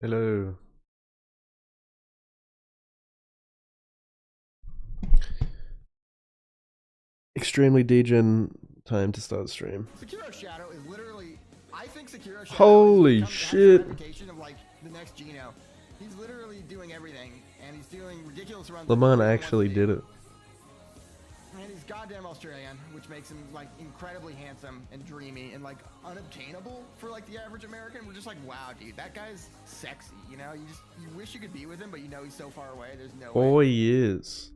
Hello. Extremely degen time to start stream. Sekiro Shadow is literally, I think Sekiro Shadow Holy has shit. the reputation of like the next Geno. He's literally doing everything, and he's doing ridiculous runs. Lamont actually did it. And he's goddamn Australian, which makes him like incredibly handsome and dreamy and like unobtainable for like the average American. We're just like, wow, dude, that guy's sexy. You know, you wish you could be with him, but you know he's so far away. There's no way. 4 years.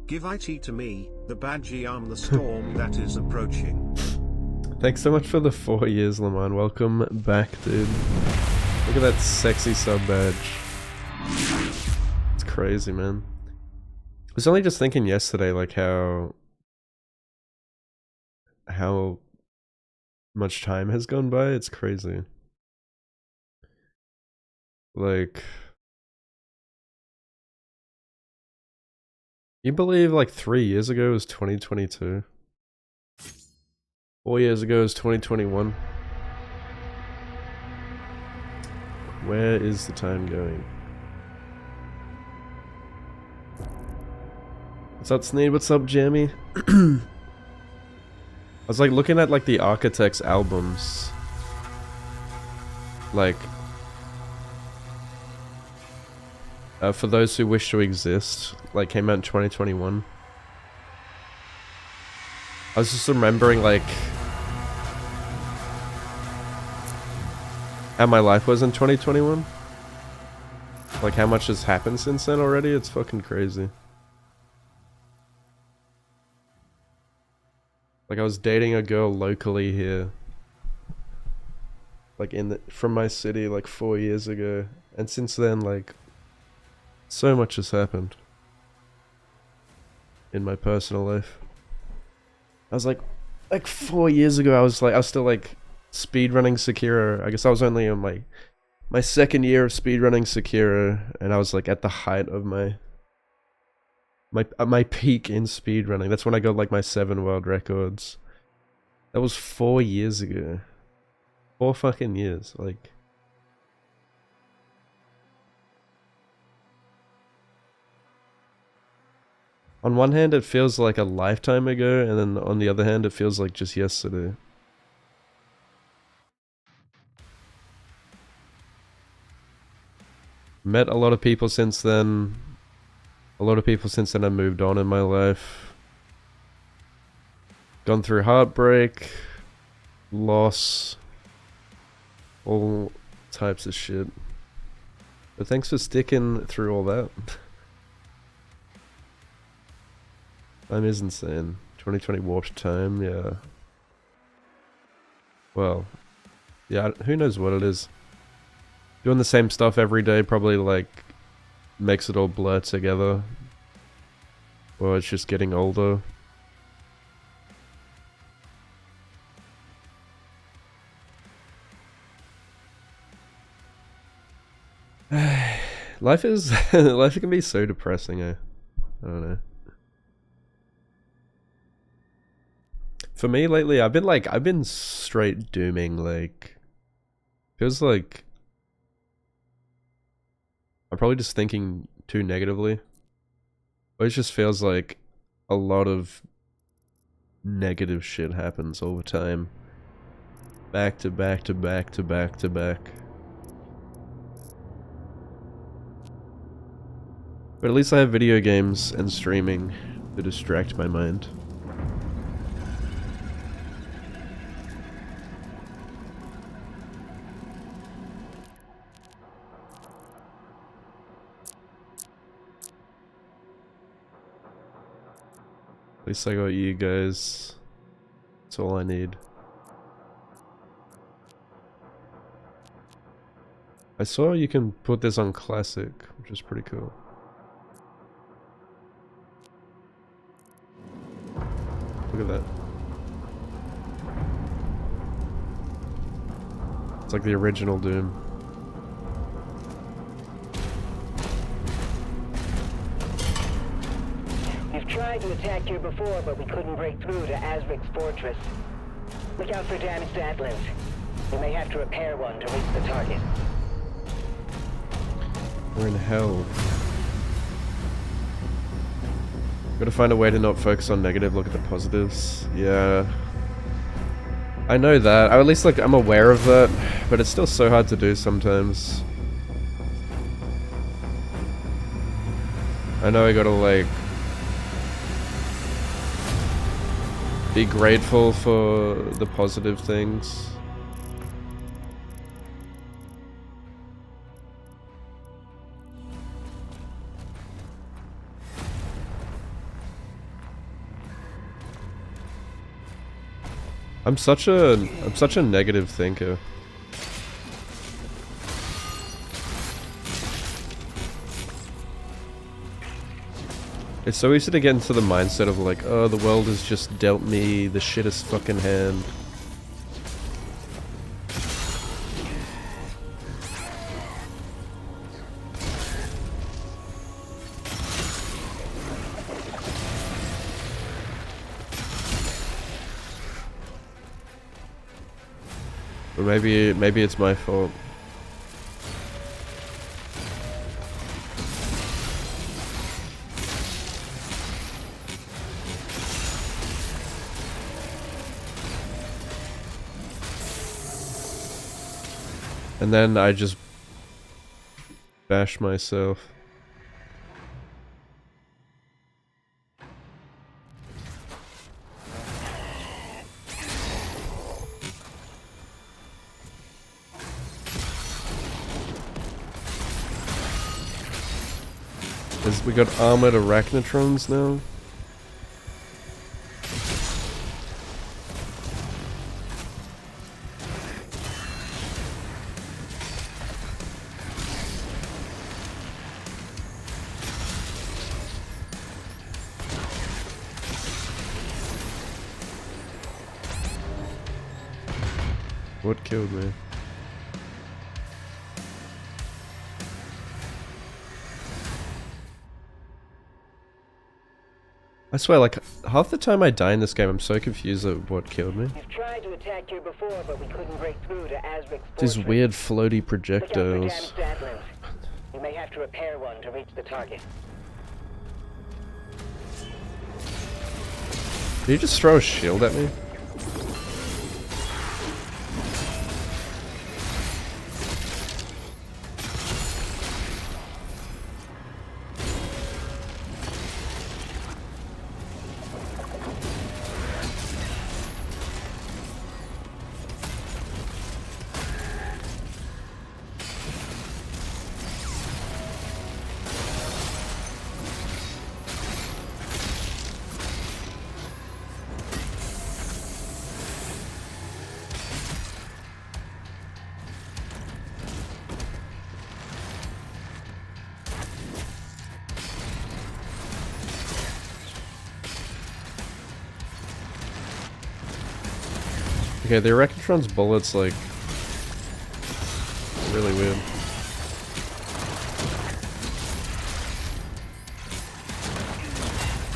Give IT to me, the badgie arm the storm that is approaching. Thanks so much for the 4 years, Lamont. Welcome back, dude. Look at that sexy sub badge. It's crazy, man. I was only just thinking yesterday, like how much time has gone by. It's crazy. Like, you believe like 3 years ago was 2022? 4 years ago is 2021. Where is the time going? What's up, Sneed? What's up, Jamie? I was like looking at like the Architects albums. Like, For Those Who Wish to Exist, like came out in 2021. I was just remembering like how my life was in 2021. Like how much has happened since then already. It's fucking crazy. Like I was dating a girl locally here. Like from my city like 4 years ago. And since then like so much has happened in my personal life. I was like 4 years ago I was still like speedrunning Sekiro. I guess I was only on my second year of speedrunning Sekiro, and I was like at the height of my peak in speedrunning. That's when I got like my 7 world records. That was 4 years ago. 4 fucking years, like. On one hand it feels like a lifetime ago, and then on the other hand it feels like just yesterday. Met a lot of people since then. A lot of people since then have moved on in my life. Gone through heartbreak, loss, all types of shit. But thanks for sticking through all that. Time is insane. 2020 warped time, yeah. Well, yeah, who knows what it is. Doing the same stuff every day probably like makes it all blur together. Or it's just getting older. Life can be so depressing, I don't know. For me lately, I've been straight dooming, like, feels like I'm probably just thinking too negatively. Or it just feels like a lot of negative shit happens all the time. Back to back to back to back to back. But at least I have video games and streaming to distract my mind. At least I got you guys. That's all I need. I saw you can put this on classic, which is pretty cool. Look at that. It's like the original Doom. We've tried to attack here before, but we couldn't break through to Azric's fortress. Look out for damaged Atlas. We may have to repair one to reach the target. We're in hell. Gotta find a way to not focus on negative, look at the positives. Yeah. I know that. Or at least, like, I'm aware of that. But it's still so hard to do sometimes. I know I gotta, like, be grateful for the positive things. I'm such a negative thinker. It's so easy to get into the mindset of like, oh, the world has just dealt me the shittest fucking hand. Or maybe it's my fault. And then I just bash myself. We got armored arachnotrons now. What killed me? I swear, like, half the time I die in this game, I'm so confused at what killed me. You've tried to attack here before, but we couldn't break through to Azric's These fortress. weird floaty Look out for projectiles. damaged Atlas. You may have to repair one to reach the target. Did you just throw a shield at me? Okay, the Arachnotron's bullets, like, really weird.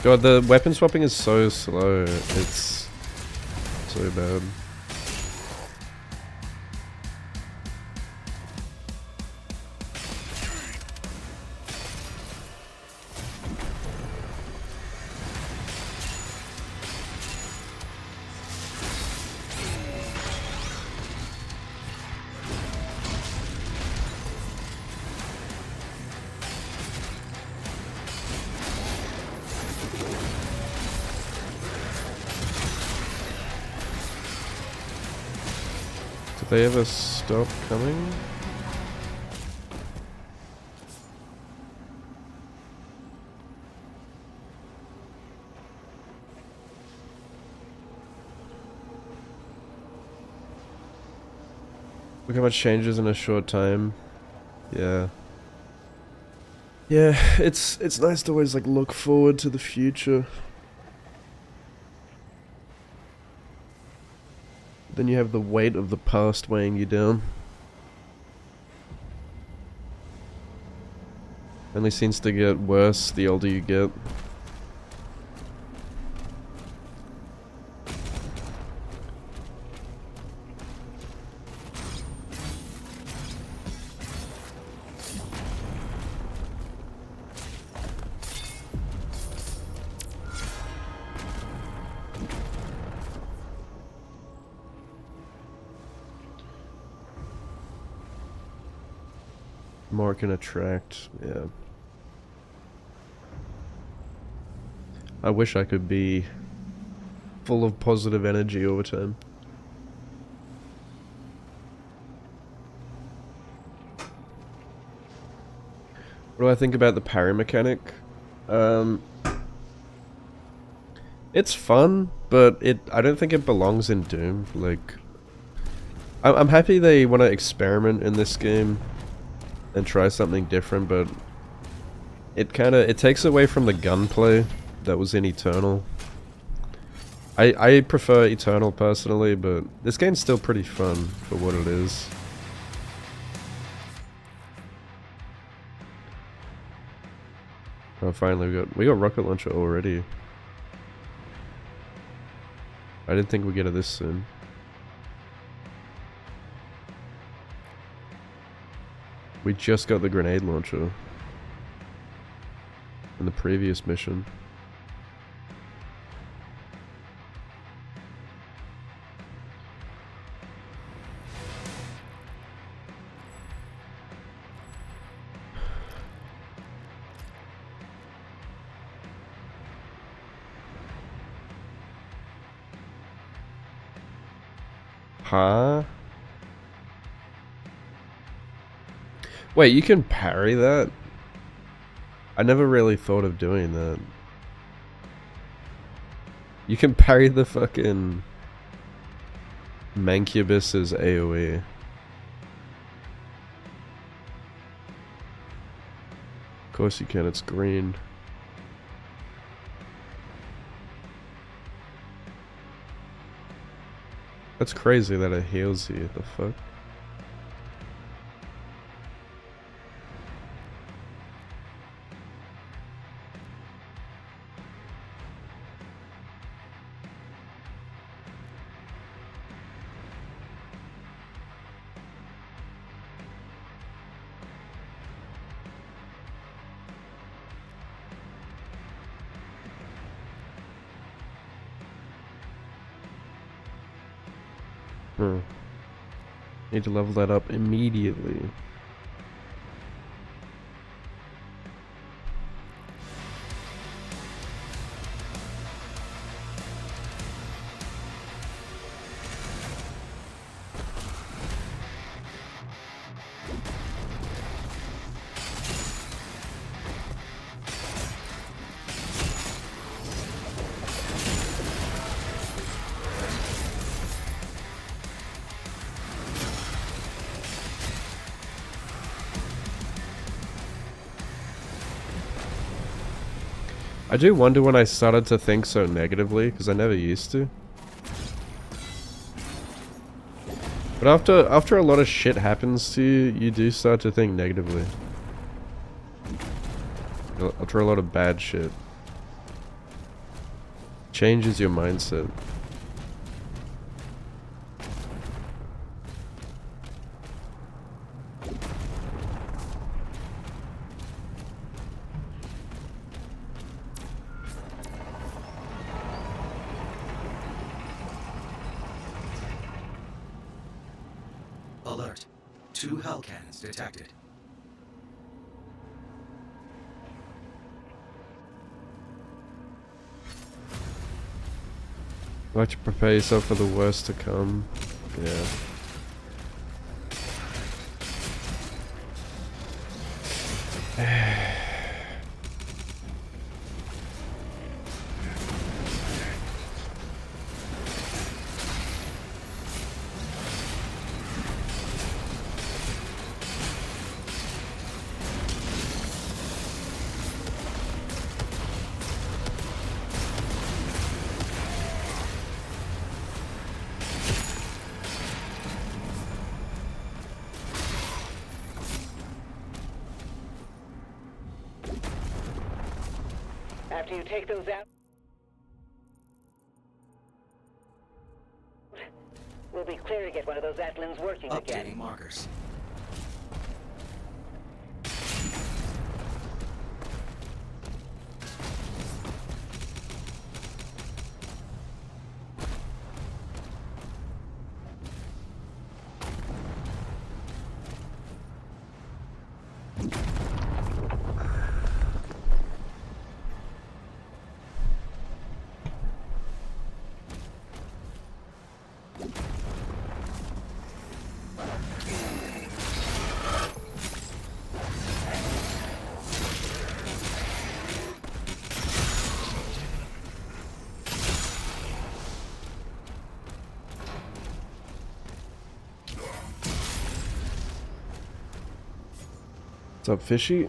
God, the weapon swapping is so slow. It's so bad. Did they ever stop coming? Look how much changes in a short time. Yeah. Yeah, it's nice to always like look forward to the future. Then you have the weight of the past weighing you down. Only seems to get worse the older you get. More can attract, yeah. I wish I could be full of positive energy all the time. What do I think about the parry mechanic? It's fun, but I don't think it belongs in Doom. Like, I'm happy they want to experiment in this game and try something different, but it takes away from the gunplay that was in Eternal. I prefer Eternal personally, but this game's still pretty fun for what it is. Oh, finally we got rocket launcher already. I didn't think we'd get it this soon. We just got the grenade launcher in the previous mission. Huh? Wait, you can parry that? I never really thought of doing that. You can parry the fucking Mancubus's AoE. Of course you can, it's green. That's crazy that it heals you, the fuck? Need to level that up immediately. I do wonder when I started to think so negatively, because I never used to. But after a lot of shit happens to you, you do start to think negatively. After a lot of bad shit. Changes your mindset. Alert. 2 hell cannons detected. Like to prepare yourself for the worst to come. Yeah. After you take those out, we'll be clear to get one of those Atlins working Updating again. markers. What's up, Fishy?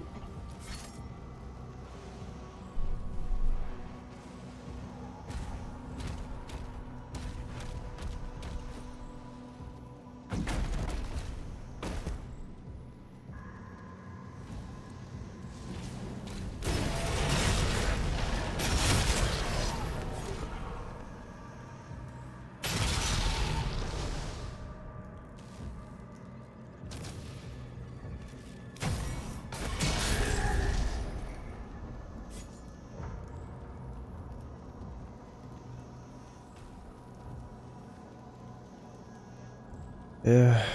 Yeah.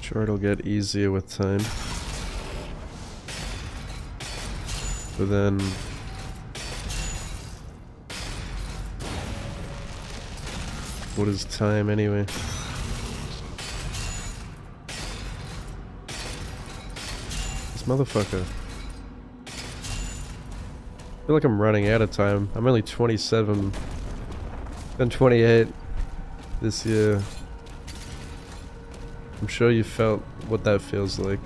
Sure, it'll get easier with time. But then... what is time anyway? This motherfucker. I feel like I'm running out of time. I'm only 27. Been 28 this year. I'm sure you felt what that feels like.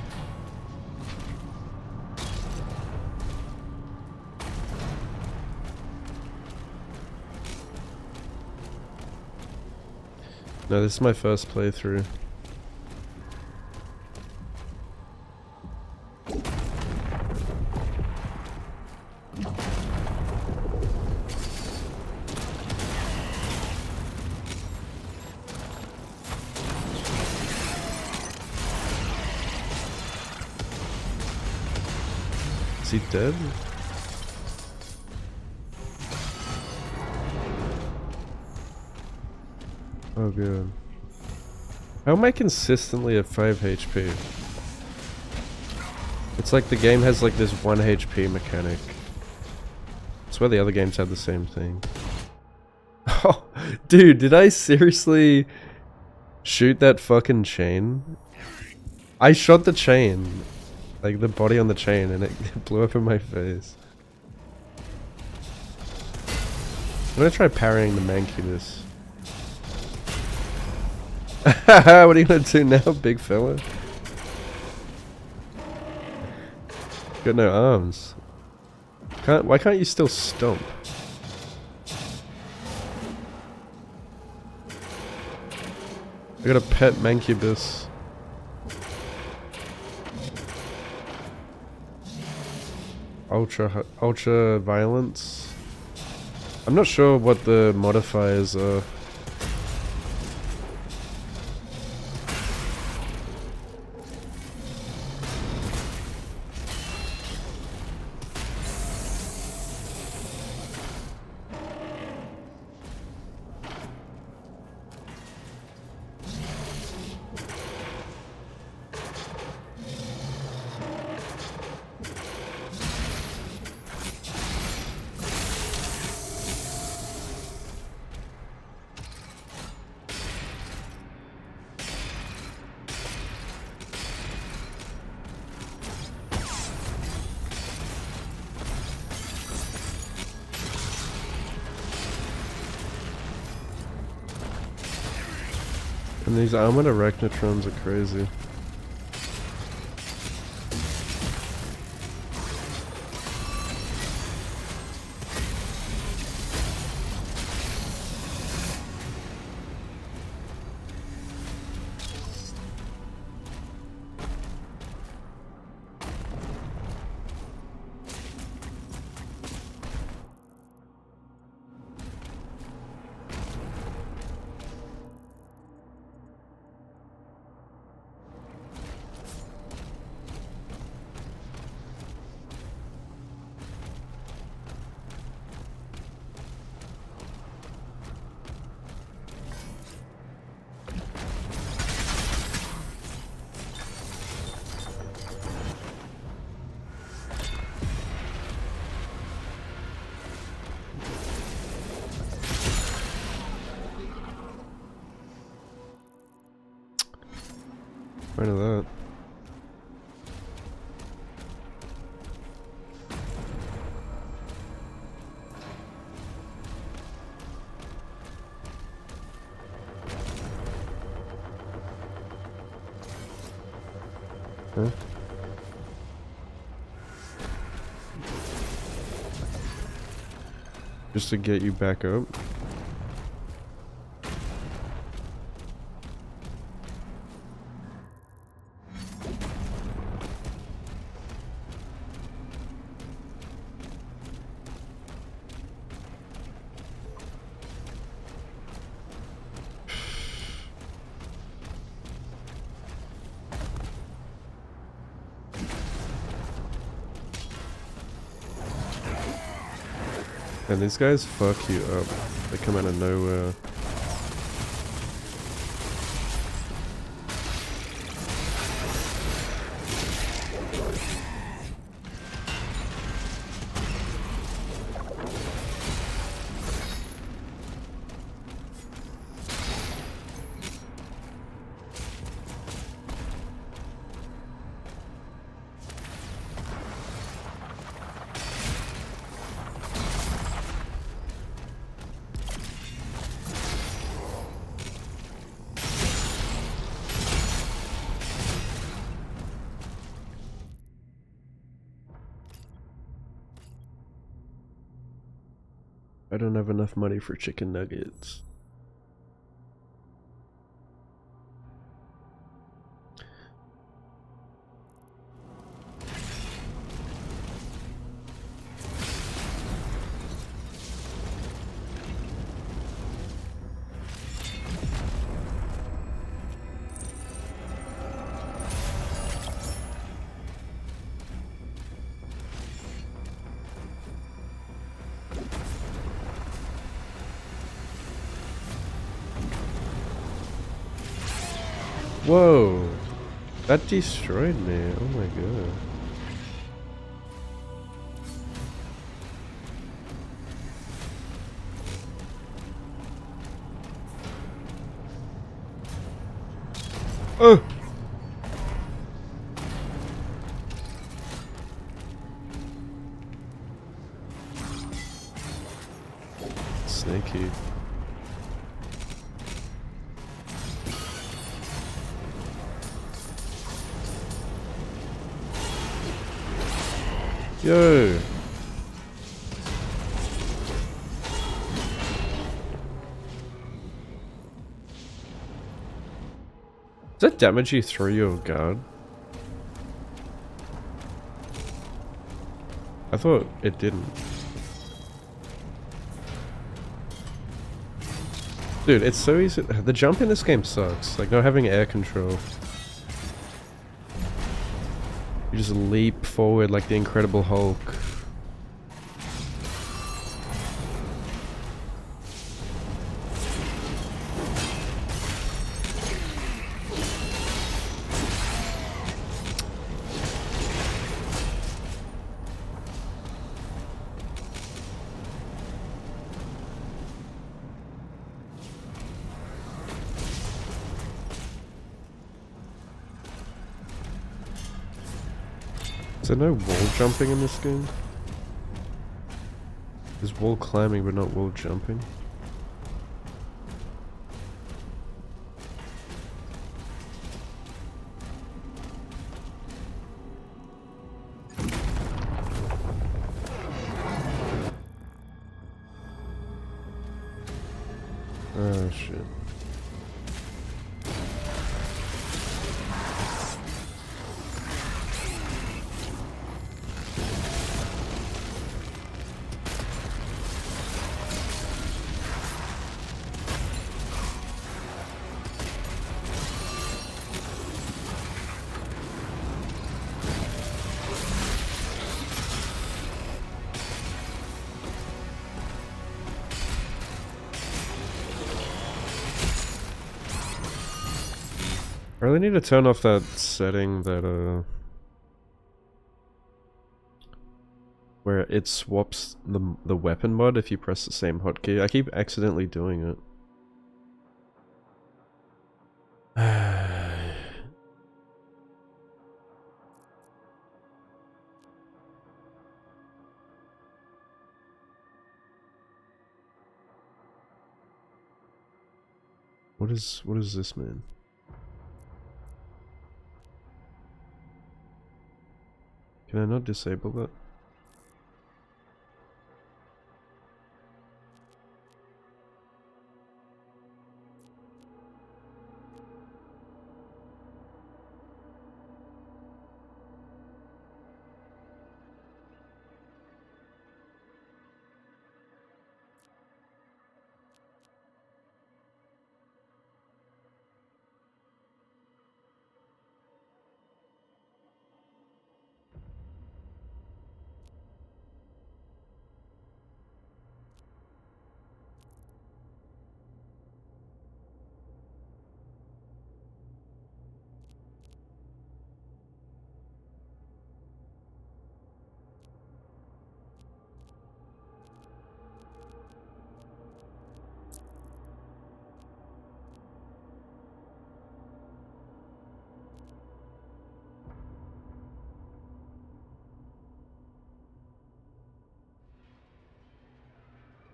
No, this is my first playthrough. Is he dead? Oh god. How am I consistently at 5 HP? It's like the game has like this 1 HP mechanic. I swear the other games had the same thing. Oh, dude, did I seriously shoot that fucking chain? I shot the chain. Like the body on the chain, and it blew up in my face. I'm gonna try parrying the Mancubus. What are you gonna do now, big fella? Got no arms. Why can't you still stomp? I got a pet Mancubus. Ultra violence. I'm not sure what the modifiers are. And these armored arachnotrons are crazy. Right of that. Just to get you back up. And these guys fuck you up. They come out of nowhere. I don't have enough money for chicken nuggets. Whoa! That destroyed me. Oh my god. Oh! Snaky. Yo! Does that damage you through your guard? I thought it didn't. Dude, it's so easy. The jump in this game sucks. Like, not having air control. You just leap forward like the Incredible Hulk. Is there no wall jumping in this game? There's wall climbing but not wall jumping. Oh shit. I really need to turn off that setting that where it swaps the weapon mod if you press the same hotkey. I keep accidentally doing it. What does this mean? Can I not disable that?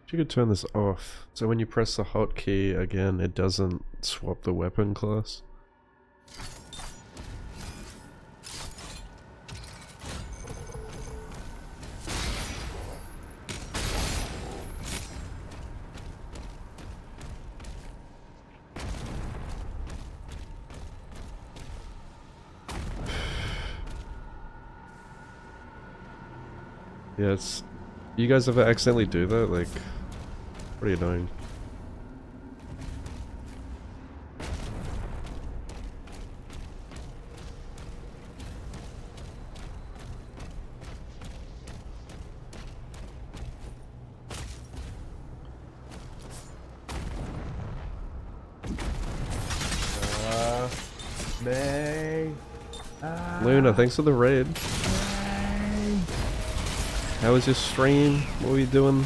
You could turn this off, so when you press the hotkey again, it doesn't swap the weapon class. Yeah, it's... You guys ever accidentally do that? Like, pretty annoying. May. Luna, thanks for the raid. How was your stream? What were you doing?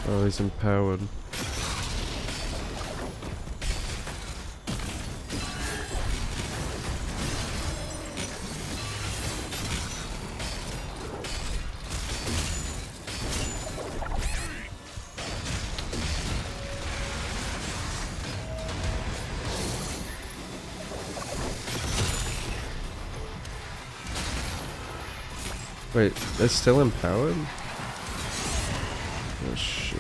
Oh, he's empowered. Wait, they're still empowered? Oh shit.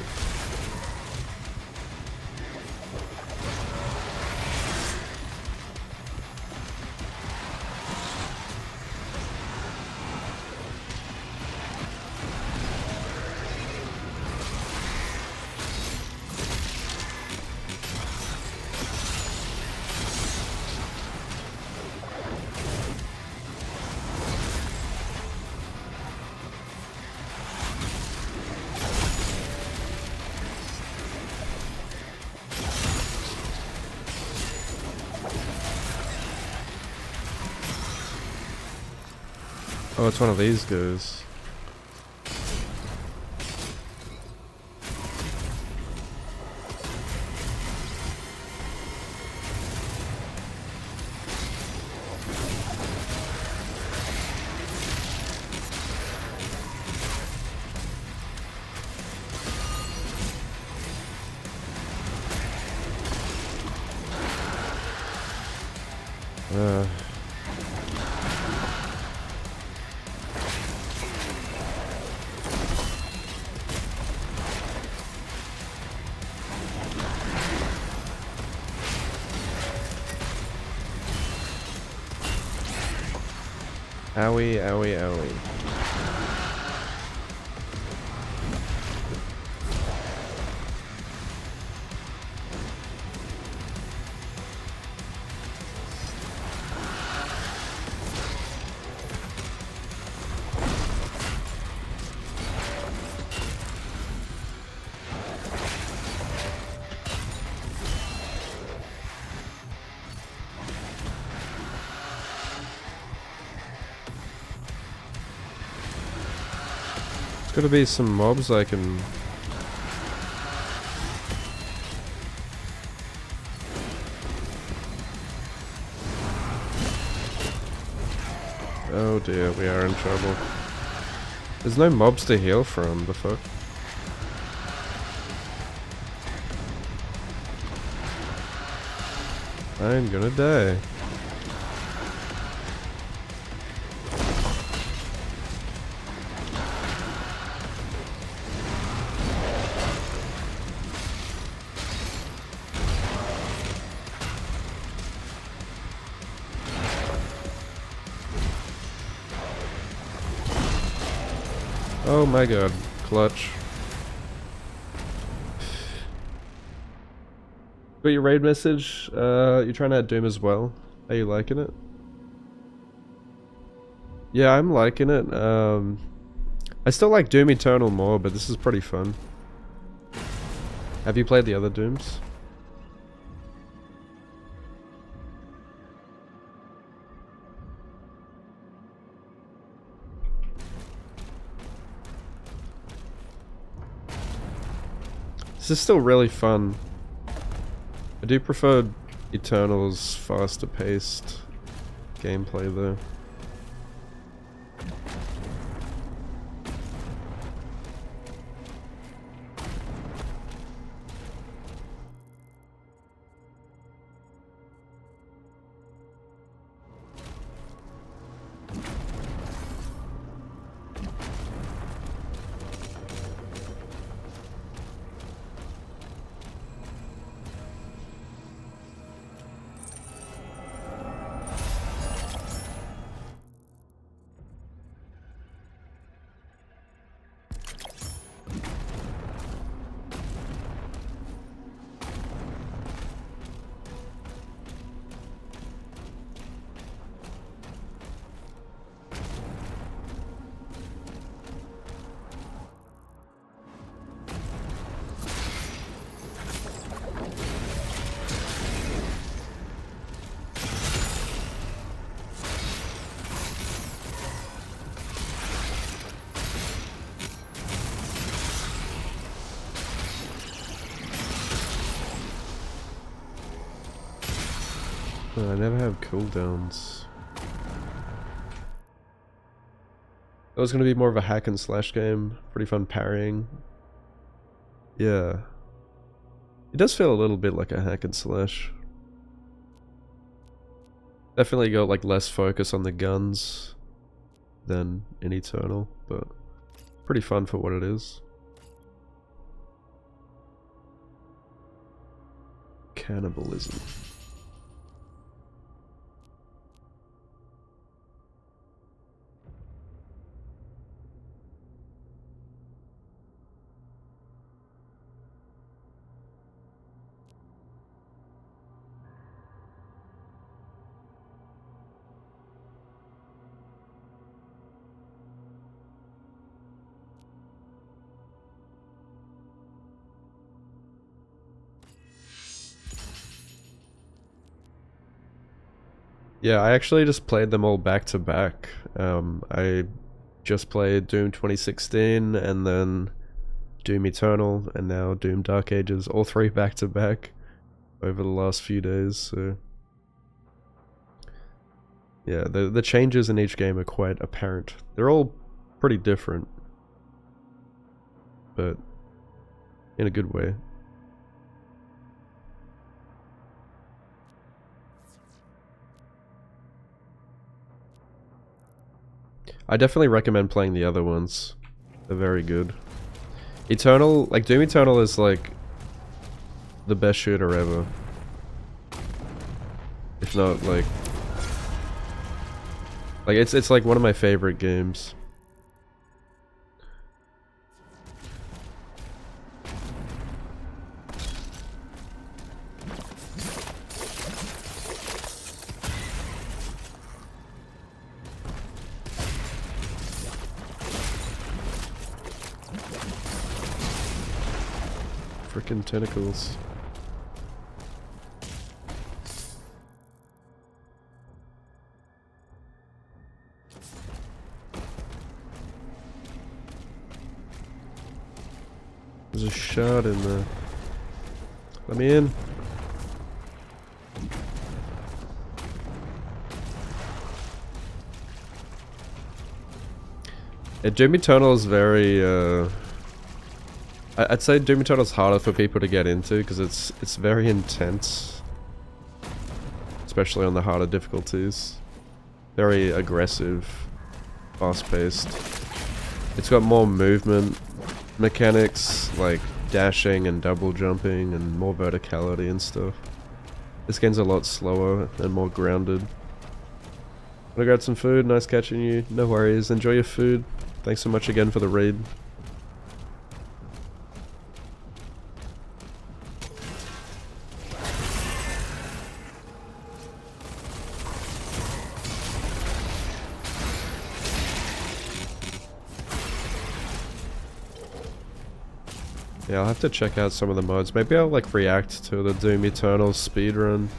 Oh, it's one of these guys. Owie, owie, owie. Gotta be some mobs I can... Oh dear, we are in trouble. There's no mobs to heal from, the fuck? I'm gonna die. Oh my god, clutch. Got your raid message? You're trying out Doom as well? Are you liking it? Yeah, I'm liking it. I still like Doom Eternal more, but this is pretty fun. Have you played the other Dooms? This is still really fun. I do prefer Eternal's faster paced gameplay though. Oh, I never have cooldowns. That was gonna be more of a hack and slash game. Pretty fun parrying. Yeah. It does feel a little bit like a hack and slash. Definitely got like less focus on the guns than in Eternal, but pretty fun for what it is. Cannibalism. Yeah, I actually just played them all back to back. I just played Doom 2016 and then Doom Eternal and now Doom Dark Ages, all three back to back over the last few days. So yeah, the changes in each game are quite apparent. They're all pretty different, but in a good way. I definitely recommend playing the other ones. They're very good. Eternal, like Doom Eternal is like the best shooter ever. If not like it's like one of my favorite games. Frickin' tentacles. There's a shot in there. Let me in. Yeah, Doom Eternal is very I'd say Doom Eternal is harder for people to get into because it's very intense, especially on the harder difficulties. Very aggressive, fast-paced. It's got more movement mechanics, like dashing and double jumping and more verticality and stuff. This game's a lot slower and more grounded. Wanna grab some food? Nice catching you. No worries. Enjoy your food. Thanks so much again for the raid. Yeah, I'll have to check out some of the mods. Maybe I'll like react to the Doom Eternal speedrun.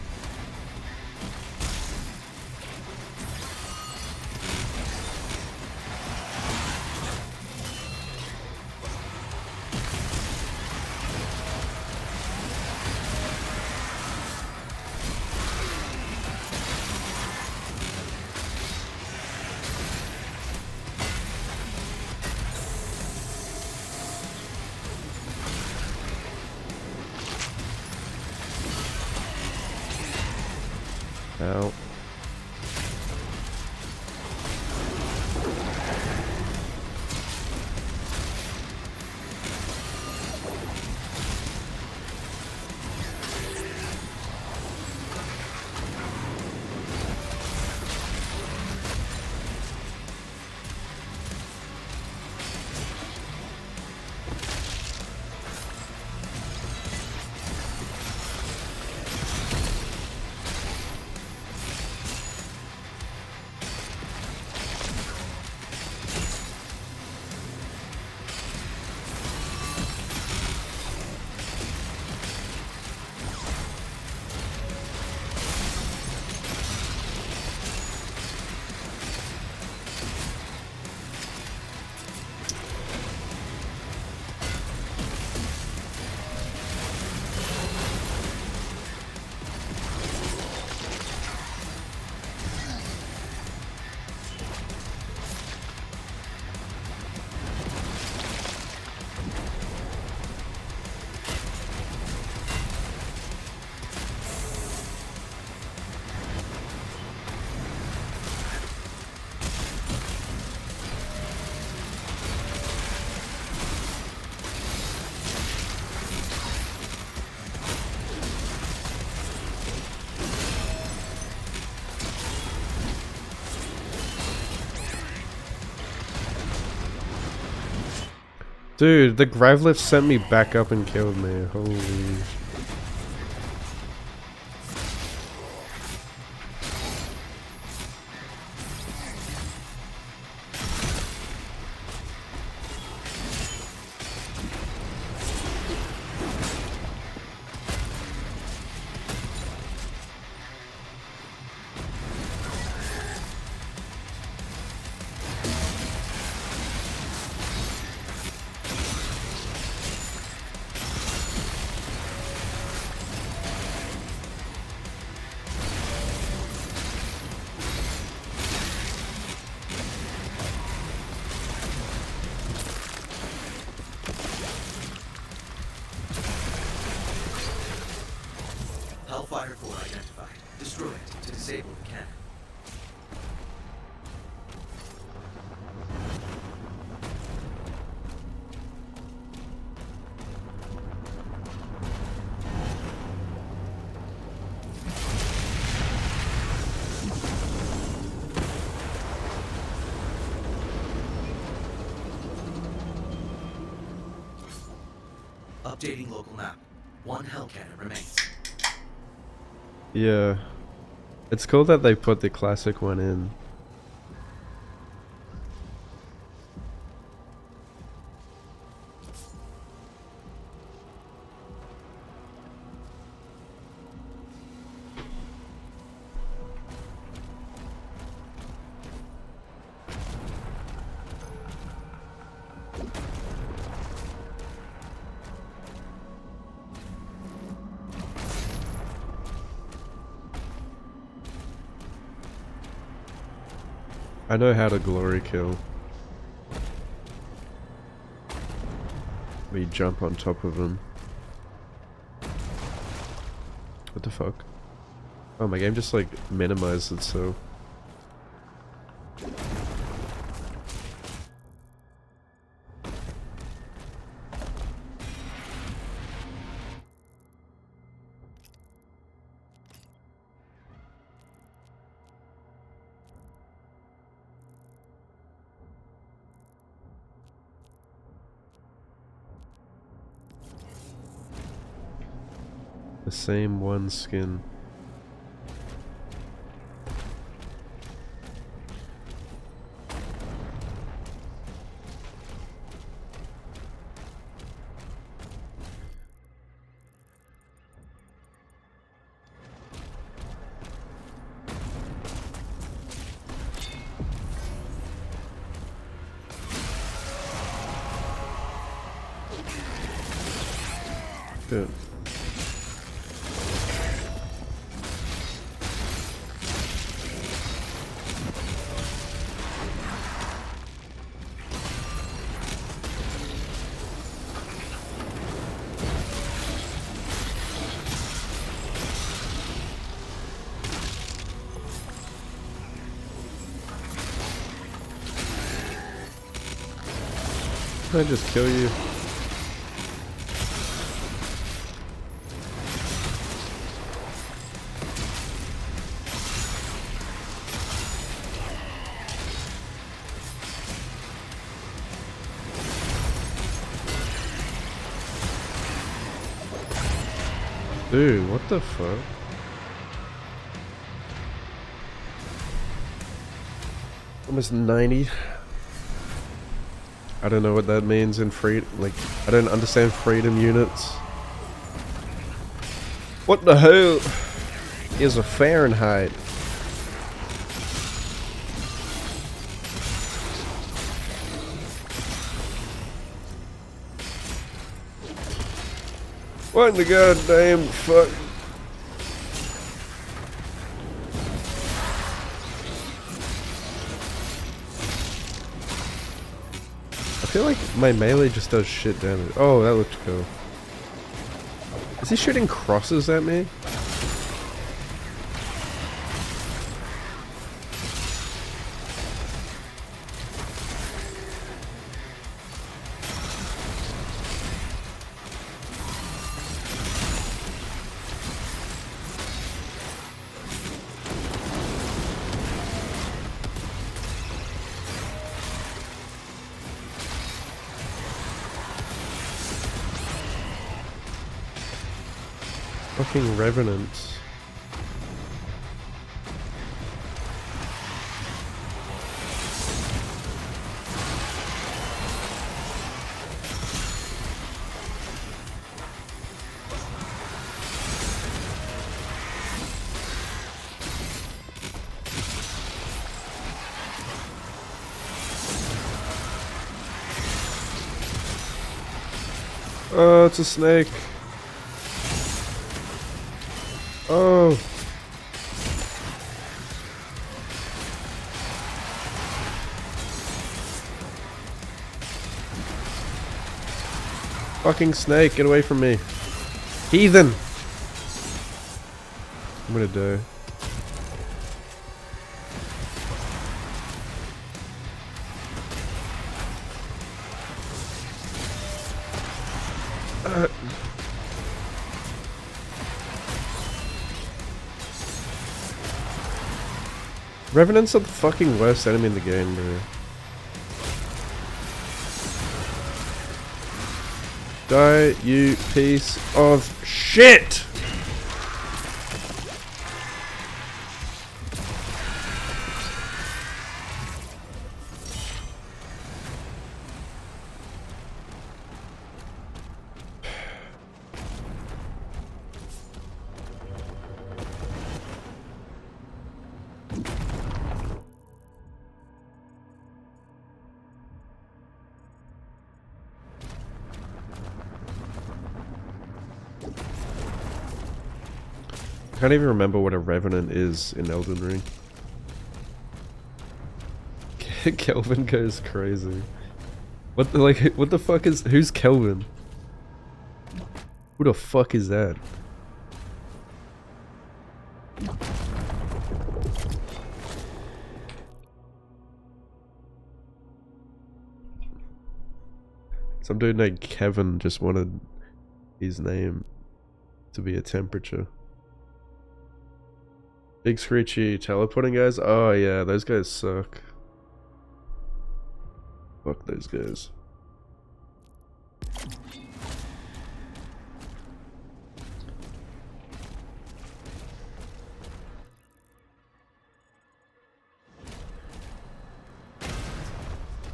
Ow. Dude, the Gravelift sent me back up and killed me. Holy. Hellfire 4 identified. Destroy it to disable the cannon. Updating local map. One Hell Cannon remains. Yeah. It's cool that they put the classic one in. I know how to glory kill. We jump on top of them. What the fuck? Oh, my game just like minimized it so. The same one skin. Good. I just kill you? Dude, what the fuck? Almost 90. I don't know what that means in freedom. Like, I don't understand freedom units. What the hell is a Fahrenheit? What in the goddamn fuck? I feel like my melee just does shit damage. Oh, that looked cool. Is he shooting crosses at me? Fucking revenants. Oh, it's a snake. Oh. Fucking snake, get away from me. Heathen! I'm gonna die. Revenants are the fucking worst enemy in the game, bro. Die, you piece of shit! I can't even remember what a revenant is in Elden Ring. Kelvin goes crazy. What the, like, what the fuck is, who's Kelvin? Who the fuck is that? Some dude named Kevin just wanted his name to be a temperature. Big screechy teleporting guys? Oh yeah, those guys suck. Fuck those guys.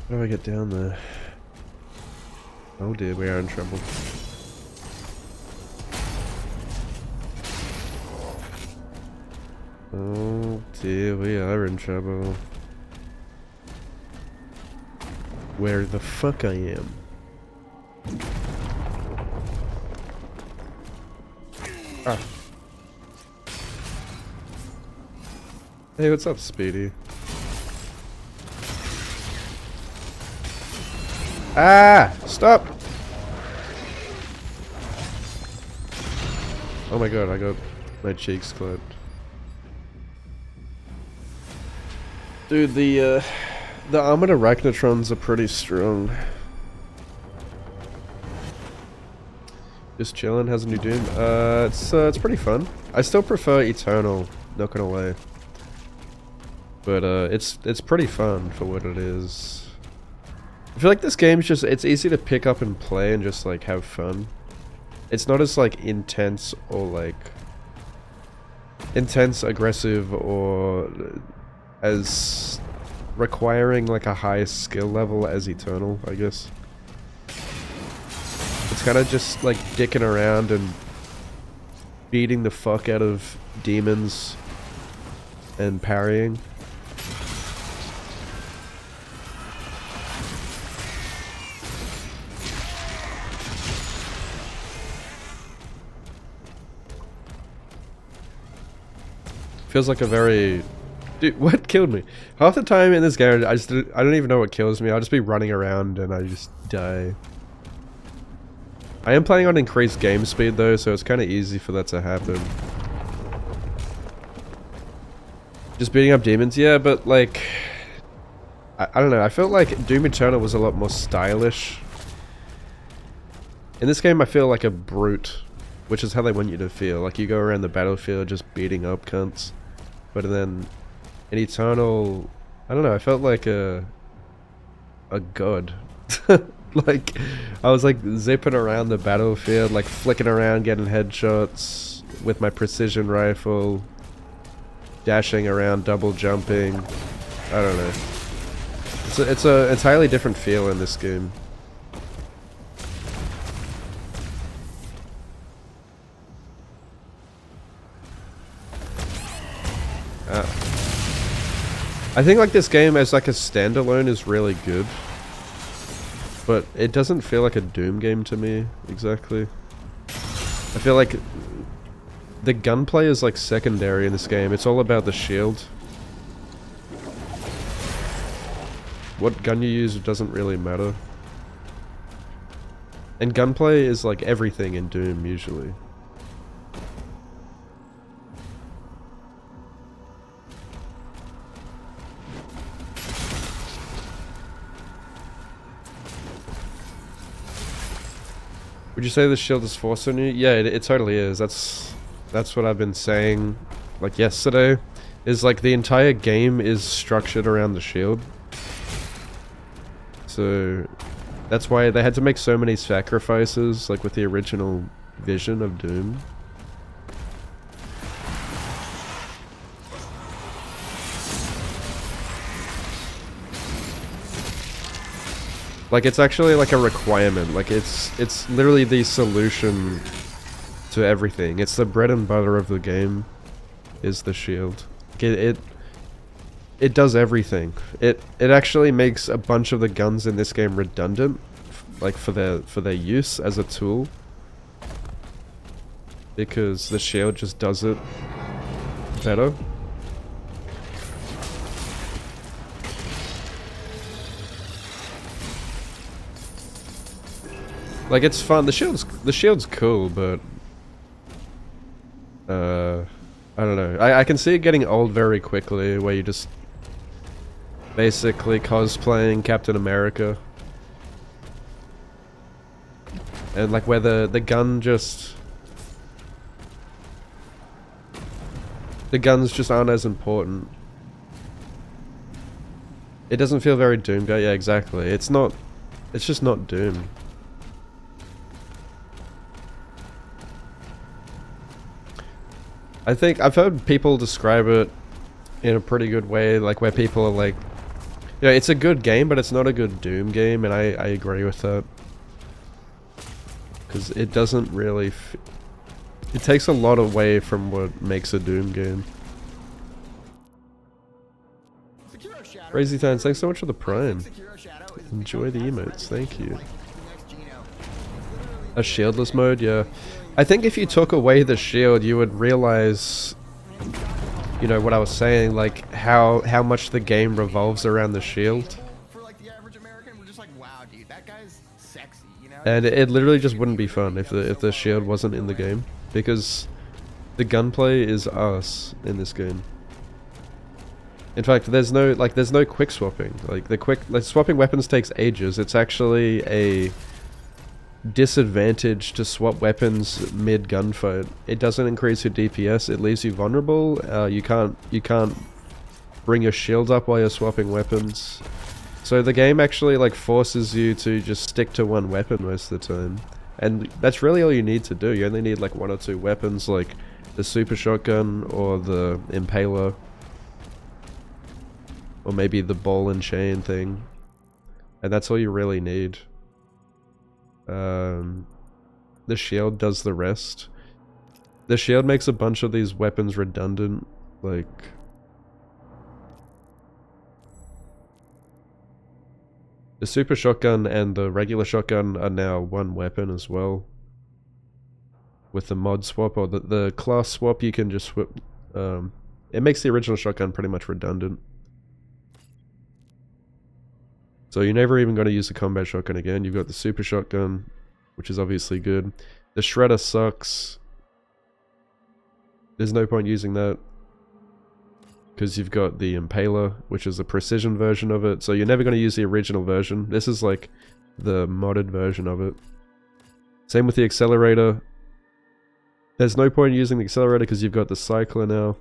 How do I get down there? Oh dear, we are in trouble. Oh dear, we are in trouble. Where the fuck I am? Ah. Hey, what's up, Speedy? Ah! Stop! Oh my god, I got my cheeks clapped. Dude, the armored arachnotrons are pretty strong. Just chilling. How's a new Doom? It's pretty fun. I still prefer Eternal, not gonna lie. But it's pretty fun for what it is. I feel like this game's just, it's easy to pick up and play and just like have fun. It's not as like intense or like intense, aggressive, or as requiring like a high skill level as Eternal, I guess. It's kind of just like dicking around and beating the fuck out of demons and parrying. Feels like a very... Dude, what killed me? Half the time in this game, I don't even know what kills me. I'll just be running around and I just die. I am playing on increased game speed though, so it's kind of easy for that to happen. Just beating up demons, yeah, but like... I don't know, I felt like Doom Eternal was a lot more stylish. In this game I feel like a brute, which is how they want you to feel. Like you go around the battlefield just beating up cunts. But then in Eternal, I don't know, I felt like a god. Like, I was like zipping around the battlefield, like flicking around, getting headshots with my precision rifle, dashing around, double jumping. I don't know. It's a entirely different feel in this game. I think like this game as like a standalone is really good. But it doesn't feel like a Doom game to me, exactly. I feel like the gunplay is like secondary in this game. It's all about the shield. What gun you use doesn't really matter. And gunplay is like everything in Doom, usually. Would you say the shield is forced on you? Yeah, it totally is. That's what I've been saying, like yesterday. Is like the entire game is structured around the shield. So that's why they had to make so many sacrifices, like with the original vision of Doom. Like, it's actually like a requirement. Like, it's literally the solution to everything. It's the bread and butter of the game, is the shield. It does everything. It actually makes a bunch of the guns in this game redundant, like for their use as a tool, because the shield just does it better. Like, it's fun. The shield's cool, but I don't know. I can see it getting old very quickly, where you just basically cosplaying Captain America, and like where the guns just aren't as important. It doesn't feel very Doom guy. Yeah, exactly. It's just not Doom. I think I've heard people describe it in a pretty good way, like where people are like, yeah, it's a good game, but it's not a good Doom game, and I agree with that. Because it doesn't really... it takes a lot away from what makes a Doom game. Crazy Times, thanks so much for the Prime. Enjoy the emotes, thank you. A shieldless mode, yeah. I think if you took away the shield, you would realize, you know, what I was saying, like how much the game revolves around the shield. For like the average American, we're just like, wow, dude, that guy's sexy, you know? And it literally just wouldn't be fun if the shield wasn't in the game, because the gunplay is us in this game. In fact, there's no quick swapping. Like swapping weapons takes ages. It's actually disadvantage to swap weapons mid gunfight. It doesn't increase your DPS. It leaves you vulnerable. You can't bring your shield up while you're swapping weapons. So the game actually like forces you to just stick to one weapon most of the time. And that's really all you need to do. You only need like 1 or 2 weapons, like the super shotgun or the impaler. Or maybe the ball and chain thing. And that's all you really need. The shield does the rest. The shield makes a bunch of these weapons redundant, like... The super shotgun and the regular shotgun are now one weapon as well. With the mod swap or the class swap, you can just swap... it makes the original shotgun pretty much redundant. So you're never even going to use the combat shotgun again. You've got the super shotgun, which is obviously good. The shredder sucks. There's no point using that. Because you've got the impaler, which is the precision version of it. So you're never going to use the original version. This is like the modded version of it. Same with the accelerator. There's no point in using the accelerator because you've got the cycler now.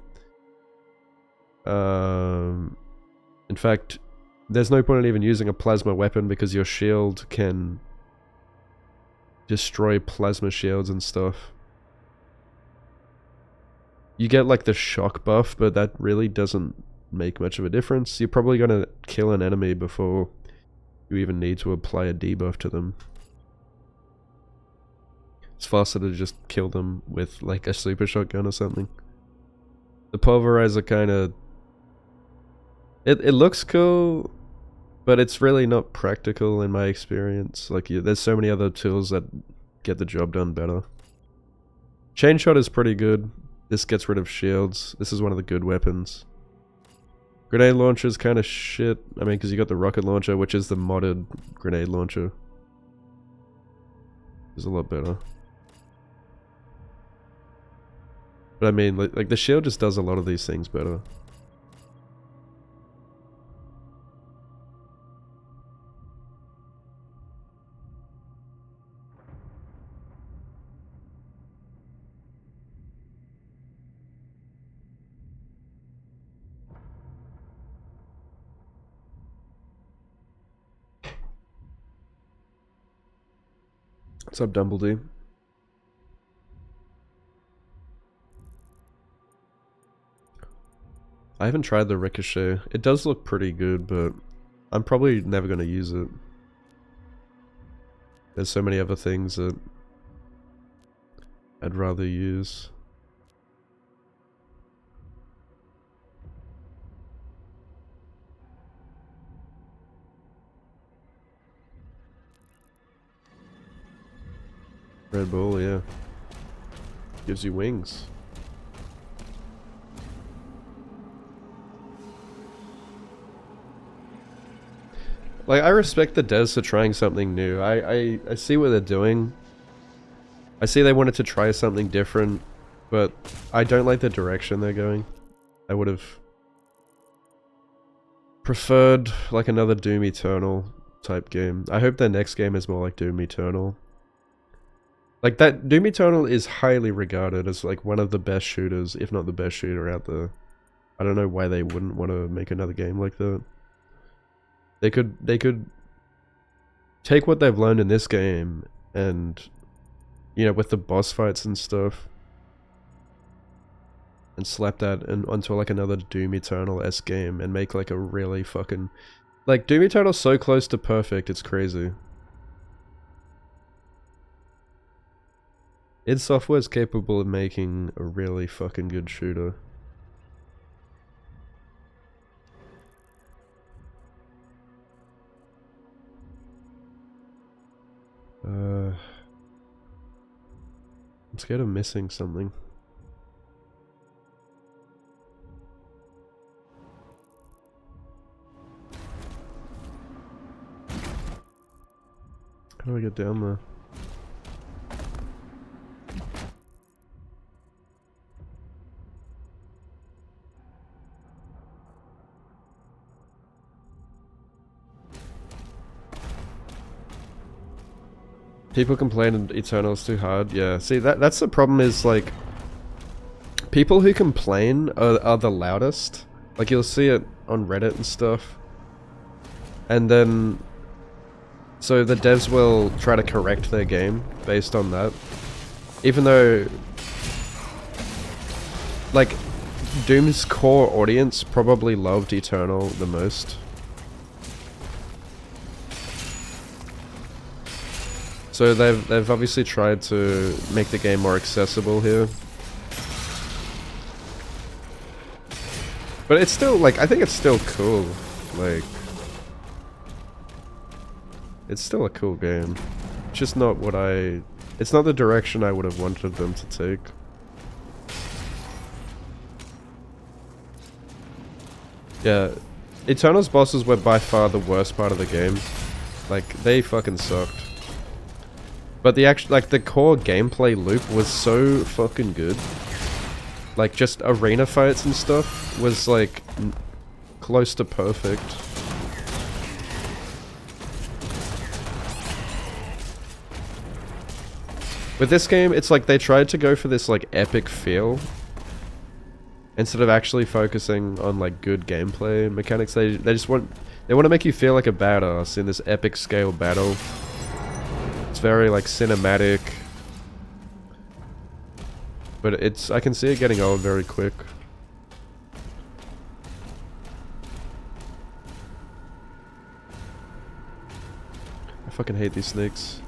In fact... There's no point in even using a plasma weapon because your shield can destroy plasma shields and stuff. You get like the shock buff, but that really doesn't make much of a difference. You're probably going to kill an enemy before you even need to apply a debuff to them. It's faster to just kill them with like a super shotgun or something. The pulverizer kind of... It looks cool, but it's really not practical in my experience. Like, there's so many other tools that get the job done better. Chain shot is pretty good. This gets rid of shields. This is one of the good weapons. Grenade launcher is kind of shit. I mean, because you got the rocket launcher, which is the modded grenade launcher. It's a lot better. But I mean, like the shield just does a lot of these things better. What's up, Dumbledore? I haven't tried the Ricochet. It does look pretty good, but I'm probably never going to use it. There's so many other things that I'd rather use. Red Bull, yeah. Gives you wings. Like, I respect the devs for trying something new. I see what they're doing. I see they wanted to try something different, but I don't like the direction they're going. I would have preferred like another Doom Eternal type game. I hope their next game is more like Doom Eternal. Like, that Doom Eternal is highly regarded as like one of the best shooters, if not the best shooter out there. I don't know why they wouldn't want to make another game like that. They could take what they've learned in this game and, you know, with the boss fights and stuff, and slap that onto like another Doom Eternal-esque game and make like a really fucking... Like, Doom Eternal's so close to perfect, it's crazy. id Software is capable of making a really fucking good shooter. I'm scared of missing something. How do I get down there? People complain Eternal's too hard. Yeah, see, that's the problem is, like, people who complain are the loudest. Like, you'll see it on Reddit and stuff. And then... So the devs will try to correct their game based on that. Even though... Like, Doom's core audience probably loved Eternal the most. So they've obviously tried to make the game more accessible here. But it's still, like, I think it's still cool. Like, it's still a cool game. It's just not what it's not the direction I would have wanted them to take. Yeah, Eternal's bosses were by far the worst part of the game. Like, they fucking sucked. But the the core gameplay loop was so fucking good. Like, just arena fights and stuff was, like, close to perfect. With this game, it's like they tried to go for this, like, epic feel. Instead of actually focusing on, like, good gameplay mechanics, they just want... They want to make you feel like a badass in this epic scale battle. It's very, like, cinematic. But it's... I can see it getting old very quick. I fucking hate these snakes.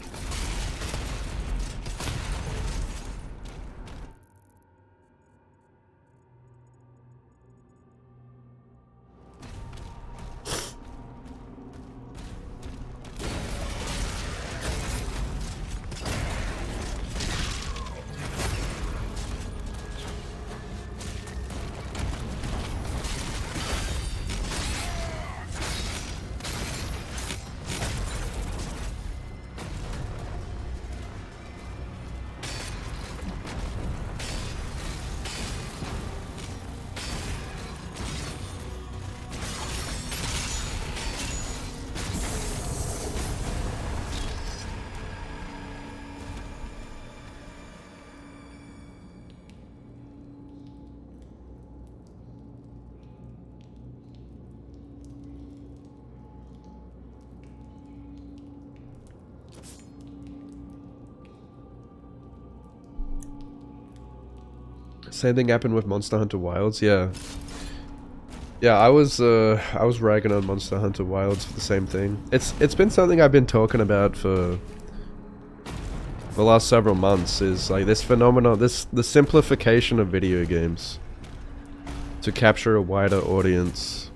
Same thing happened with Monster Hunter Wilds, yeah. Yeah, I was ragging on Monster Hunter Wilds for the same thing. It's been something I've been talking about for the last several months, is like this phenomenon, the simplification of video games to capture a wider audience.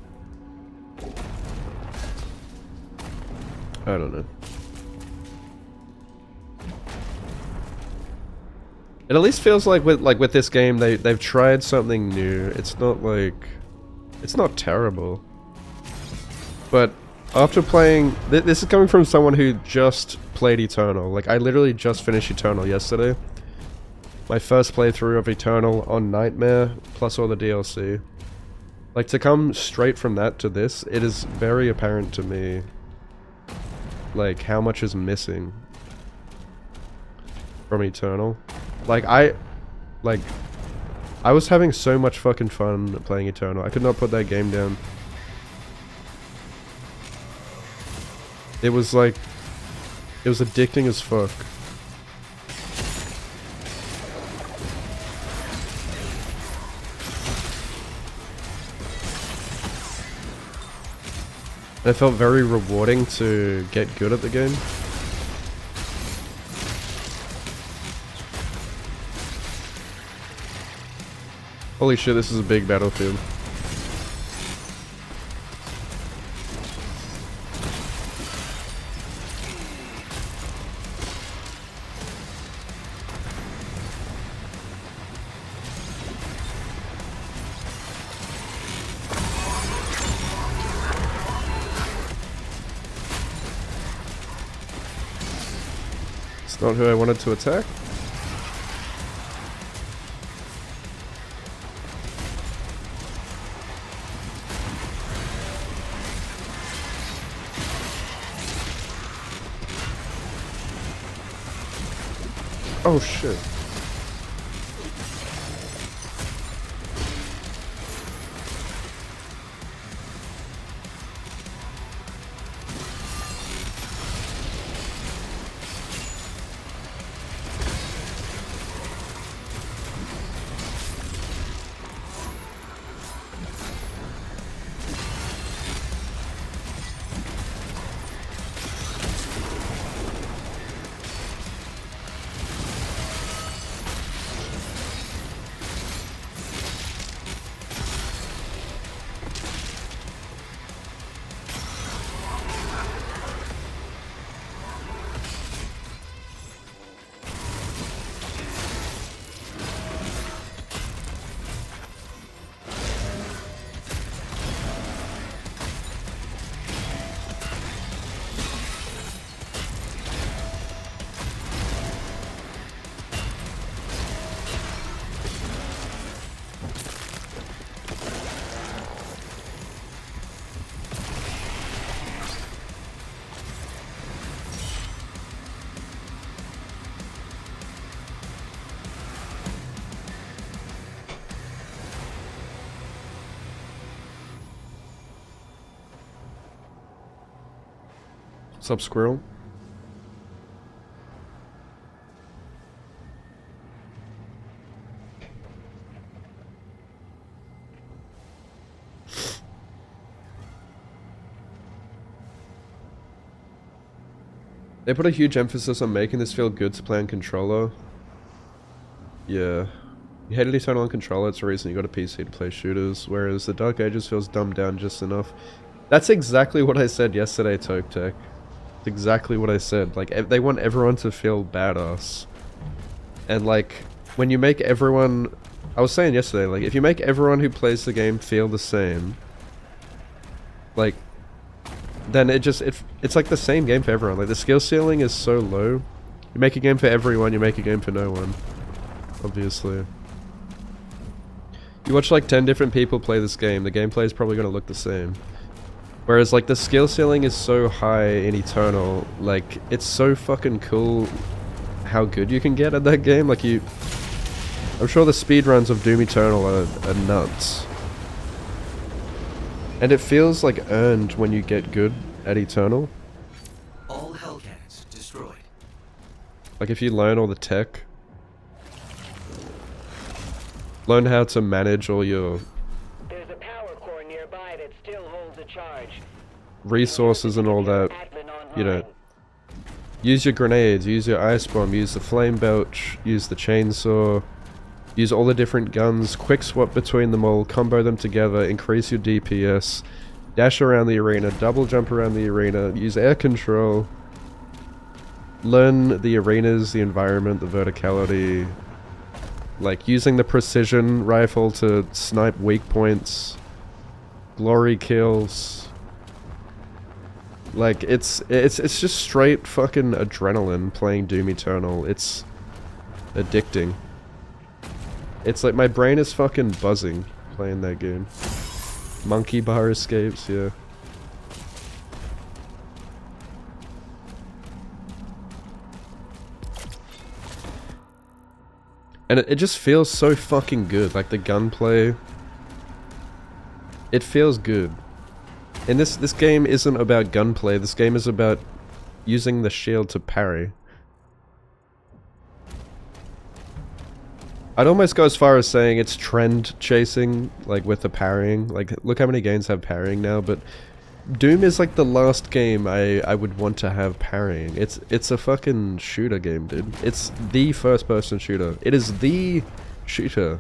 I don't know. It at least feels like with this game they've tried something new. It's not like it's not terrible. But after playing this is coming from someone who just played Eternal. Like, I literally just finished Eternal yesterday. My first playthrough of Eternal on Nightmare plus all the DLC. Like, to come straight from that to this, it is very apparent to me like how much is missing from Eternal. Like, I was having so much fucking fun playing Eternal. I could not put that game down. It was like... It was addicting as fuck. It felt very rewarding to get good at the game. Holy shit, this is a big battlefield. It's not who I wanted to attack. Oh shit. What's up, squirrel? They put a huge emphasis on making this feel good to play on controller. Yeah. You hated Eternal on controller, it's the reason you got a PC to play shooters, whereas the Dark Ages feels dumbed down just enough. That's exactly what I said yesterday, Toke Tech. It's exactly what I said. Like, they want everyone to feel badass. And like, when you make everyone... I was saying yesterday, like, if you make everyone who plays the game feel the same, like, then it's like the same game for everyone. Like, the skill ceiling is so low. You make a game for everyone, you make a game for no one. Obviously. You watch like 10 different people play this game, the gameplay is probably going to look the same. Whereas like the skill ceiling is so high in Eternal, like it's so fucking cool how good you can get at that game. Like I'm sure the speedruns of Doom Eternal are nuts. And it feels like earned when you get good at Eternal. All hell cannons destroyed. Like if you learn all the tech. Learn how to manage all your There's a power core nearby that still holds a charge. resources and all that. You know, use your grenades, use your ice bomb, use the flame belch, use the chainsaw, use all the different guns, quick swap between them all, combo them together, increase your DPS, dash around the arena, double jump around the arena, use air control, learn the arenas, the environment, the verticality, like using the precision rifle to snipe weak points, glory kills. Like it's just straight fucking adrenaline playing Doom Eternal. It's addicting. It's like my brain is fucking buzzing playing that game. Monkey bar escapes, yeah. And it just feels so fucking good, like the gunplay. It feels good. And this game isn't about gunplay, this game is about using the shield to parry. I'd almost go as far as saying it's trend chasing, like with the parrying. Like, look how many games have parrying now, but Doom is like the last game I would want to have parrying. It's a fucking shooter game, dude. It's the first person shooter. It is the shooter.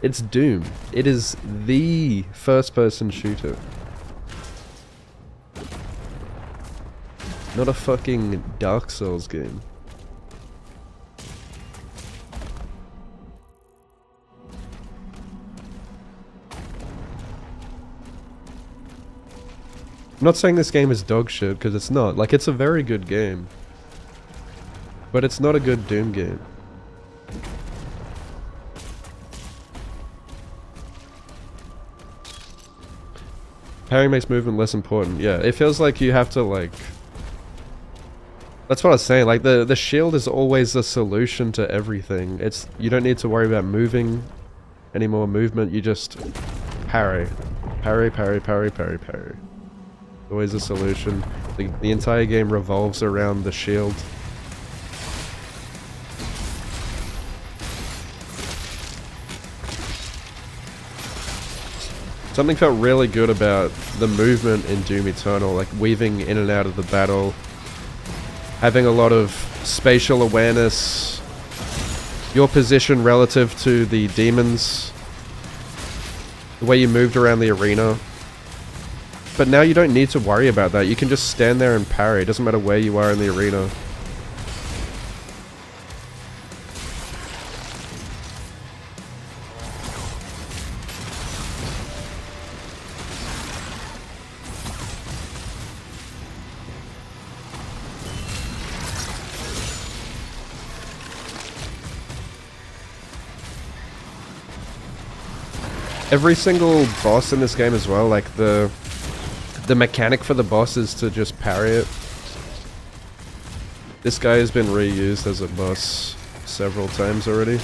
It's Doom. It is the first person shooter. Not a fucking Dark Souls game. I'm not saying this game is dog shit, because it's not. Like, it's a very good game. But it's not a good Doom game. Parrying makes movement less important. Yeah, it feels like you have to, like That's what I was saying, like the shield is always the solution to everything. You don't need to worry about moving, any more movement, you just parry. Parry, parry, parry, parry, parry. Always a solution. The entire game revolves around the shield. Something felt really good about the movement in Doom Eternal, like weaving in and out of the battle, having a lot of spatial awareness, your position relative to the demons, the way you moved around the arena. But now you don't need to worry about that. You can just stand there and parry. It doesn't matter where you are in the arena. Every single boss in this game as well, like the mechanic for the boss is to just parry it. This guy has been reused as a boss several times already.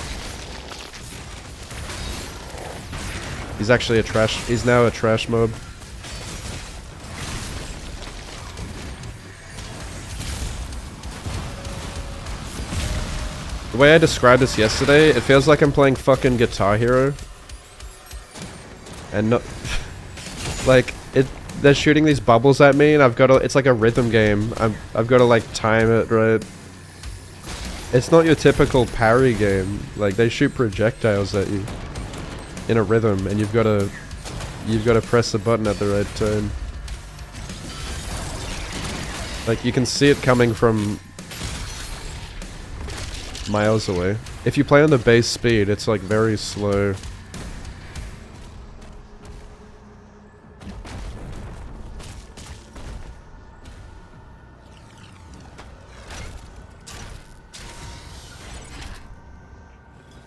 He's actually he's now a trash mob. The way I described this yesterday, it feels like I'm playing fucking Guitar Hero. And not like they're shooting these bubbles at me and I've got to, it's like a rhythm game. I've got to like time it right. It's not your typical parry game. Like they shoot projectiles at you in a rhythm and you've got to press the button at the right time. Like you can see it coming from miles away. If you play on the base speed, it's like very slow.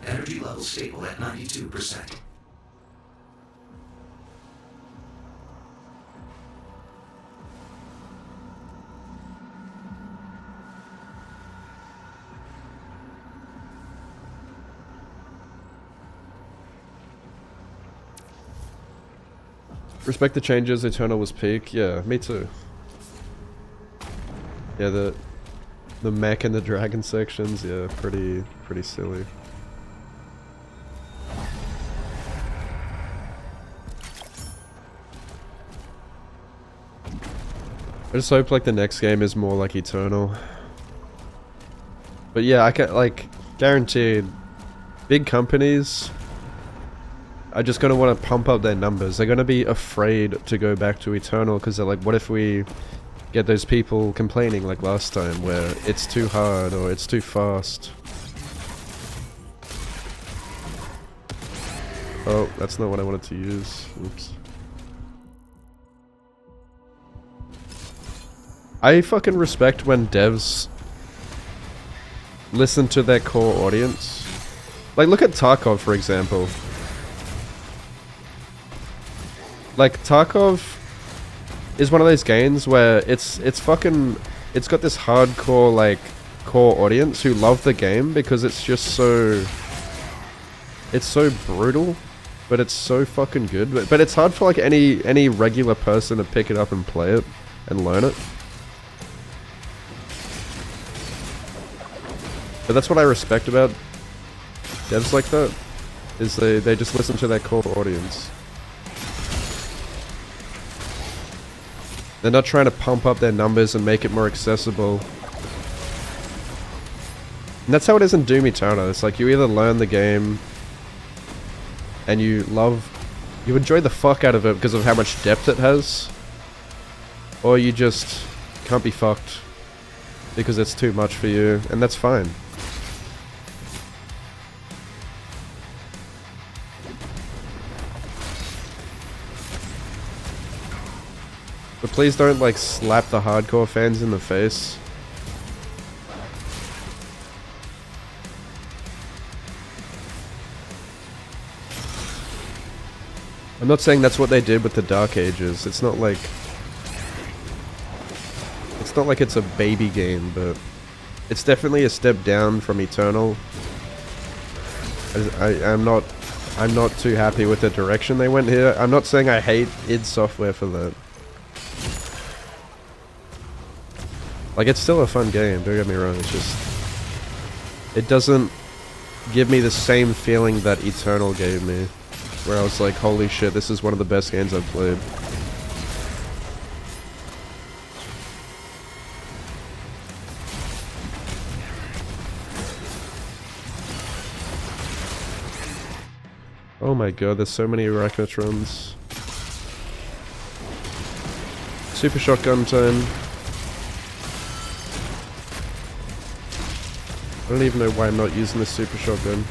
Energy level stable at 92%. Respect the changes, Eternal was peak. Yeah, me too. Yeah, the mech and the dragon sections, yeah, pretty silly. I just hope like the next game is more like Eternal. But yeah, I can like guaranteed big companies are just gonna want to pump up their numbers. They're gonna be afraid to go back to Eternal because they're like, what if we get those people complaining like last time where it's too hard or it's too fast? Oh, that's not what I wanted to use. Oops. I fucking respect when devs listen to their core audience. Like, look at Tarkov, for example. Like, Tarkov is one of those games where it's got this hardcore, like, core audience who love the game because it's just so... It's so brutal, but it's so fucking good. But it's hard for, like, any regular person to pick it up and play it and learn it. But that's what I respect about devs like that, is they just listen to their core audience. They're not trying to pump up their numbers and make it more accessible. And that's how it is in Doom Eternal. It's like you either learn the game and you enjoy the fuck out of it because of how much depth it has, or you just can't be fucked because it's too much for you, and that's fine. But please don't, like, slap the hardcore fans in the face. I'm not saying that's what they did with the Dark Ages. It's not like it's a baby game, but It's definitely a step down from Eternal. I'm not too happy with the direction they went here. I'm not saying I hate id Software for that. Like, it's still a fun game, don't get me wrong, it's just... It doesn't give me the same feeling that Eternal gave me. Where I was like, holy shit, this is one of the best games I've played. Oh my god, there's so many Arachnotrons. Super shotgun time. I don't even know why I'm not using this super shotgun.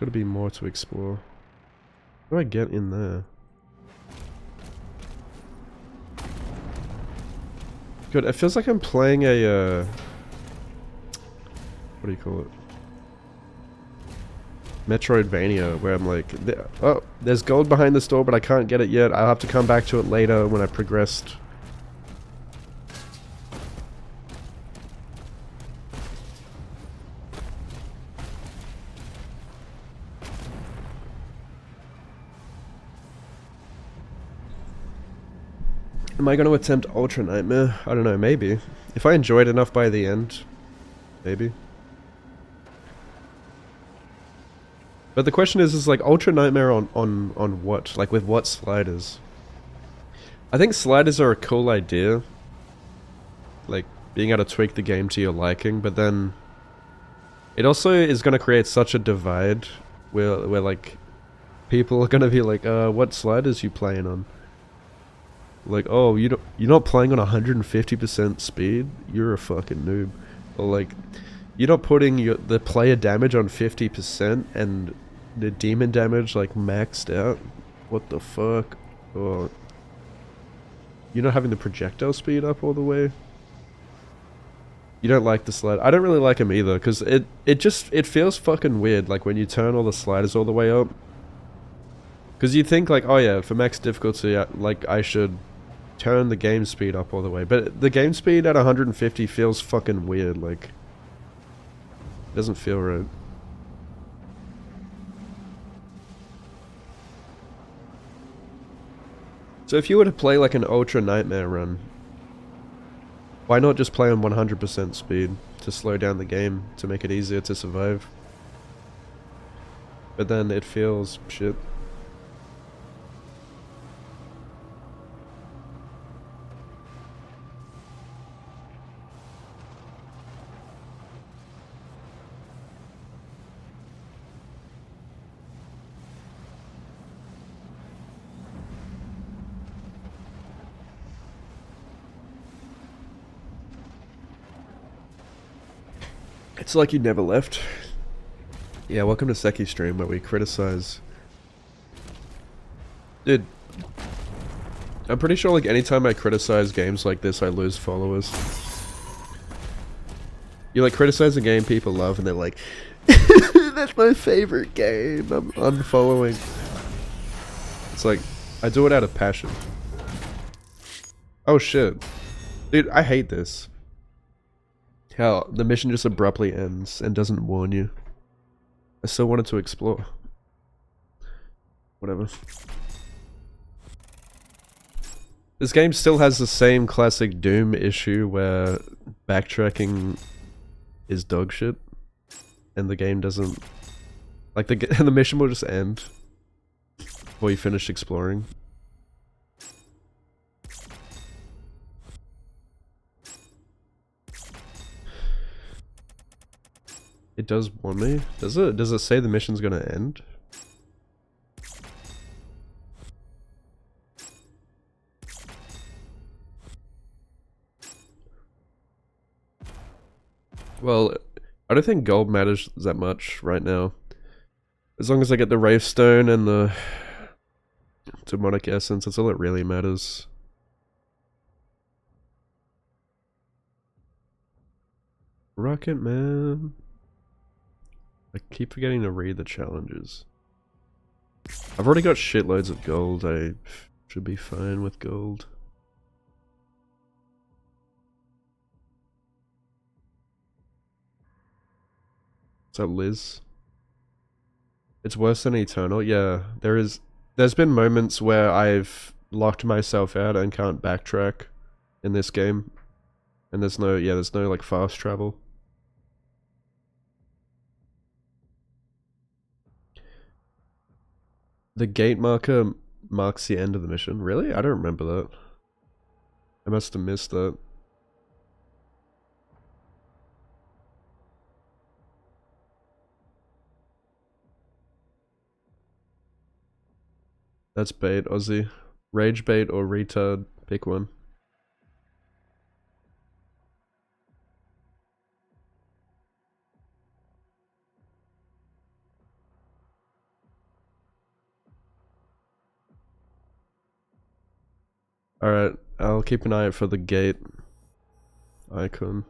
Gotta be more to explore. How do I get in there? Good, it feels like I'm playing a, what do you call it? Metroidvania, where I'm like, oh, there's gold behind this door, but I can't get it yet. I'll have to come back to it later when I progressed. Am I going to attempt Ultra Nightmare? I don't know, maybe. If I enjoy it enough by the end, maybe. But the question is like, Ultra Nightmare on what? Like, with what sliders? I think sliders are a cool idea. Like, being able to tweak the game to your liking, but then... It also is going to create such a divide where like, people are going to be like, what sliders you playing on? Like, oh, you're not playing on 150% speed? You're a fucking noob. Or like, you're not putting the player damage on 50% and the demon damage like maxed out? What the fuck? Or you're not having the projectile speed up all the way? You don't like the slide? I don't really like them either, because it feels fucking weird, like when you turn all the sliders all the way up. Because you think like, oh yeah, for max difficulty, like I should turn the game speed up all the way. But the game speed at 150 feels fucking weird, like... It doesn't feel right. So if you were to play like an Ultra Nightmare run, why not just play on 100% speed to slow down the game, to make it easier to survive? But then it feels shit. It's like you never left. Yeah, welcome to Seki Stream, where we criticize... Dude, I'm pretty sure like anytime I criticize games like this, I lose followers. You like criticize a game people love and they're like, that's my favorite game, I'm unfollowing. It's like, I do it out of passion. Oh shit. Dude, I hate this. How the mission just abruptly ends and doesn't warn you. I still wanted to explore. Whatever. This game still has the same classic Doom issue where backtracking is dog shit. And the game doesn't... Like, the mission will just end before you finish exploring. It does warn me? Does it? Does it say the mission's gonna end? Well, I don't think gold matters that much right now. As long as I get the Wraith Stone and the Demonic Essence, that's all that really matters. Rocket Man. I keep forgetting to read the challenges. I've already got shitloads of gold. I should be fine with gold. Is that Liz? It's worse than Eternal. Yeah, there's been moments where I've locked myself out and can't backtrack in this game. And there's no like fast travel. The gate marker marks the end of the mission. Really? I don't remember that. I must have missed that. That's bait, Aussie. Rage bait or retard. Pick one. Alright, I'll keep an eye out for the gate icon.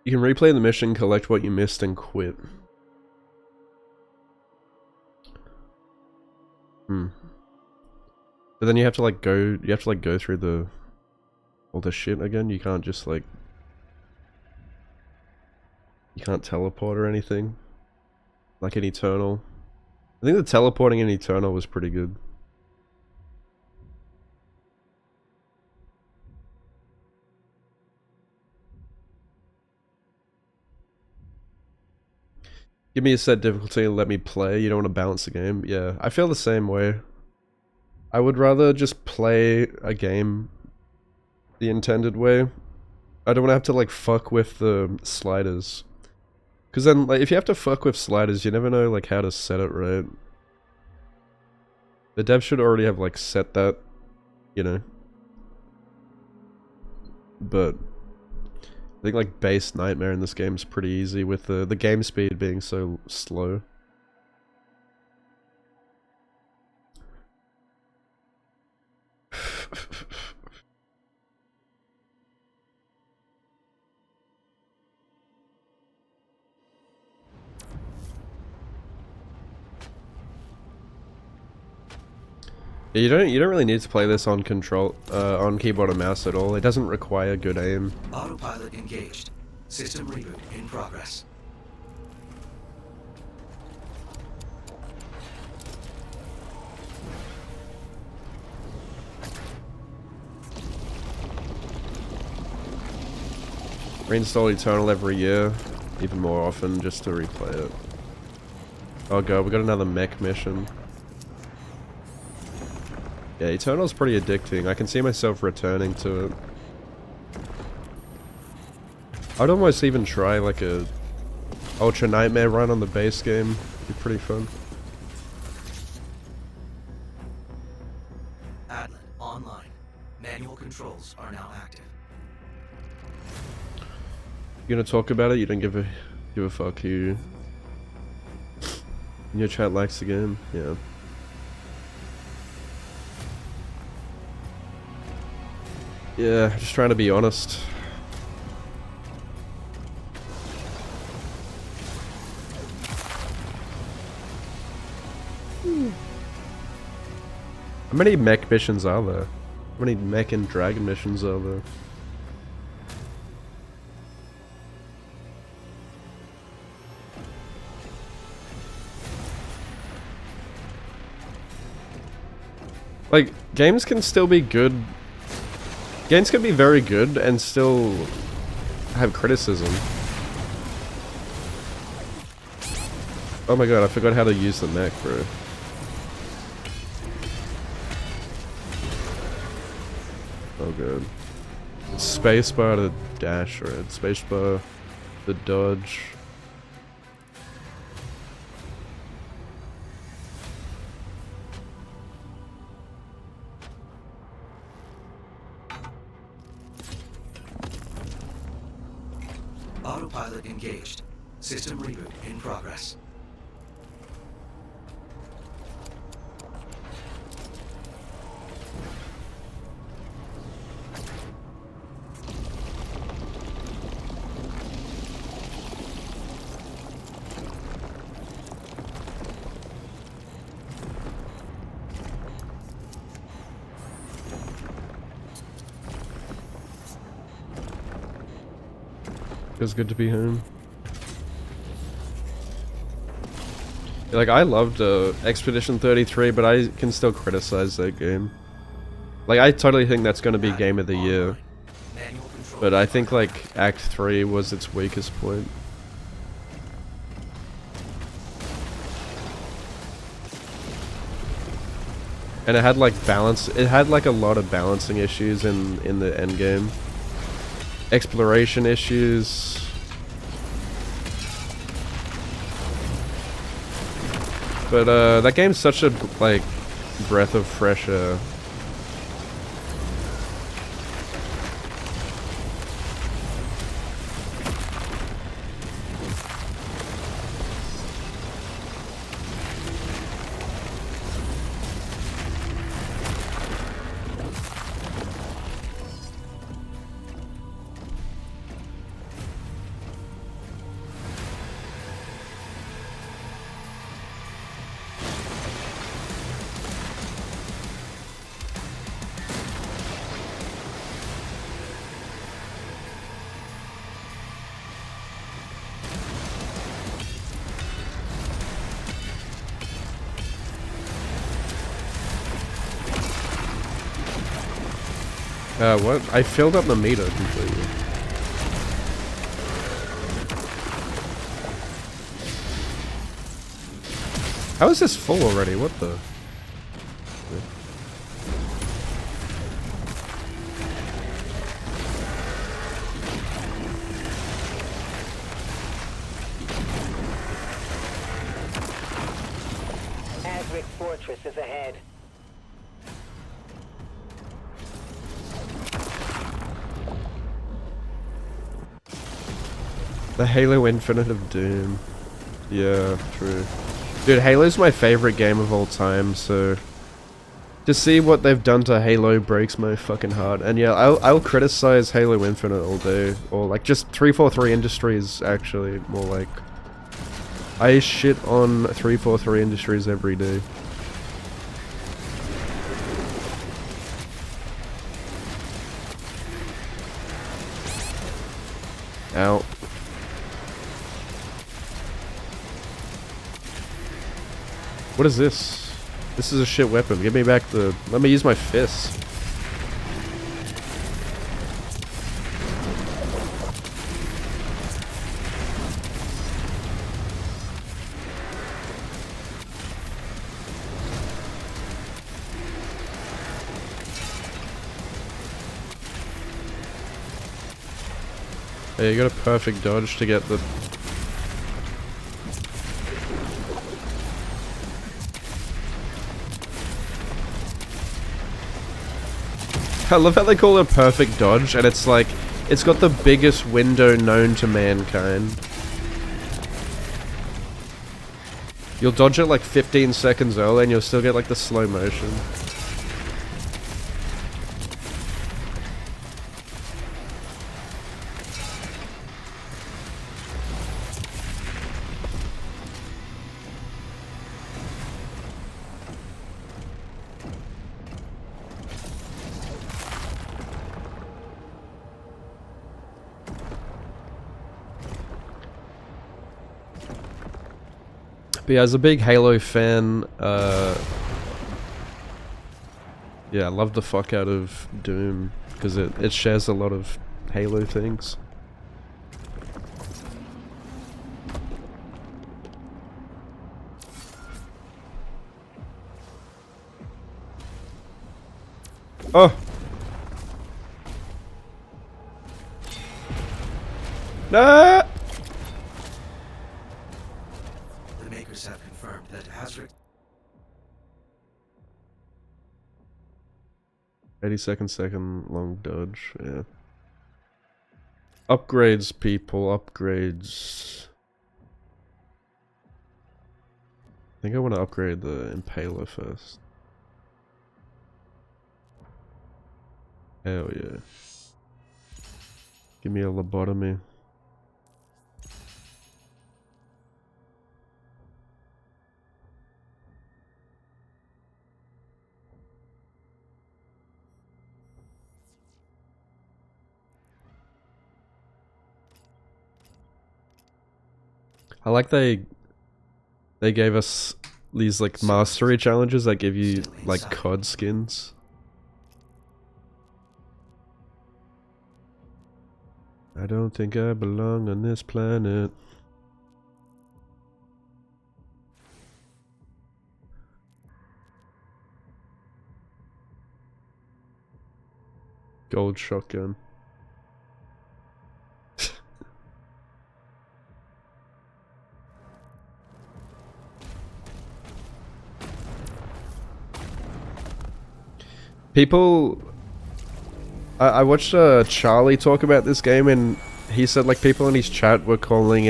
You can replay the mission, collect what you missed, and quit. But then you have to like go through all the shit again. You can't just like, you can't teleport or anything. Like in Eternal. I think the teleporting in Eternal was pretty good. Give me a set difficulty and let me play. You don't want to balance the game. Yeah, I feel the same way. I would rather just play a game the intended way. I don't want to have to like fuck with the sliders. Because then like if you have to fuck with sliders, you never know like how to set it right. The dev should already have like set that, you know. But I think like base Nightmare in this game is pretty easy with the game speed being so slow. Yeah, you don't really need to play this on on keyboard and mouse at all. It doesn't require good aim. Autopilot engaged. System reboot in progress. Reinstall Eternal every year, even more often, just to replay it. Oh god, we got another mech mission. Yeah, Eternal's pretty addicting. I can see myself returning to it. I'd almost even try like a Ultra Nightmare run on the base game. It'd be pretty fun. Adlin online. Manual controls are now active. You gonna talk about it? You don't give a fuck. You. Your chat likes the game. Yeah. Yeah, just trying to be honest. How many mech missions are there? How many mech and dragon missions are there? Like, games can still be good. Games can be very good and still have criticism. Oh my god, I forgot how to use the mech, bro. Oh god. It's spacebar to dash, right? Spacebar to dodge. Autopilot engaged. System reboot in progress. Feels good to be home. Like, I loved Expedition 33, but I can still criticize that game. Like, I totally think that's going to be Game of the Year. Manual control. But I think, like, Act 3 was its weakest point. And it had, like, it had, like, a lot of balancing issues in the end game. Exploration issues. But, that game's such a, like, breath of fresh air. What? I filled up the meter completely. How is this full already? What the? Azric Fortress is ahead. The Halo Infinite of Doom. Yeah, true. Dude, Halo's my favorite game of all time, so to see what they've done to Halo breaks my fucking heart. And yeah, I'll criticize Halo Infinite all day, or like just 343 Industries actually, more like. I shit on 343 Industries every day. Ow. What is this? This is a shit weapon. Give me back the... Let me use my fist. Hey, you got a perfect dodge to get the... I love how they call it a perfect dodge, and it's like, it's got the biggest window known to mankind. You'll dodge it like 15 seconds early and you'll still get like the slow motion. But yeah, as a big Halo fan, yeah, I love the fuck out of Doom, because it shares a lot of Halo things. Oh! No! The makers have confirmed that Azric 82nd long dodge, yeah. Upgrades, people, upgrades. I think I want to upgrade the Impaler first. Hell yeah. Give me a lobotomy. I like they gave us these like mastery challenges that give you like COD skins. I don't think I belong on this planet. Gold shotgun. People, I watched Charlie talk about this game, and he said like people in his chat were calling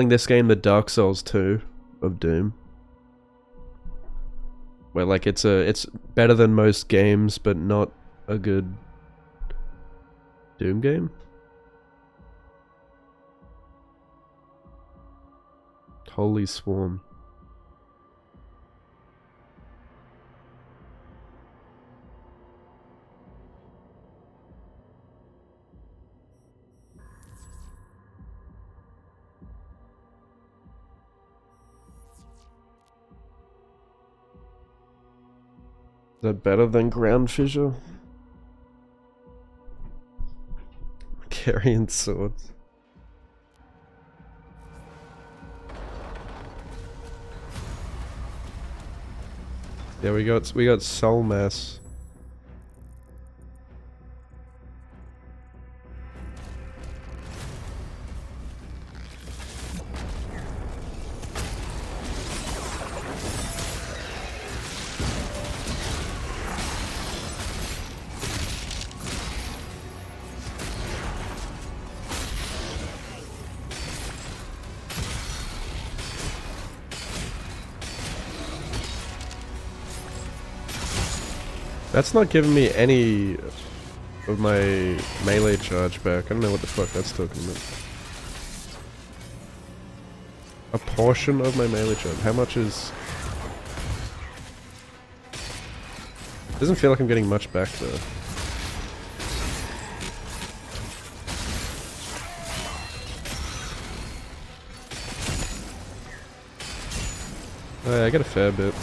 this game the Dark Souls 2 of Doom. Where like it's better than most games, but not a good Doom game. Holy Swarm. Is that better than Ground Fissure? Carrying swords. Yeah, we got Soul Mass. That's not giving me any of my melee charge back. I don't know what the fuck that's talking about. A portion of my melee charge. How much is... Doesn't feel like I'm getting much back though. Oh yeah, I get a fair bit.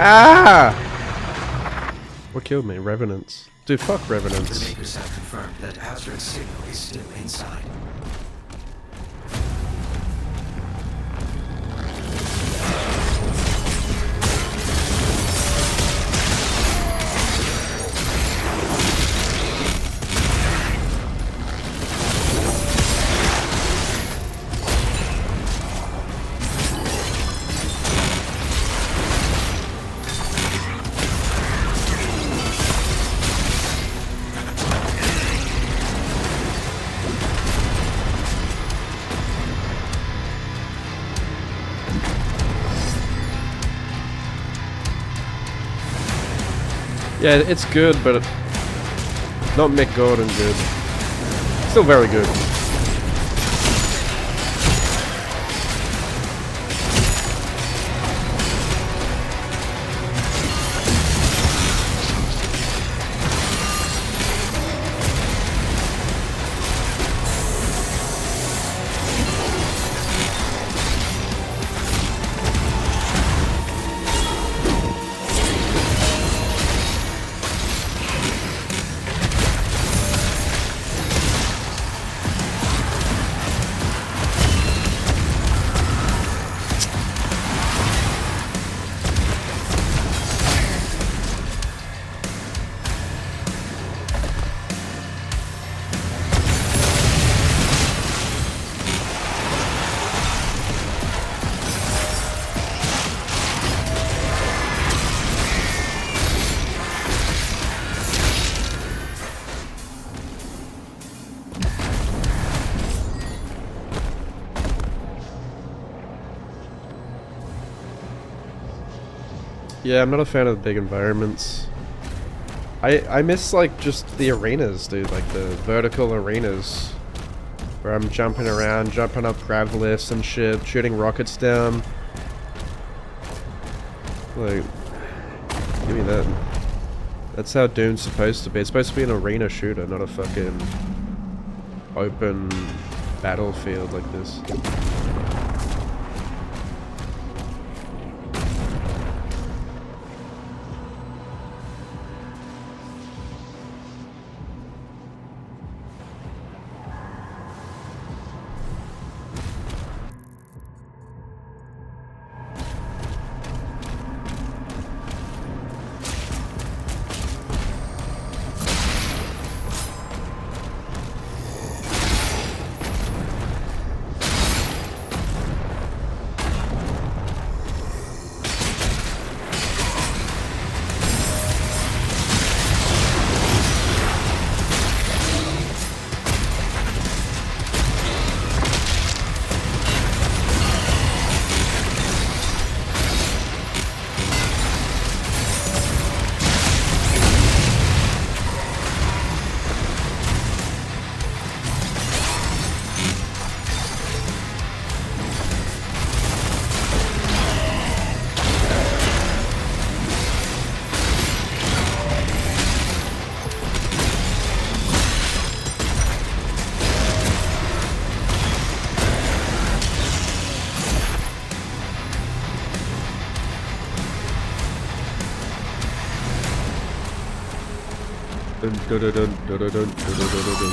Ah! What killed me? Revenants. Dude, fuck The Revenants. makers have confirmed that Azra's signal is still inside. Yeah, it's good, but not Mick Gordon good. Still very good. Yeah, I'm not a fan of big environments. I miss like just the arenas, dude, like the vertical arenas. Where I'm jumping around, jumping up grav lifts and shit, shooting rockets down. Like, give me that. That's how Doom's supposed to be. It's supposed to be an arena shooter, not a fucking open battlefield like this. Dun, dun, dun, dun, dun, dun, dun, dun, dun, dun.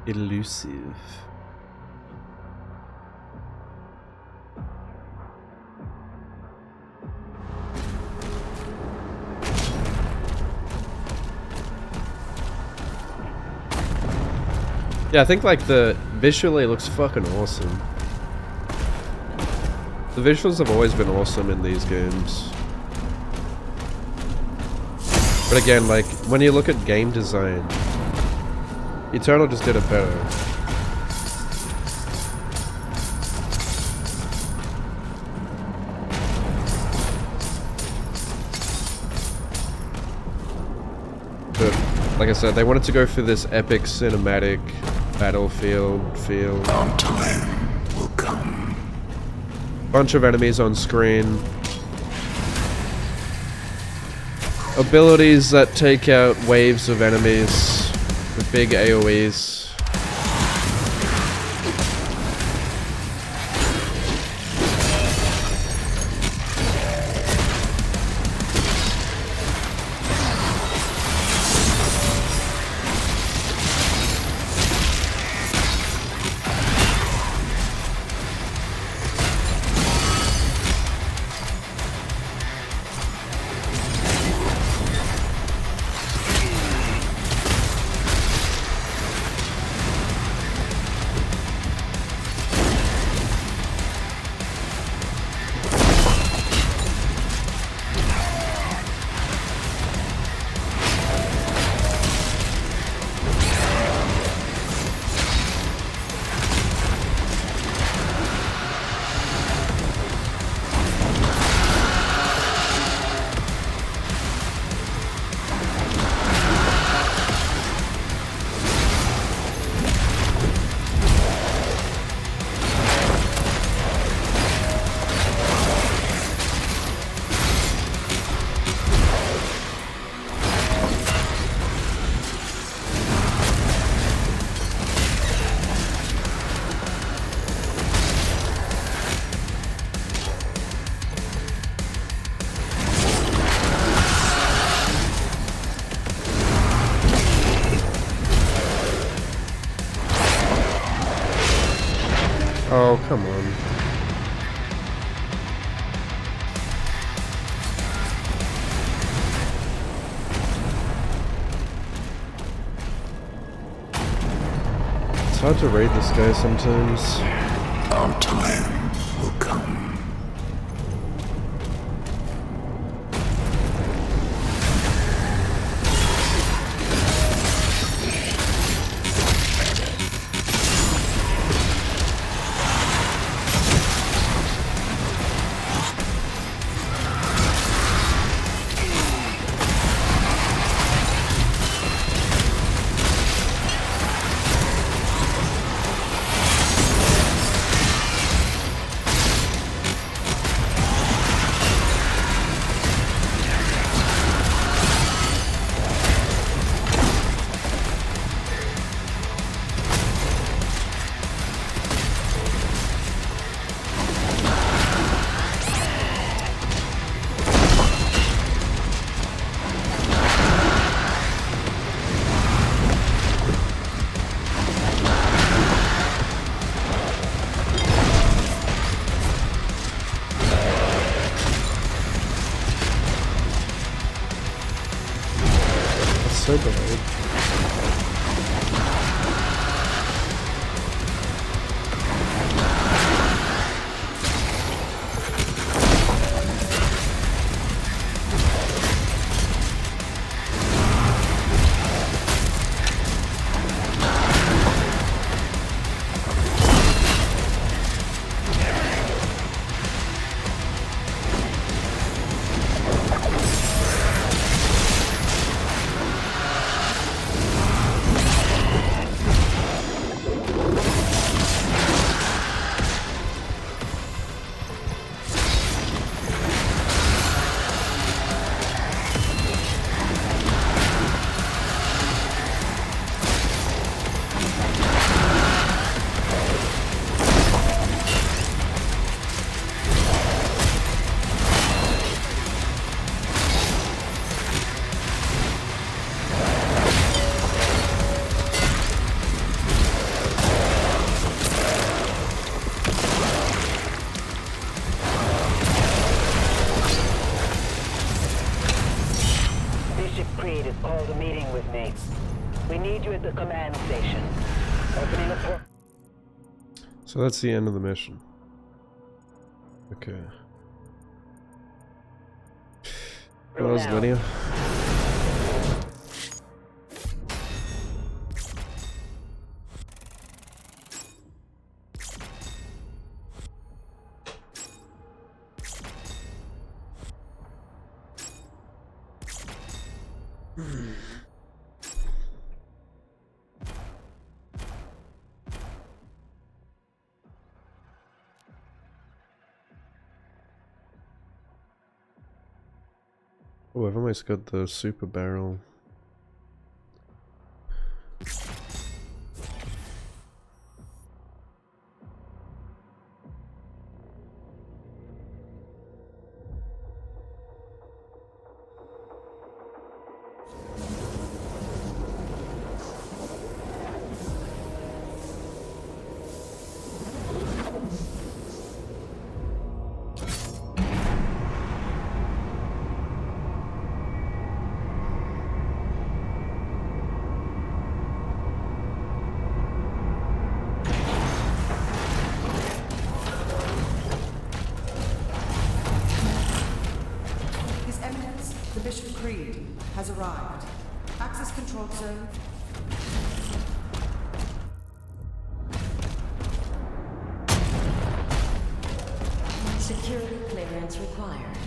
Elusive. Yeah, I think like visually it looks fucking awesome. The visuals have always been awesome in these games. But again, like when you look at game design, Eternal just did it better. But like I said, they wanted to go for this epic cinematic battlefield feel. Our time will come. Bunch of enemies on screen. Abilities that take out waves of enemies with big AoEs. Oh, come on. It's hard to raid this guy sometimes. Our time will come. So delayed. Creed has called a meeting with me. We need you at the command station. Opening a port. So that's the end of the mission. Okay. Well, that was Now. Lydia. Oh, I've almost got the super barrel. His Eminence, the Bishop Creed, has arrived. Access control zone. Security clearance required.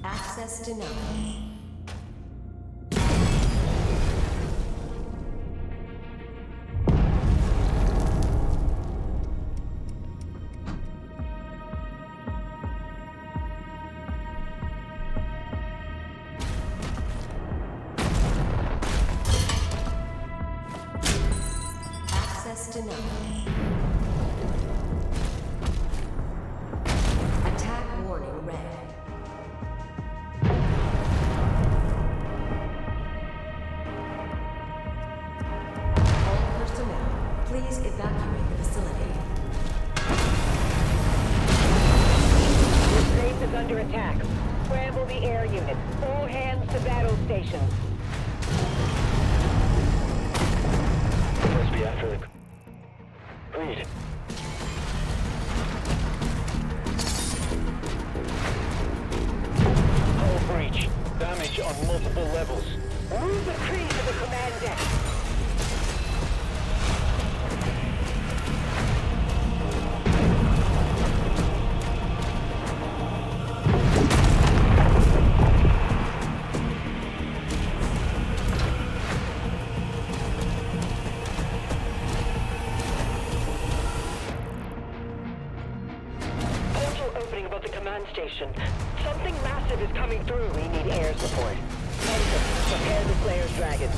Access denied. Access denied. Attack warning red. All personnel, please evacuate the facility. Your base is under attack. Scramble the air units. All hands to battle stations. Must be after the... Reed. Hull breach. Damage on multiple levels. Move the Creed to the command deck. Portal opening above the command station. Something massive is coming through. We need air support. Enter. Prepare the Slayer's Dragon.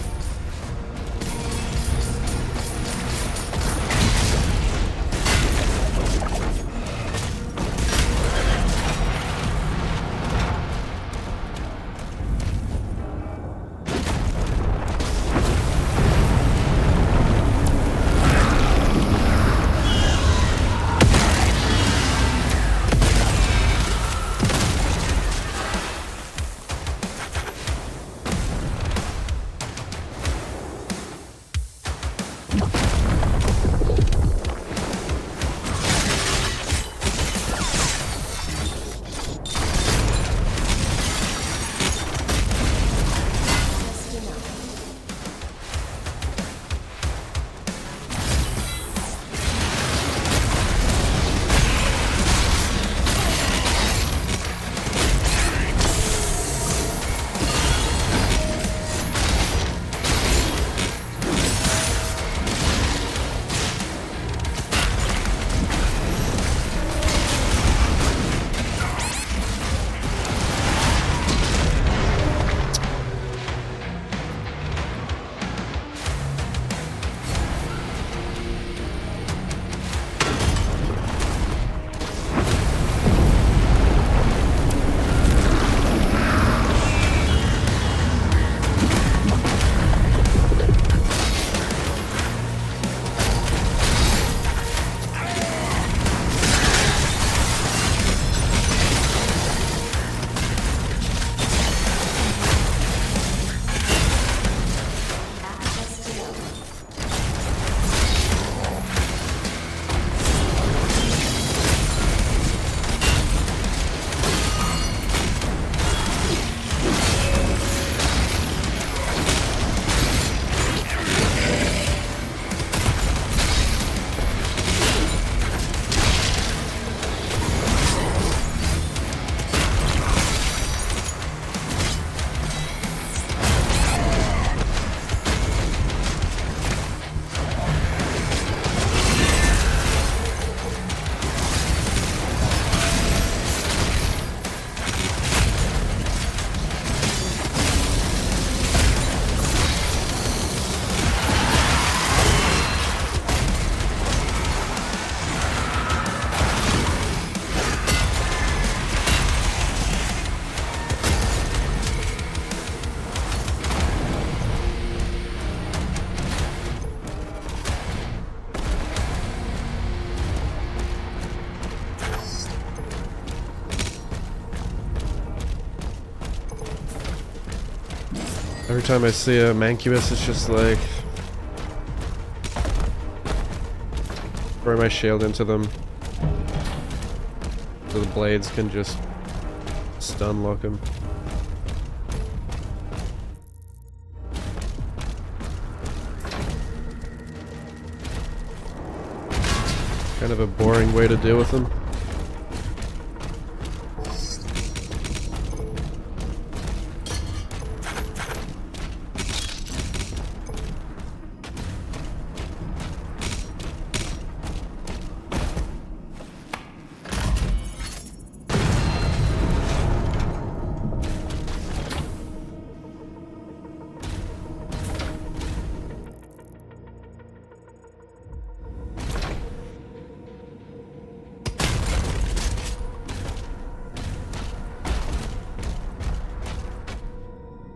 Every time I see a Mancubus, it's just like... throw my shield into them. So the blades can just stun lock him. Kind of a boring way to deal with them.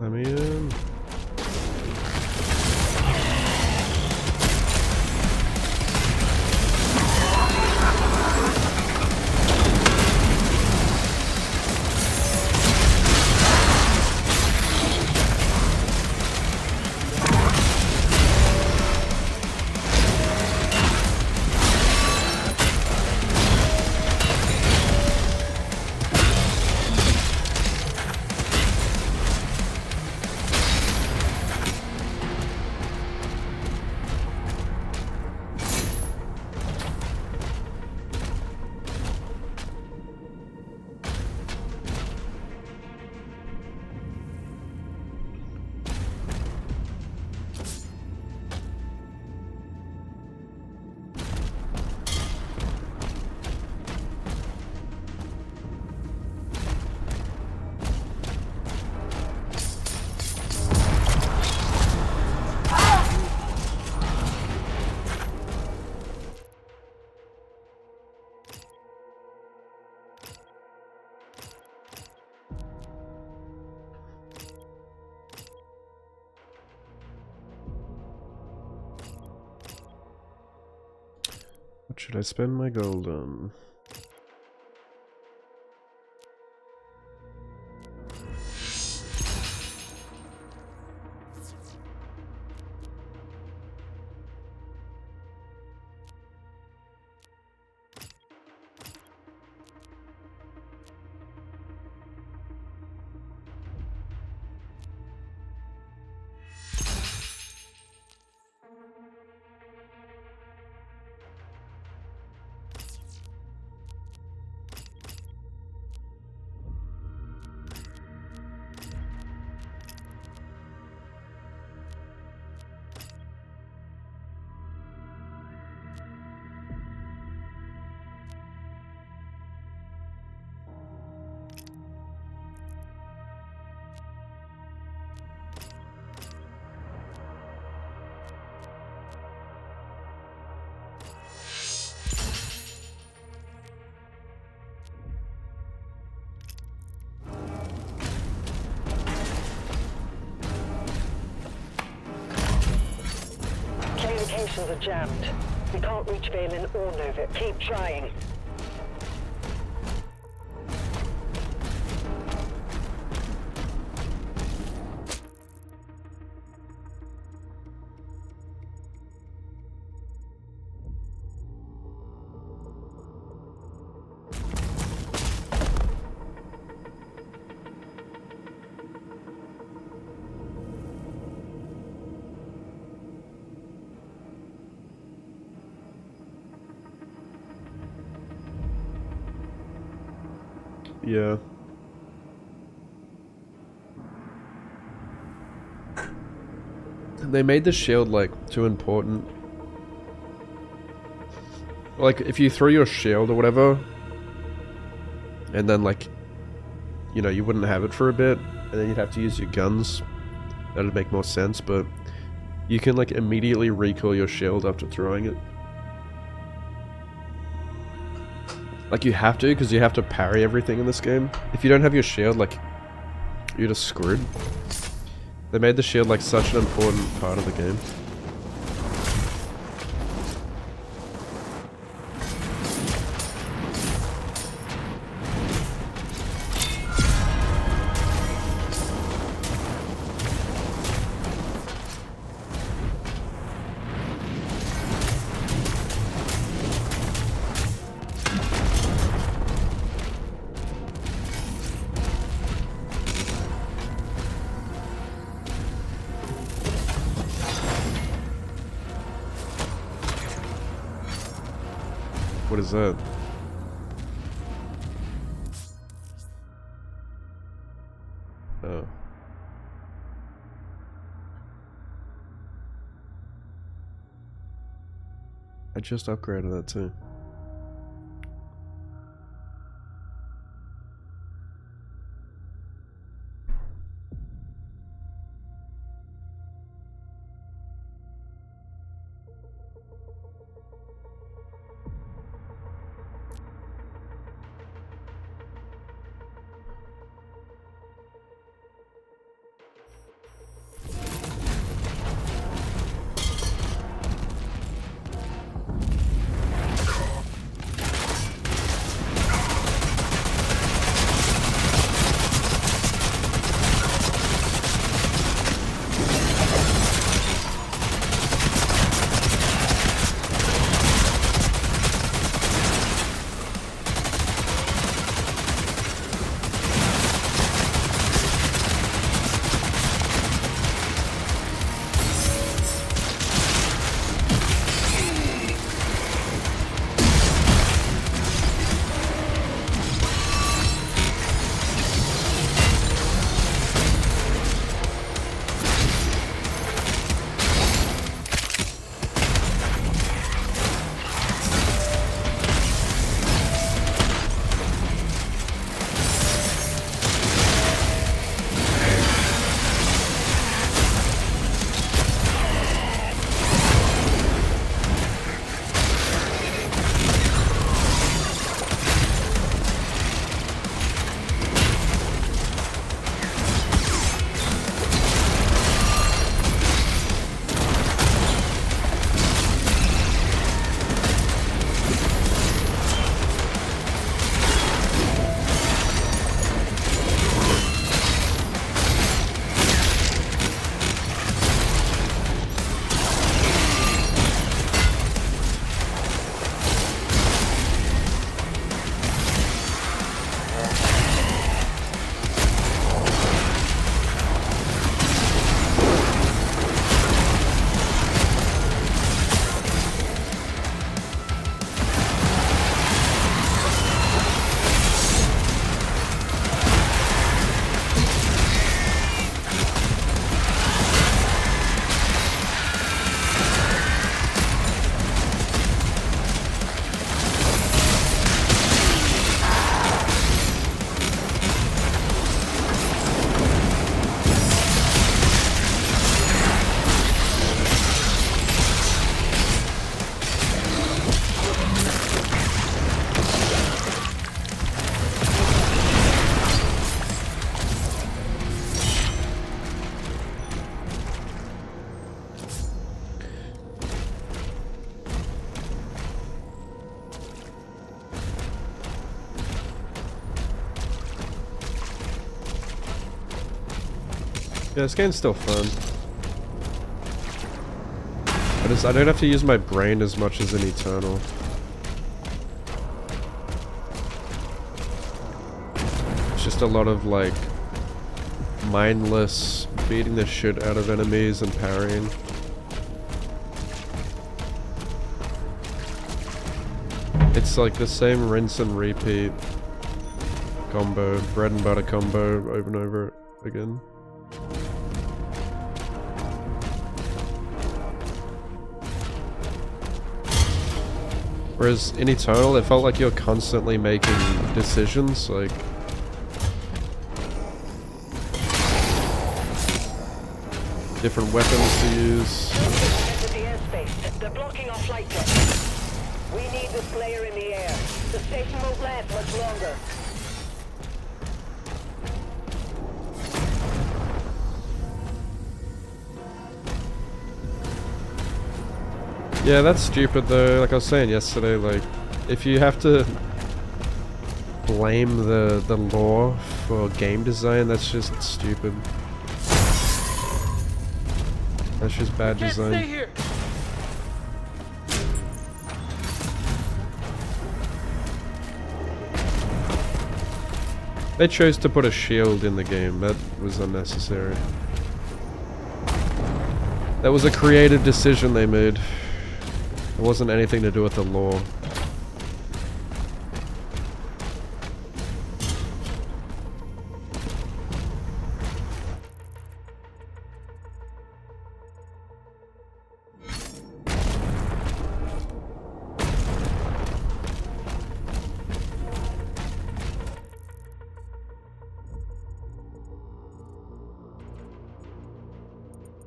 Let me in. should I spend my gold on? Communications are jammed. We can't reach Valen or Novik. Keep trying. Yeah. They made the shield, like, too important. Like, if you threw your shield or whatever, and then, like, you know, you wouldn't have it for a bit, and then you'd have to use your guns, that'd make more sense, but you can, like, immediately recoil your shield after throwing it. Like, you have to, because you have to parry everything in this game. If you don't have your shield, like, you're just screwed. They made the shield, like, such an important part of the game. What is that? Oh. I just upgraded that too. Yeah, this game's still fun. I don't have to use my brain as much as in Eternal. It's just a lot of like mindless beating the shit out of enemies and parrying. It's like the same rinse and repeat combo, bread and butter combo over and over again. Whereas in Eternal, it felt like you're constantly making decisions, like... different weapons to use. Enter the airspace. They're blocking our flight deck. We need the Slayer in the air. The station won't last much longer. Yeah, that's stupid though. Like I was saying yesterday, like, if you have to blame the lore for game design, that's just stupid. That's just bad design. Stay here. They chose to put a shield in the game. That was unnecessary. That was a creative decision they made. It wasn't anything to do with the lore.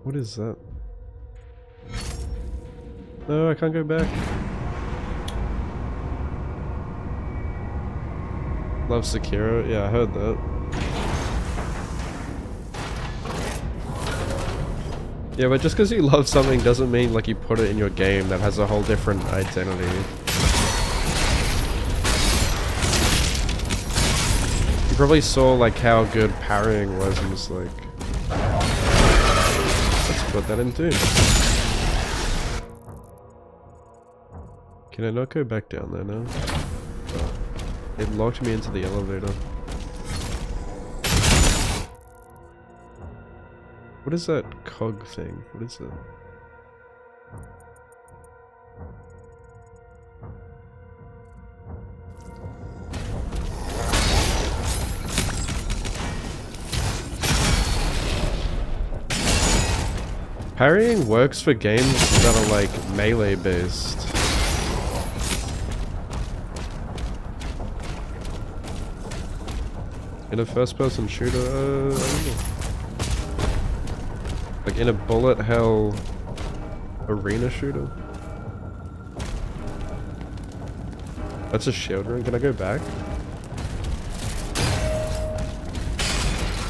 What is that? No, I can't go back. Love Sekiro? Yeah, I heard that. Yeah, but just because you love something doesn't mean like you put it in your game that has a whole different identity. You probably saw like how good parrying was and was like, let's put that in Doom. Can I not go back down there now? Oh. It locked me into the elevator. What is that cog thing? What is it? Parrying works for games that are like melee based. In a first-person shooter, I don't know. Like in a bullet hell arena shooter. That's a shield ring. Can I go back?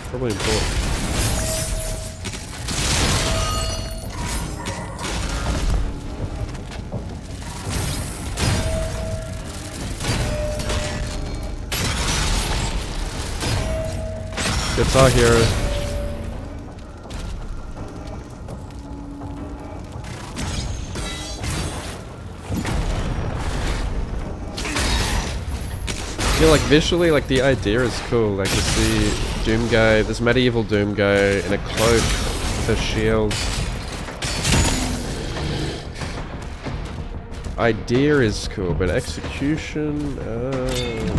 Probably important. Guitar Hero. Yeah, like visually, like the idea is cool. Like to see Doom guy, this medieval Doom guy in a cloak with a shield. Idea is cool, but execution, I don't know.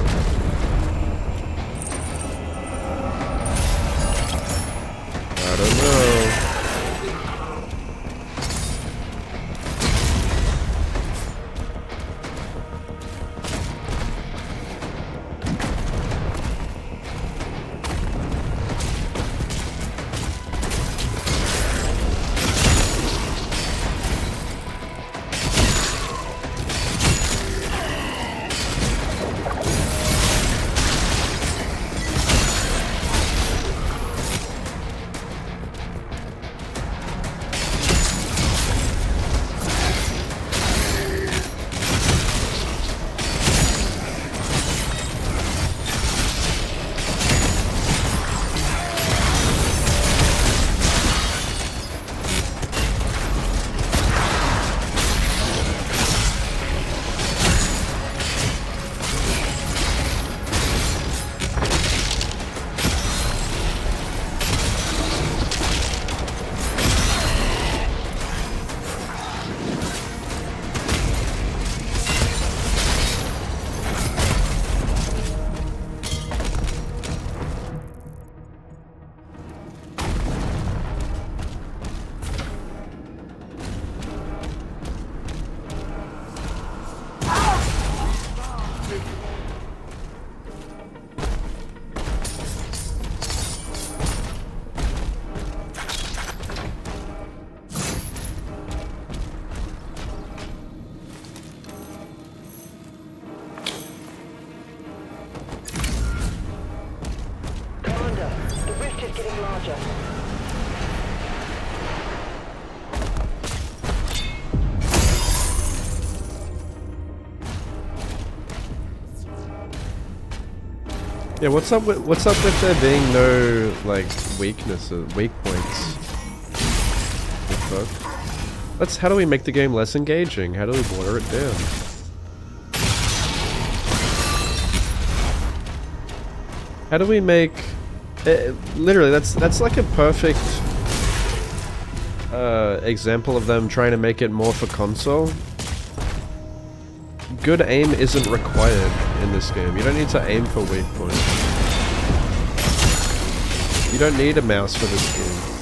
Engaging larger. Yeah, what's up with there being no like weak points? What the fuck? How do we make the game less engaging? How do we water it down? How do we make literally that's like a perfect example of them trying to make it more for console. Good aim isn't required in this game. You don't need to aim for weak points. You don't need a mouse for this game.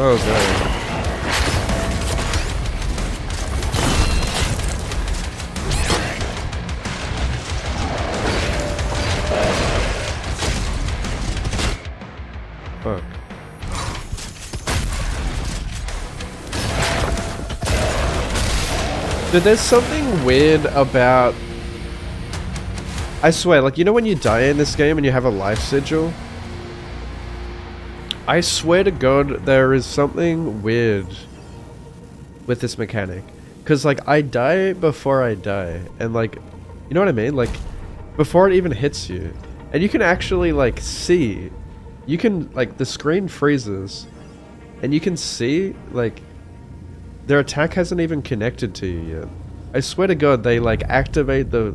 Oh god. Fuck. Dude, there's something weird about... I swear, like, you know when you die in this game and you have a life sigil? I swear to God, there is something weird with this mechanic. Because, like, I die before I die. And, like, you know what I mean? Like, before it even hits you. And you can actually, like, see. You can, like, the screen freezes. And you can see, like, their attack hasn't even connected to you yet. I swear to God, they, like, activate the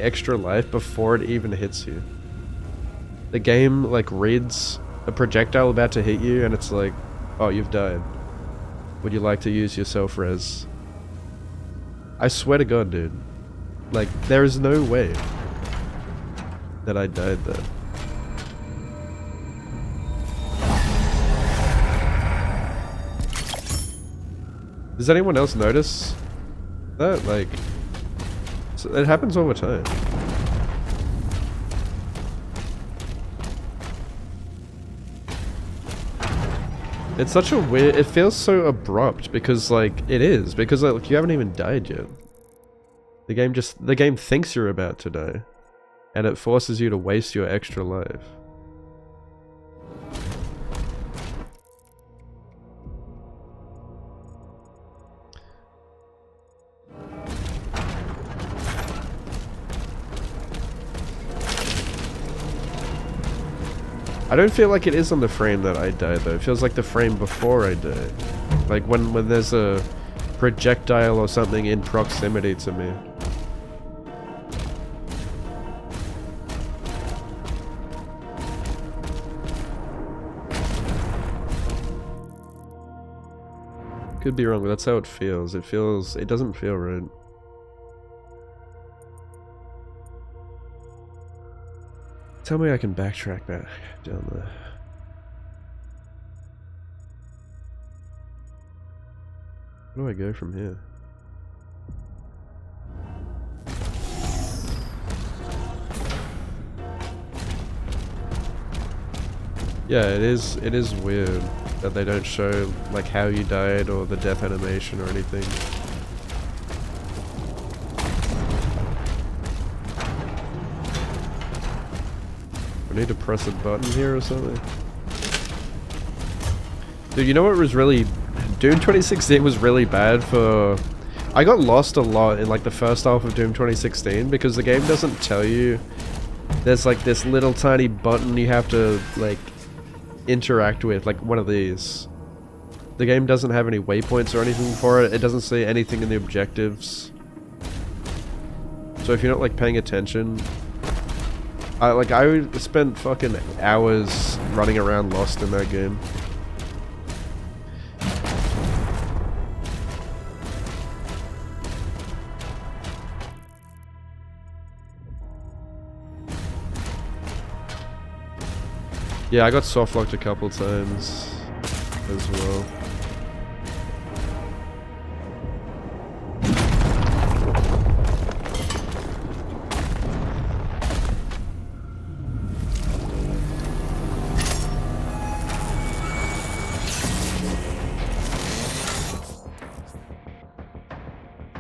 extra life before it even hits you. The game, like, reads a projectile about to hit you, and it's like, oh, you've died. Would you like to use your self-res? I swear to God, dude. Like, there is no way that I died there. Does anyone else notice that? Like, it happens all the time. It's such a weird... It feels so abrupt because, like, it is. Because, like, you haven't even died yet. The game thinks you're about to die. And it forces you to waste your extra life. I don't feel like it is on the frame that I died though. It feels like the frame before I died. Like when there's a projectile or something in proximity to me. Could be wrong, but that's how it feels. It doesn't feel right. Tell me I can backtrack back down there. Where do I go from here? Yeah, it is weird that they don't show like how you died or the death animation or anything. Need to press a button here or something? Dude, you know what was really... Doom 2016 was really bad for... I got lost a lot in like the first half of Doom 2016 because the game doesn't tell you... there's like this little tiny button you have to like interact with, like one of these. The game doesn't have any waypoints or anything for it. It doesn't say anything in the objectives. So if you're not like paying attention, I spent fucking hours running around lost in that game. Yeah, I got soft locked a couple times as well.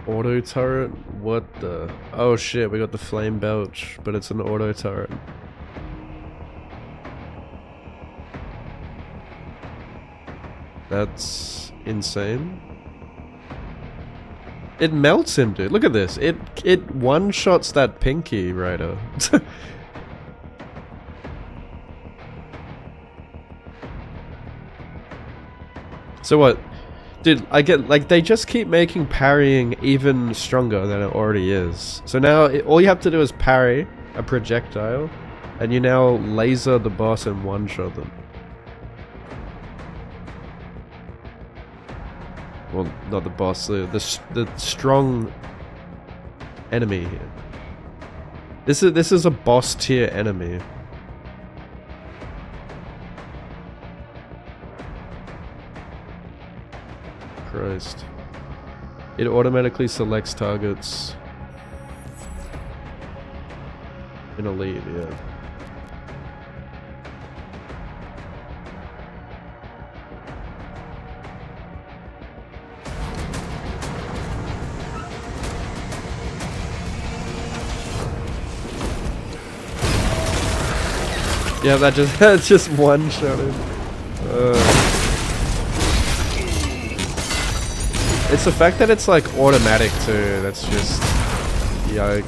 Auto turret? What the? Oh shit, we got the flame belch, but it's an auto turret. That's insane. It melts him, dude. Look at this. It one-shots that Pinky Rider. So what? Dude, I get, like, they just keep making parrying even stronger than it already is. So now, all you have to do is parry a projectile, and you now laser the boss and one-shot them. Well, not the boss, the strong enemy here. This is a boss tier enemy. Christ. It automatically selects targets in a lead, yeah. Yeah, that's just one-shotted. It's the fact that it's like automatic too, that's just yikes.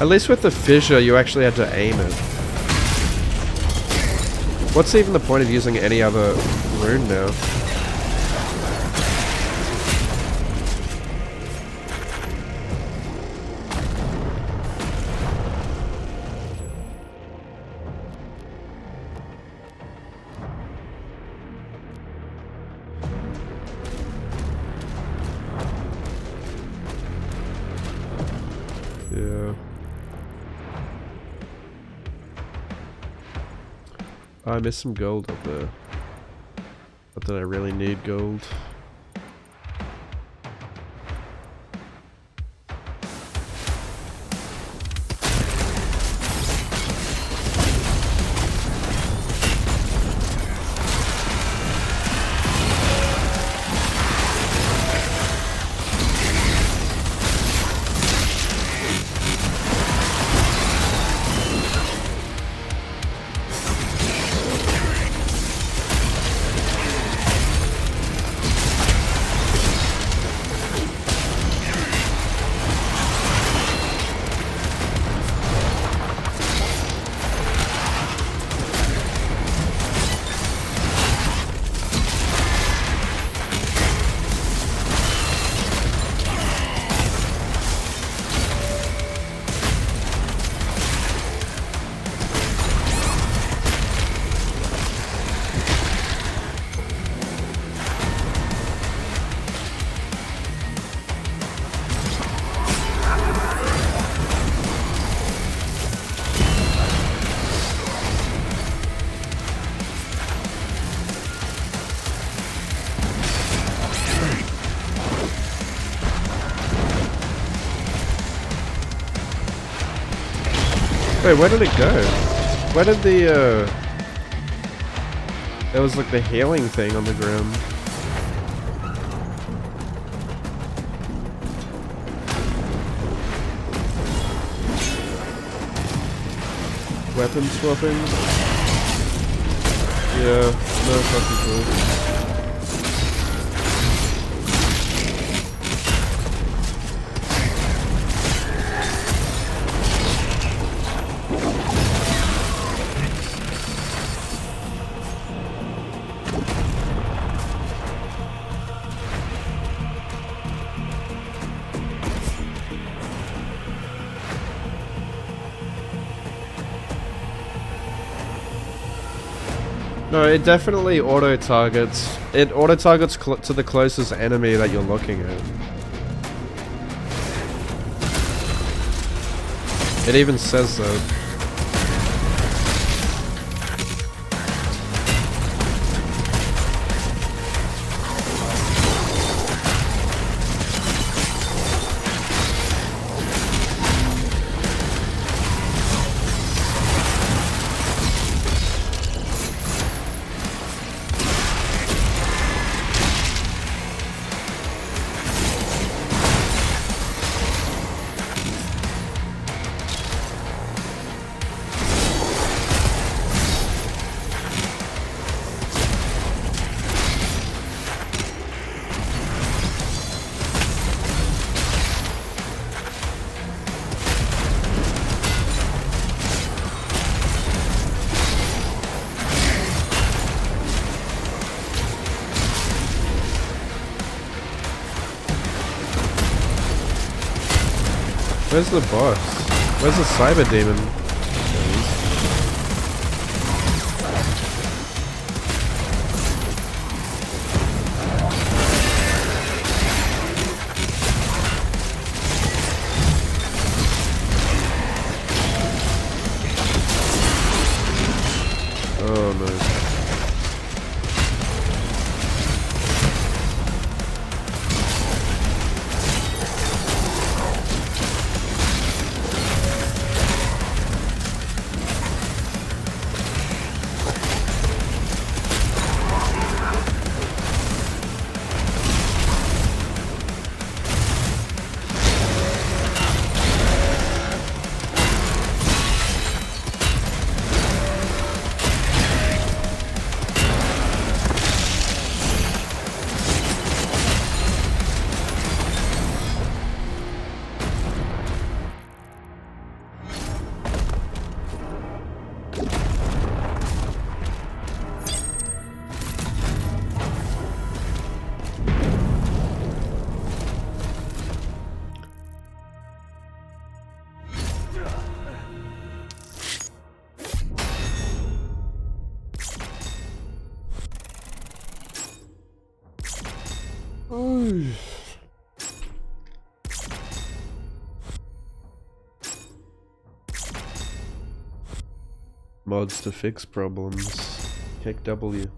At least with the fissure you actually had to aim it. What's even the point of using any other rune now? Yeah. I missed some gold up there. Not that I really need gold. Wait, where did it go? Where did the, there was like the healing thing on the ground. Weapon swapping? Yeah, no fucking clue. No, it definitely auto-targets. It auto-targets to the closest enemy that you're looking at. It even says that. Where's the boss? Where's the cyber demon? Oh no. Mods to fix problems. Kick W.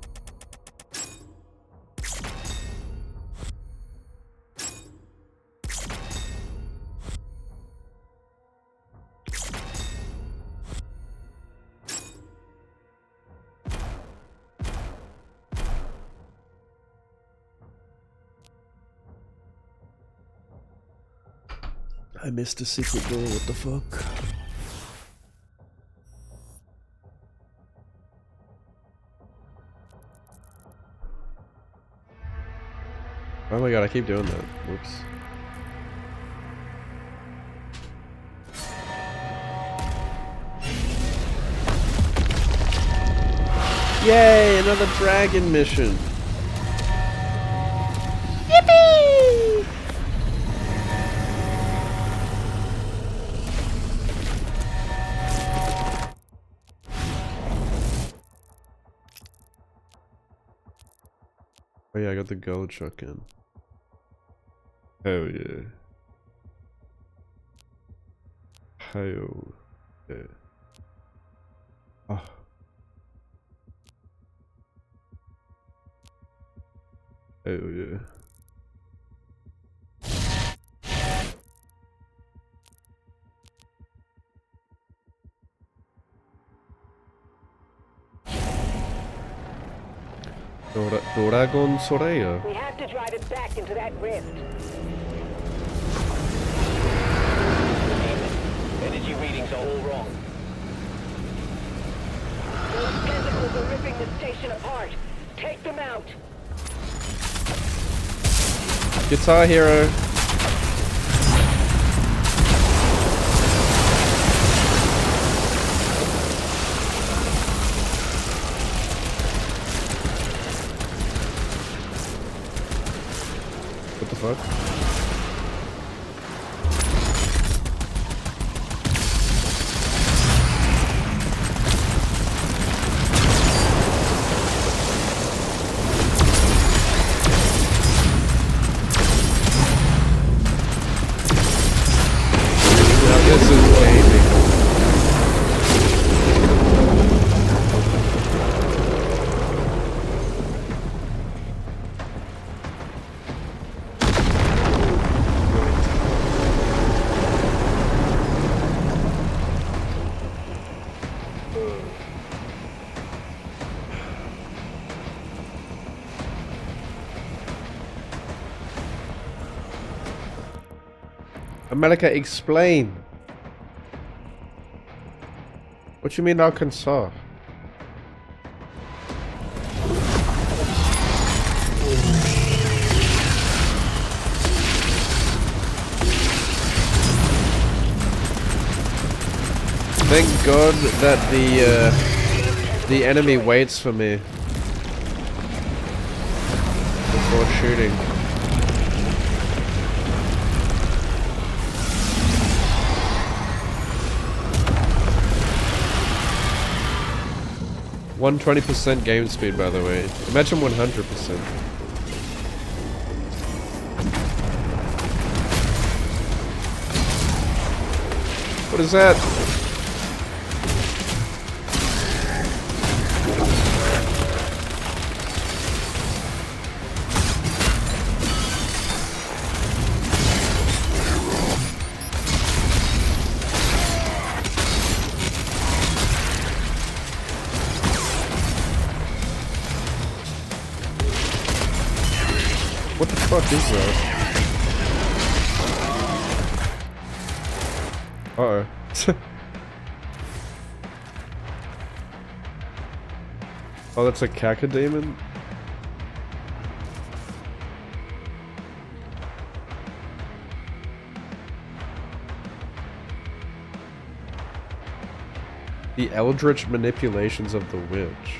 I missed a secret door, what the fuck? Oh my god, I keep doing that. Whoops. Yay, another dragon mission. Yippee! Oh yeah, I got the gold shotgun. Hell yeah. Hell yeah. Oh. Hell yeah. Dragon Soraya. We have to drive it back into that rift. Energy readings are all wrong. Those tentacles are ripping the station apart. Take them out. Guitar Hero. What the fuck? America, explain. What you mean Arkansas? Thank God that the enemy waits for me before shooting. %120% game speed, by the way. Imagine 100%. What is that? What the fuck is that? Uh-oh. Oh, that's a cacodemon? The eldritch manipulations of the witch.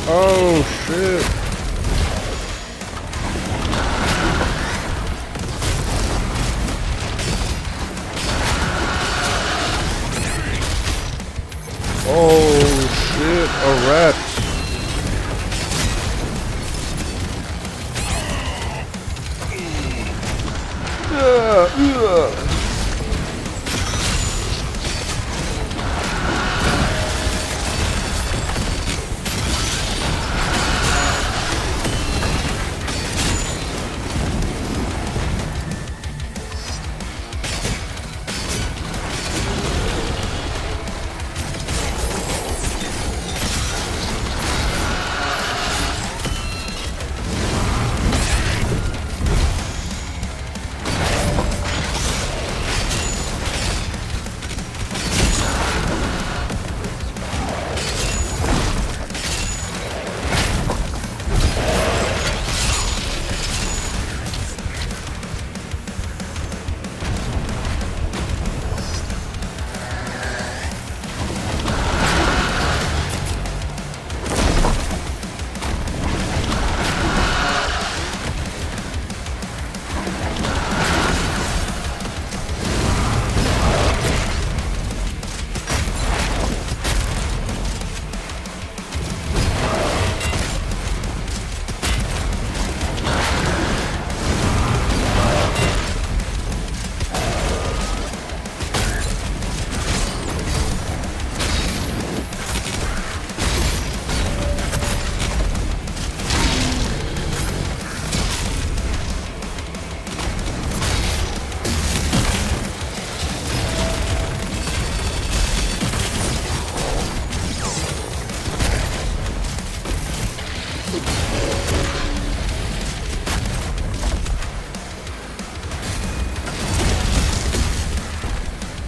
Oh shit. Oh shit, a rat.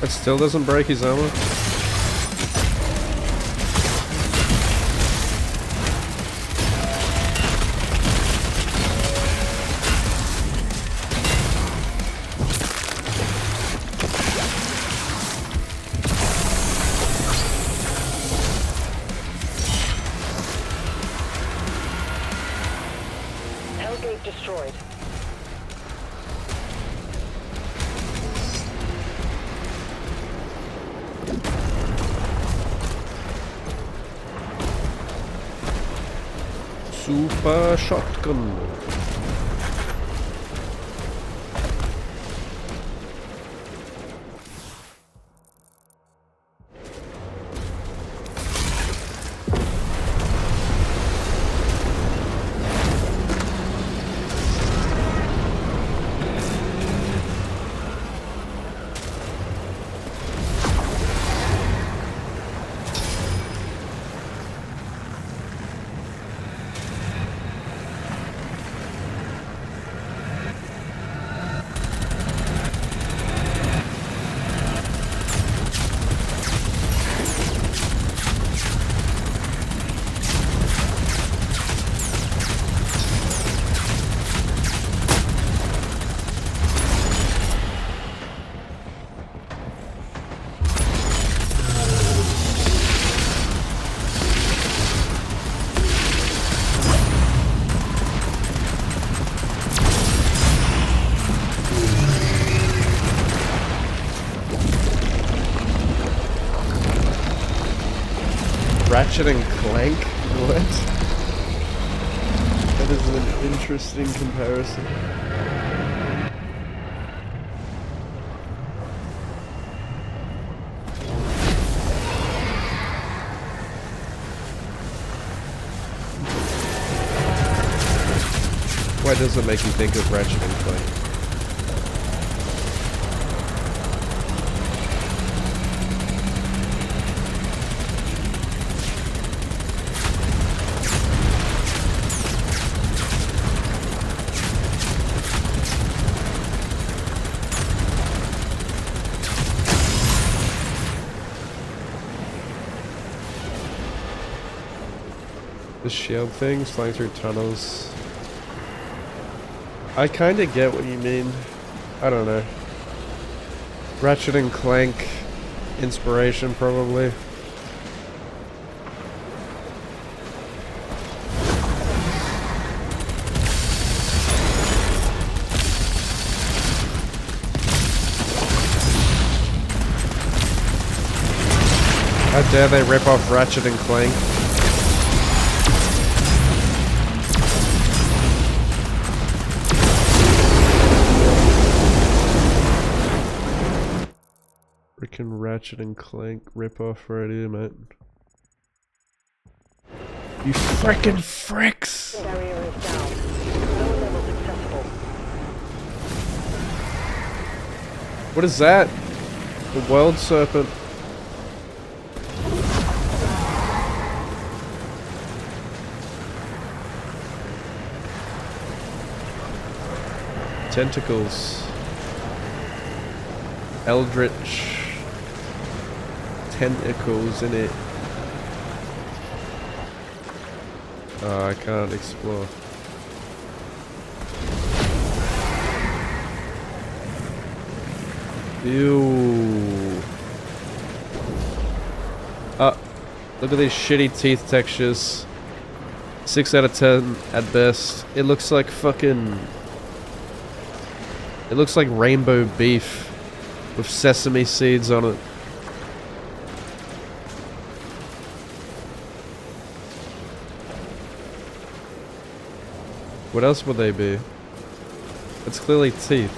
It still doesn't break his armor? Hellgate destroyed. Super shotgun. Ratchet and Clank? What? That is an interesting comparison. Why does it make you think of Ratchet and Clank? The shield things flying through tunnels. I kinda get what you mean. I don't know. Ratchet and Clank inspiration, probably. How dare they rip off Ratchet and Clank? Freaking Ratchet and Clank ripoff right here, mate. You frickin' fricks! Barrier is down. Lower levels accessible. What is that? The World Serpent. Tentacles. Eldritch tentacles in it. Oh, I can't explore. Ew. Look at these shitty teeth textures. 6 out of 10 at best. It looks like fucking... It looks like rainbow beef with sesame seeds on it. What else would they be? It's clearly teeth.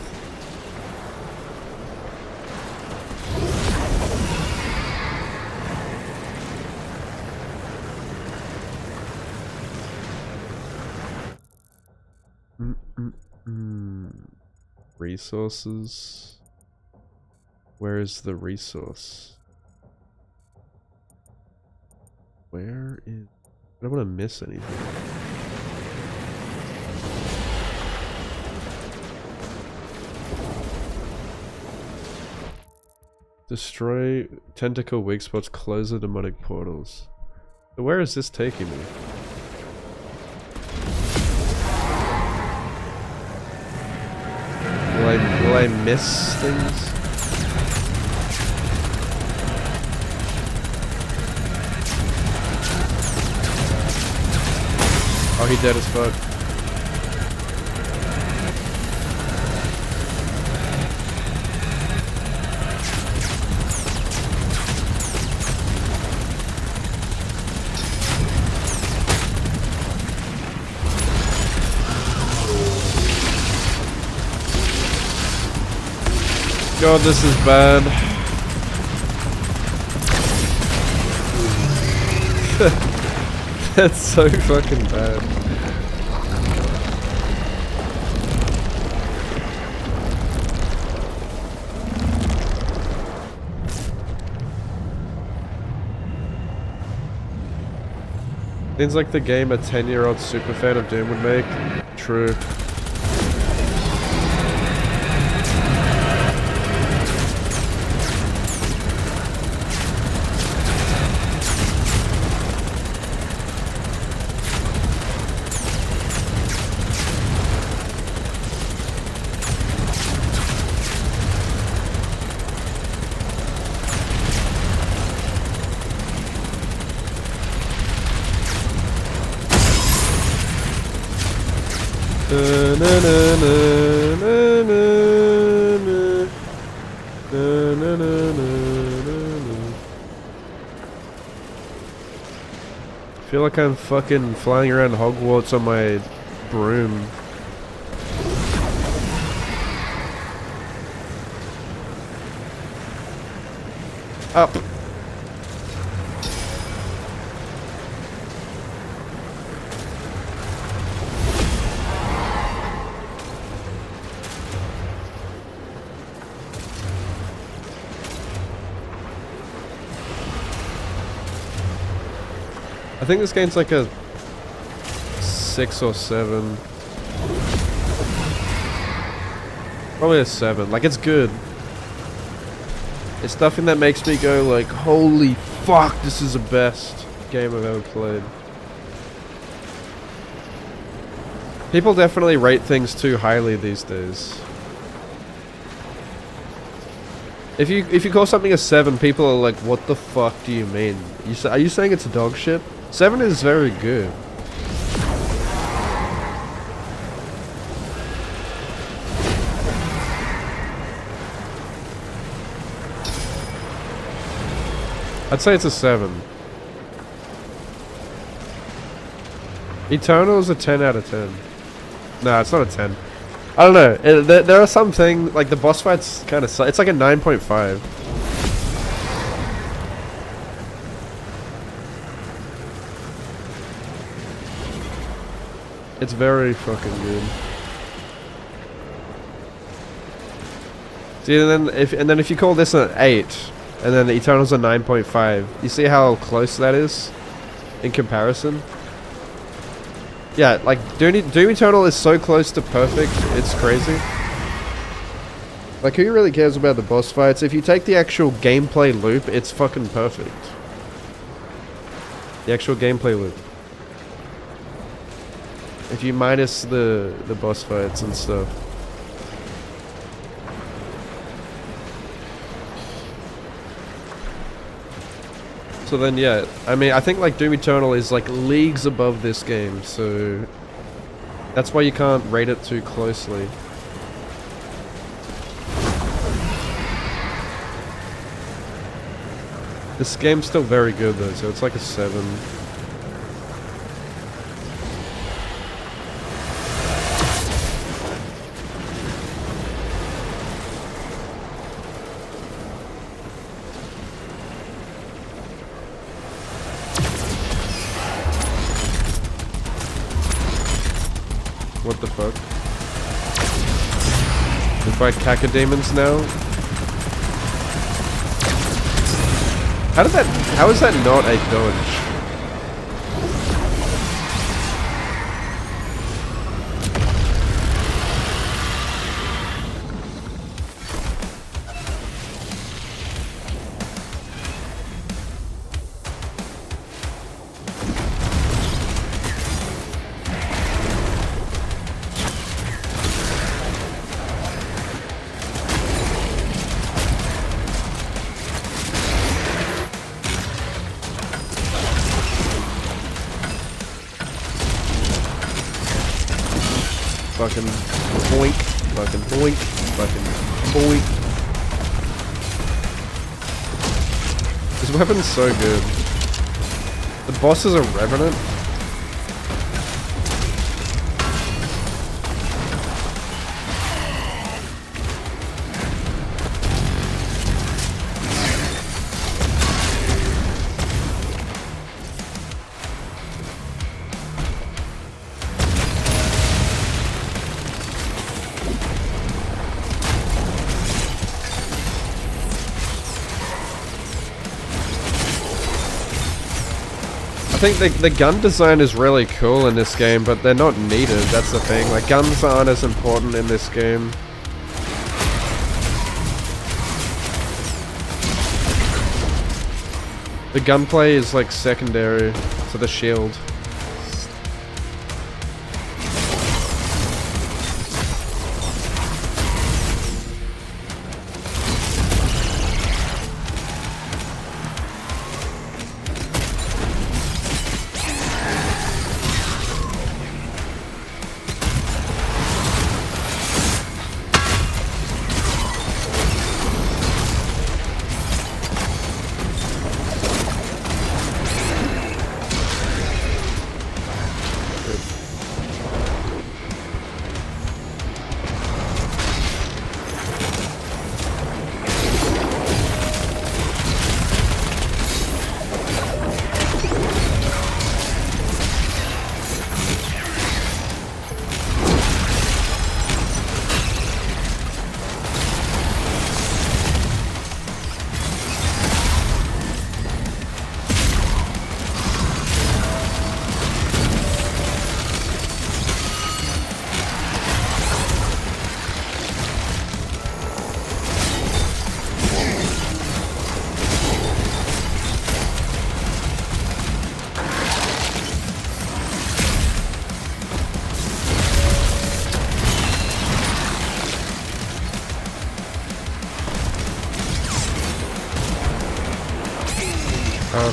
Resources. Where is the resource? Where is... I don't want to miss anything. Destroy tentacle weak spots, close the demonic portals. So where is this taking me? Will I miss things? Oh, he dead as fuck. God, this is bad. That's so fucking bad. Seems like the game a 10-year-old superfan of Doom would make. True. I feel like I'm fucking flying around Hogwarts on my broom. Up. I think this game's like a 6 or 7. Probably a 7. Like, it's good. It's nothing that makes me go like, holy fuck, this is the best game I've ever played. People definitely rate things too highly these days. If you call something a 7, people are like, what the fuck do you mean? Are you saying it's dog shit? 7 is very good. I'd say it's a 7. Eternal is a 10 out of 10. No, it's not a 10. I don't know. There are some things, like the boss fights kind of suck. It's like a 9.5. It's very fucking good. See, and then if you call this an 8, and then the Eternal's a 9.5, you see how close that is in comparison? Yeah, like Doom Eternal is so close to perfect, it's crazy. Like, who really cares about the boss fights? If you take the actual gameplay loop, it's fucking perfect. The actual gameplay loop. If you minus the boss fights and stuff. So then, yeah, I mean, I think like Doom Eternal is like leagues above this game, so that's why you can't rate it too closely. This game's still very good though, so it's like a 7. What the fuck? We fight cacodemons now? How is that not a dodge? Fucking boink, fucking boink, fucking boink. This weapon's so good. The boss is a revenant. think the gun design is really cool in this game, but they're not needed, that's the thing. Like, guns aren't as important in this game. The gunplay is like secondary to the shield.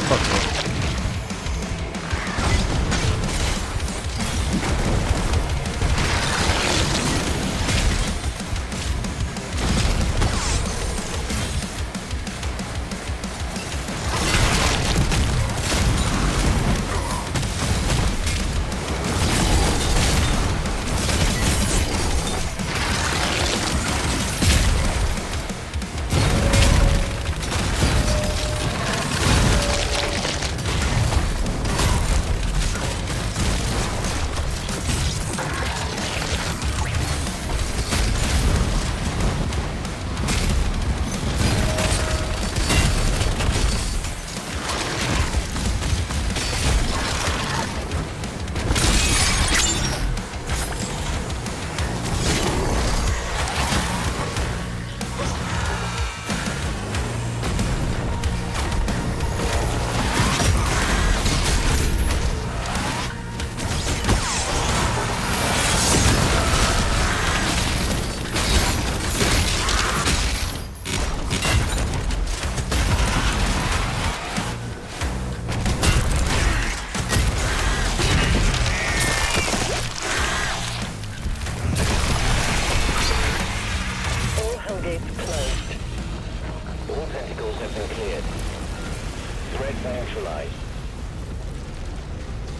Fuck off.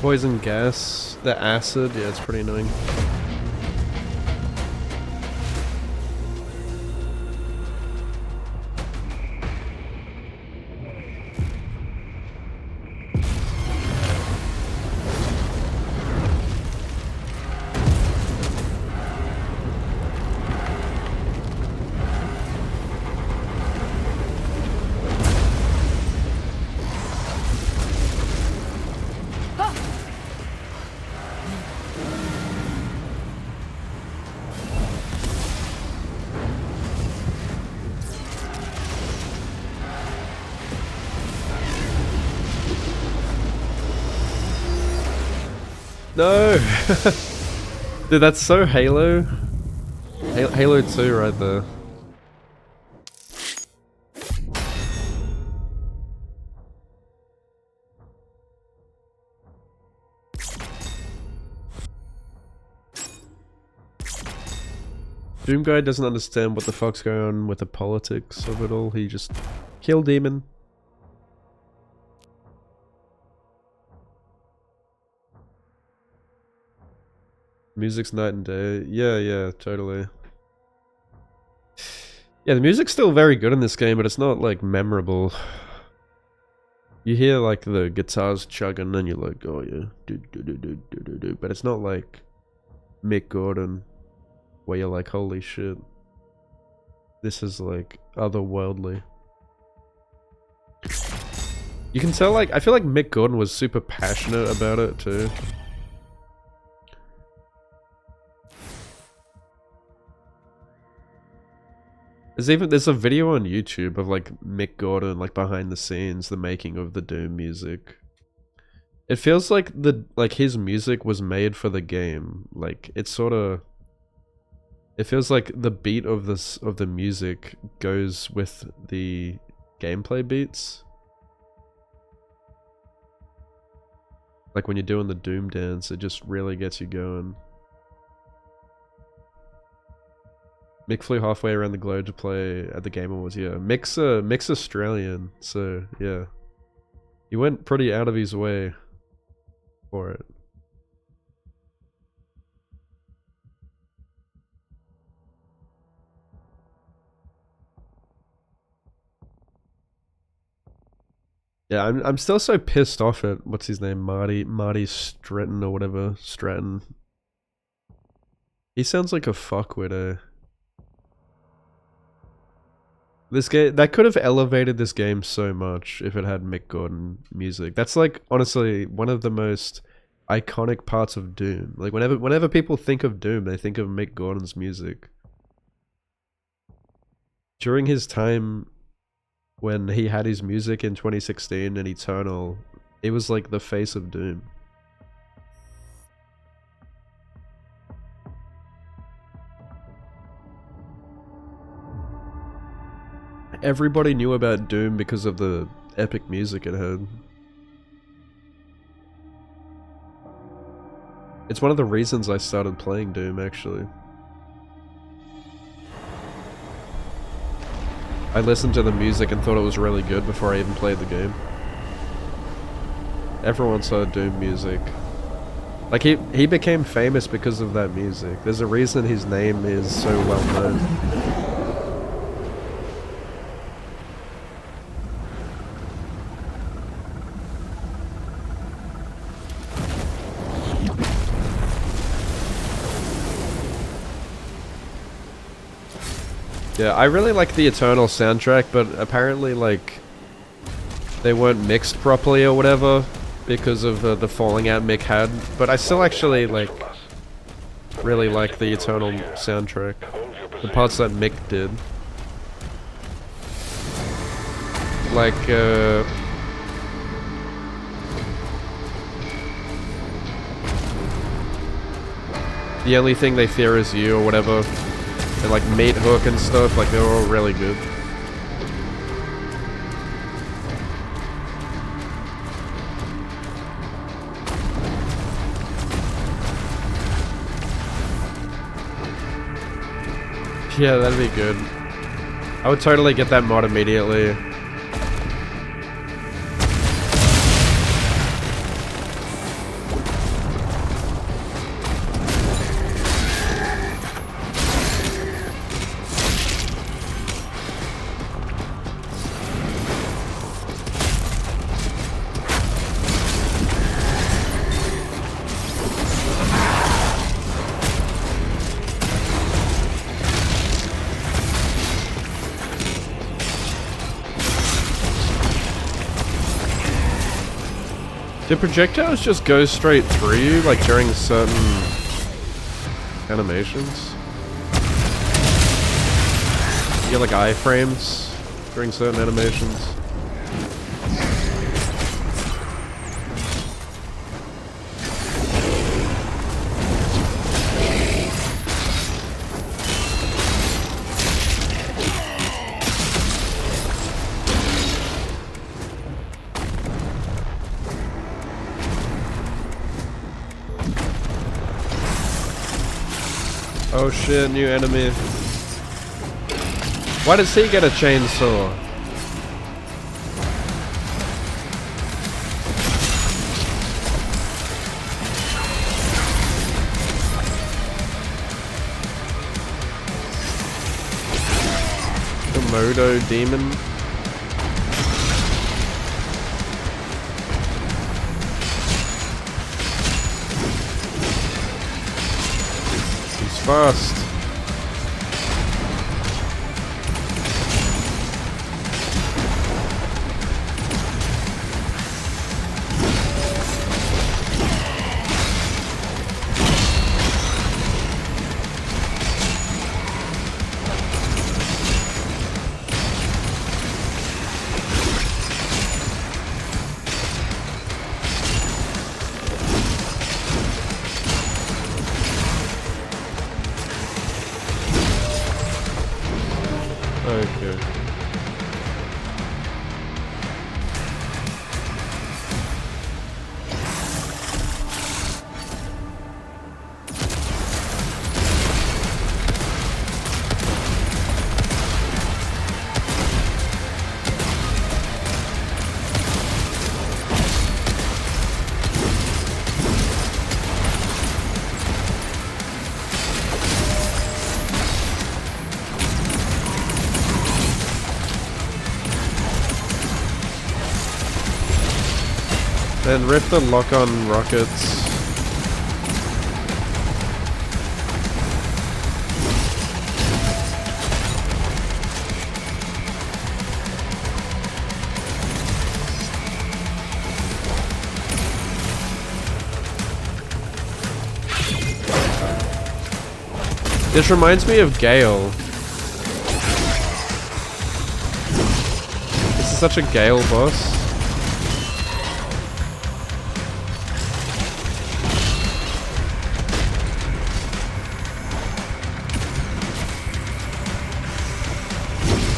Poison gas, the acid, yeah, it's pretty annoying. No! Dude, that's so Halo. Halo 2 right there. Doom Guy doesn't understand what the fuck's going on with the politics of it all. He just kill demon. Music's night and day. Yeah, totally. Yeah, the music's still very good in this game, but it's not, like, memorable. You hear, like, the guitars chugging and you're like, oh yeah, do. But it's not like Mick Gordon, where you're like, holy shit. This is, like, otherworldly. You can tell, like, I feel like Mick Gordon was super passionate about it too. There's a video on YouTube of like Mick Gordon, like behind the scenes, the making of the Doom music. It feels like his music was made for the game. Like it feels like the beat of the music goes with the gameplay beats. Like when you're doing the Doom dance, it just really gets you going. Mick flew halfway around the globe to play at the Game Awards. Yeah, Mick's Australian, so yeah, he went pretty out of his way for it. Yeah, I'm still so pissed off at what's his name, Marty Stratton or whatever, Stratton. He sounds like a fuckwit, eh? This game, that could have elevated this game so much if it had Mick Gordon music. That's like, honestly, one of the most iconic parts of Doom. Like, whenever people think of Doom, they think of Mick Gordon's music. During his time when he had his music in 2016 and Eternal, it was like the face of Doom. Everybody knew about Doom because of the epic music it had. It's one of the reasons I started playing Doom, actually. I listened to the music and thought it was really good before I even played the game. Everyone's heard Doom music. Like, he became famous because of that music. There's a reason his name is so well known. Yeah, I really like the Eternal soundtrack, but apparently, like, they weren't mixed properly or whatever because of the falling out Mick had. But I still actually, like, really like the Eternal soundtrack. The parts that Mick did. Like, The Only Thing They Fear Is You or whatever. And like Mate Hook and stuff, like they were all really good. Yeah, that'd be good. I would totally get that mod immediately. Do projectiles just go straight through you, like during certain animations? You get like iframes during certain animations? Oh shit, new enemy. Why does he get a chainsaw? Komodo demon? Fast. Okay. Then rip the lock-on rockets. This reminds me of Gale. This is such a Gale boss.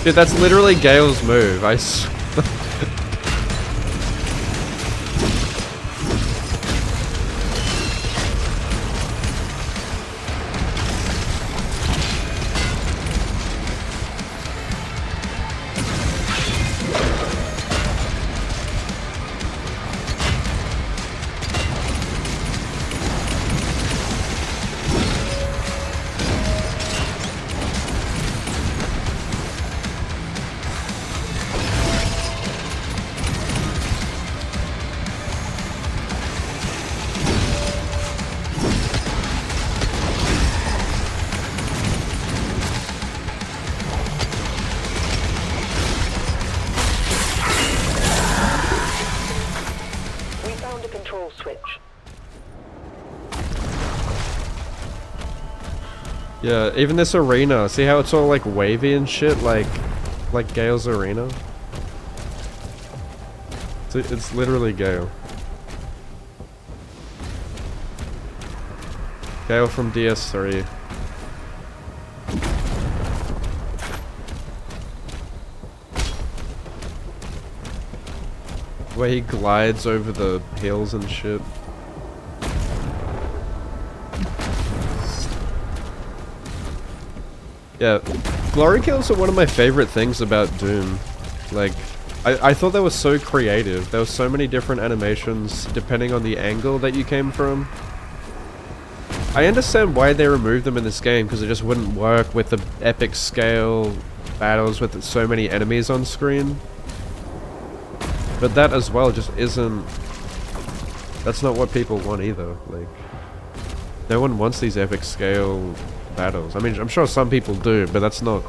Dude, that's literally Gale's move. Yeah, even this arena. See how it's all like wavy and shit, like Gale's arena? It's literally Gale. Gale from DS3. Where he glides over the hills and shit. Yeah, glory kills are one of my favorite things about Doom. Like, I thought they were so creative. There were so many different animations depending on the angle that you came from. I understand why they removed them in this game, because it just wouldn't work with the epic scale battles with so many enemies on screen. But that as well just isn't... That's not what people want either. Like, no one wants these epic scale battles. I mean, I'm sure some people do, but that's not...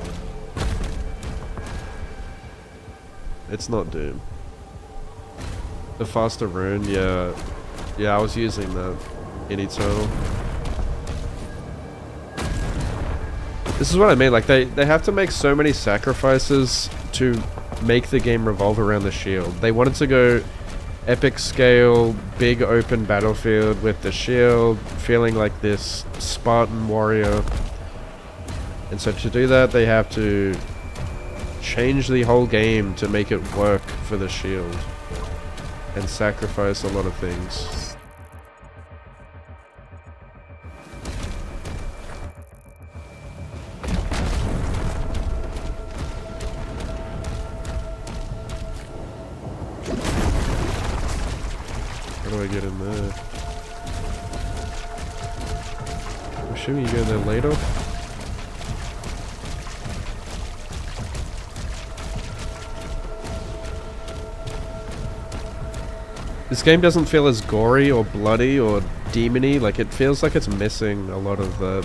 It's not Doom. The faster rune, yeah. Yeah, I was using that in Eternal. This is what I mean, like, they have to make so many sacrifices to make the game revolve around the shield. They wanted to go epic scale, big open battlefield with the shield, feeling like this Spartan warrior. And so to do that, they have to change the whole game to make it work for the shield. And sacrifice a lot of things. How do I get in there? I'm assuming you go there later. This game doesn't feel as gory or bloody or demony. Like, it feels like it's missing a lot of the...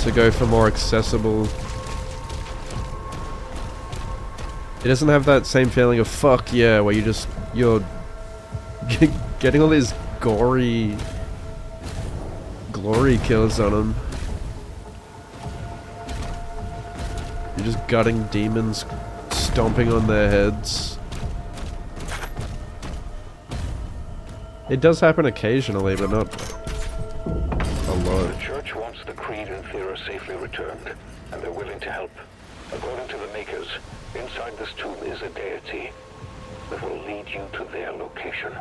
to go for more accessible... It doesn't have that same feeling of fuck yeah, where you're getting all these gory glory kills on them. You're just gutting demons, stomping on their heads. It does happen occasionally, but not a lot. The Church wants the Creed and Thera safely returned, and they're willing to help. According to the Makers, inside this tomb is a deity that will lead you to their location.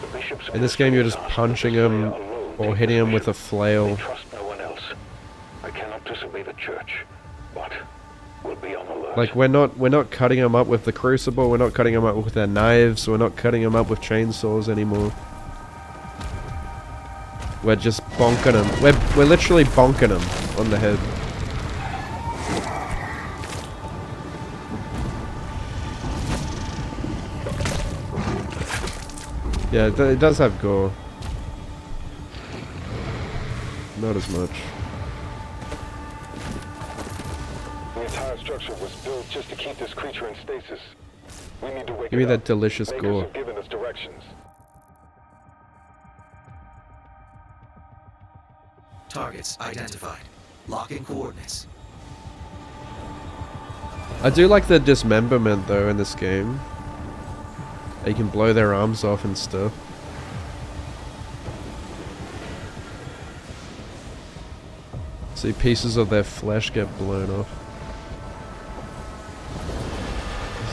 The bishops In this game, you're just punching him or hitting him with a flail. trust no one else. I cannot disobey the Church, but we'll be on alert. Like we're not cutting him up with the crucible. We're not cutting him up with our knives. We're not cutting him up with chainsaws anymore. We're just bonking him. We're literally bonking him on the head. Yeah, it does have gore. Not as much. The entire structure was built just to keep this creature in stasis. We need to wake Give me it that up. delicious Makers gore. have given us directions. Targets identified. Locking coordinates. I do like the dismemberment though in this game. You can blow their arms off and stuff. See pieces of their flesh get blown off.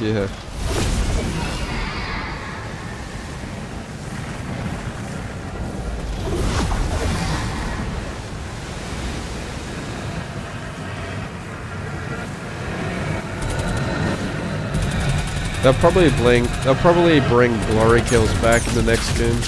Yeah. They'll probably bring glory kills back in the next game.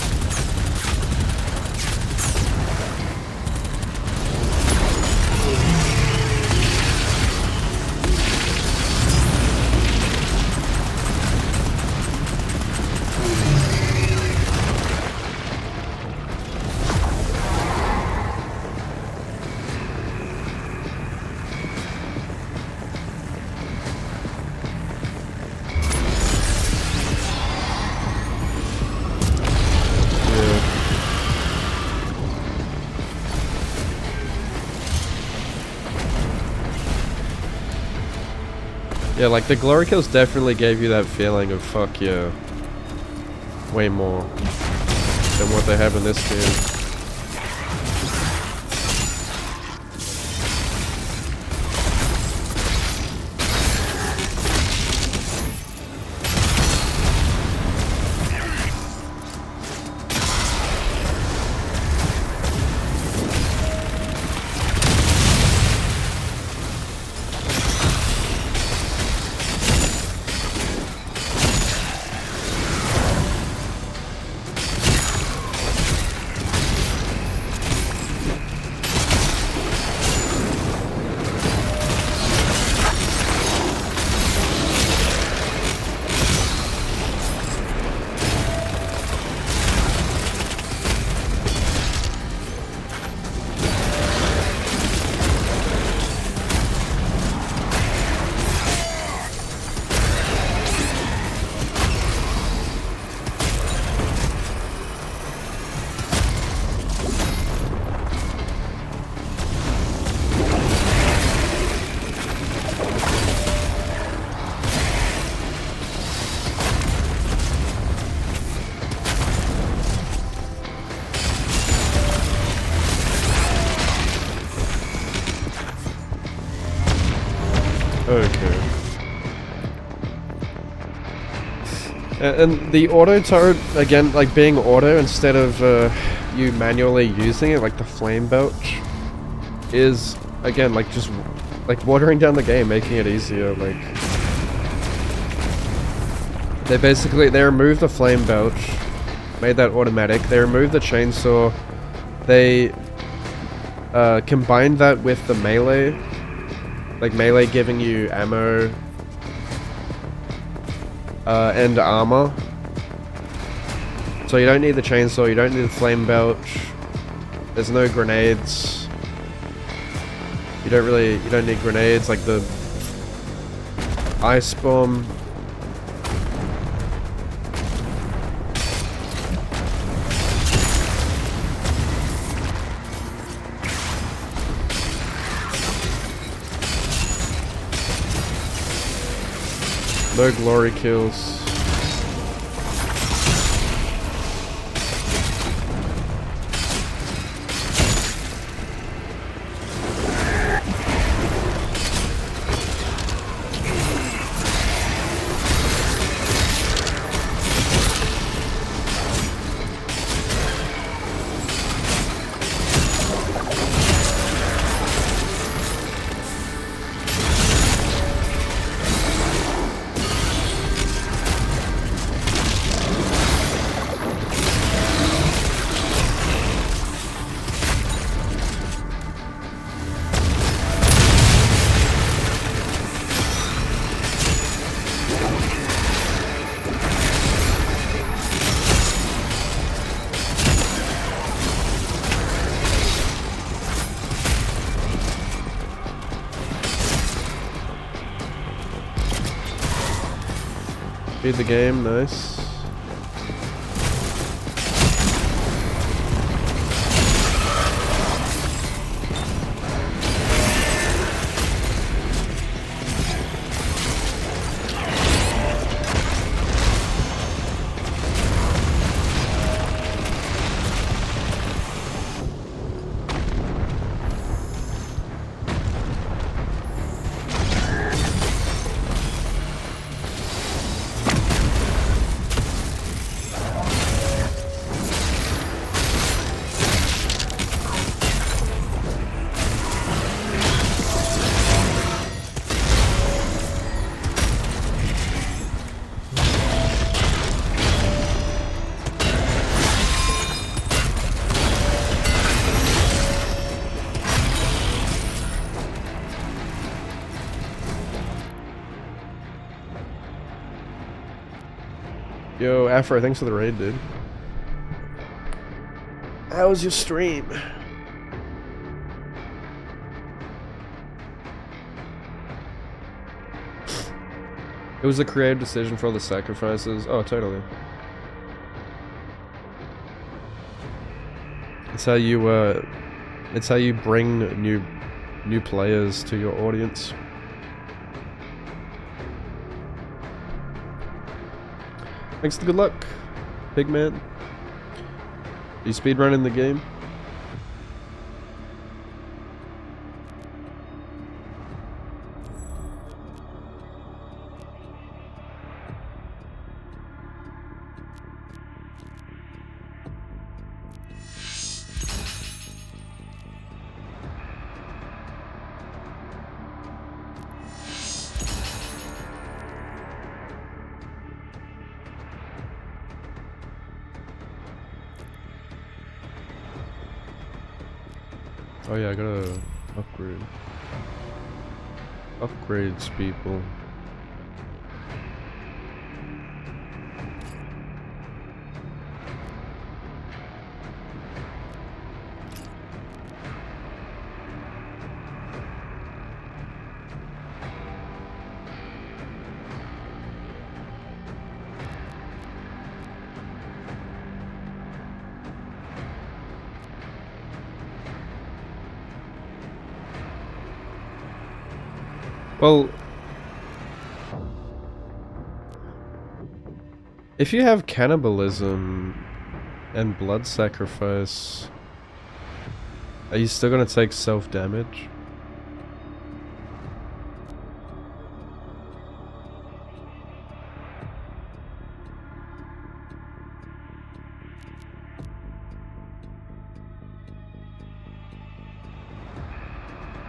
Yeah, like the glory kills definitely gave you that feeling of fuck yeah. Way more than what they have in this game. Okay. And the auto turret, again, like being auto instead of you manually using it, like the flame belch, is, again, like just like watering down the game, making it easier. Like, they removed the flame belch, made that automatic, they removed the chainsaw, they combined that with the melee. Like melee giving you ammo and armor. So you don't need the chainsaw, you don't need the flame belch. There's no grenades. You don't need grenades like the ice bomb. No glory kills. Beat the game, nice. Yo, Afro, thanks for the raid, dude. How was your stream? It was a creative decision for all the sacrifices. Oh, totally. It's how you bring new players to your audience. Thanks for the good luck, Pigman. You speedrunning the game? Oh yeah, I gotta upgrade. Upgrades, people. Well, if you have cannibalism and blood sacrifice, are you still gonna take self-damage?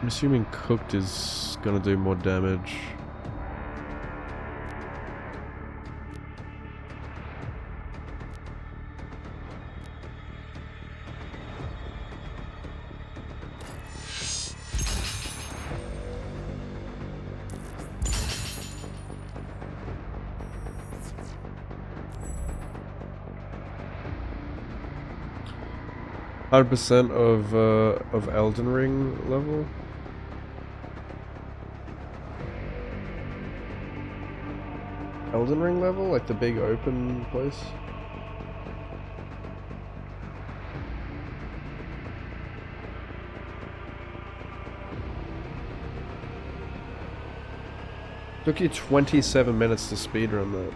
I'm assuming cooked is gonna do more damage. %, of Elden Ring level. Elden Ring level, like the big open place. Took you 27 minutes to speedrun that.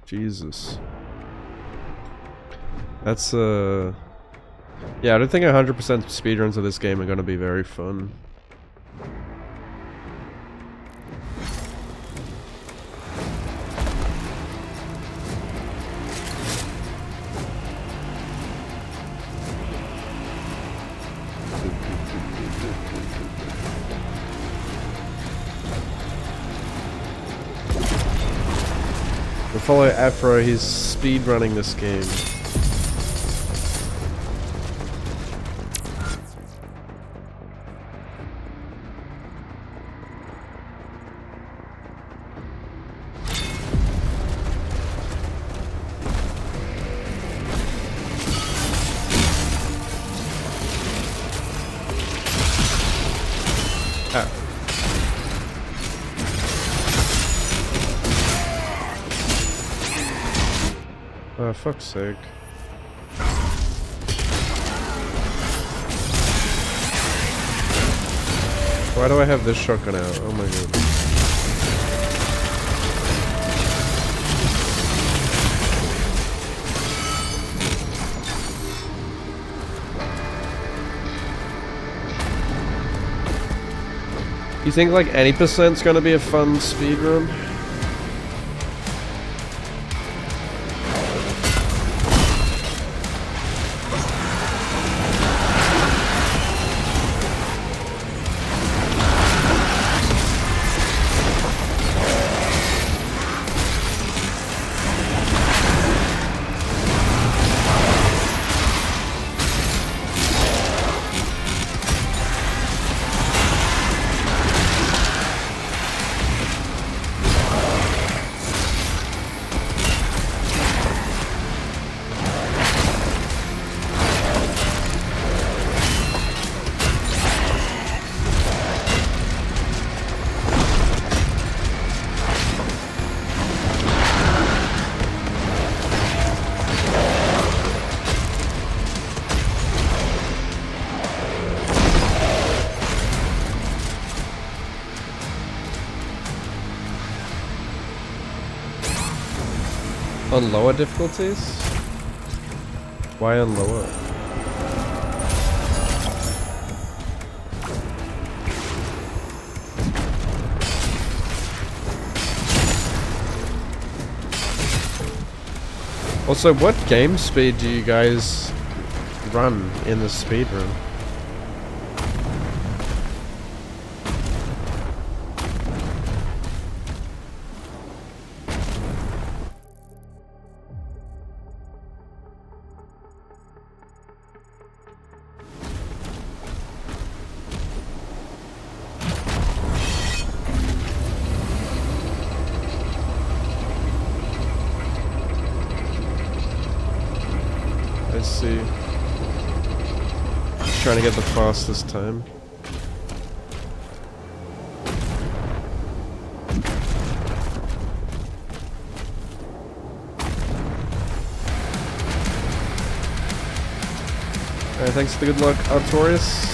Jesus. That's yeah, I don't think 100% speedruns of this game are gonna be very fun. Follow Afro, he's speedrunning this game. Oh, fuck's sake. Why do I have this shotgun out? Oh my god. You think like any percent's gonna be a fun speedrun? On lower difficulties? Why on lower? Also, what game speed do you guys run in the speedrun? I see. Just trying to get the fastest time. Alright, thanks for the good luck, Artorias.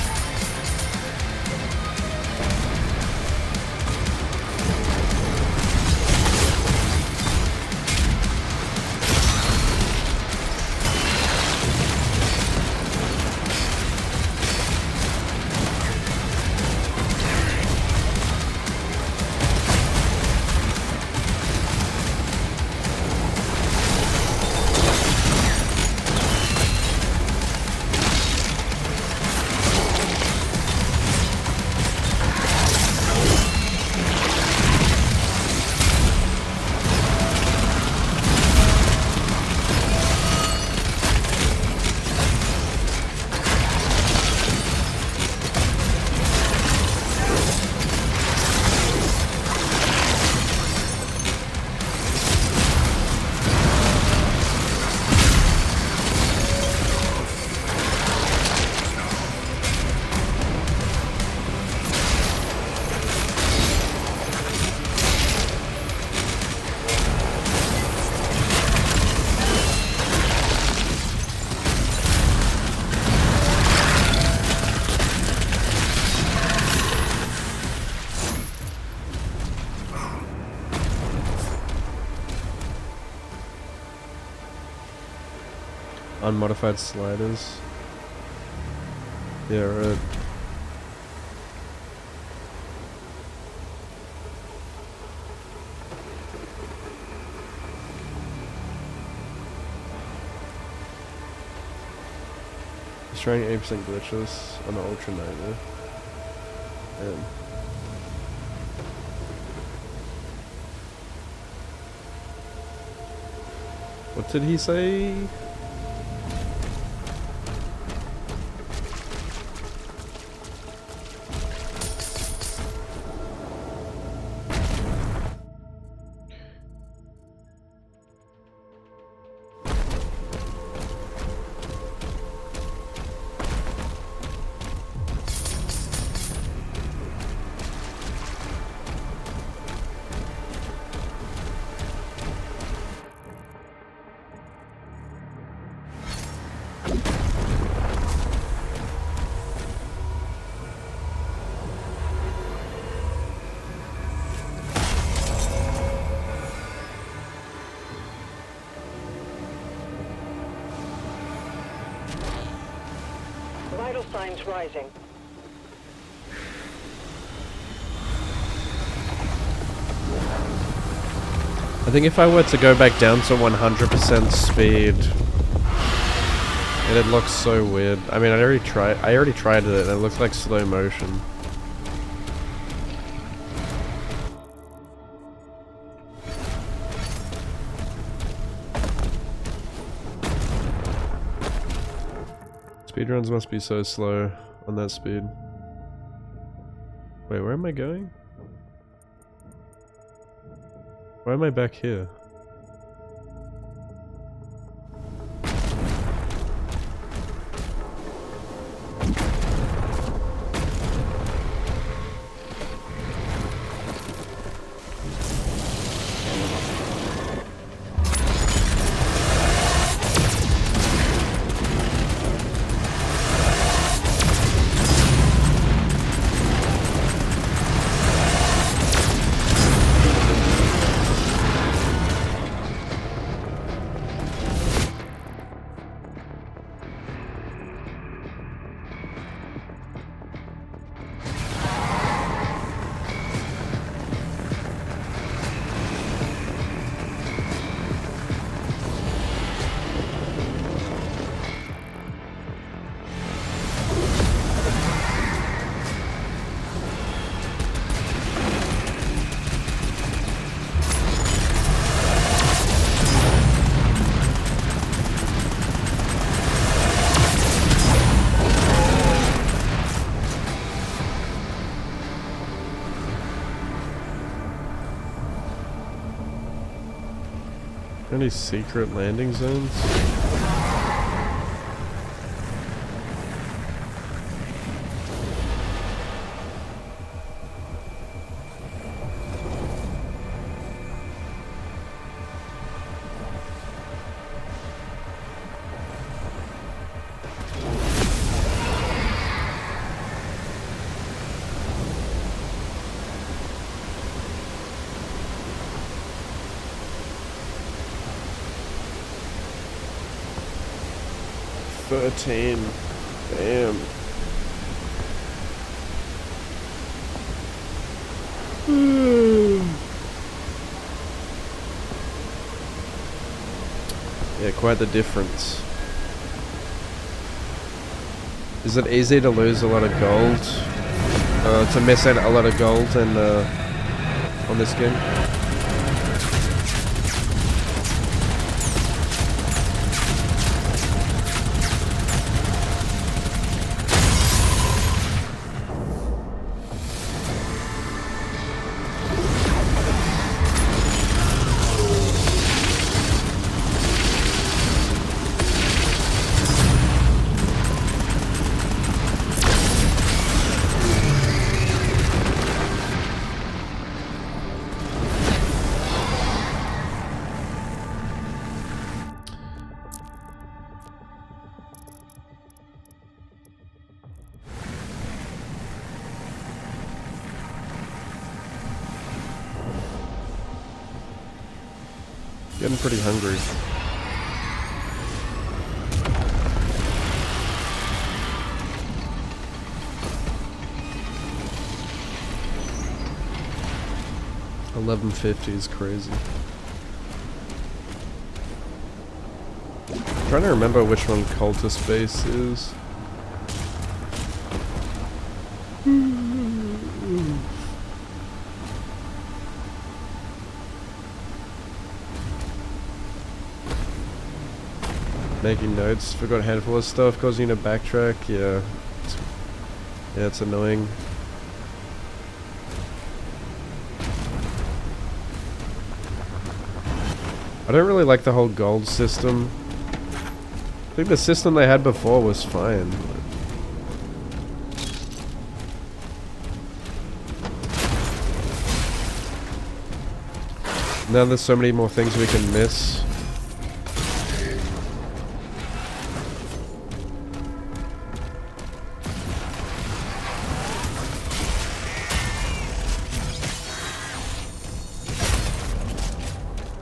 Unmodified sliders. Yeah, right. Destroying 8% glitches on the Ultra Nightmare. And what did he say? signs rising. I think if I were to go back down to 100% speed, and it looks so weird. I mean, I already tried it, and it looks like slow motion. Speedruns must be so slow on that speed. Wait, where am I going? Why am I back here? Any secret landing zones? Damn. Yeah, quite the difference. Is it easy to lose a lot of gold? To miss out a lot of gold and on this game? Getting pretty hungry. $11.50 is crazy. I'm trying to remember which one Cultist Base is. Making notes, forgot a handful of stuff, causing you to backtrack, yeah. Yeah, it's annoying. I don't really like the whole gold system. I think the system they had before was fine. Now there's so many more things we can miss.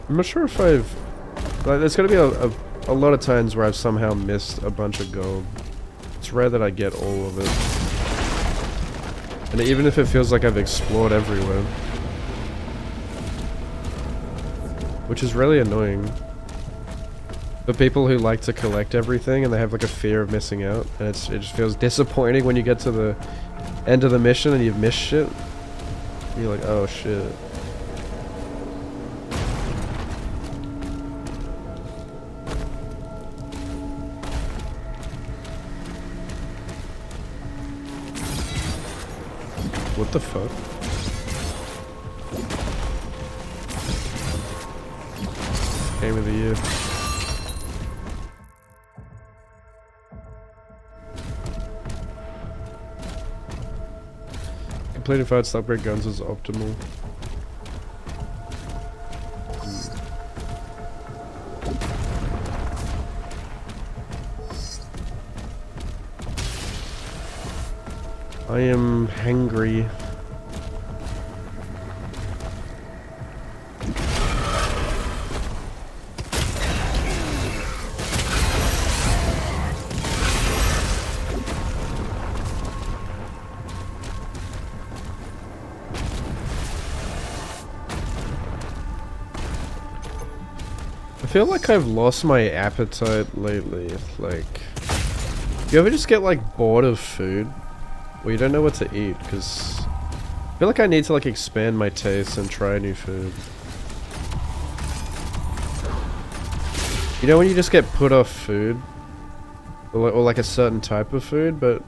I'm not sure if I've... Like, there's gotta be a lot of times where I've somehow missed a bunch of gold. It's rare that I get all of it. And even if it feels like I've explored everywhere. Which is really annoying. For people who like to collect everything and they have like a fear of missing out. And it just feels disappointing when you get to the end of the mission and you've missed shit. You're like, oh shit. What the fuck? Game of the year. Completing fights to upgrade guns is optimal. I am hangry. I feel like I've lost my appetite lately. Like, you ever just get like bored of food? Well, you don't know what to eat, because I feel like I need to like expand my taste and try new food. You know when you just get put off food? Or like a certain type of food, but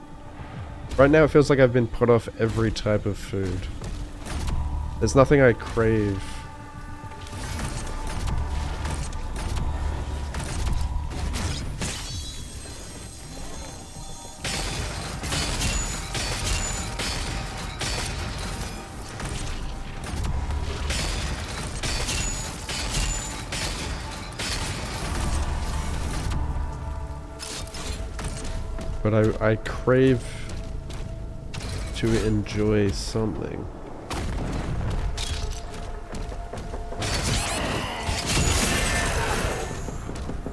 right now it feels like I've been put off every type of food. There's nothing I crave. But I crave to enjoy something.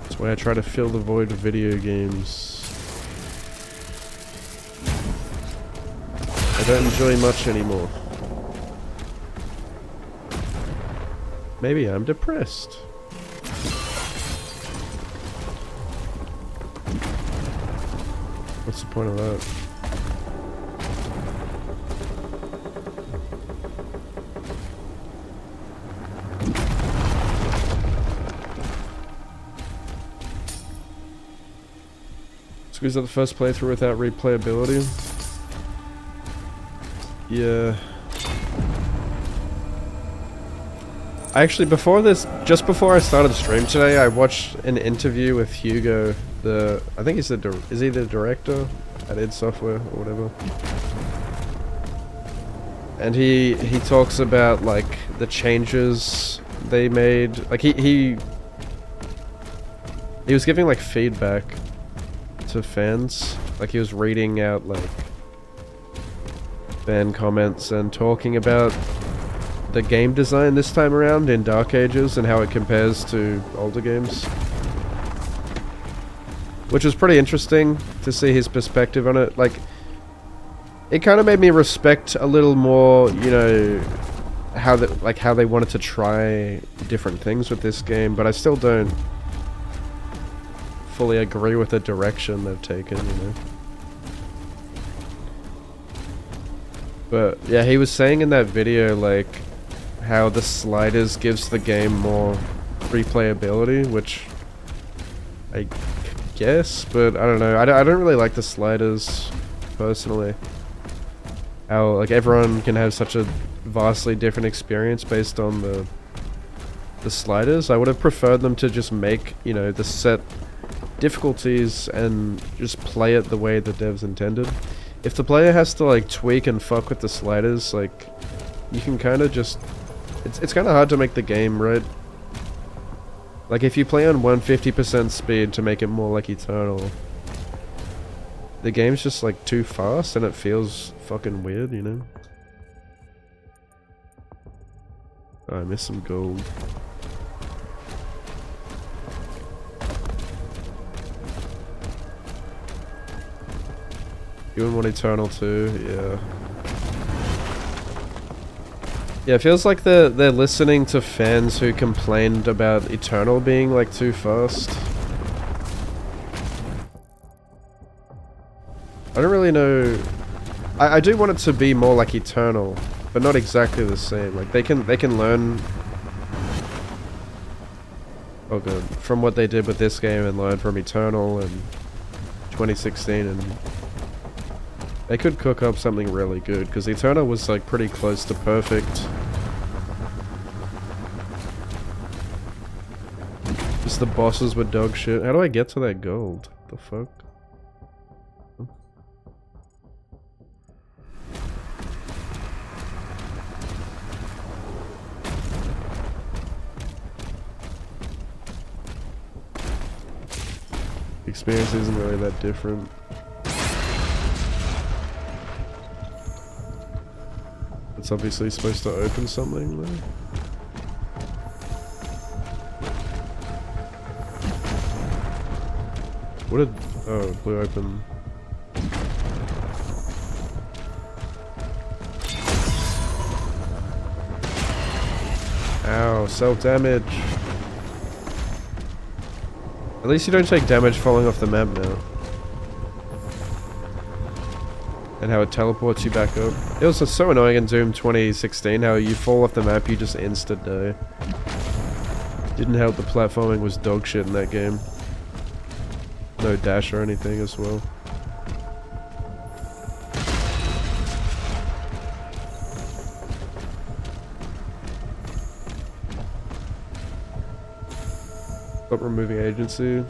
That's why I try to fill the void of video games. I don't enjoy much anymore. Maybe I'm depressed. What's the point of that? Squeeze out the first playthrough without replayability? Yeah. Actually, just before I started the stream today, I watched an interview with Hugo, I think he's is he the director at id Software or whatever? And he talks about like the changes they made. Like he was giving like feedback to fans. Like he was reading out like fan comments and talking about the game design this time around in Dark Ages and how it compares to older games. Which was pretty interesting to see his perspective on it. Like, it kind of made me respect a little more, you know, how they wanted to try different things with this game, but I still don't fully agree with the direction they've taken, you know. But yeah, he was saying in that video like how the sliders gives the game more replayability, which I guess, but I don't know. I don't really like the sliders personally. How like everyone can have such a vastly different experience based on the sliders. I would have preferred them to just make, you know, the set difficulties and just play it the way the devs intended. If the player has to like tweak and fuck with the sliders, like you can kind of just it's kind of hard to make the game right. Like if you play on 150% speed to make it more like Eternal, the game's just like too fast and it feels fucking weird, you know? Oh, I missed some gold. You wouldn't want Eternal too, yeah. Yeah, it feels like they're listening to fans who complained about Eternal being like too fast. I don't really know. I do want it to be more like Eternal, but not exactly the same. Like they can learn. Oh god, from what they did with this game and learn from Eternal and 2016, and they could cook up something really good because Eternal was like pretty close to perfect. Just the bosses were dog shit. How do I get to that gold? The fuck? Experience isn't really that different. It's obviously supposed to open something though. What did... oh, it blew open. Ow, self-damage. At least you don't take damage falling off the map now. And how it teleports you back up. It was so annoying in Doom 2016 how you fall off the map, you just insta-die. Didn't help the platforming was dog shit in that game. No dash or anything as well. Stop removing agency.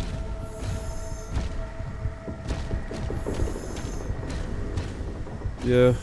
Yeah.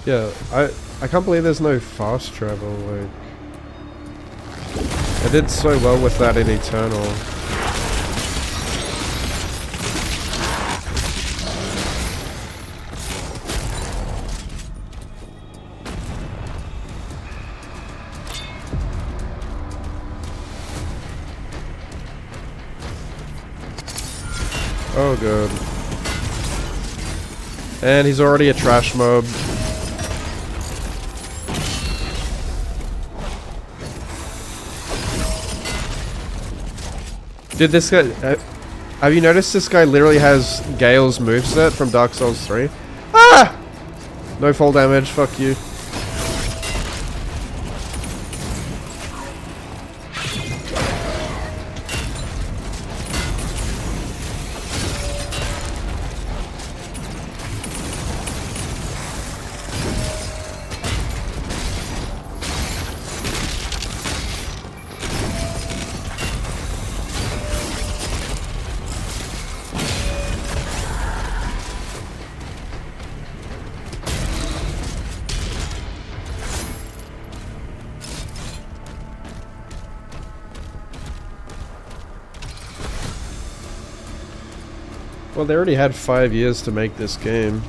Yeah, I can't believe there's no fast travel, like... I did so well with that in Eternal. Oh god. And he's already a trash mob. Dude, this guy... have you noticed this guy literally has Gale's moveset from Dark Souls 3? Ah! No fall damage, fuck you. Well, they already had 5 years to make this game.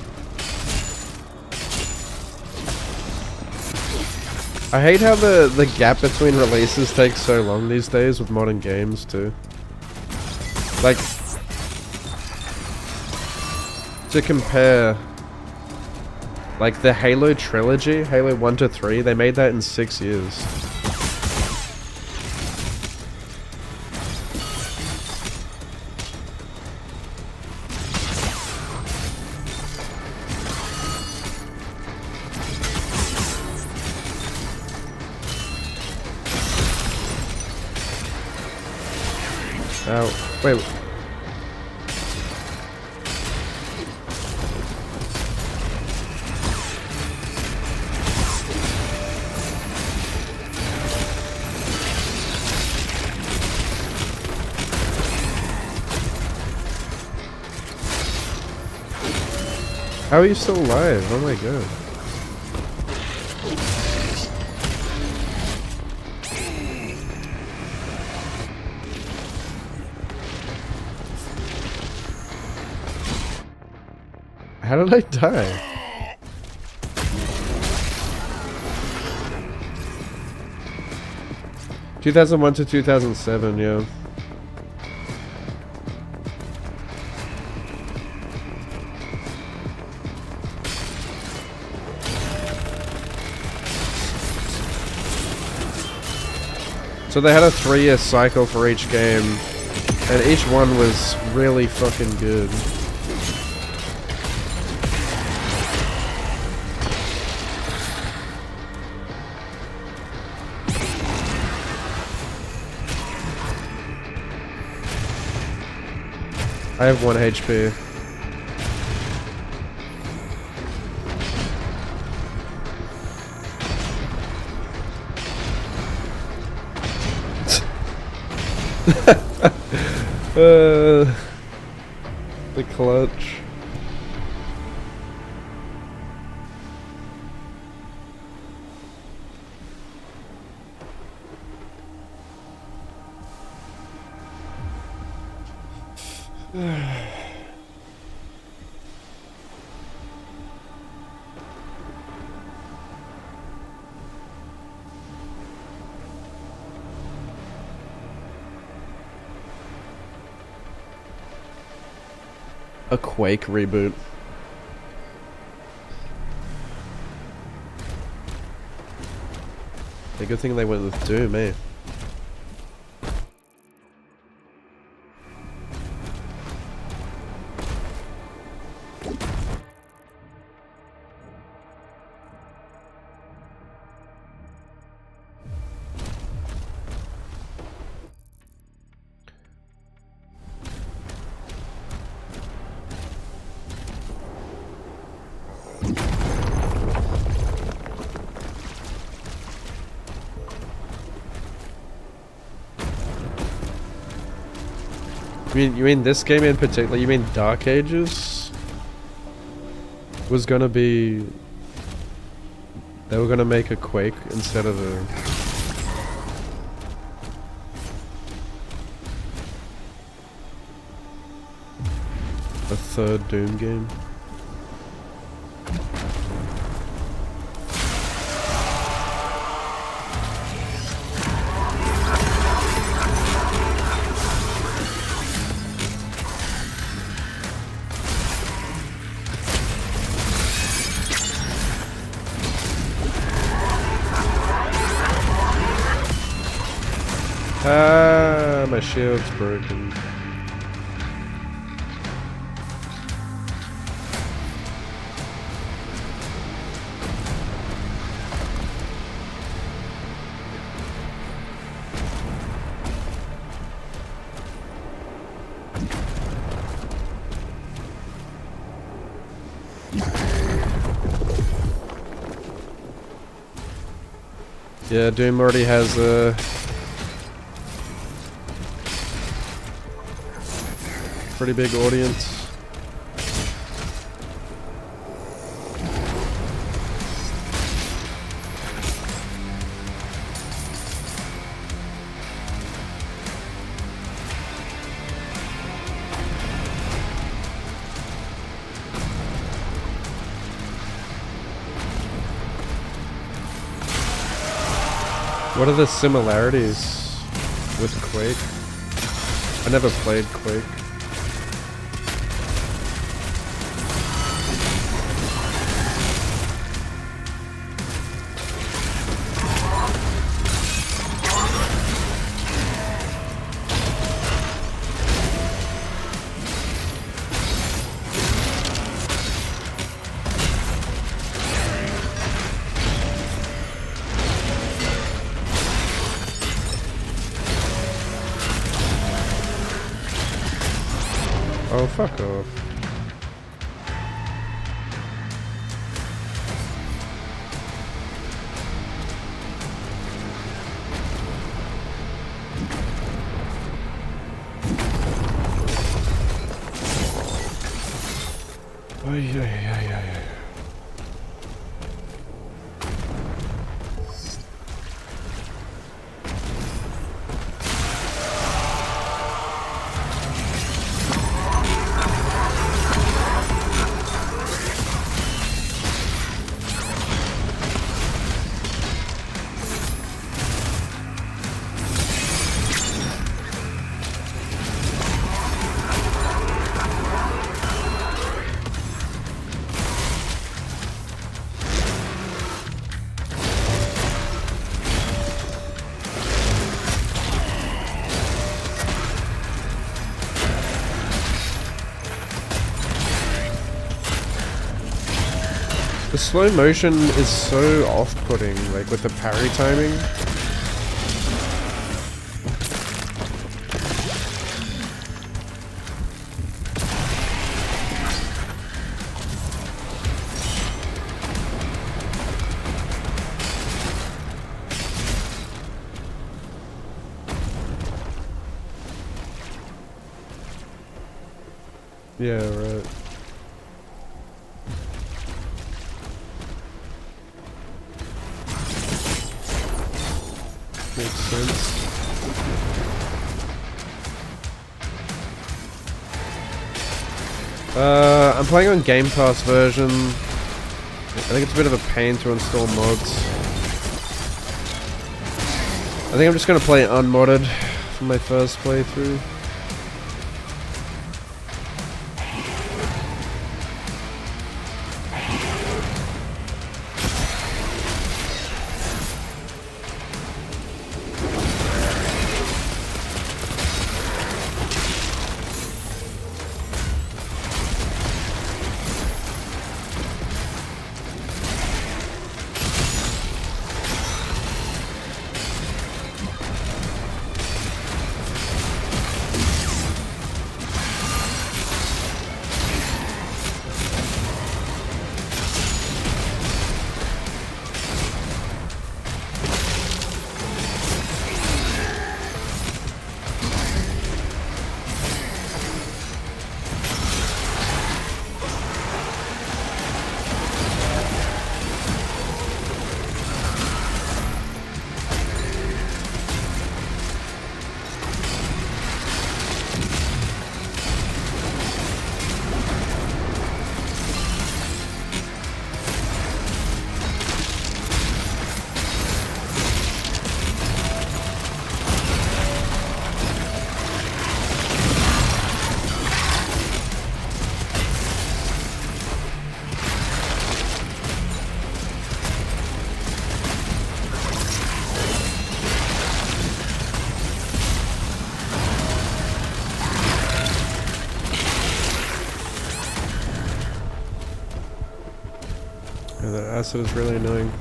I hate how the gap between releases takes so long these days with modern games too. Like, to compare, like the Halo trilogy, Halo 1 to 3, they made that in 6 years. Ow. Wait. How are you still alive? Oh my god. How did I die? ...2001 to 2007, yeah. So they had a 3-year cycle for each game, and each one was really fucking good. I have 1 HP. The clutch. A Quake reboot. A good thing they went with Doom, eh? You mean this game in particular? You mean Dark Ages? Was gonna be... They were gonna make a Quake instead of a... a third Doom game? Ah, my shield's broken. Yeah, Doom already has a... pretty big audience. What are the similarities with Quake? I never played Quake. Oh, fuck off. Ay, ay, ay, ay, ay. The slow motion is so off-putting, like with the parry timing. Yeah, right. Makes sense. I'm playing on Game Pass version. I think it's a bit of a pain to install mods. I think I'm just gonna play it unmodded for my first playthrough. Yeah, that acid is really annoying.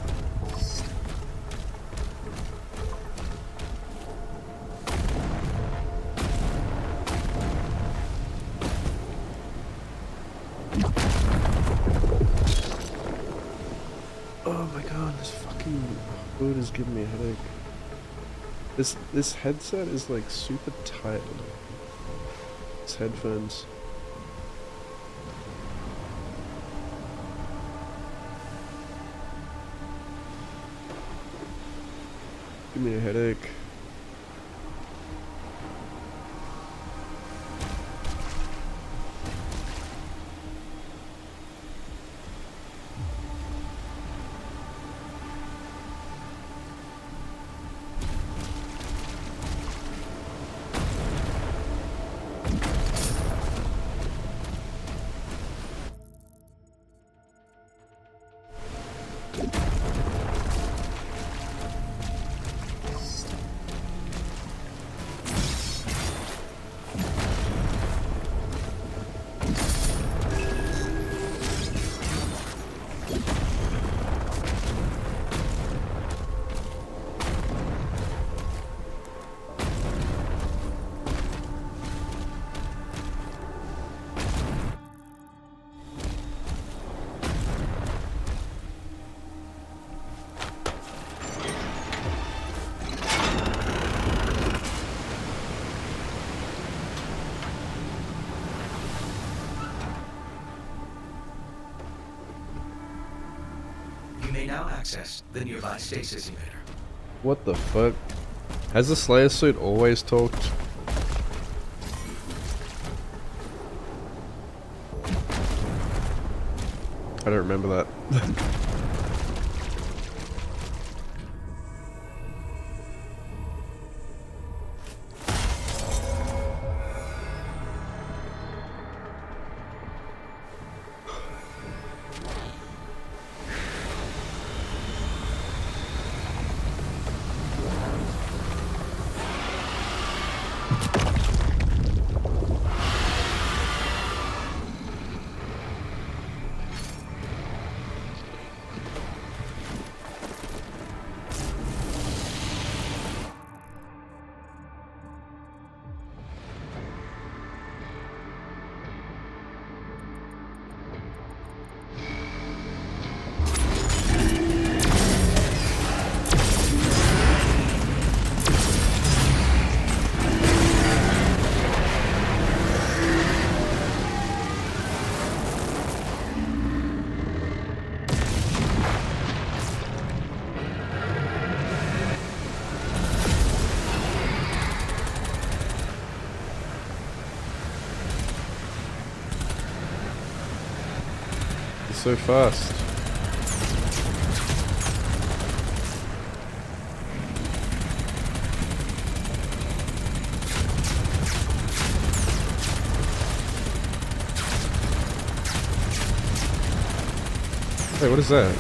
Oh my god, this fucking food is giving me a headache. This headset is like super tight. These headphones. Give me a headache. Now access the nearby stasis emitter. What the fuck? Has the Slayer suit always talked? I don't remember that. so fast. Hey, what is that?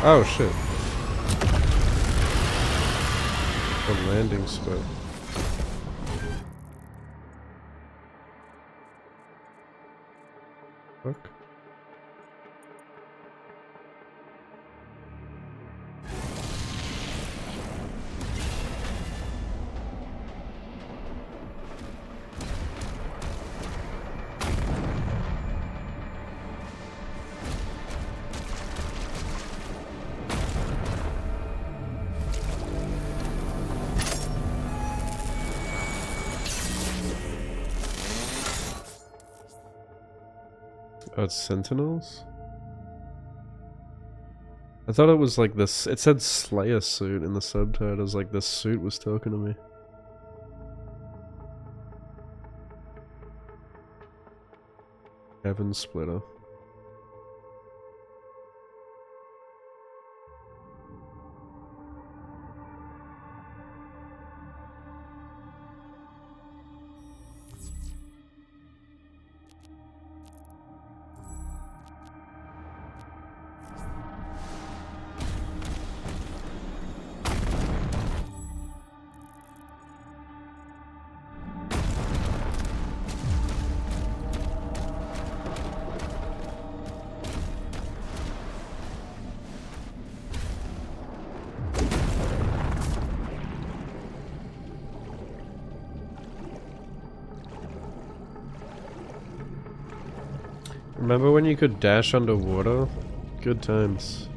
Oh shit. A landing spot. Fuck. Oh, it's Sentinels? I thought it was like this. It said Slayer suit in the subtitles, like this suit was talking to me. Heaven Splitter. Remember when you could dash underwater? Good times.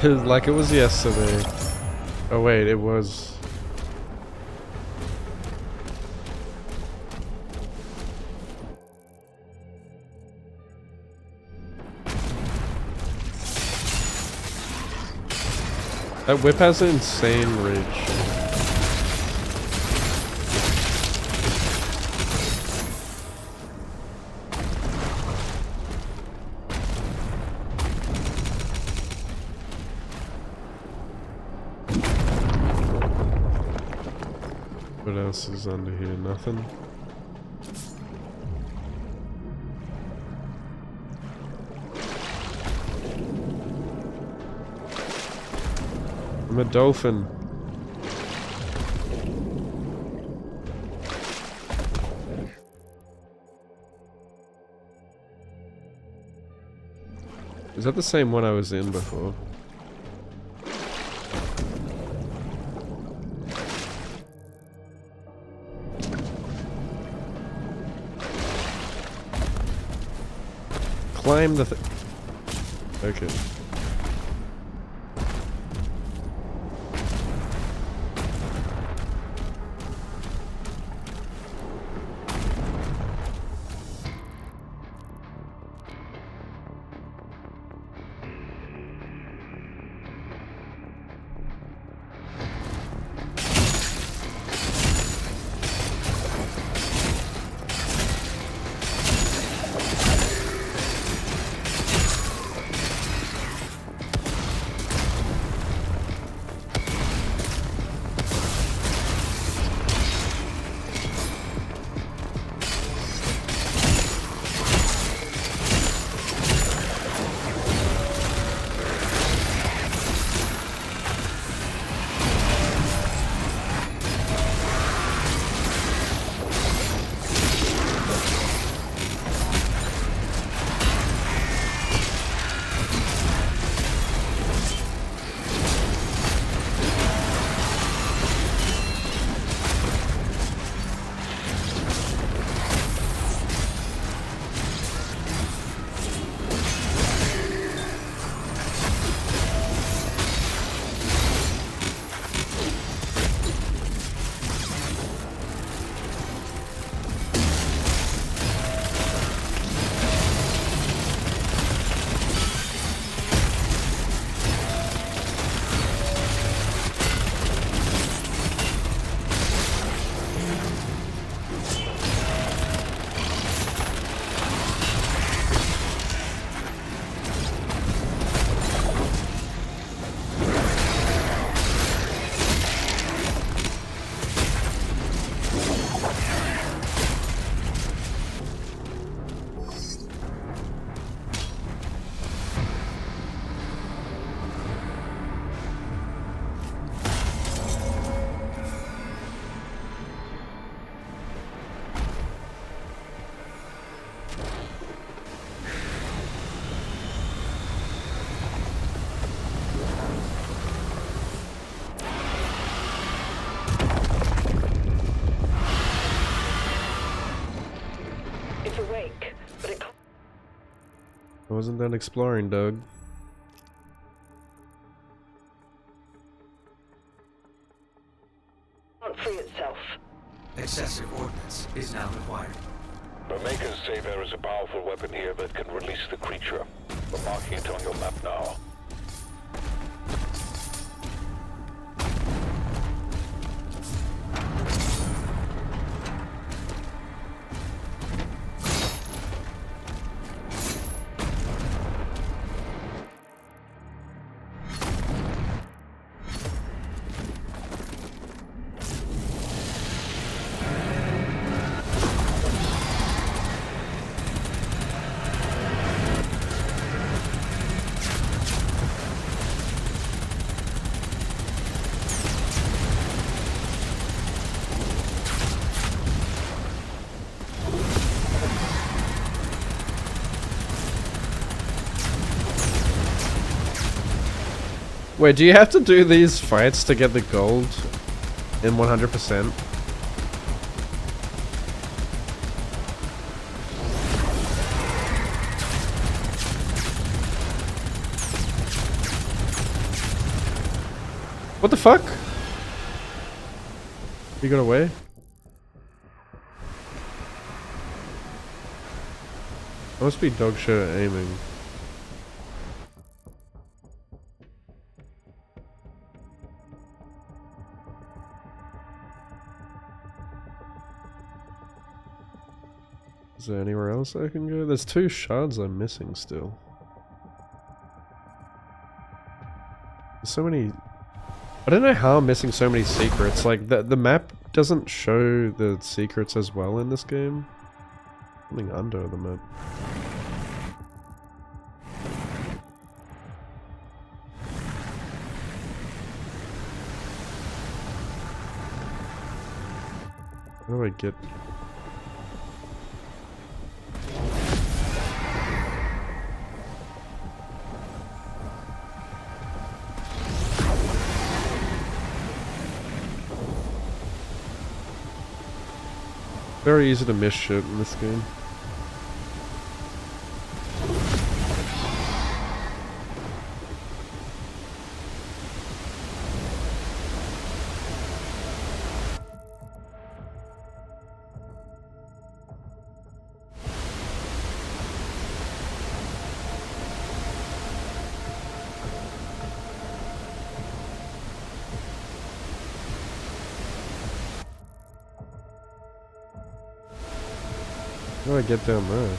Like it was yesterday. Oh wait, it was. That whip has an insane reach. What else is under here? Nothing. I'm a dolphin. Is that the same one I was in before? Climb the okay. I wasn't done exploring, Doug. Can't free itself. Excessive ordnance is now required. The Makers say there is a powerful weapon here that can release the creature. I'm marking it on your map now. Wait, do you have to do these fights to get the gold in 100%? What the fuck? You got away? I must be dog shit at aiming. Is there anywhere else I can go? There's 2 shards I'm missing still. There's so many... I don't know how I'm missing so many secrets. Like, the map doesn't show the secrets as well in this game. Something under the map. How do I get... Very easy to miss shit in this game. How do I get down there?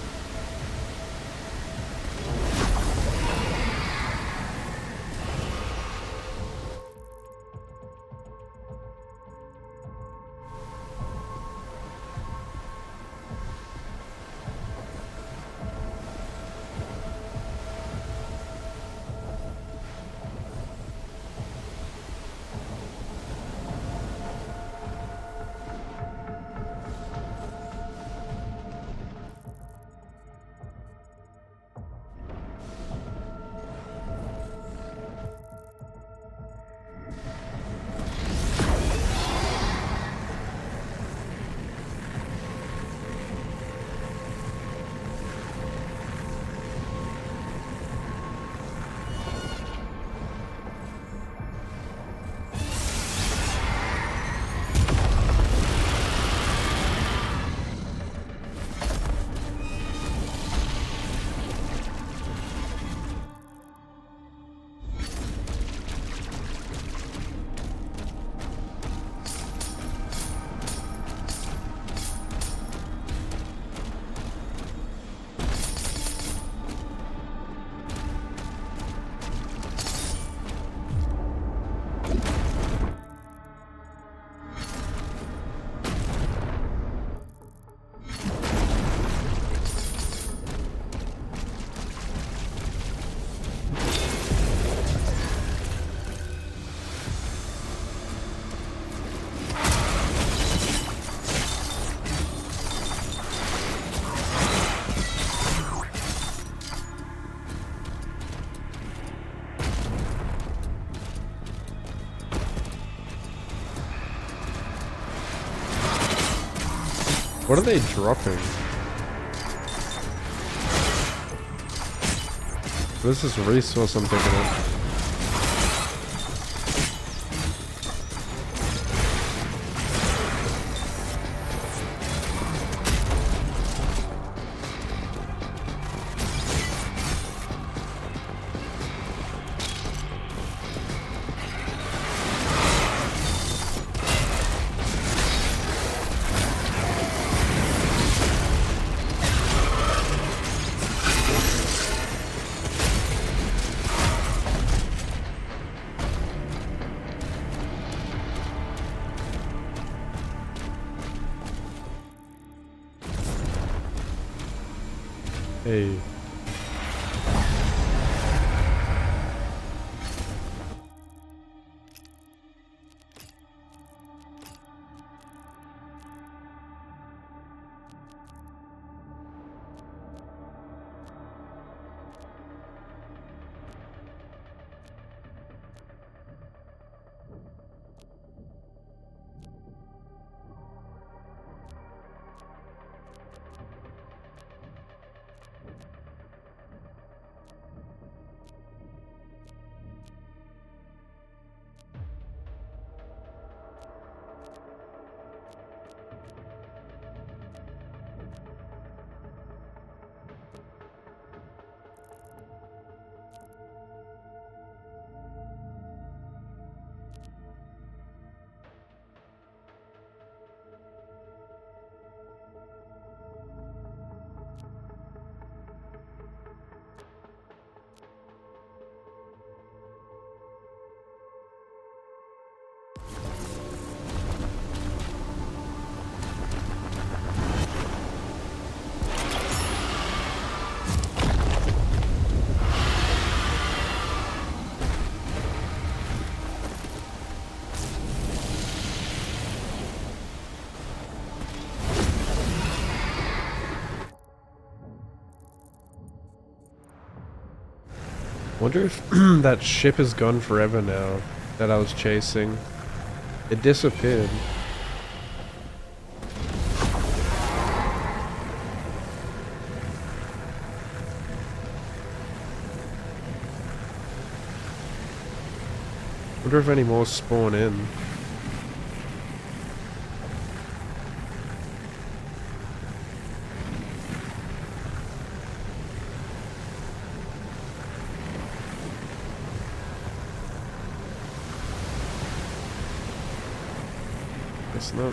What are they dropping? This is resource I'm picking up. Hey. Wonder if that ship is gone forever now that I was chasing. It disappeared. Wonder if any more spawn in. Guess not.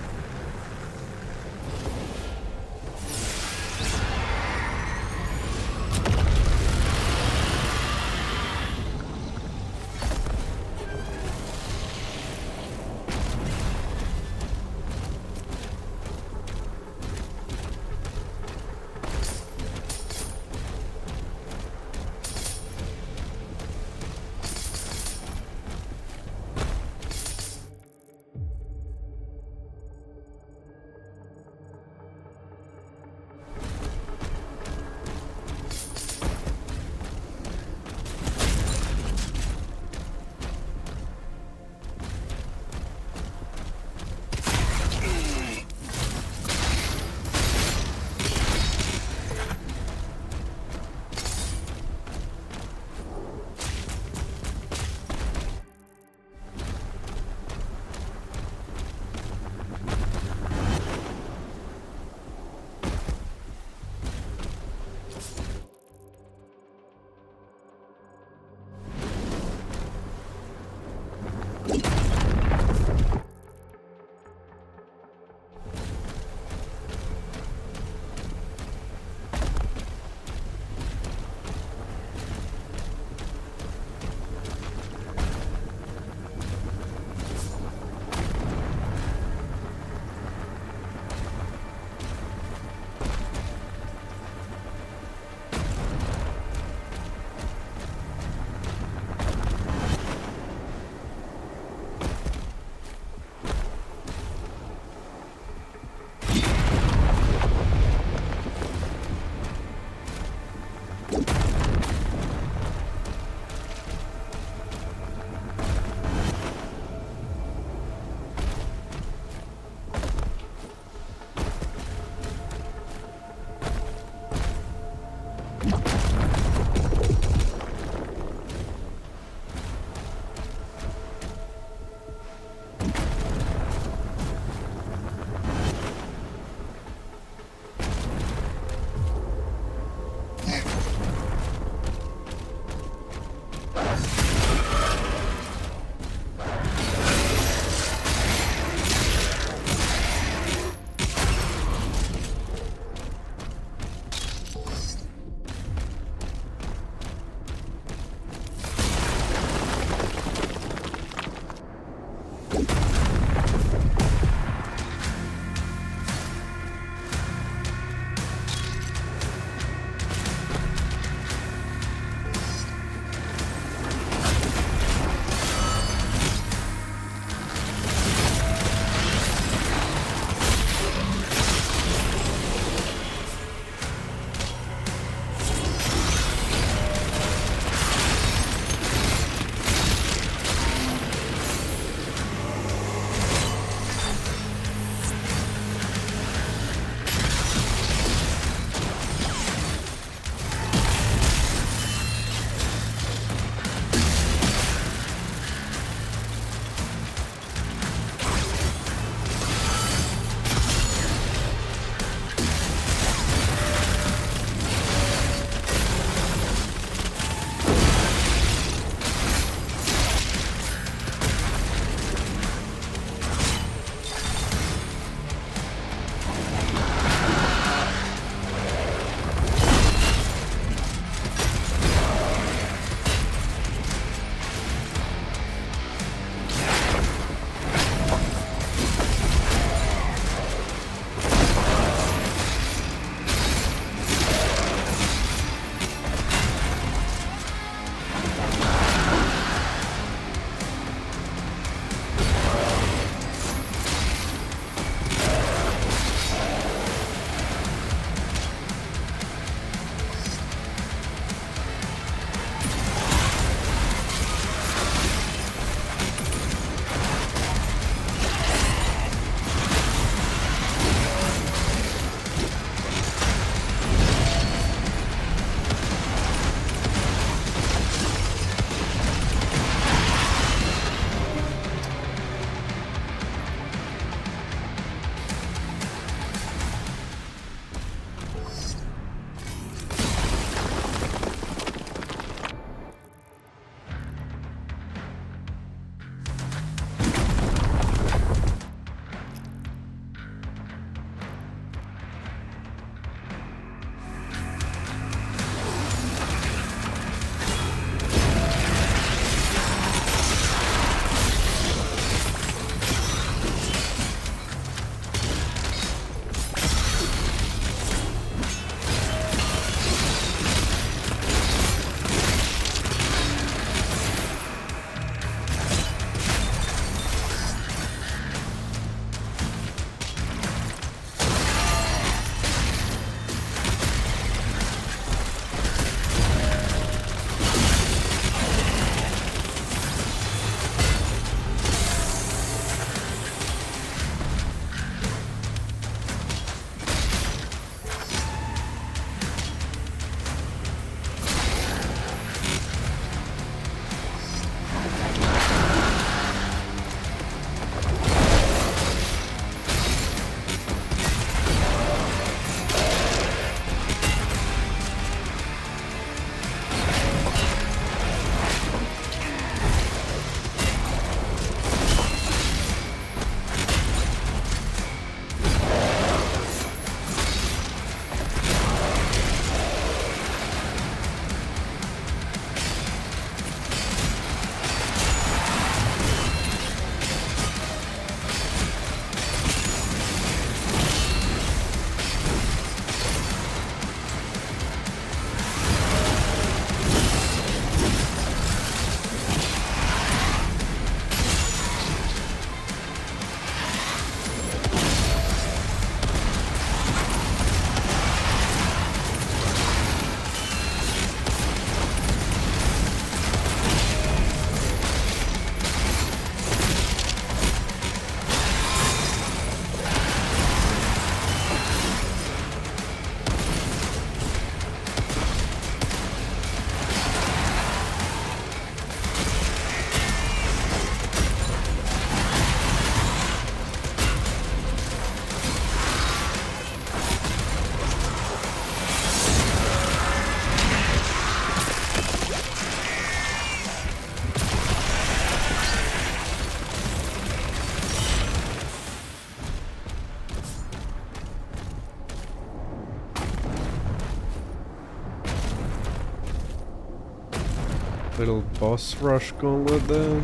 Little boss rush gauntlet there.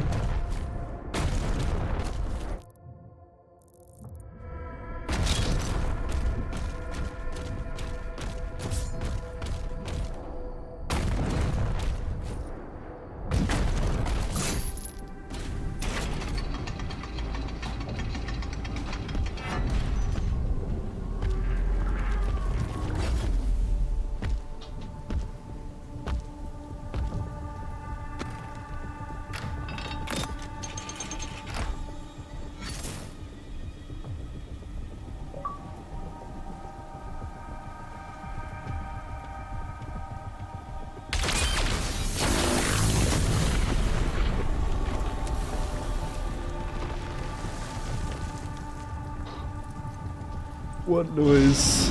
What noise?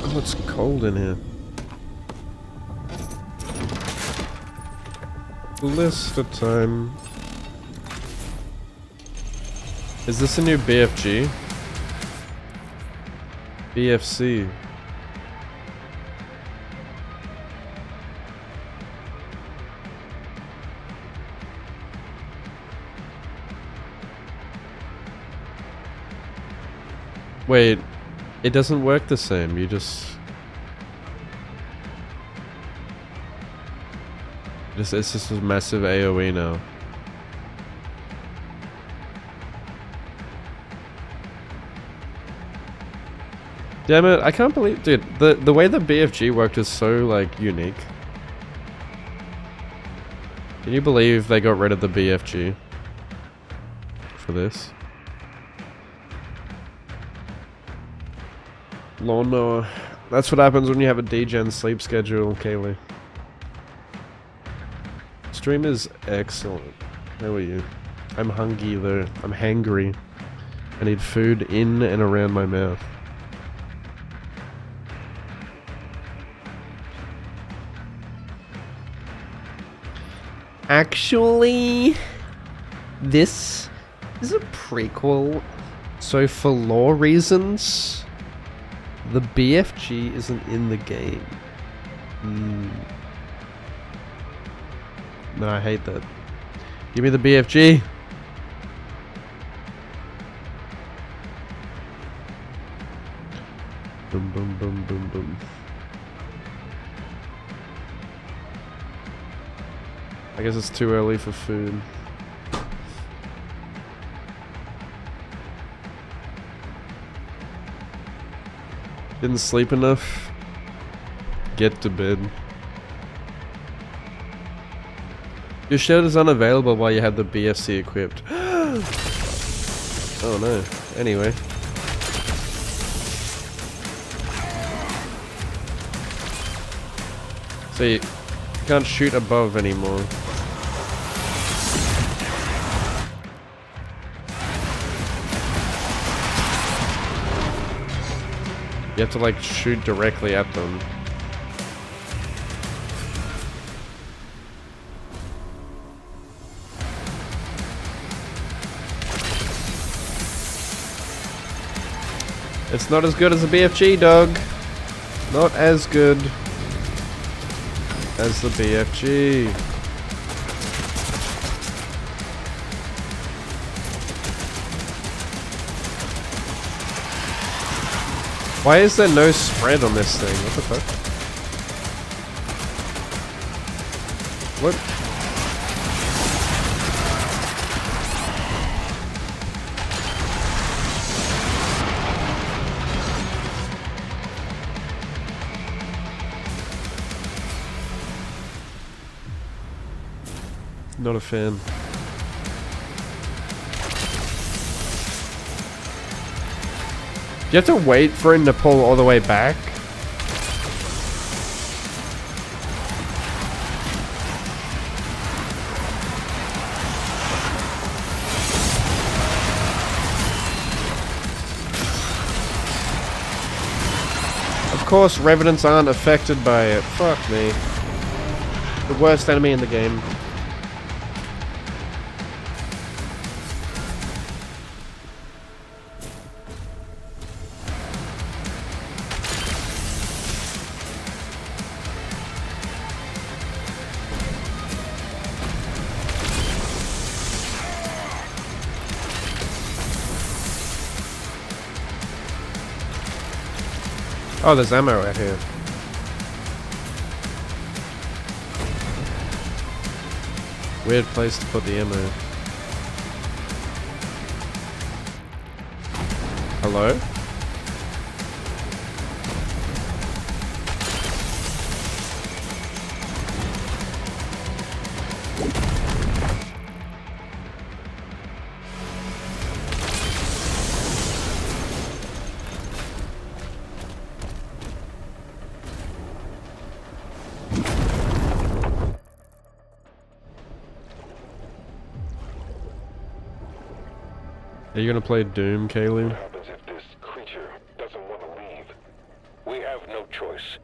Oh, it's cold in here. Blister time. Is this a new BFG? BFC. Wait, it doesn't work the same, you just... It's just a massive AoE now. Damn it, I can't believe... Dude, the way the BFG worked is so, like, unique. Can you believe they got rid of the BFG for this? Lawnmower. That's what happens when you have a degen sleep schedule, Kaylee. Stream is excellent. How are you? I'm hungry though. I'm hangry. I need food in and around my mouth. Actually, this is a prequel, so for lore reasons, the BFG isn't in the game. No, I hate that. Give me the BFG. Boom, boom, boom, boom, boom. I guess it's too early for food. Didn't sleep enough? Get to bed. Your shield is unavailable while you have the BFC equipped. Oh no. Anyway. So you can't shoot above anymore. You have to like shoot directly at them. It's not as good as a BFG, dog. Not as good as the BFG. Why is there no spread on this thing? What the fuck? What? Not a fan. Do you have to wait for him to pull all the way back? Of course, Revenants aren't affected by it. Fuck me. The worst enemy in the game. Oh, there's ammo right here. Weird place to put the ammo. Hello? Are you gonna play Doom, Kaylee? What happens if this creature doesn't want to leave? We have no choice.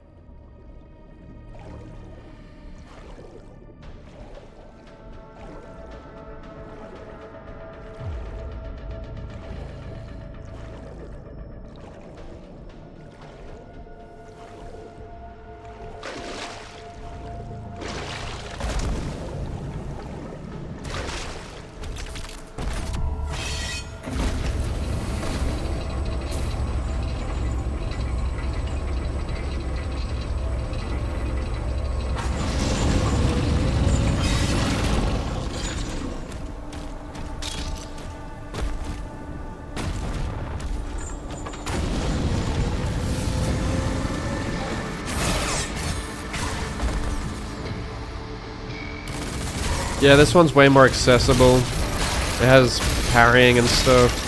Yeah, this one's way more accessible. It has parrying and stuff.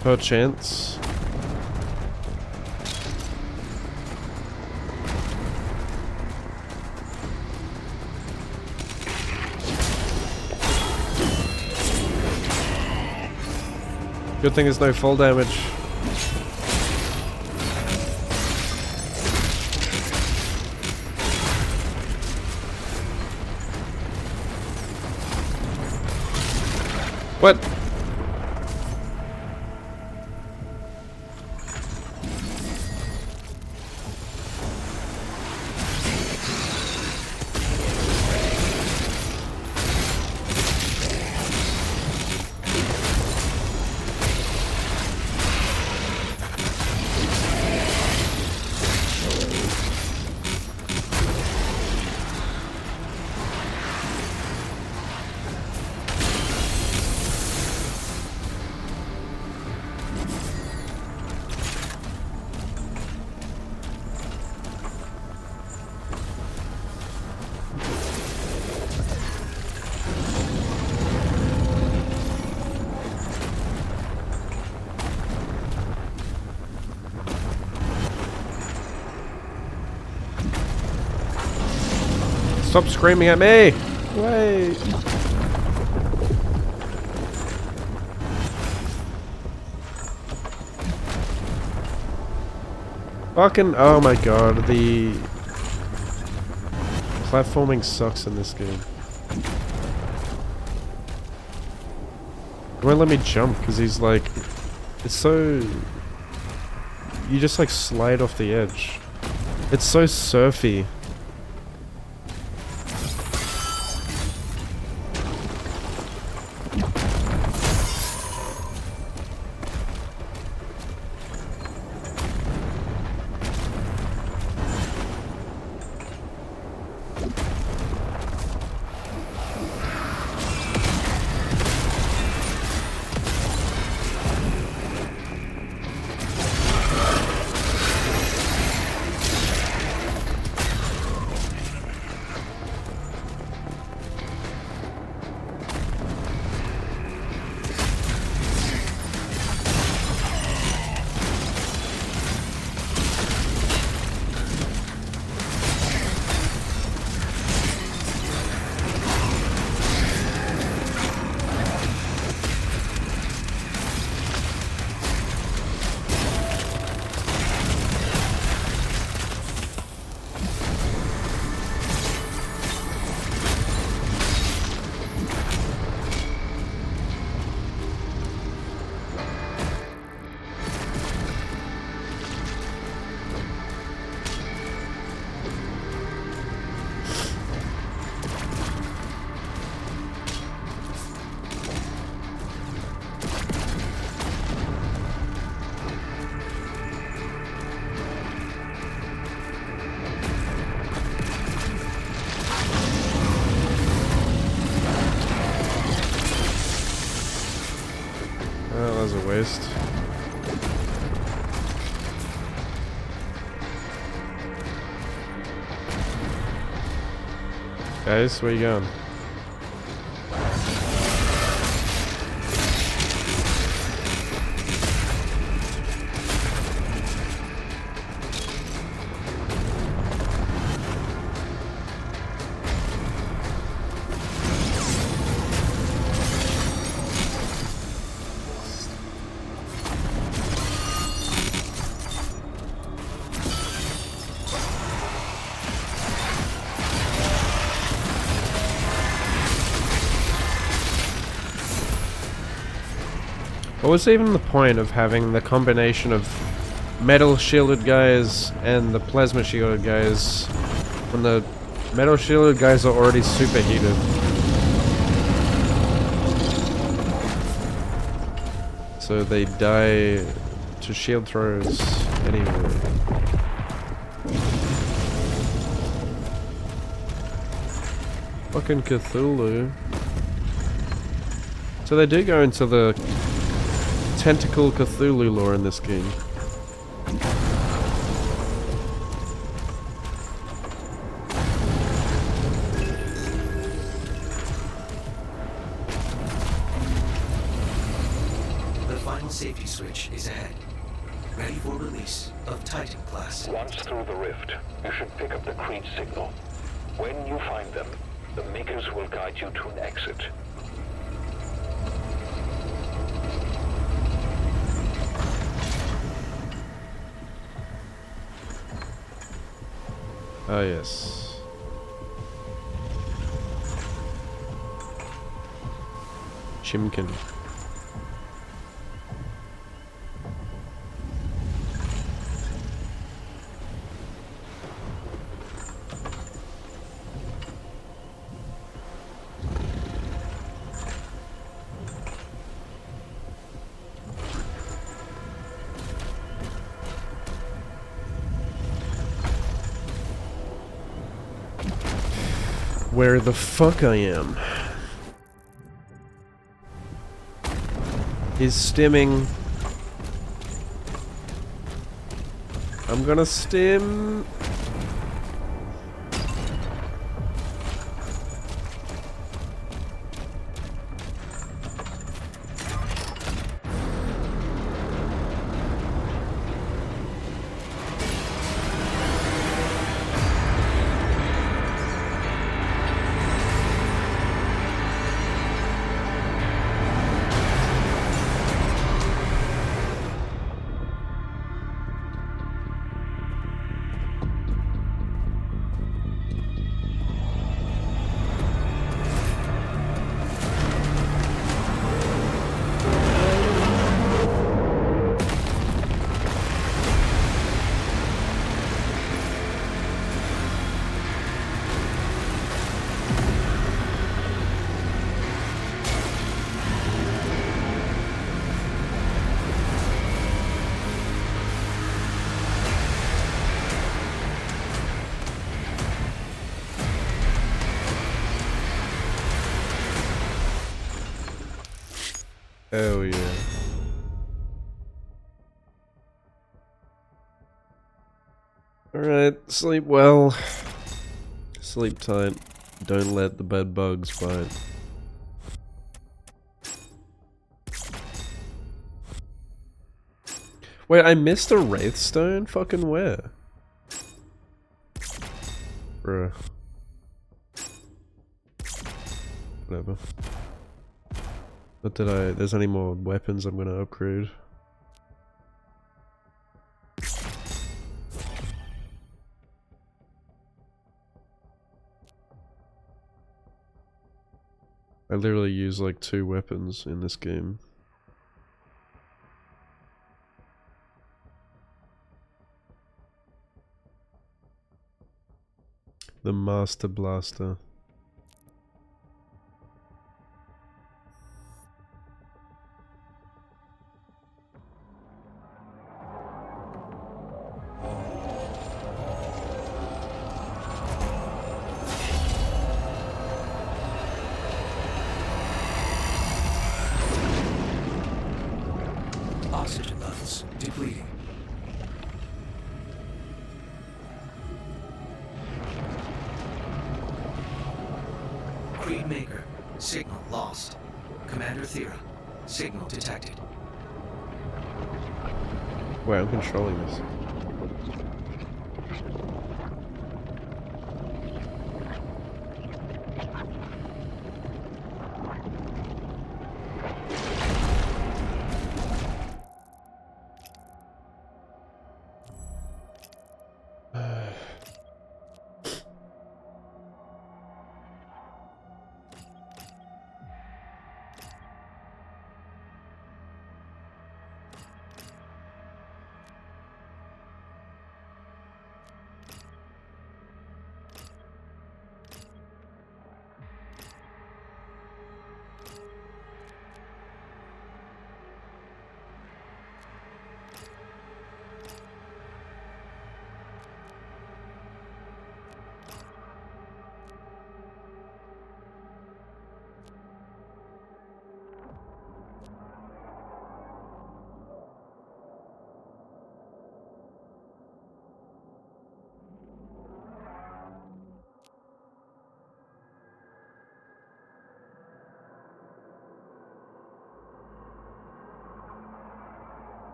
Per chance. Good thing there's no fall damage. What? Stop screaming at me! Wait! Fucking, oh my god, the platforming sucks in this game. It won't let me jump because he's like, it's so, you just like slide off the edge. It's so surfy. waste. Guys, where you going? What was even the point of having the combination of metal shielded guys and the plasma shielded guys when the metal shielded guys are already superheated? So they die to shield throws anyway. Fucking Cthulhu. So they do go into the tentacle Cthulhu lore in this game. The final safety switch is ahead. Ready for release of Titan class. Once through the rift, you should pick up the Creed signal. When you find them, the Makers will guide you to an exit. Oh yes. Chimkin. Where the fuck I am. He's stimming. I'm gonna stim. Oh yeah. Alright, sleep well. Sleep tight. Don't let the bed bugs bite. Wait, I missed a Wraithstone? Fucking where? Bruh. Whatever. Not that there's any more weapons I'm gonna upgrade. I literally use like 2 weapons in this game. The Master Blaster. Depleting. Creed Maker. Signal lost. Commander Thera. Signal detected. Wait, I'm controlling this.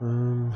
Um.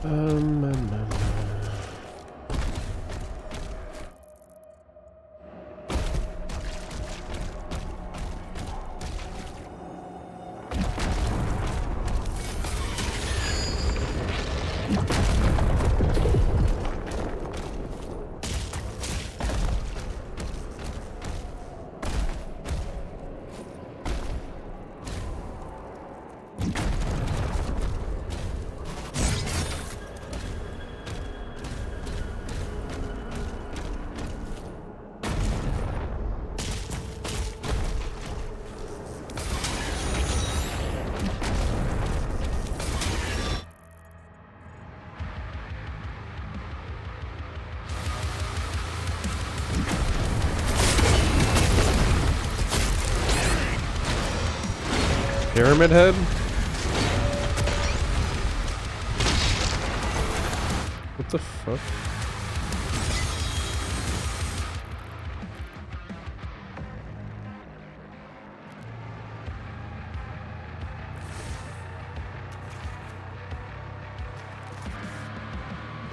Um, um, um, Pyramid Head? What the fuck?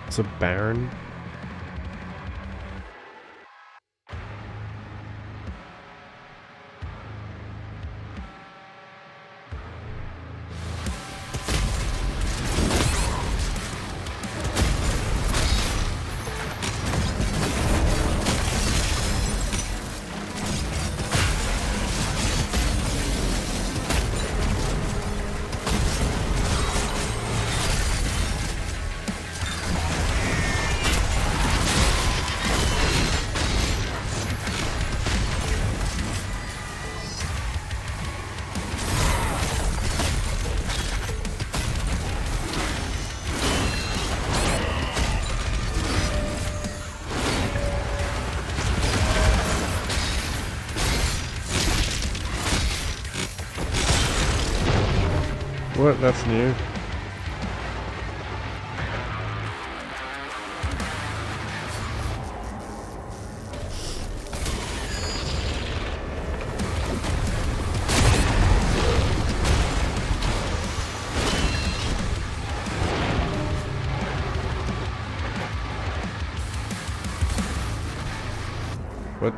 It's a Baron? What? That's new. What?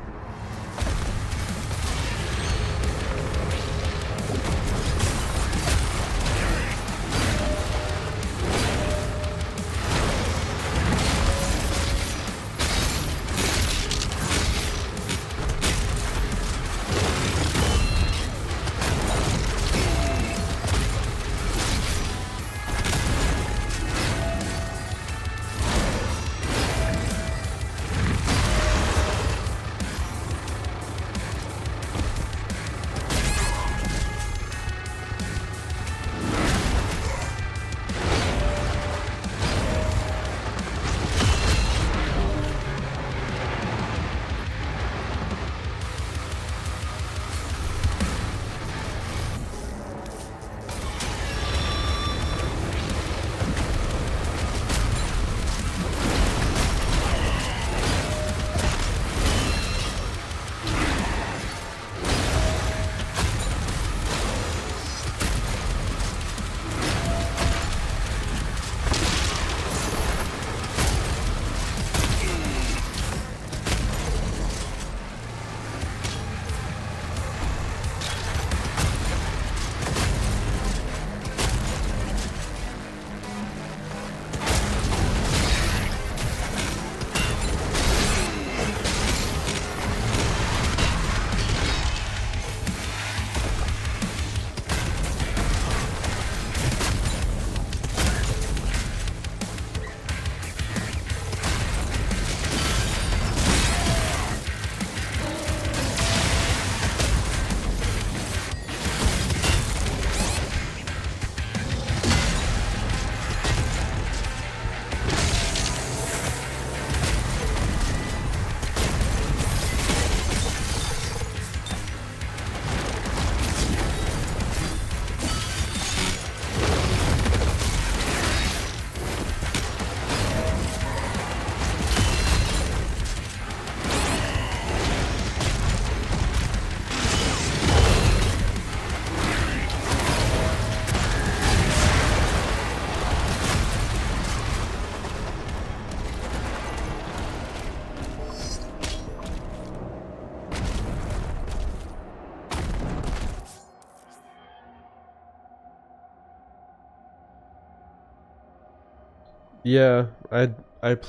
Yeah, I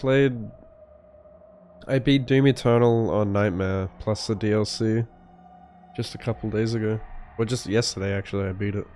beat Doom Eternal on Nightmare plus the DLC just a couple days ago. Well, just yesterday actually I beat it.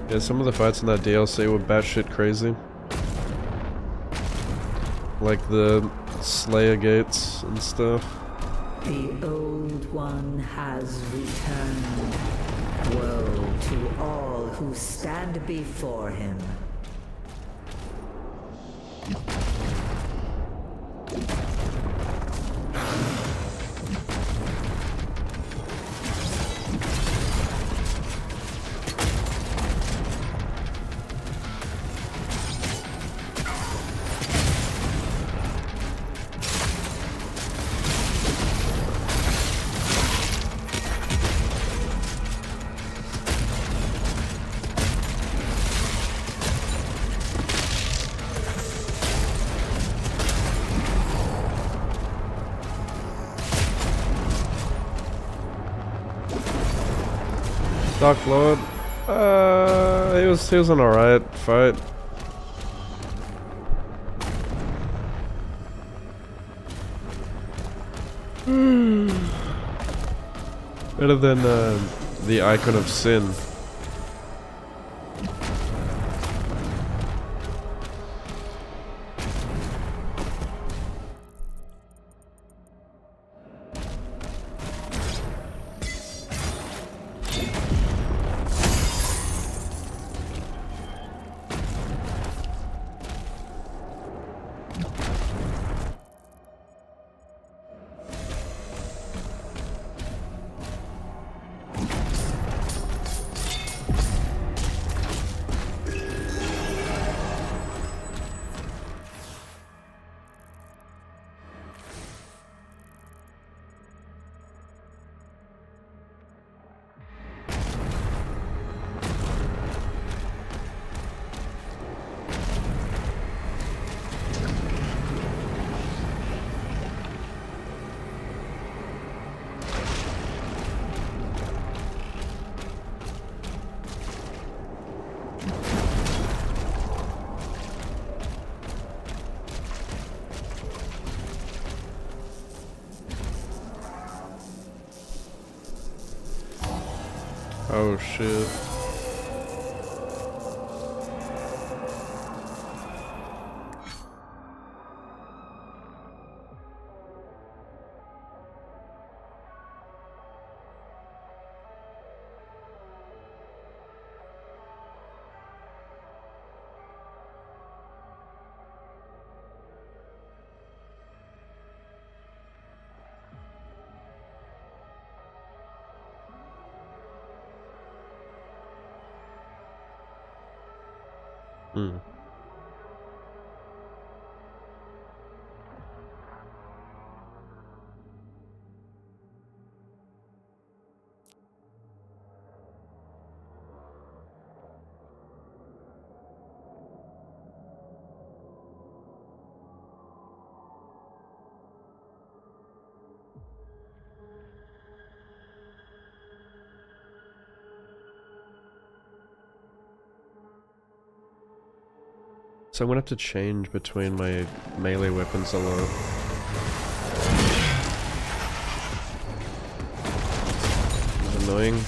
Yeah, some of the fights in that DLC were batshit crazy. Like the Slayer gates and stuff. The Old One has returned. Woe to all who stand before him. Dark Lord, he was an alright fight. Better than the Icon of Sin. Oh shit. Hmm. So I'm gonna have to change between my melee weapons a lot. It's annoying.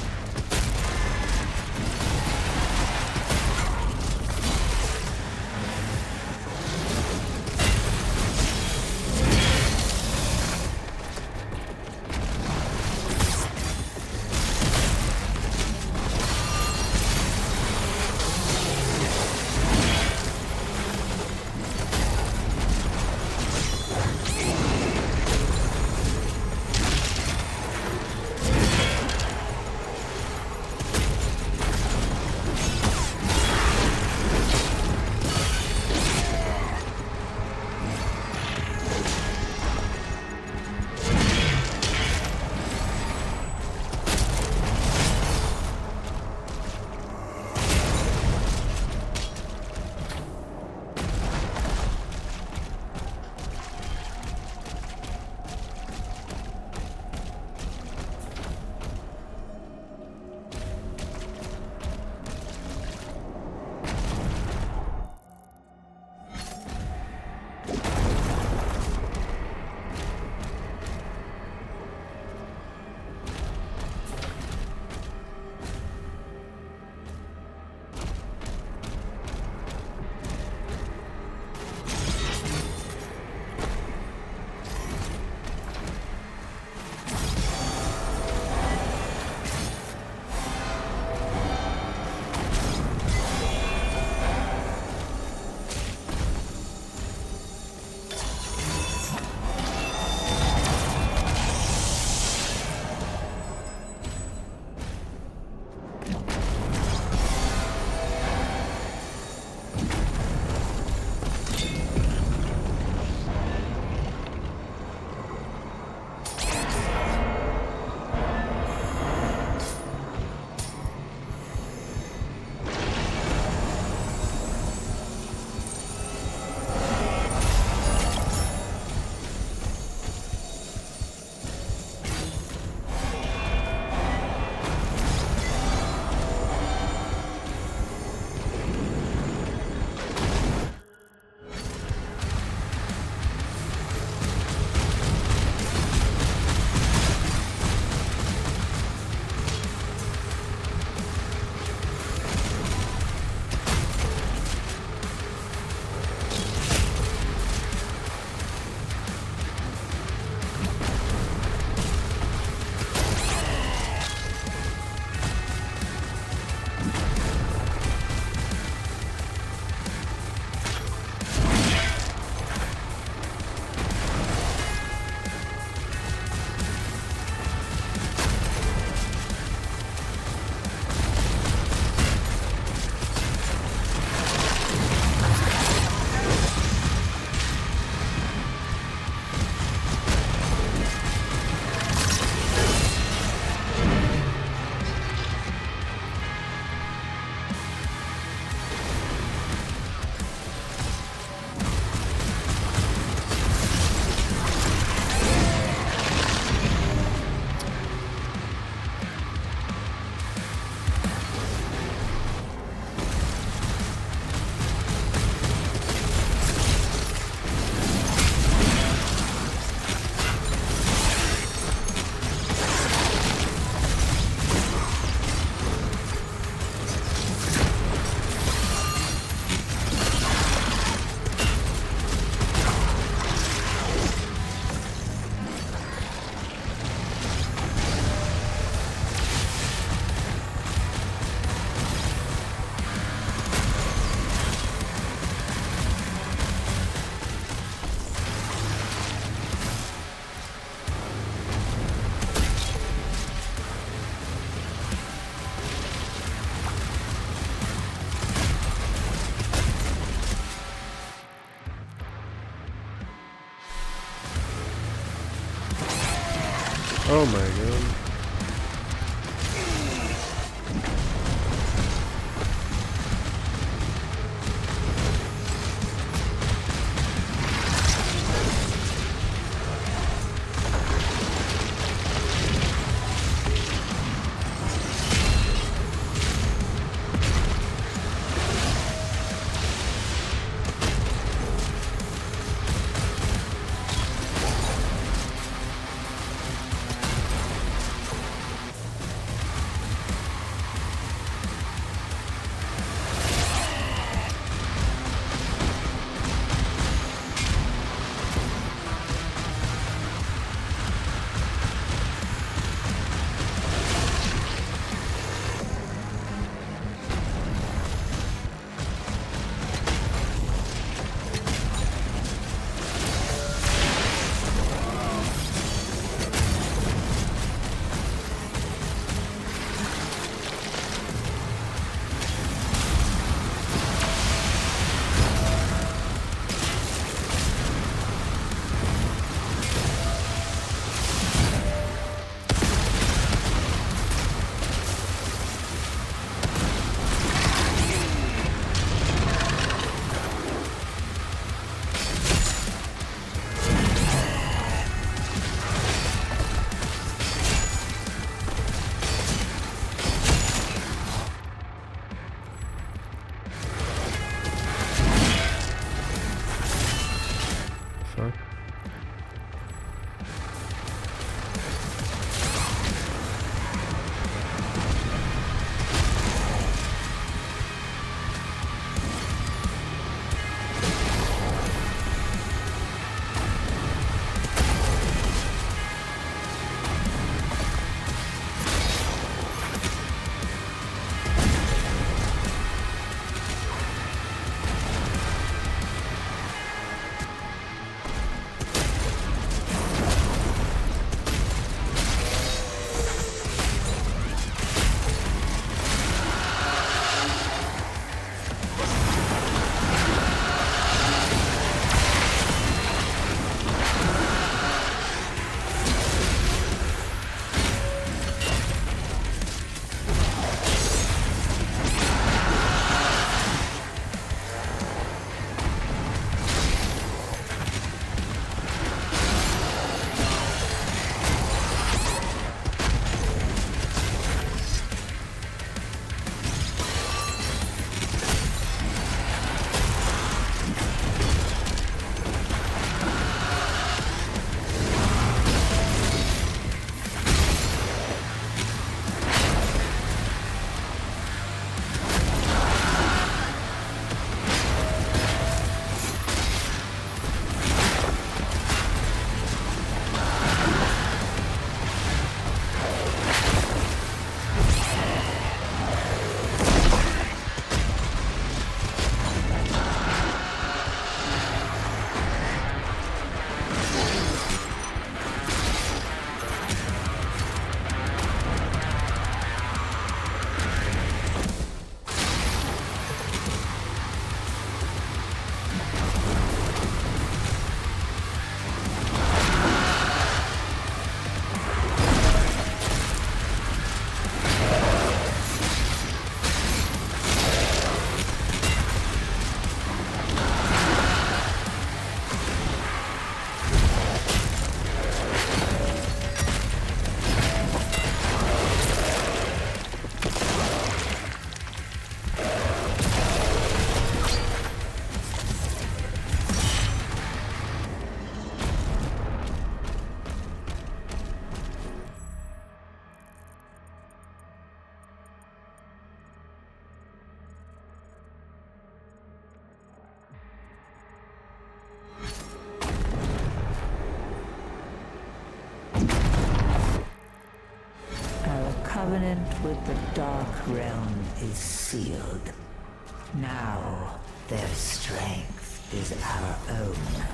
Oh my god. Fuck. covenant with the Dark Realm is sealed. Now, their strength is our own.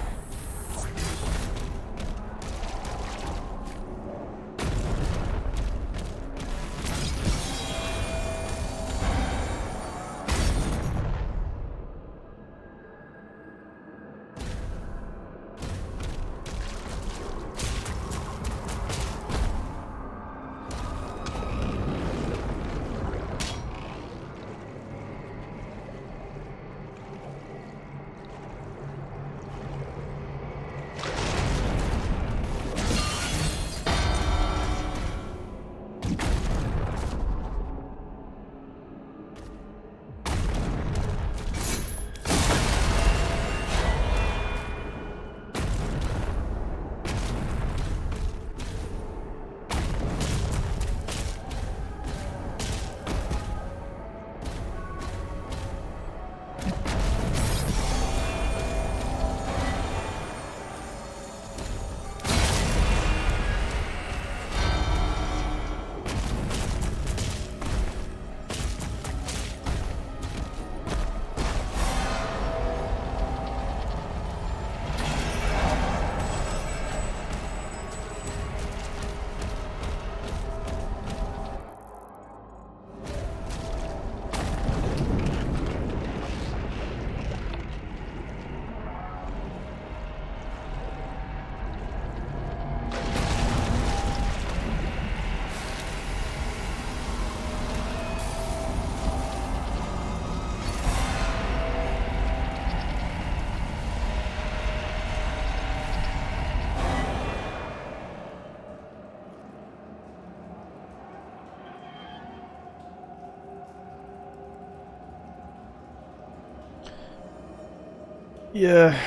Yeah.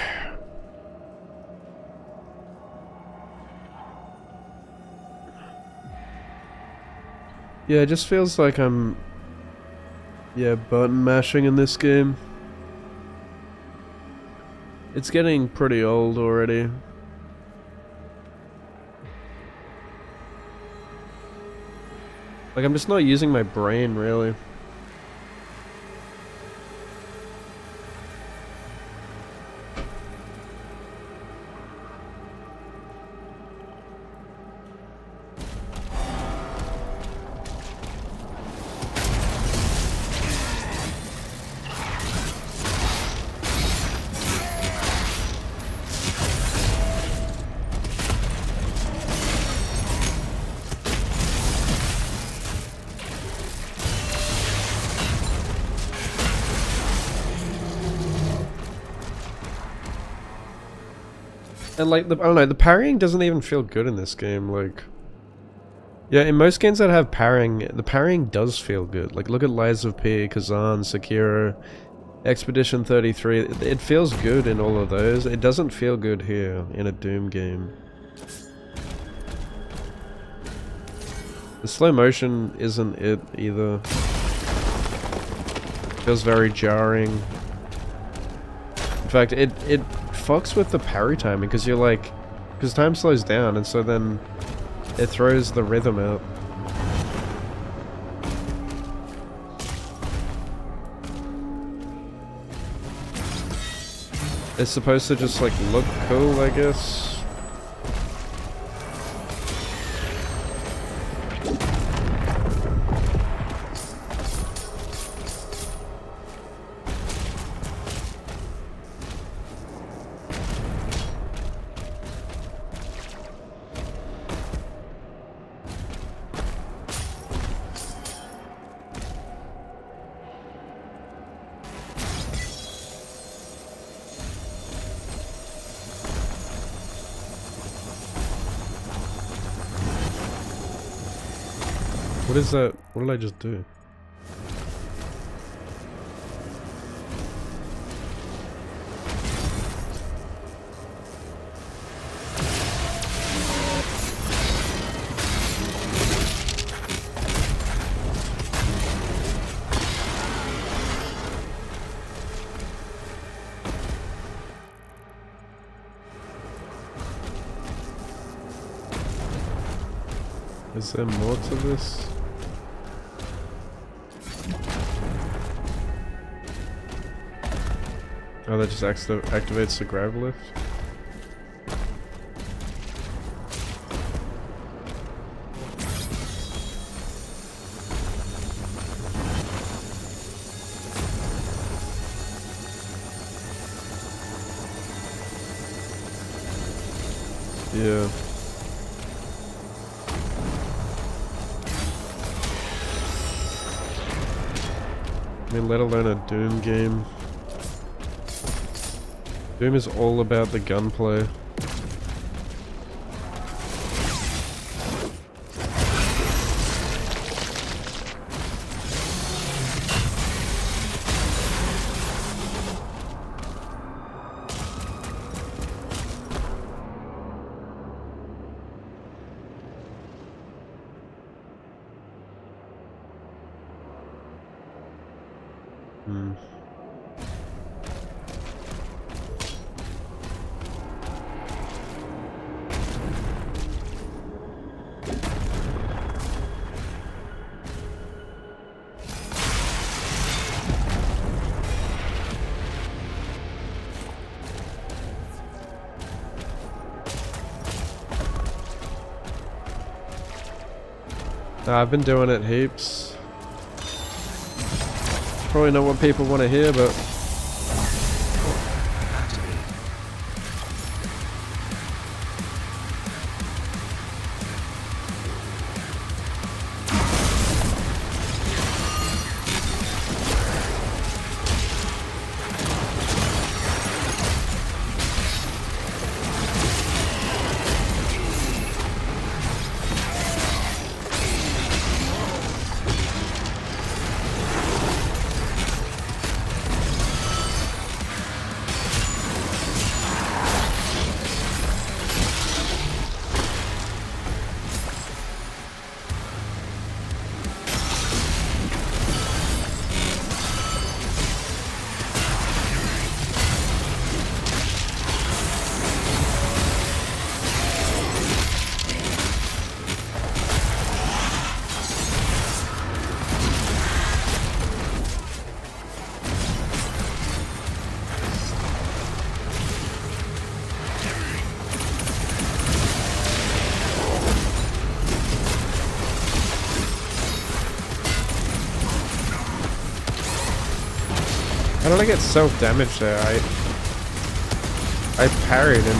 Yeah, it just feels like I'm, button mashing in this game. It's getting pretty old already. Like, I'm just not using my brain, really. And like, I don't know, the parrying doesn't even feel good in this game, like... Yeah, in most games that have parrying, the parrying does feel good. Like, look at Lies of P, Kazan, Sekiro, Expedition 33, it feels good in all of those. It doesn't feel good here, in a Doom game. The slow motion isn't it, either. It feels very jarring. In fact, it fucks with the parry timing, because you're like... Because time slows down, and so then it throws the rhythm out. It's supposed to just like look cool, I guess. What is that? What did I just do? Is there more to this? Oh, that just activates the grav lift? Yeah. I mean, let alone a Doom game. Doom is all about the gunplay. I've been doing it heaps. Probably not what people want to hear, but... How did I get self-damage there? I parried him.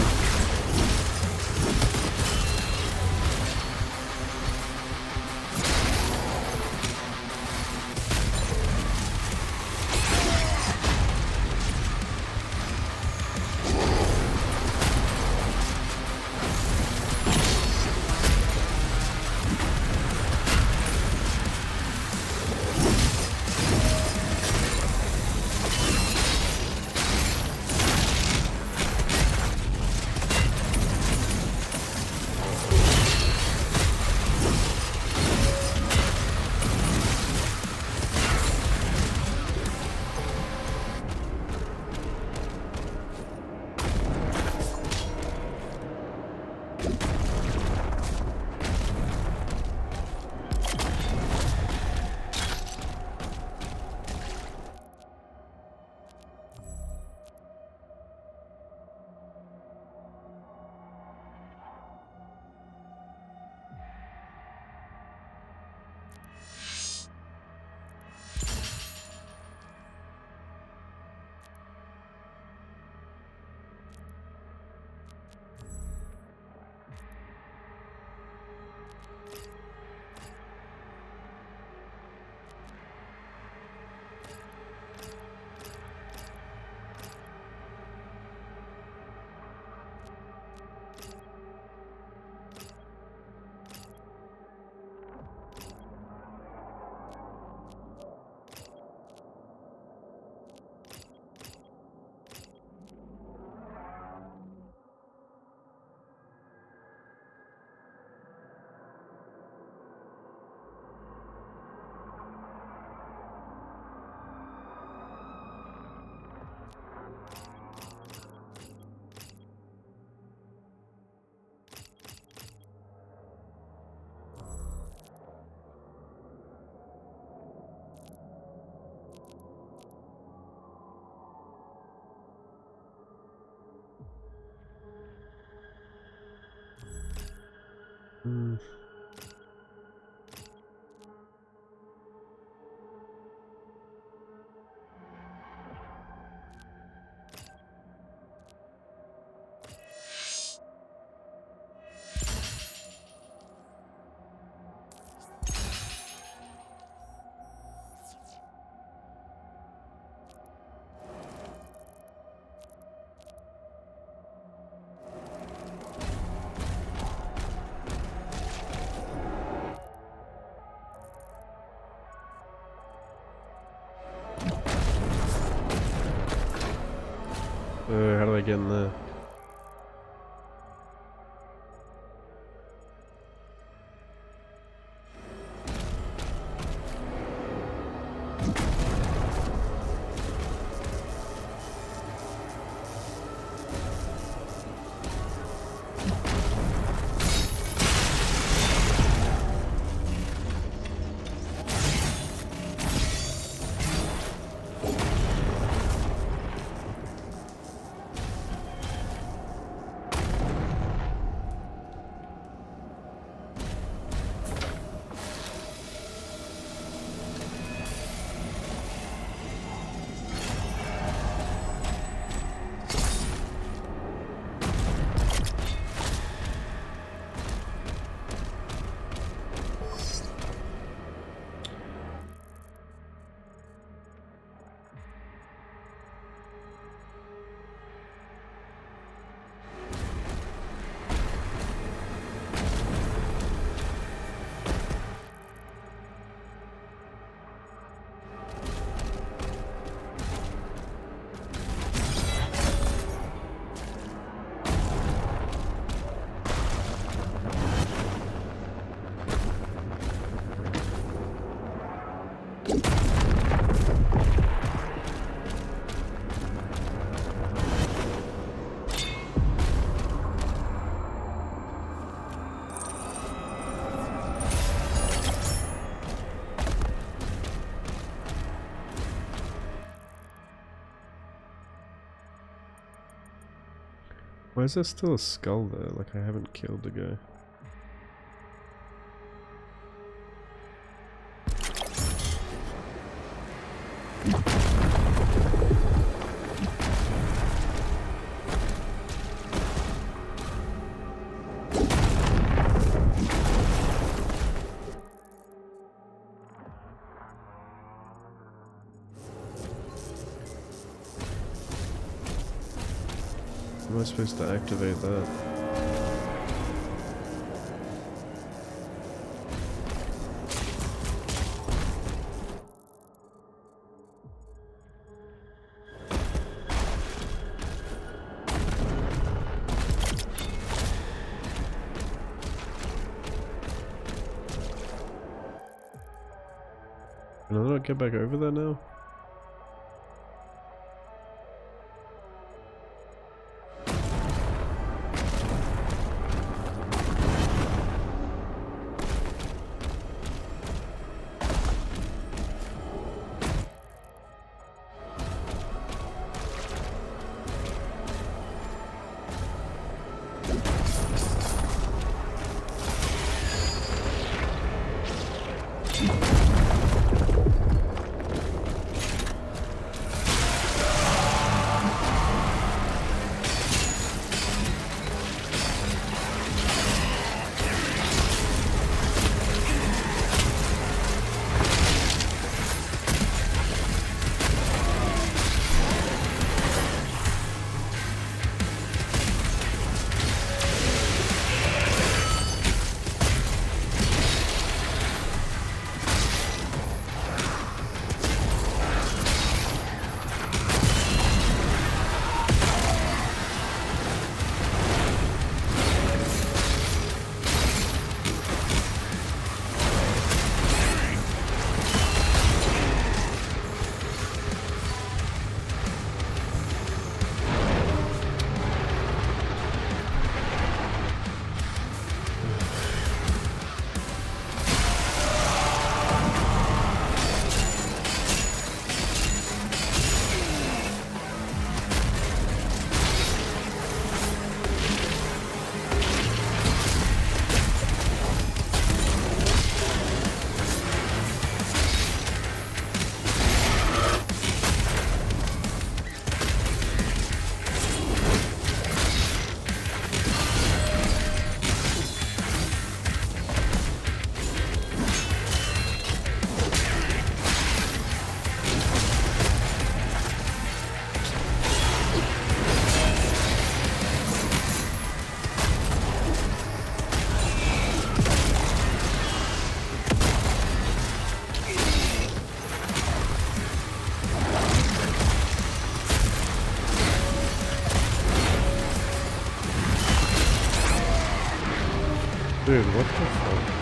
How do I get in there? Why is there still a skull there? Like I haven't killed the guy. Am I supposed to activate that? Can I not get back over there now? Dude, what the fuck?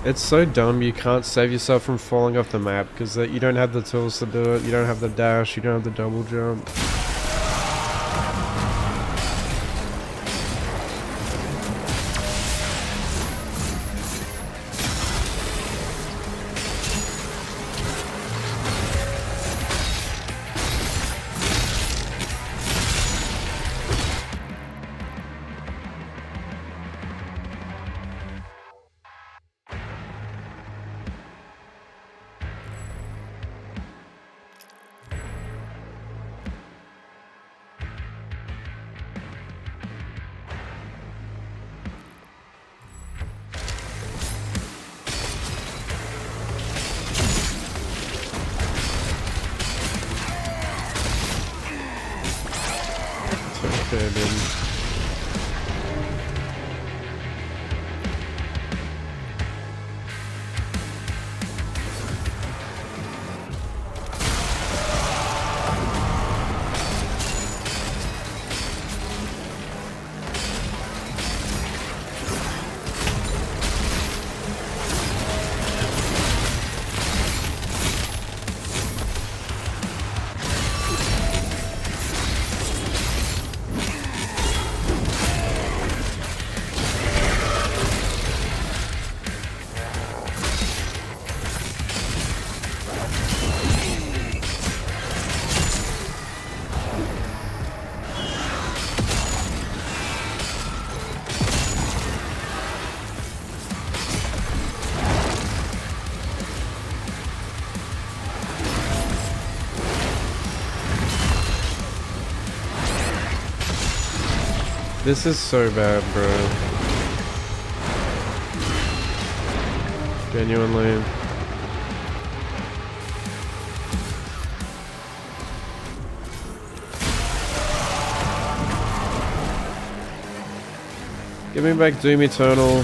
It's so dumb you can't save yourself from falling off the map because you don't have the tools to do it, you don't have the dash, you don't have the double jump. Okay, then. This is so bad, bro. Genuinely. Give me back Doom Eternal.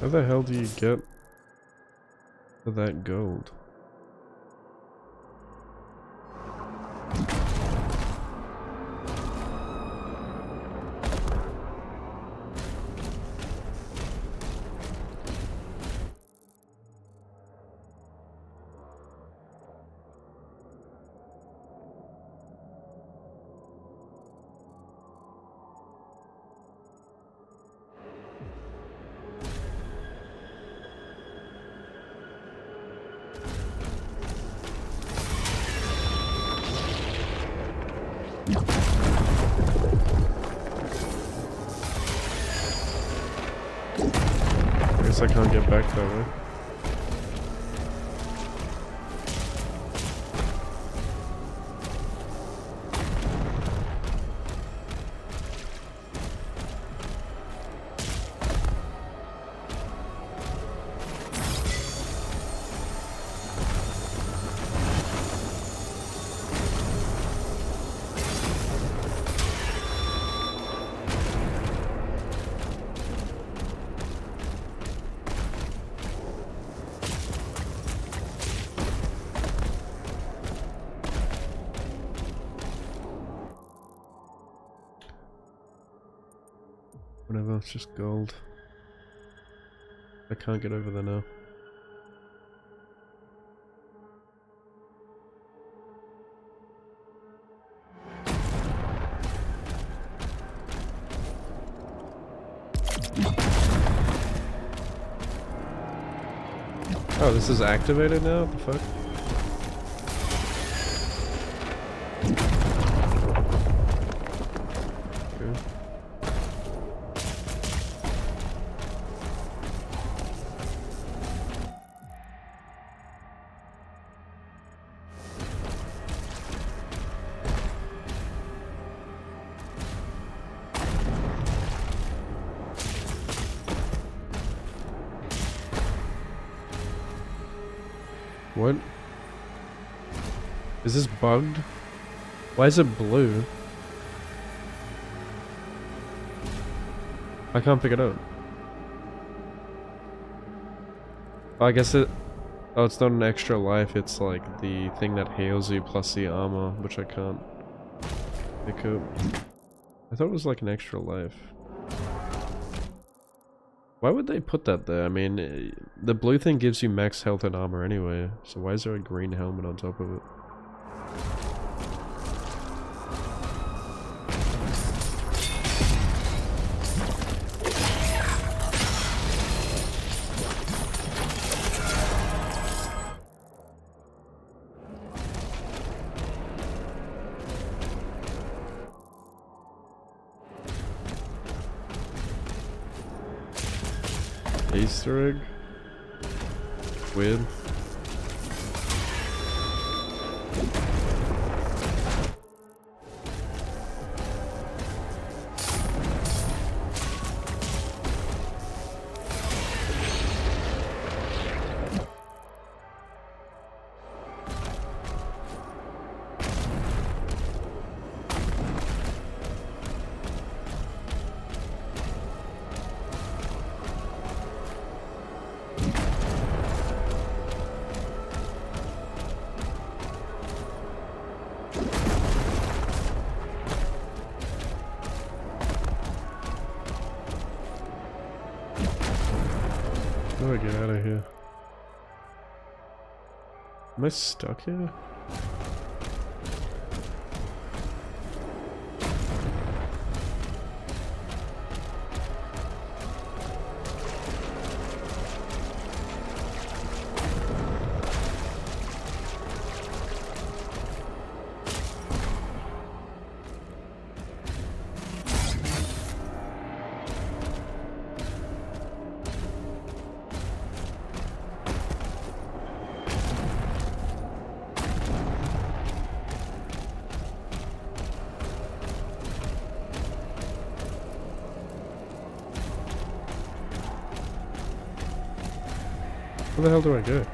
How the hell do you get that gold? I guess I can't get back that way. Whatever, it's just gold. I can't get over there now. Oh, this is activated now? What the fuck? Okay. What? Is this bugged? Why is it blue? I can't pick it up. Oh, I guess it... Oh, it's not an extra life, it's like the thing that heals you plus the armor, which I can't pick up. I thought it was like an extra life. Why would they put that there? I mean, the blue thing gives you max health and armor anyway, so why is there a green helmet on top of it? Easter egg? Weird. How do I get out of here? Am I stuck here? Where the hell do I go?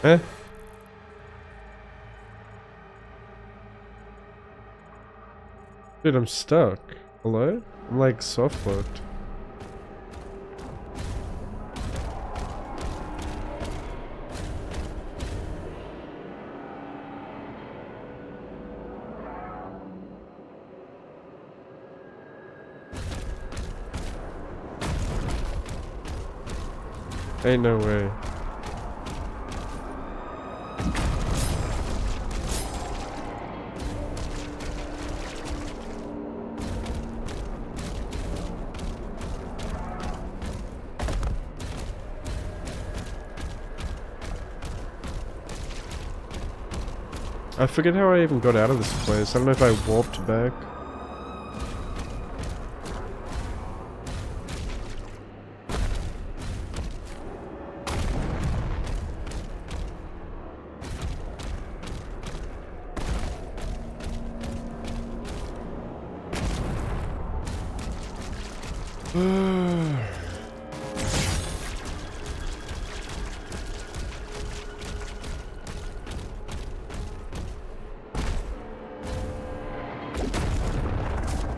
Eh? Dude, I'm stuck. Hello? I'm like soft locked. Ain't no way. I forget how I even got out of this place. I don't know if I warped back.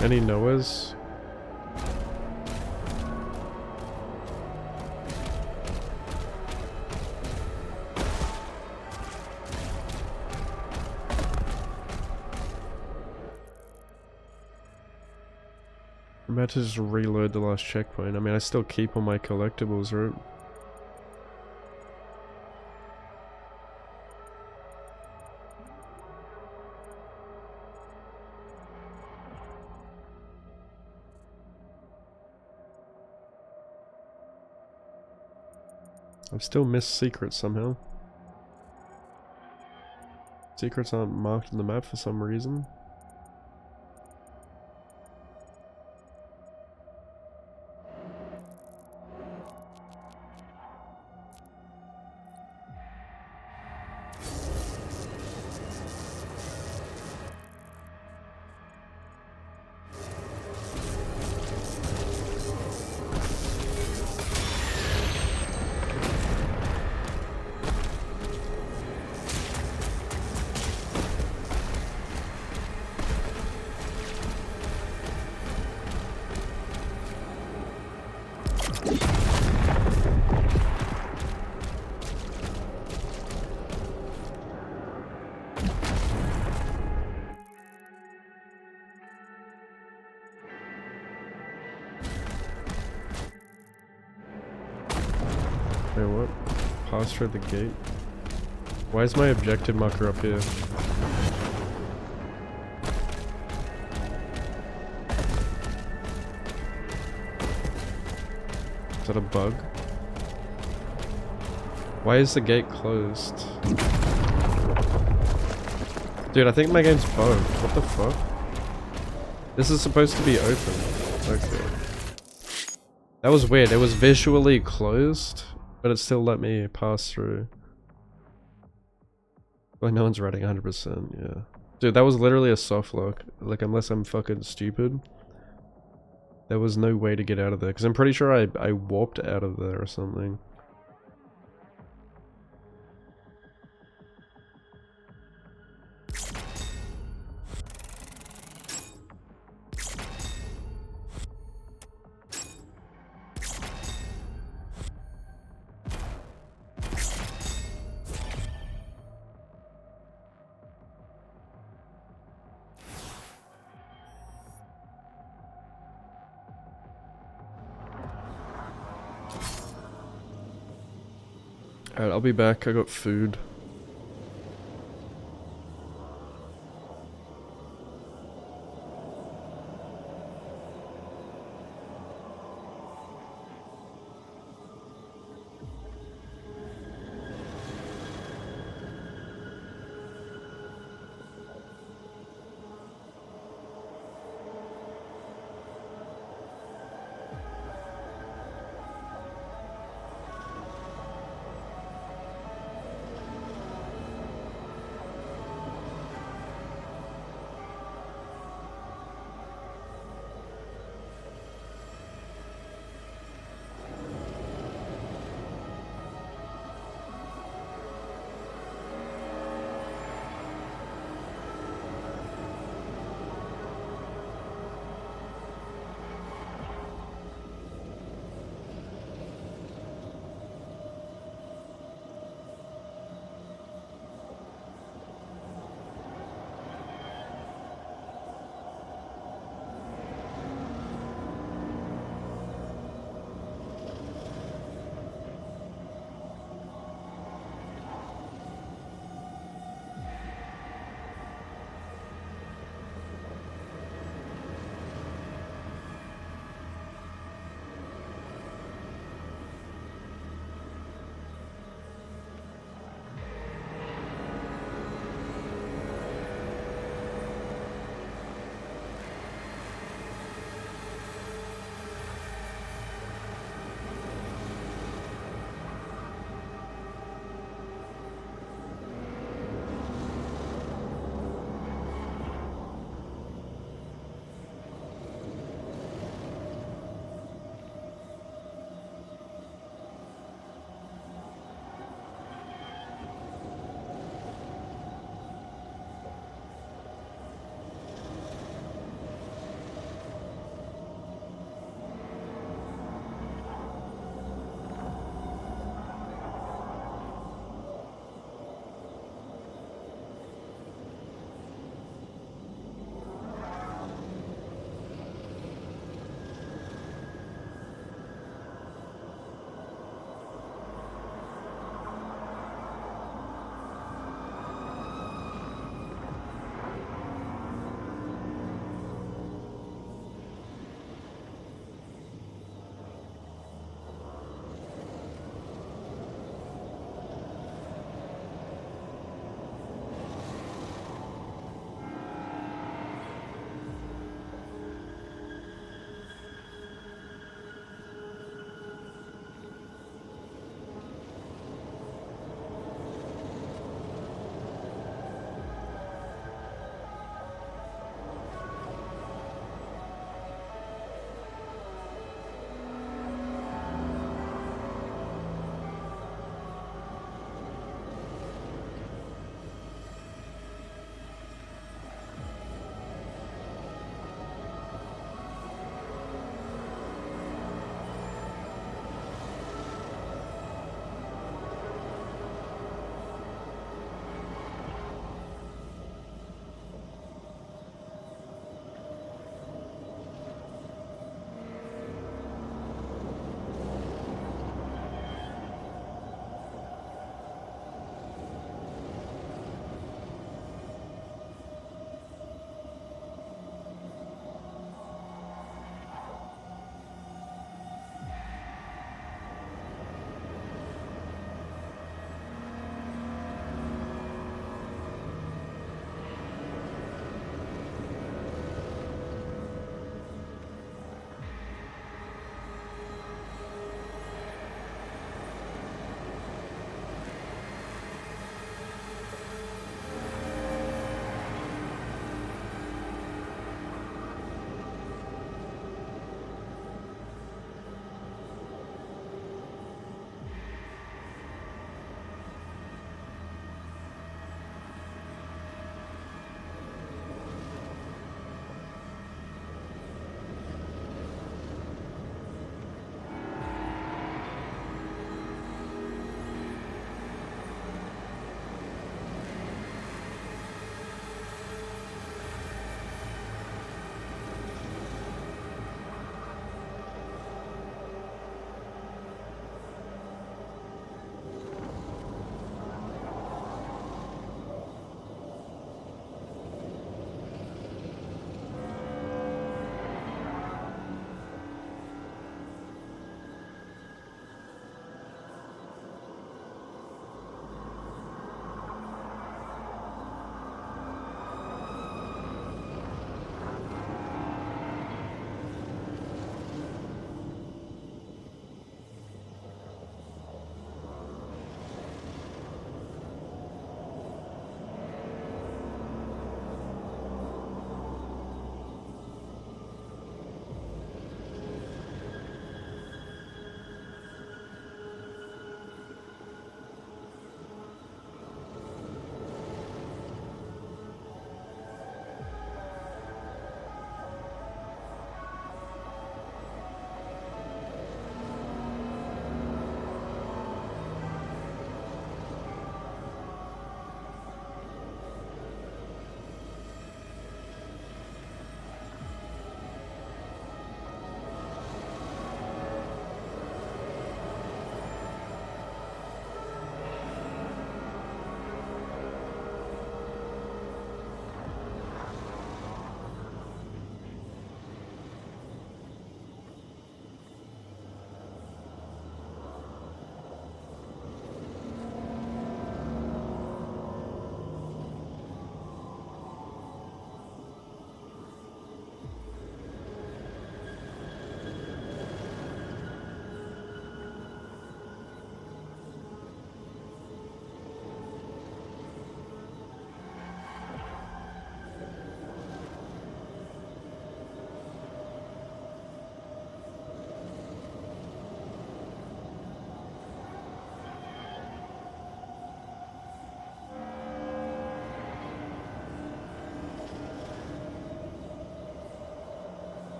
Any Noahs? I'm about to just reload the last checkpoint. I mean, I still keep all my collectibles, right? I've still missed secrets somehow. Secrets aren't marked on the map for some reason. Wait, what? Pause for the gate? Why is my objective marker up here? Is that a bug? Why is the gate closed? Dude, I think my game's bugged. What the fuck? This is supposed to be open. Okay. That was weird. It was visually closed, but it still let me pass through. Like no one's running 100%, yeah. Dude, that was literally a soft lock. Like, unless I'm fucking stupid. There was no way to get out of there. Because I'm pretty sure I warped out of there or something. Alright, I'll be back. I got food.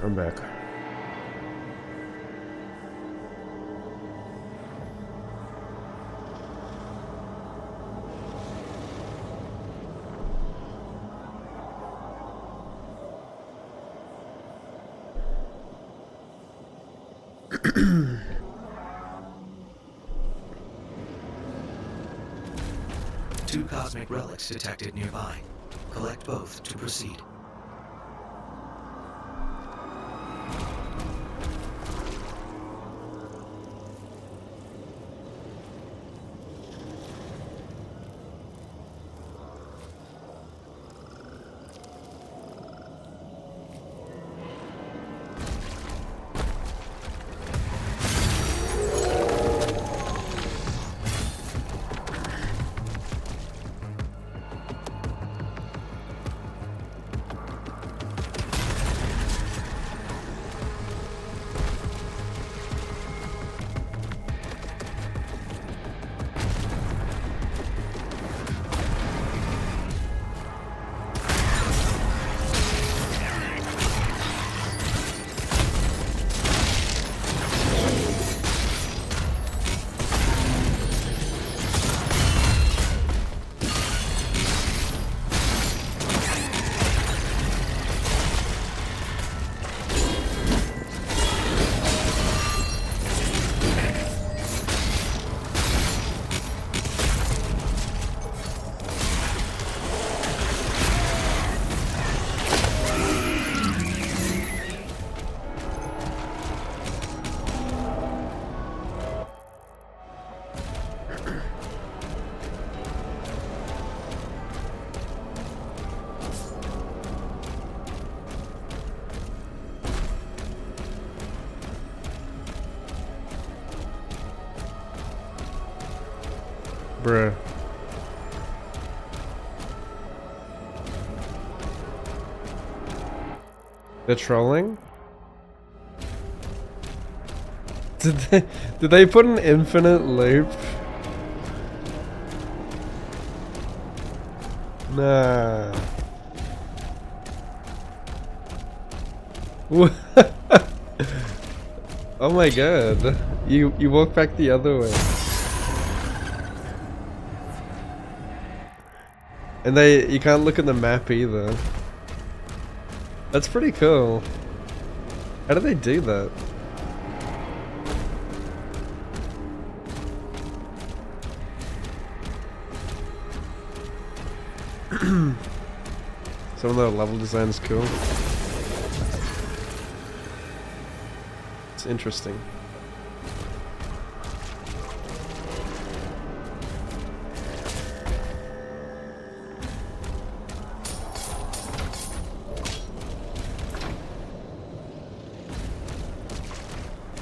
I'm back. Two cosmic relics detected nearby. Collect both to proceed. Bruh. They're trolling? Did they put an infinite loop? Nah. Oh my god. You walk back the other way. And you can't look at the map either. That's pretty cool. How do they do that? Some of the level design is cool. It's interesting.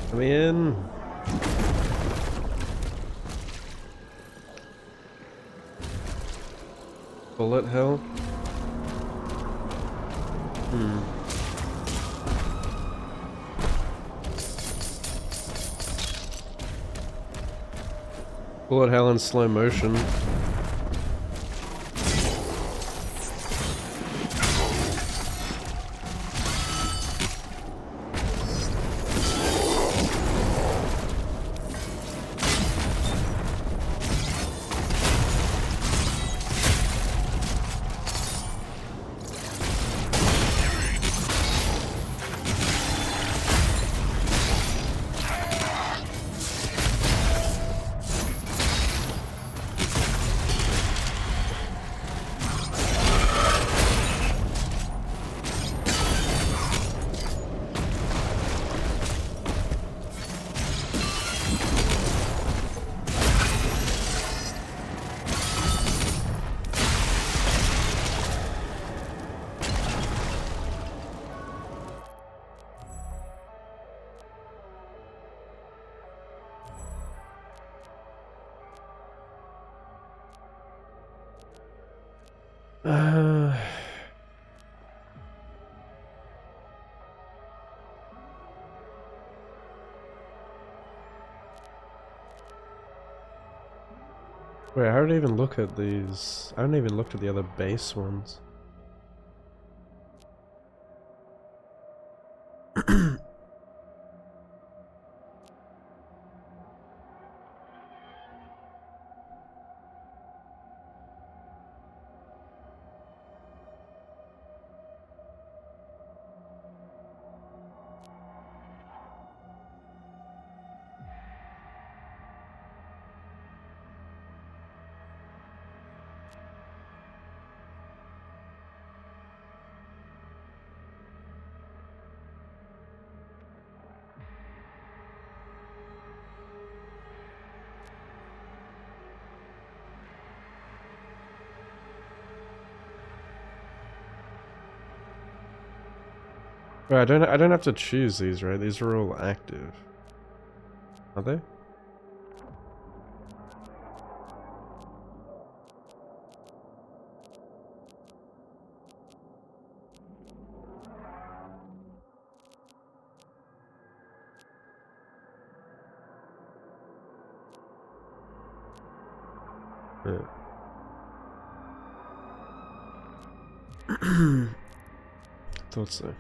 Come in. Bullet hell? Bullet hell in slow motion. Wait, I haven't even looked at these. I haven't even looked at the other base ones. Wait, I don't have to choose these, right? These are all active. Are they? Yeah. Thought so.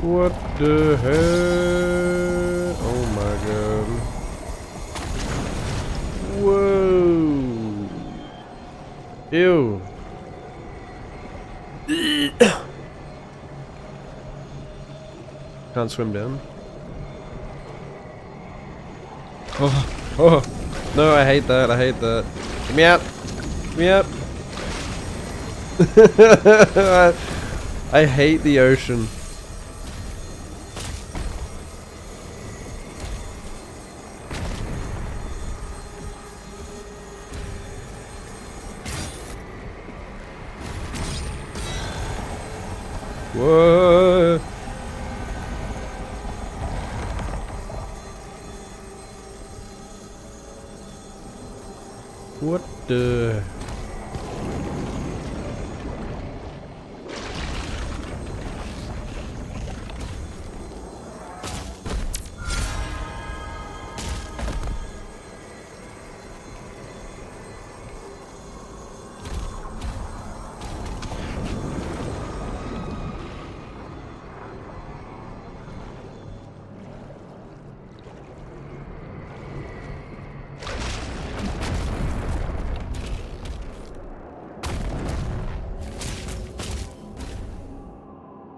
What the hell? Oh my god. Whoa. Ew. Can't swim down. Oh, oh. No, I hate that. I hate that. Get me out. Get me out. I hate the ocean. Whoa. What the?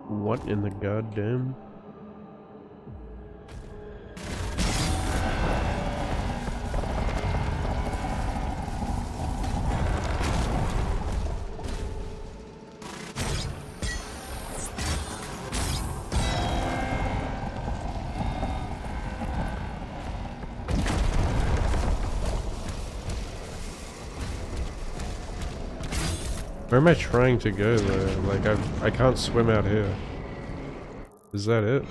What in the goddamn? Where am I trying to go though? Like I can't swim out here. Is that it?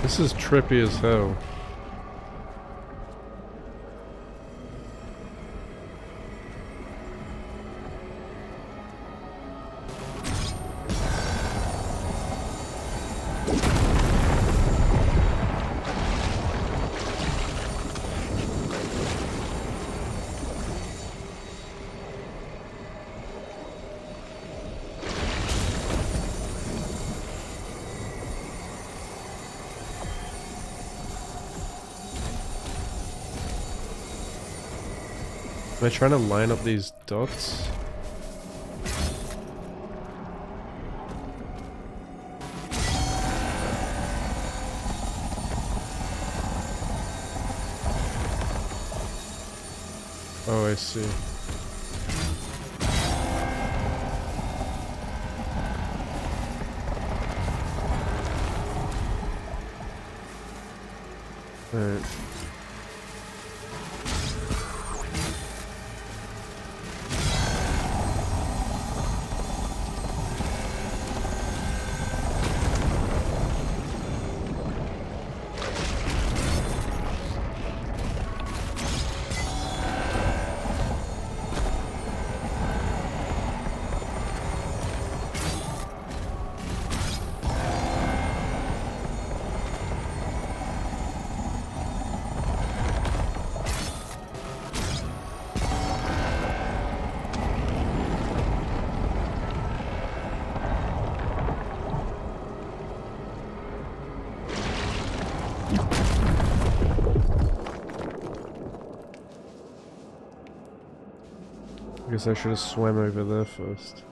This is trippy as hell. Am I trying to line up these dots? Oh, I see. Alright. I guess I should have swam over there first.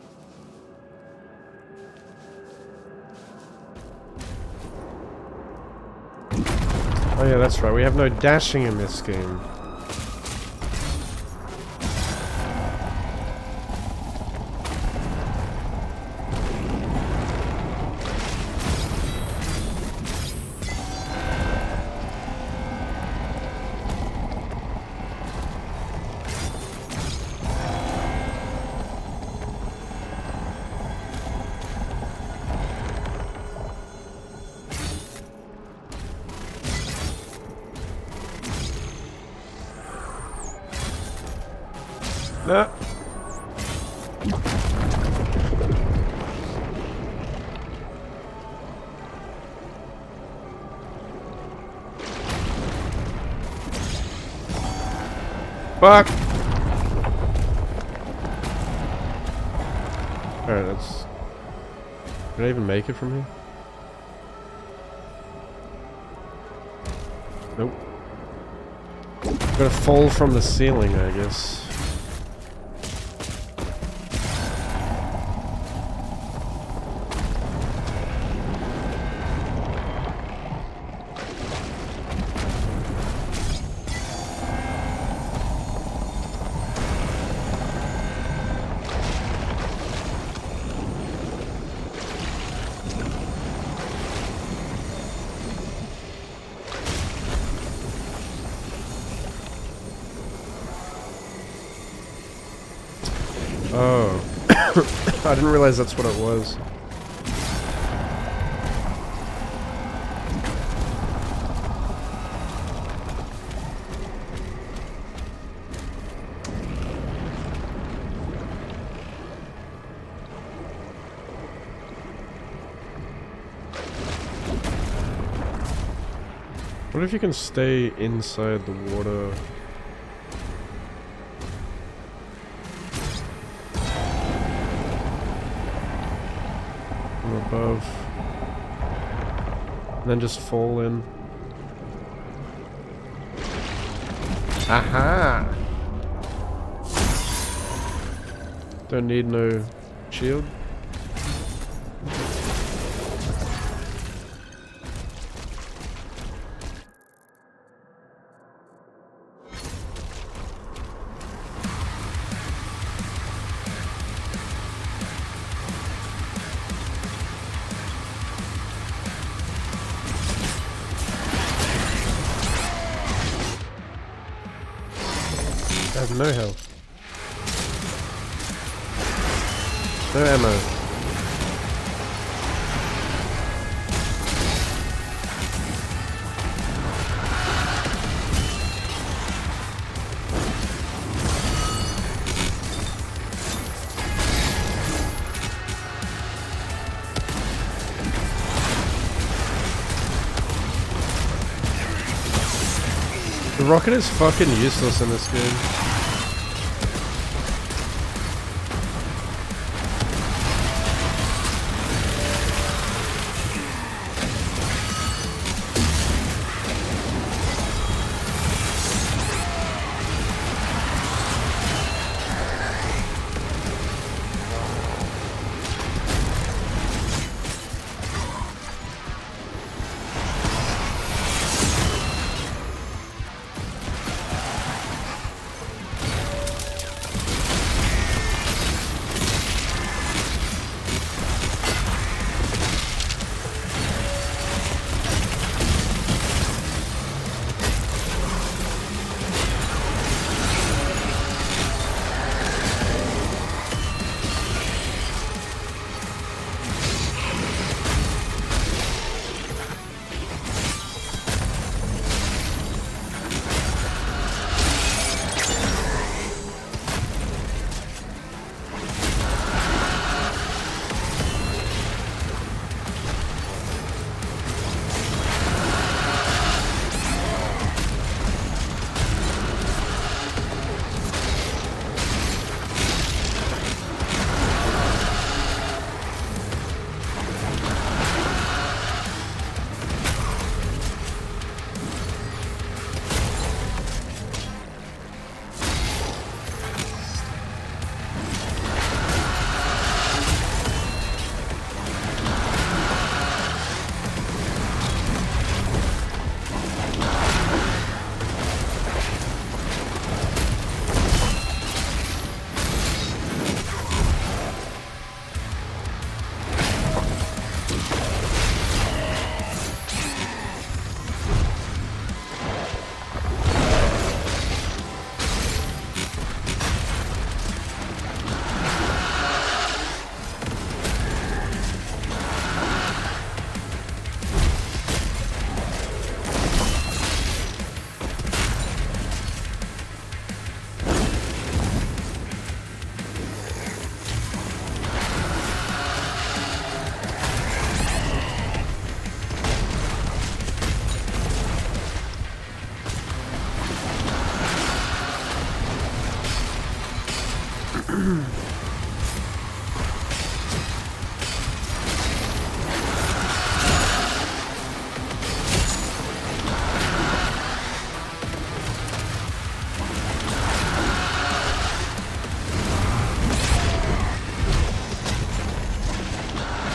Oh yeah, that's right. We have no dashing in this game. No. Fuck. Alright, that's... Did I even make it from here? Nope. Gotta fall from the ceiling, I guess. Oh. I didn't realize that's what it was. What if you can stay inside the water? From above. And then just fall in. Aha! Don't need no shield. I have no health. No ammo. The rocket is fucking useless in this game.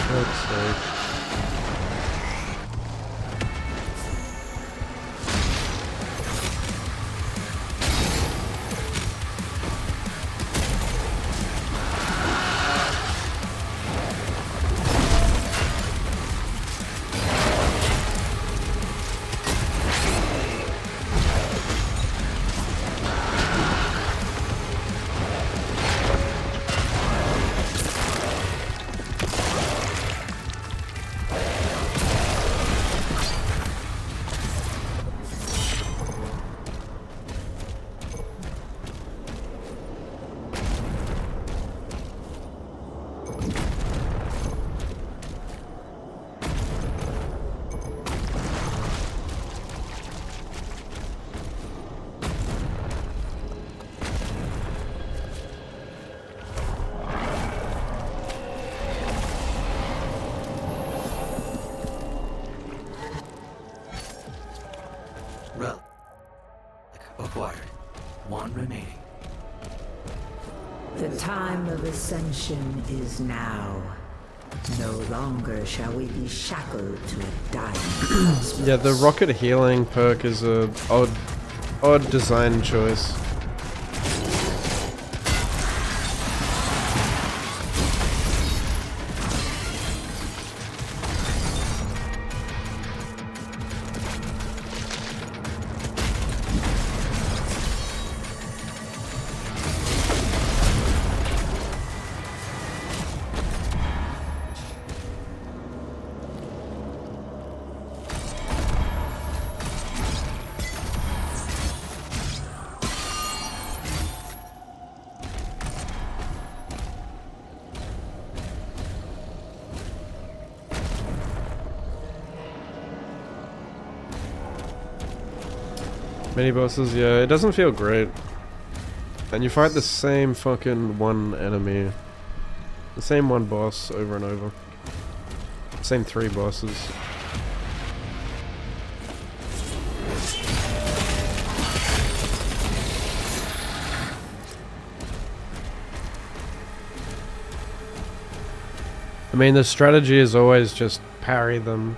Fuck's sake. Relic acquired. One remaining. The time of ascension is now. No longer shall we be shackled to a dying. Yeah, the rocket healing perk is a odd design choice. Mini bosses, yeah, it doesn't feel great. And you fight the same fucking one enemy. The same one boss over and over. Same 3 bosses. I mean, the strategy is always just parry them.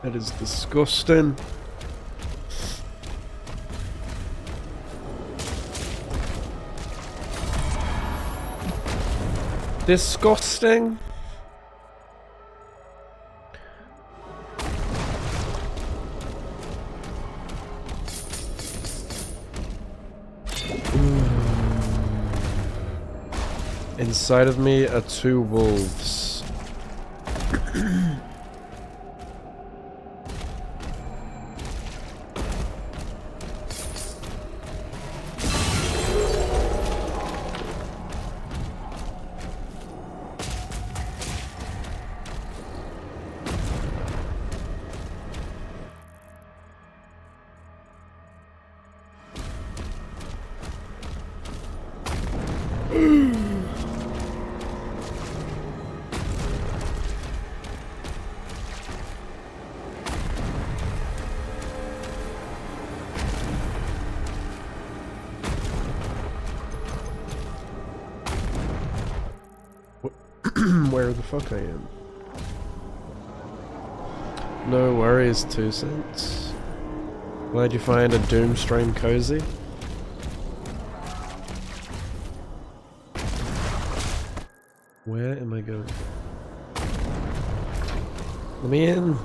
That is disgusting. Disgusting. Inside of me are 2 wolves. where the fuck I am. No worries, 2 cents. Glad you find a Doomstream cozy. Where am I going? Let me in.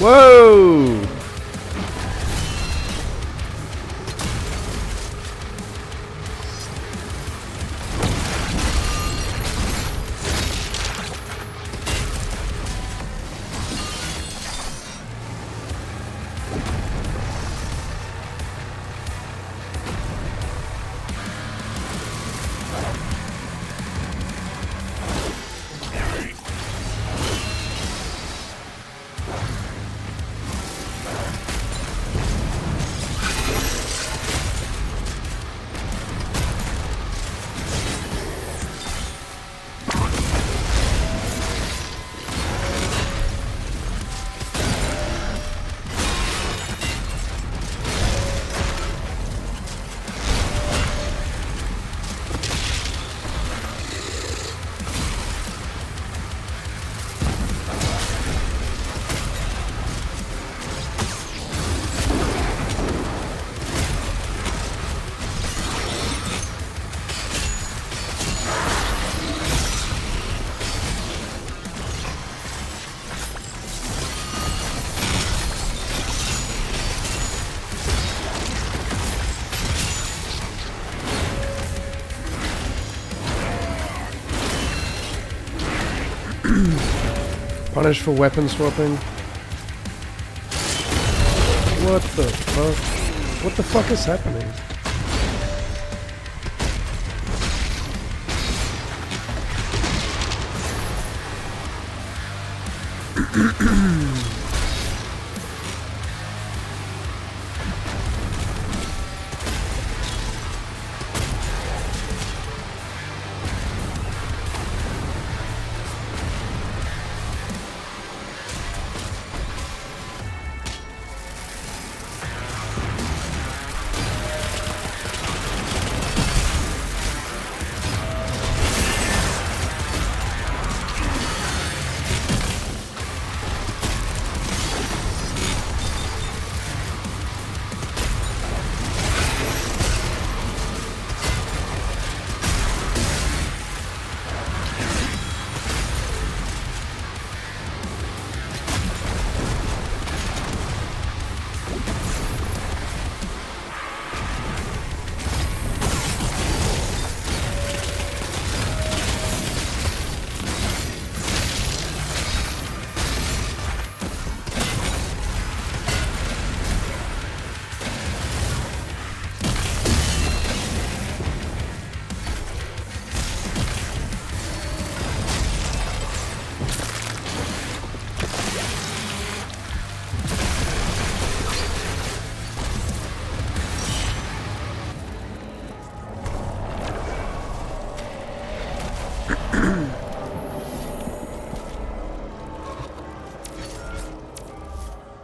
Whoa! Punished for weapon swapping. What the fuck? What the fuck is happening?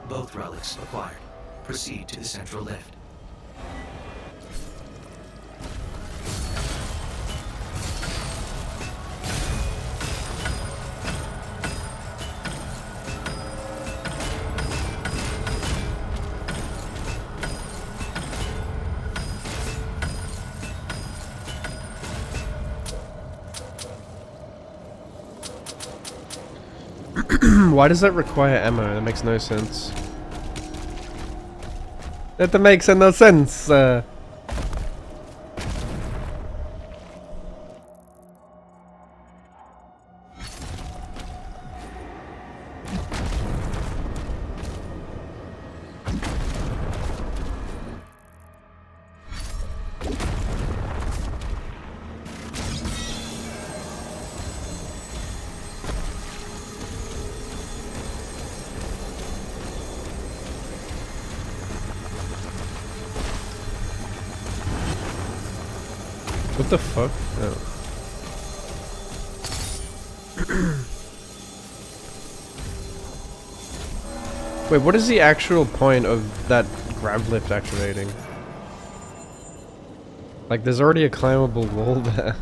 Both relics acquired. Proceed to the central lift. Why does that require ammo? That makes no sense. That makes no sense. What the fuck? Oh. Wait, what is the actual point of that grab lift activating? Like, there's already a climbable wall there.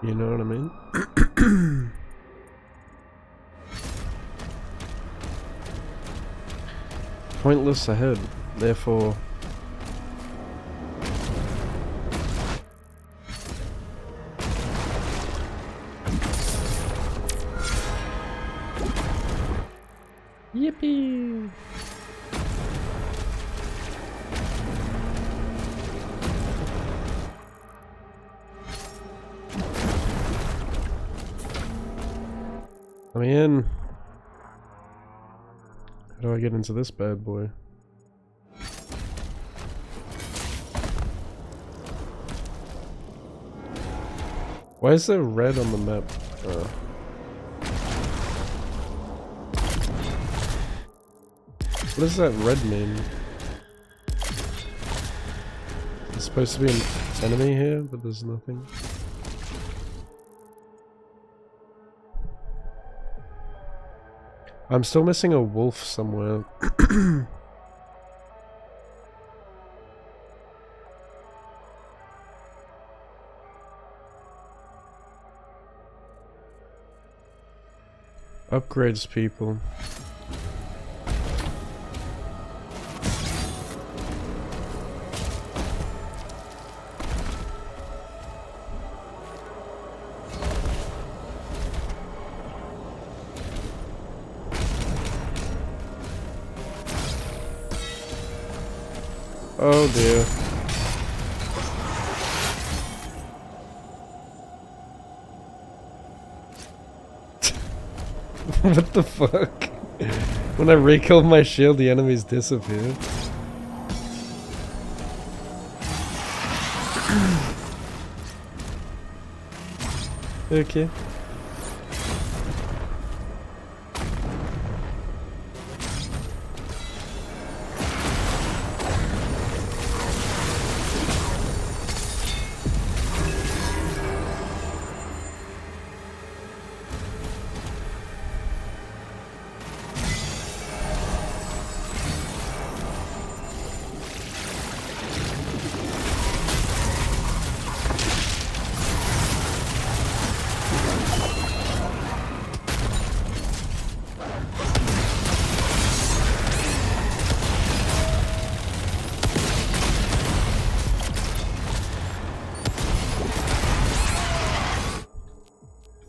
You know what I mean? Pointless ahead, therefore... Yippee! Let me in. How do I get into this bad boy? Why is there red on the map? What does that red mean? There's supposed to be an enemy here, but there's nothing. I'm still missing a wolf somewhere. Upgrades, people. Oh dear. What the fuck? When I recalled my shield, the enemies disappeared. Okay.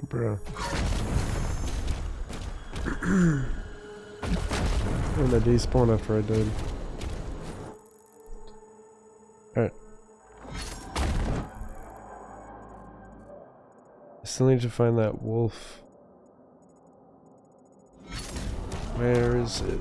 Bro. And I despawned after I died. Alright. I still need to find that wolf. Where is it?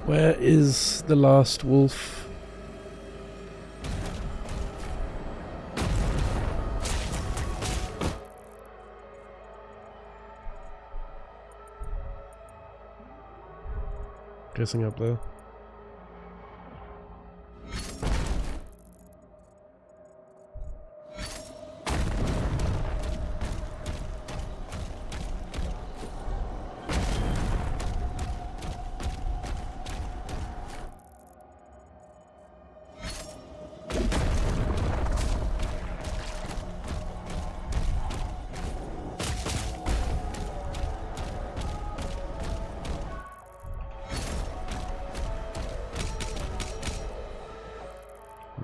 Where is the last wolf? Guessing up there.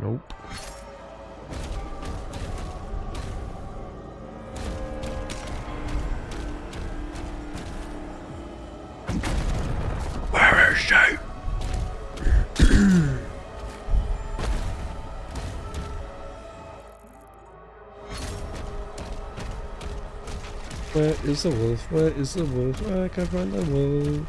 Nope. Where is she? Where is the wolf? Where is the wolf? I can't find the wolf.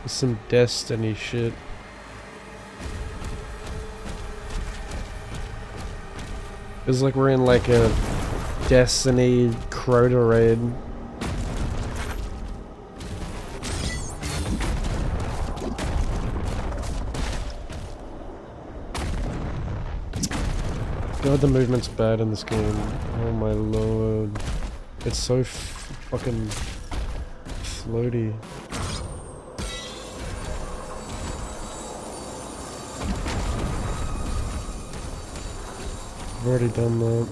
Some Destiny shit. Feels like we're in like a Destiny Crota raid. God, the movement's bad in this game. Oh my lord. It's so fucking floaty. I've already done that.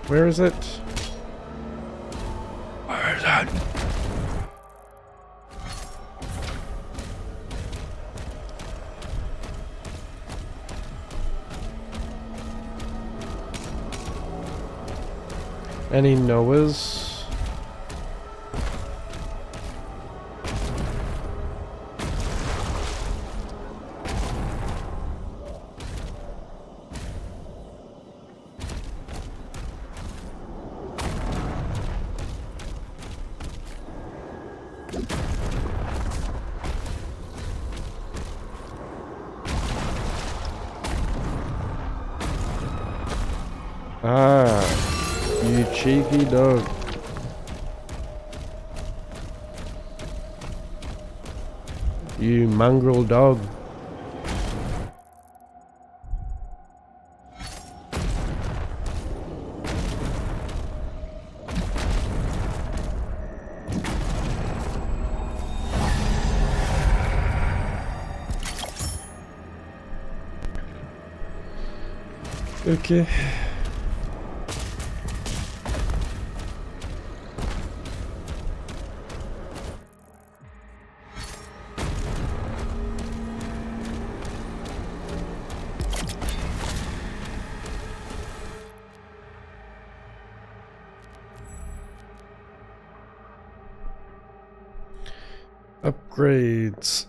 Where is it? Where is it? Any Noahs? Ah, you cheeky dog. You mongrel dog. Okay. Upgrades.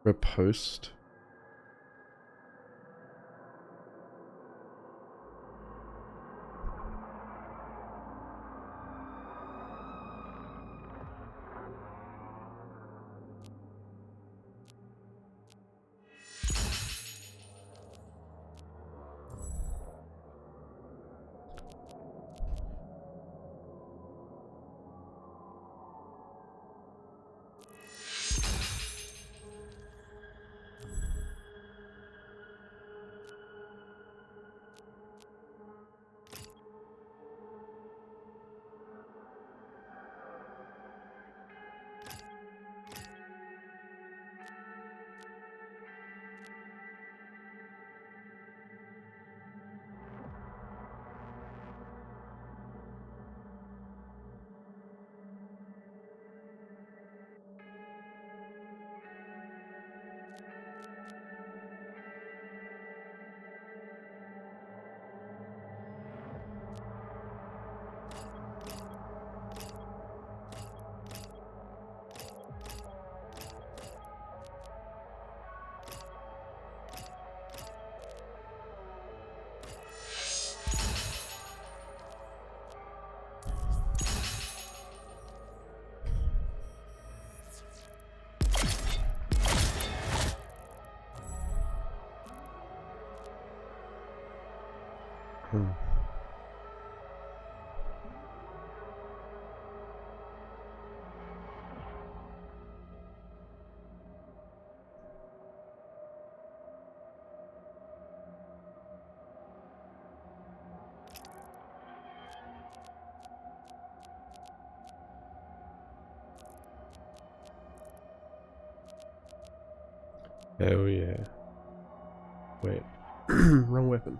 Repost. Oh yeah. Wait. Wrong weapon.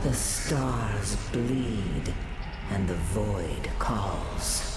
The stars bleed, and the void calls.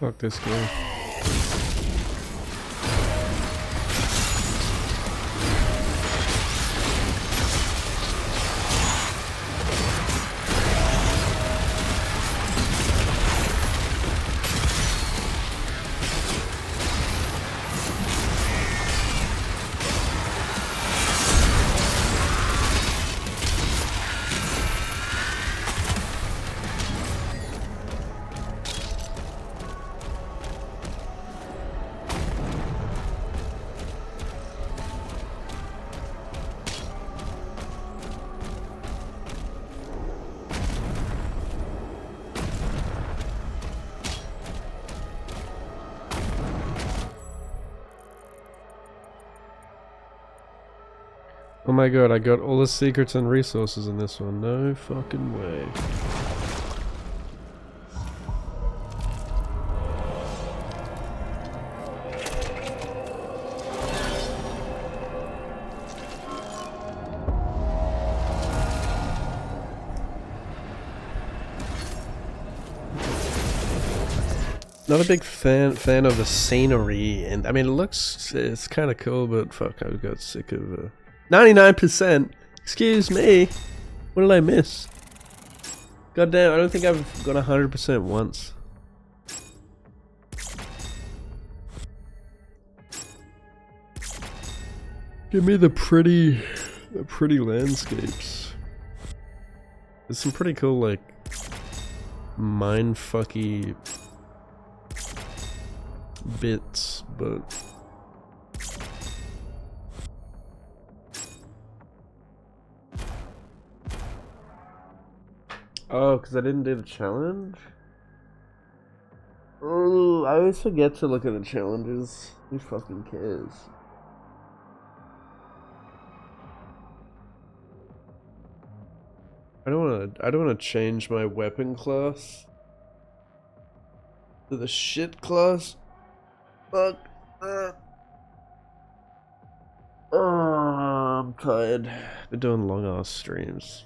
Fuck this guy. Oh my god, I got all the secrets and resources in this one. No fucking way. Not a big fan of the scenery, and I mean it's kind of cool, but fuck, I got sick of 99%. Excuse me, what did I miss? God damn, I don't think I've got 100% once. Give me the pretty landscapes. There's some pretty cool like mindfucky bits, but Oh, because I didn't do the challenge? Oh, I always forget to look at the challenges. Who fucking cares? I don't wanna change my weapon class to the shit class. Fuck. Oh, I'm tired. Been doing long ass streams.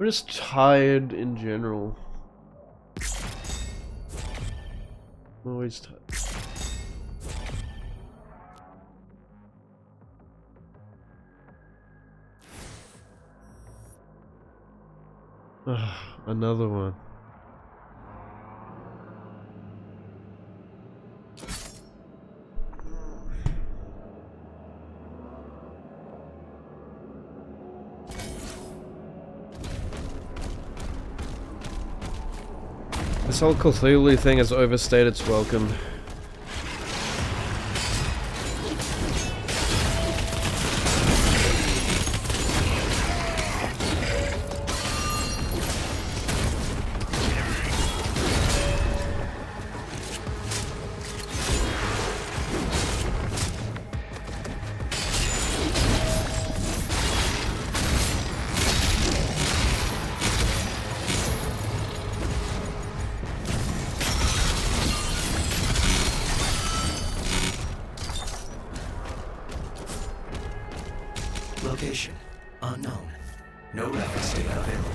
I'm just tired in general. I'm always tired. Another one. This whole Cthulhu thing has overstayed its welcome. Location unknown. No reference data available.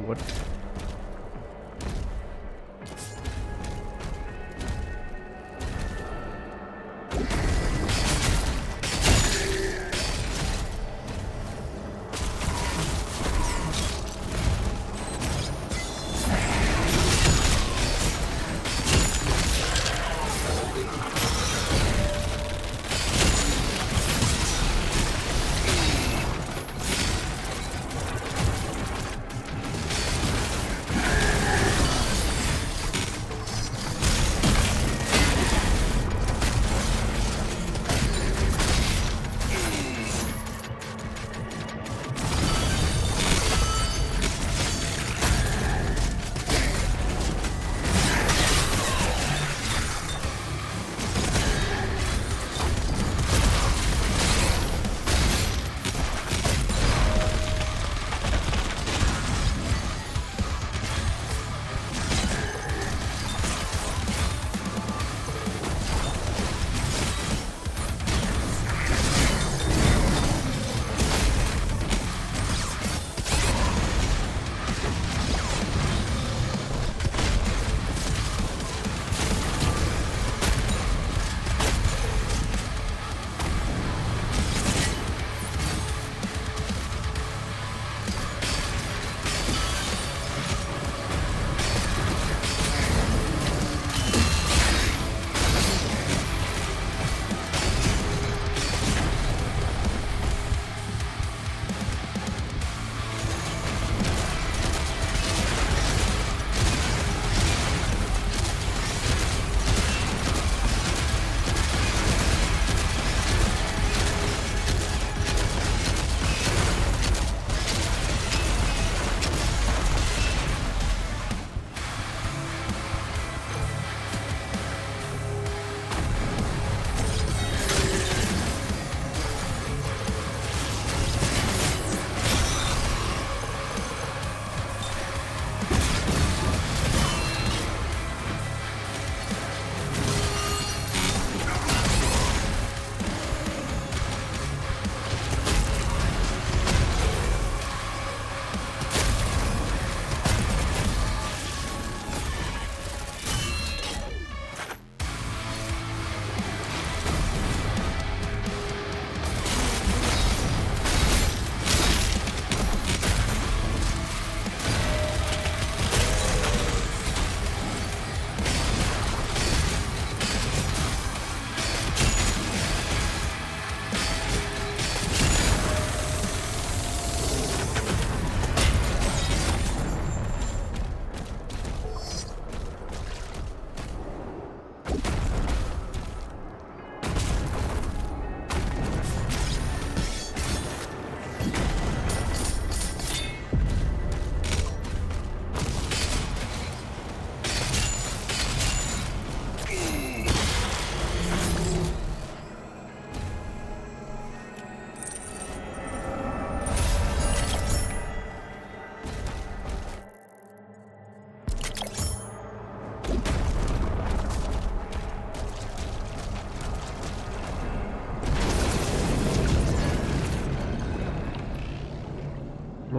What?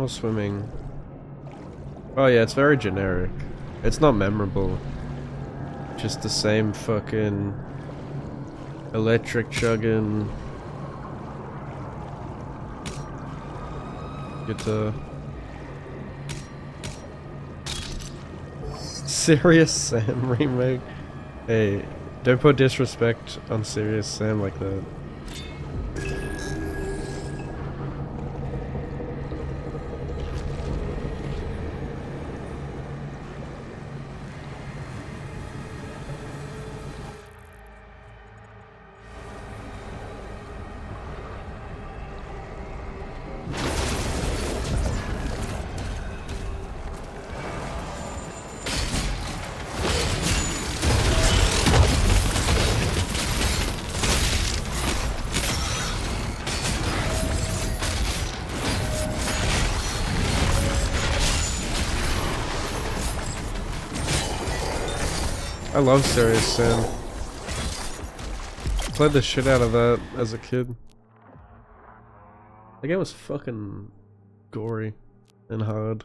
swimming. Oh yeah, it's very generic. It's not memorable. Just the same fucking electric chugging guitar. Serious Sam remake. Hey, don't put disrespect on Serious Sam like that. I love Serious Sam. Played the shit out of that as a kid. The game was fucking gory and hard.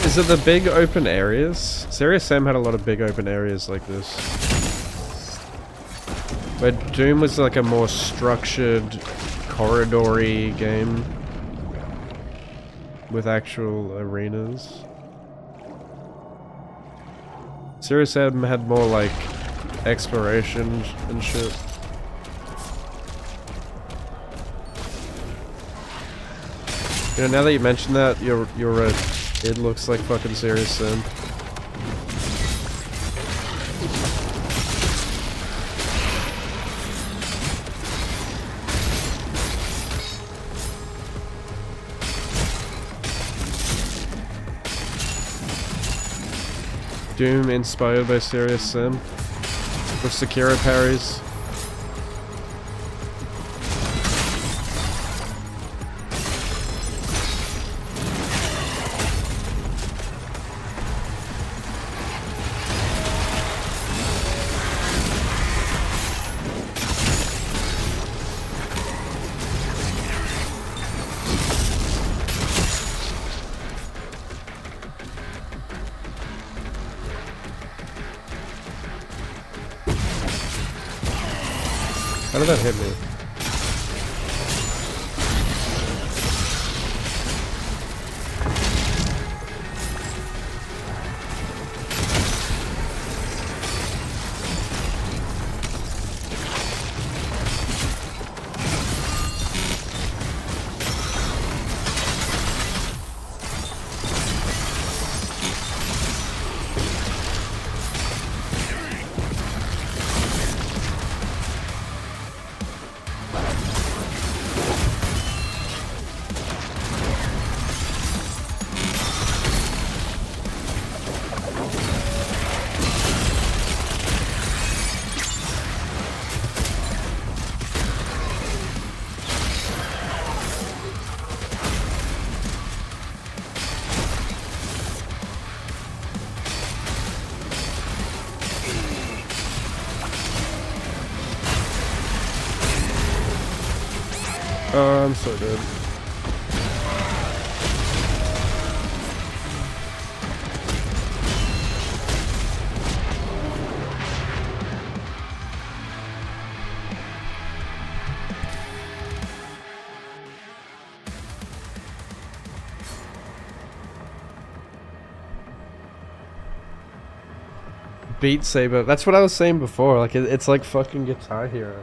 Is it the big open areas? Serious Sam had a lot of big open areas like this. Where Doom was like a more structured, corridor-y game. With actual arenas. Serious Sam had more like exploration and shit. You know, now that you mention that, you're right. It looks like fucking Serious Sam. Doom inspired by Serious Sam. With Sekiro parries. How did that hit me? Oh, I'm so dead. Beat Saber. That's what I was saying before. Like it's like fucking Guitar Hero.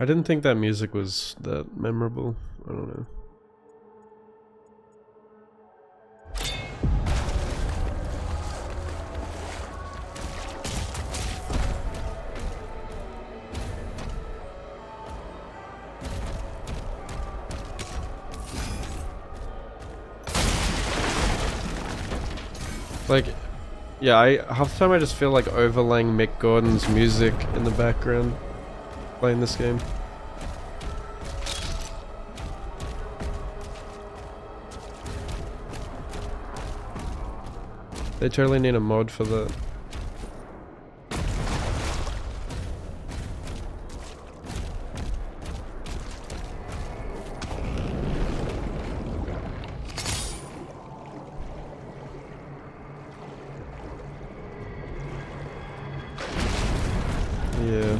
I didn't think that music was that memorable. I don't know. Like, yeah, half the time I just feel like overlaying Mick Gordon's music in the background playing this game. They totally need a mod for that. Yeah.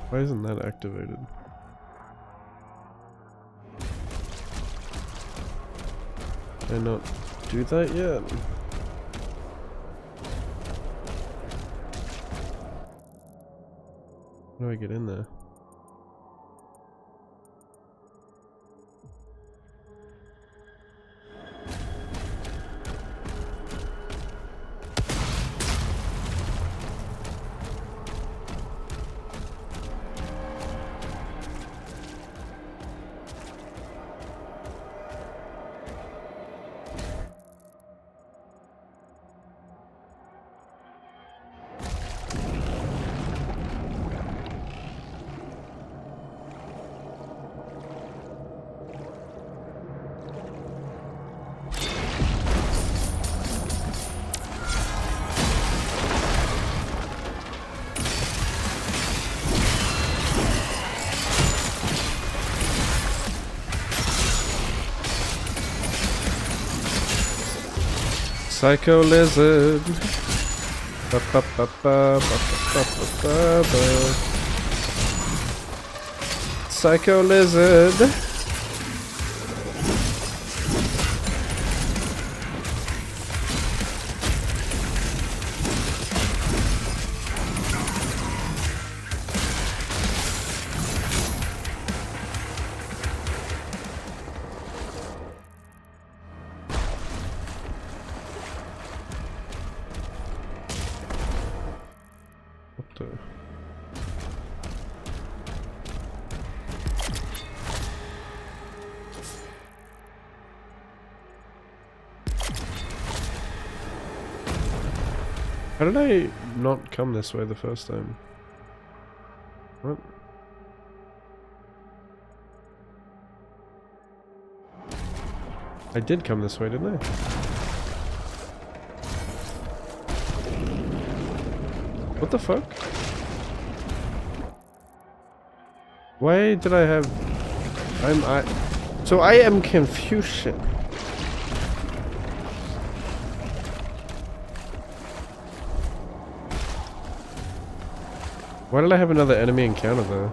Why isn't that activated? Did I not do that yet? How do I get in there? Psycho Lizard. Ba, ba, ba, ba, ba, ba, ba, ba, ba. Psycho Lizard. How did I not come this way the first time? What? I did come this way, didn't I? What the fuck? Why did I have... So I am Confucian. Why did I have another enemy encounter there?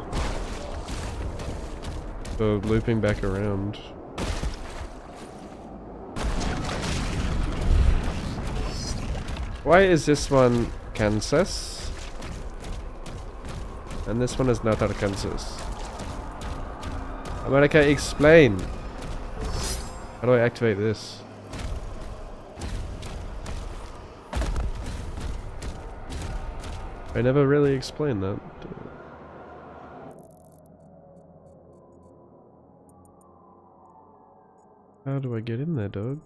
So looping back around. Why is this one Kansas? And this one is not Kansas. America, explain! How do I activate this? I never really explained that. How do I get in there, dog?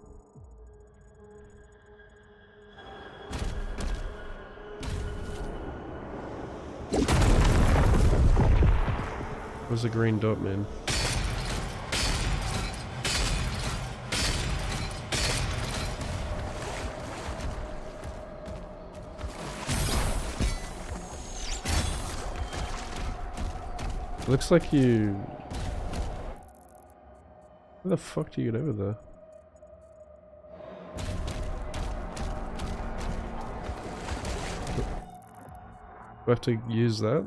Where's the green dot, man? Looks like you How the fuck do you get over there? Do I have to use that?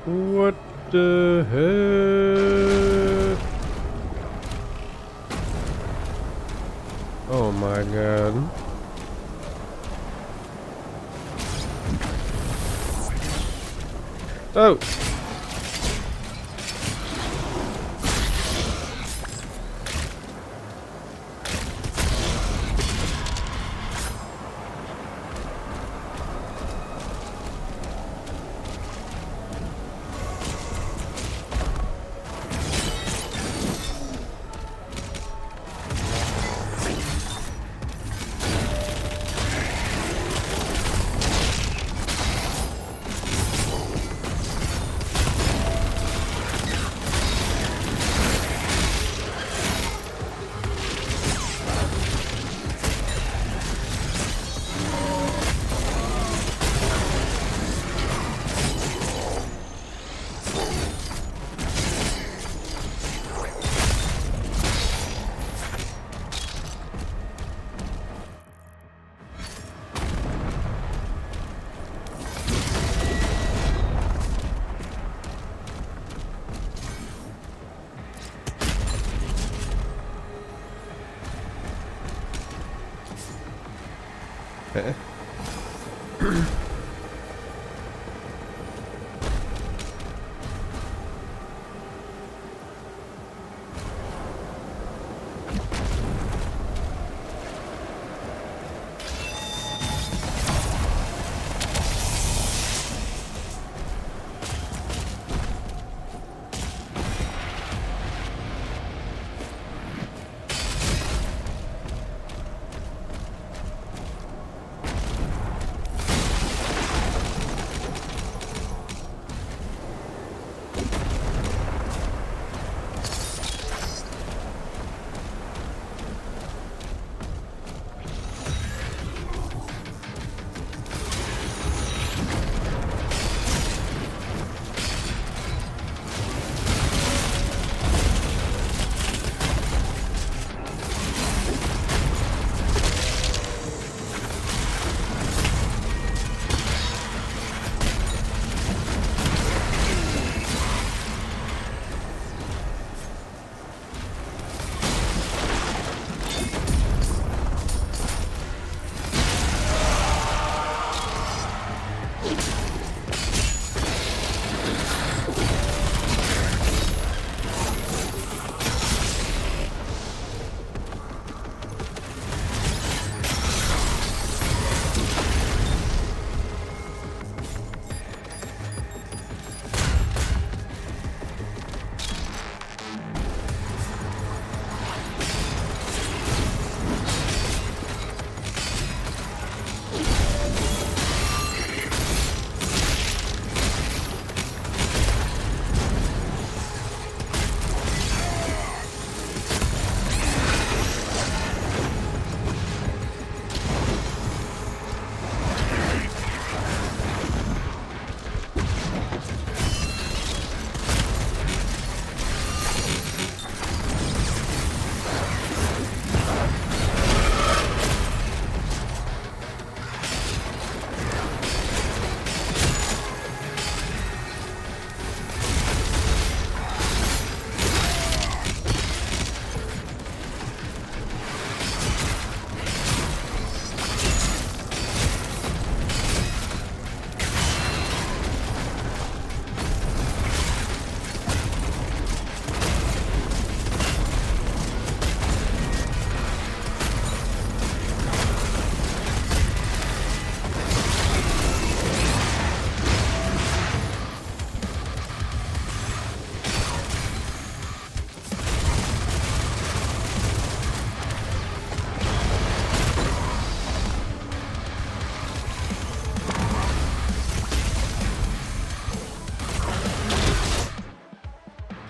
What the heck? Oh my god. Oh! Okay.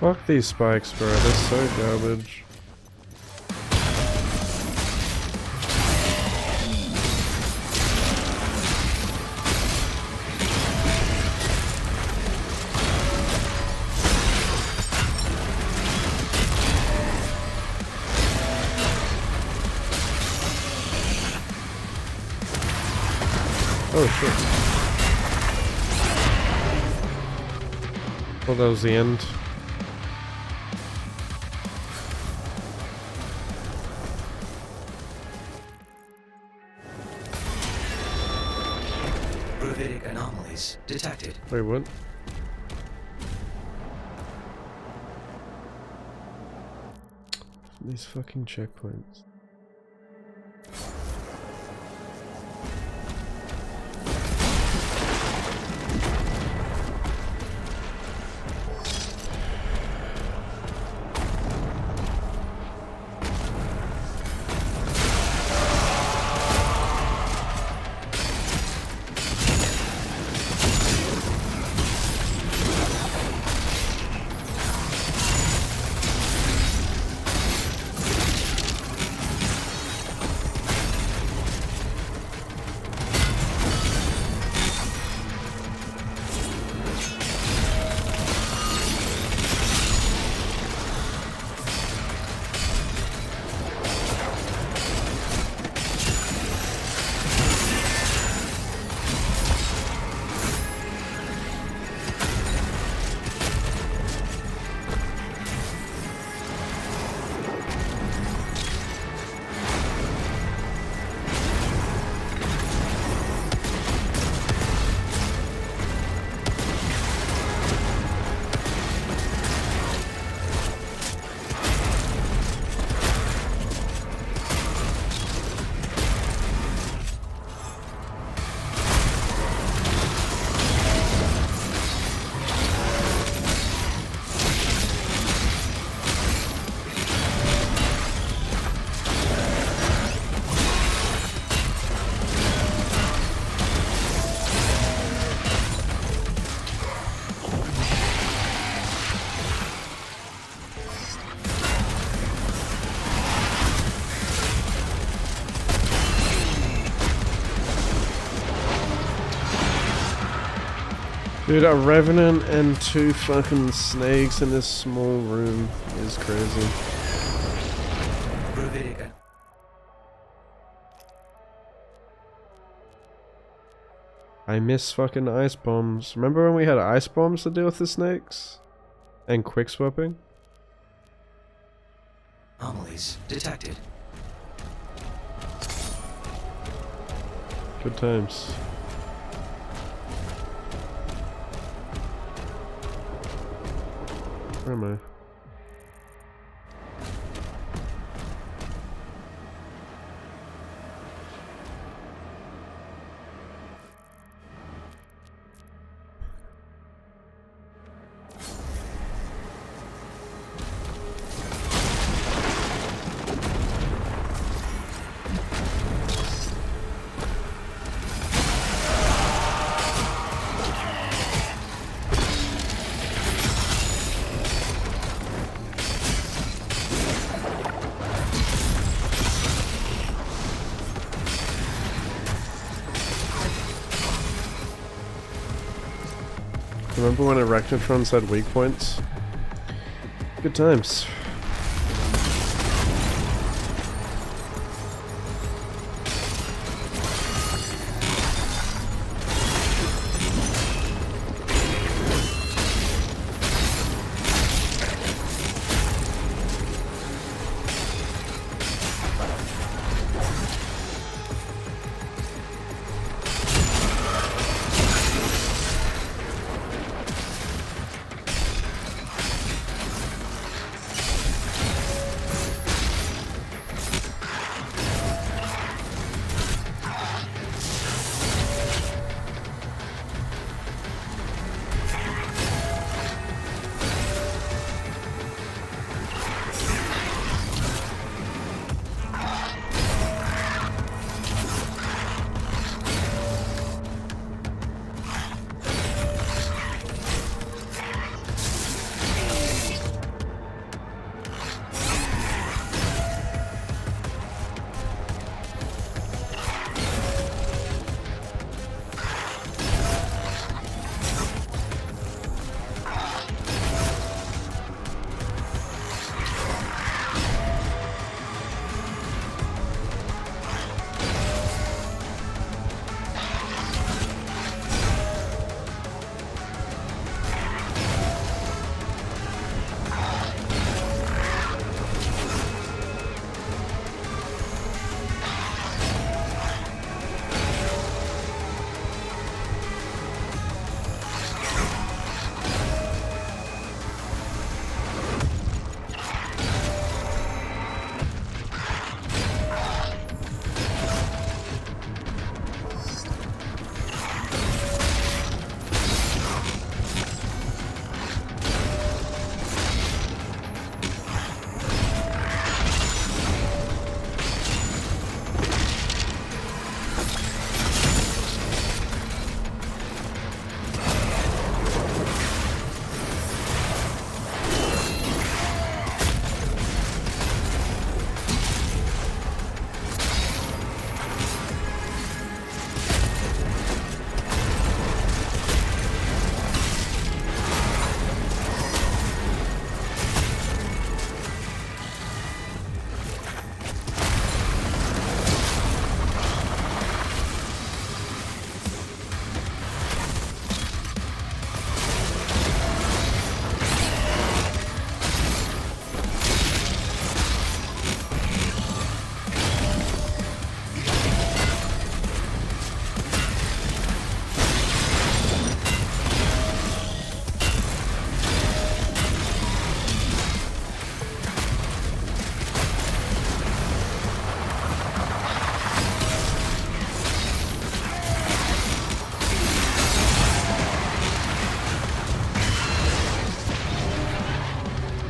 Fuck these spikes, bro. They're so garbage. Oh shit. Well, that was the end. Gravitic anomalies detected. Wait, what? These fucking checkpoints. Dude, a revenant and 2 fucking snakes in this small room is crazy. Gravitic. I miss fucking ice bombs. Remember when we had ice bombs to deal with the snakes? And quick swapping? Anomalies detected. Good times. Where am I? Remember when Arachnotrons had weak points? Good times.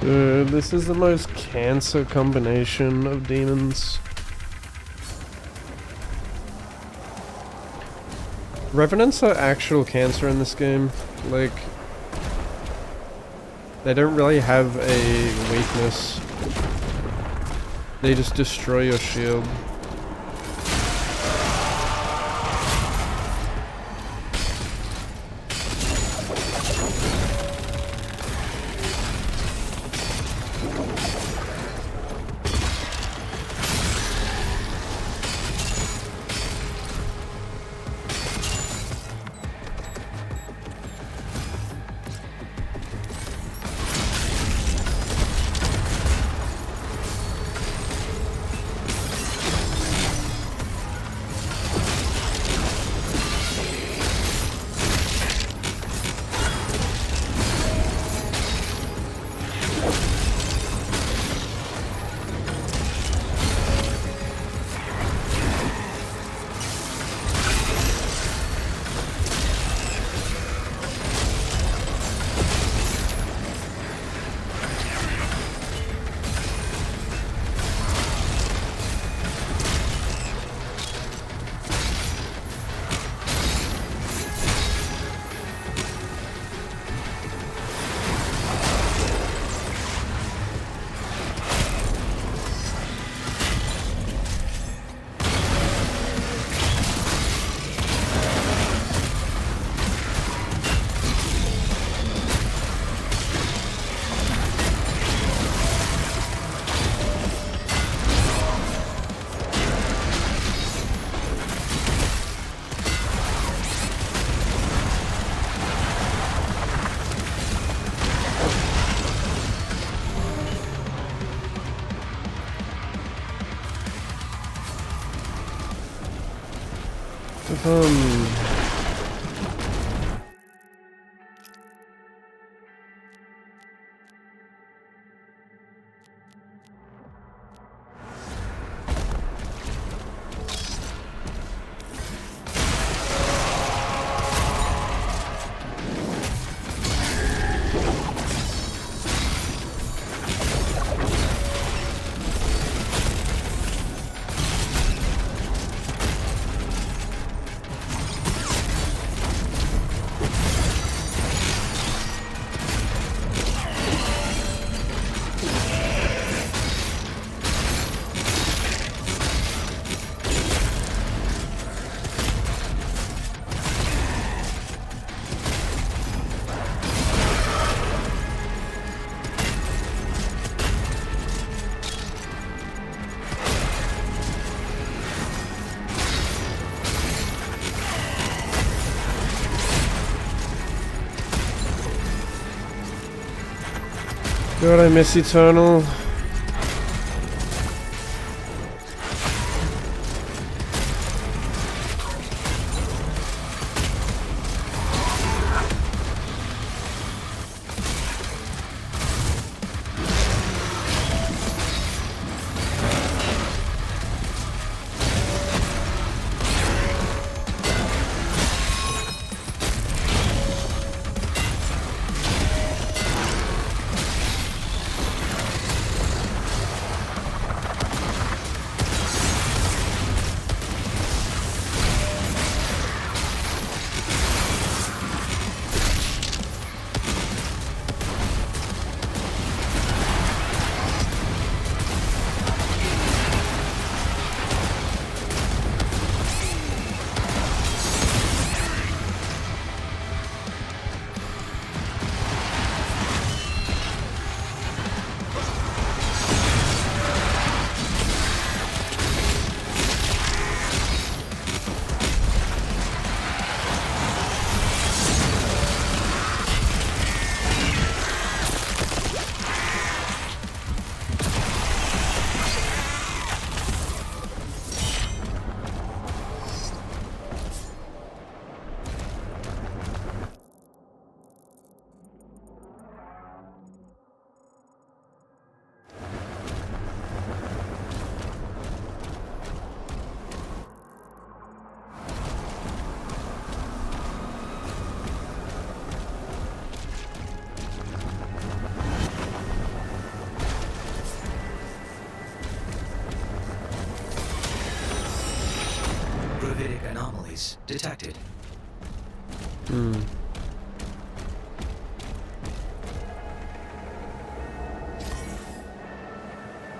Dude, this is the most cancer combination of demons. Revenants are actual cancer in this game. Like, they don't really have a weakness. They just destroy your shield. God, I miss Eternal. anomalies detected.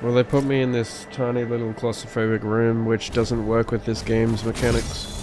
Well, they put me in this tiny little claustrophobic room, which doesn't work with this game's mechanics.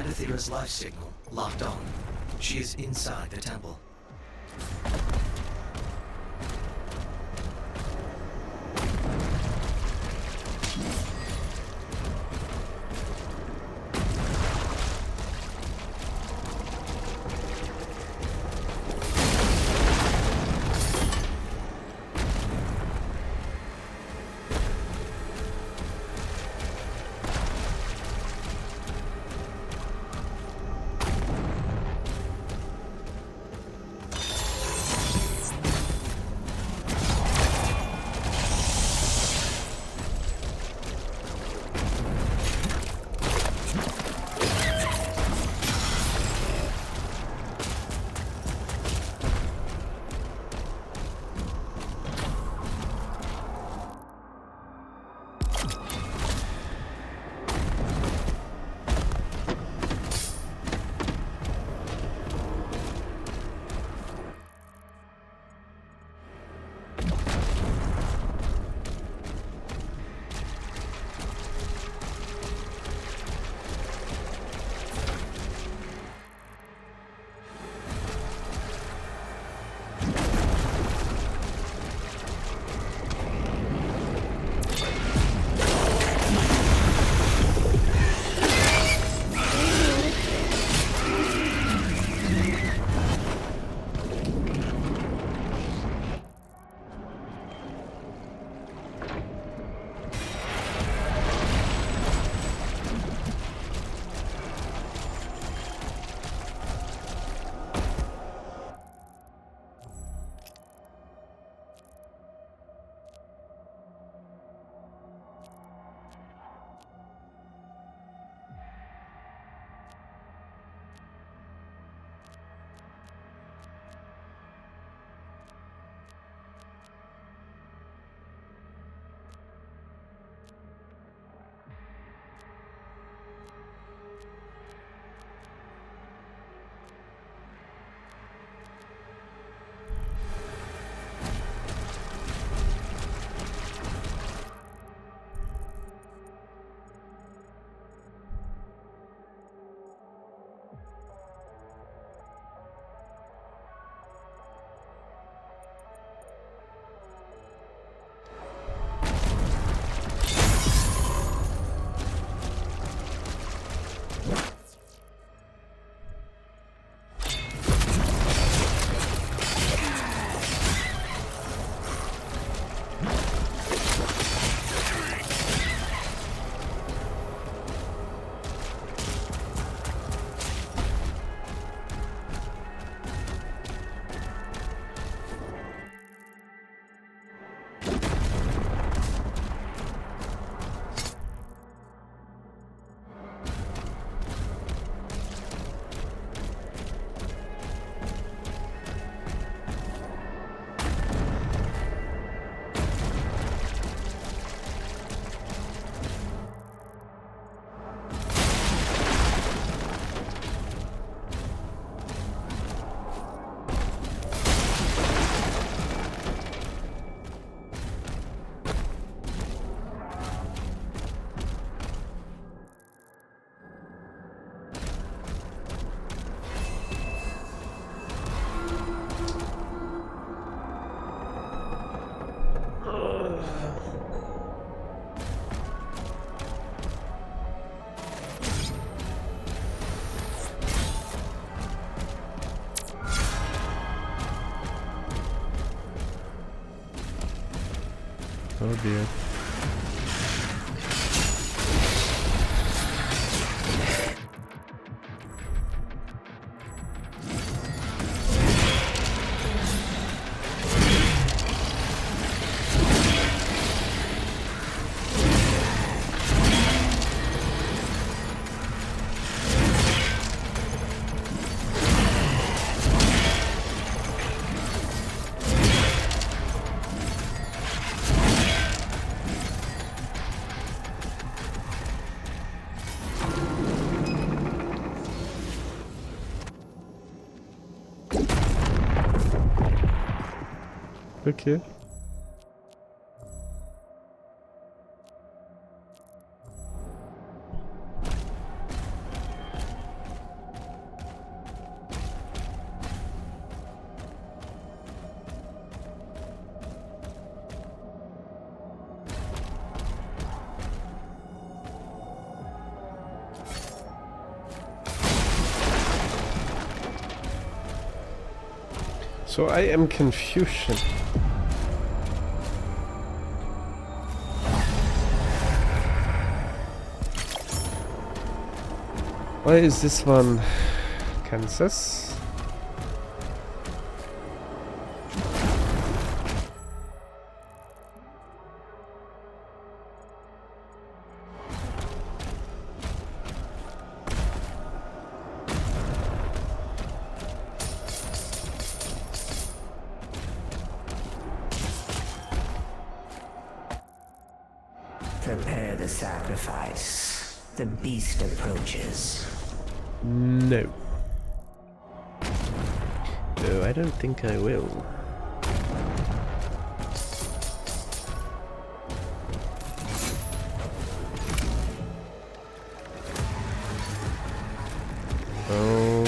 Athera's life signal locked on. She is inside the temple. Oh dear. Okay. So I am Confucian. Why is this one Kansas? Prepare the sacrifice. The beast approaches. No. No, I don't think I will. Oh,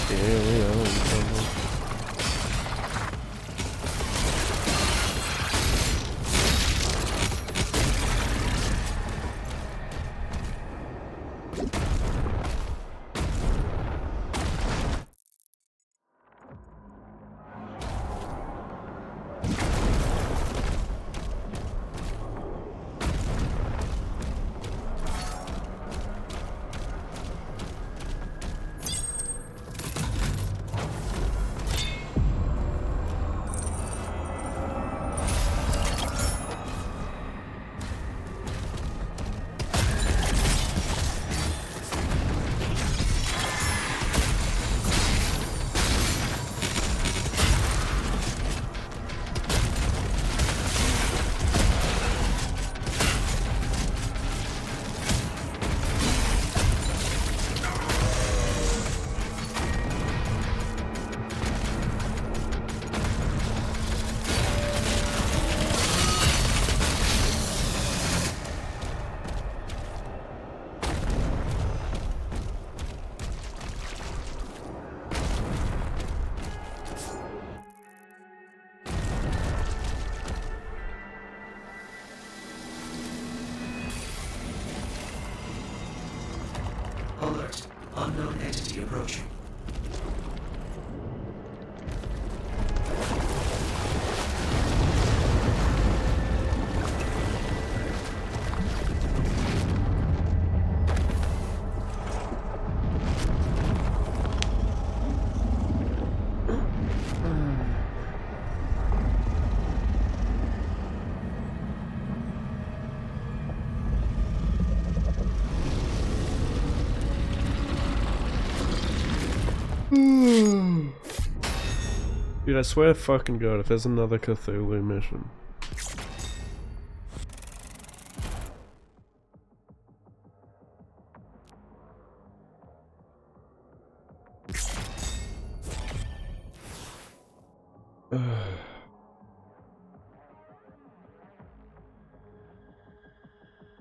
dear, Alert. Unknown entity approaching. Dude, I swear to fucking god, if there's another Cthulhu mission.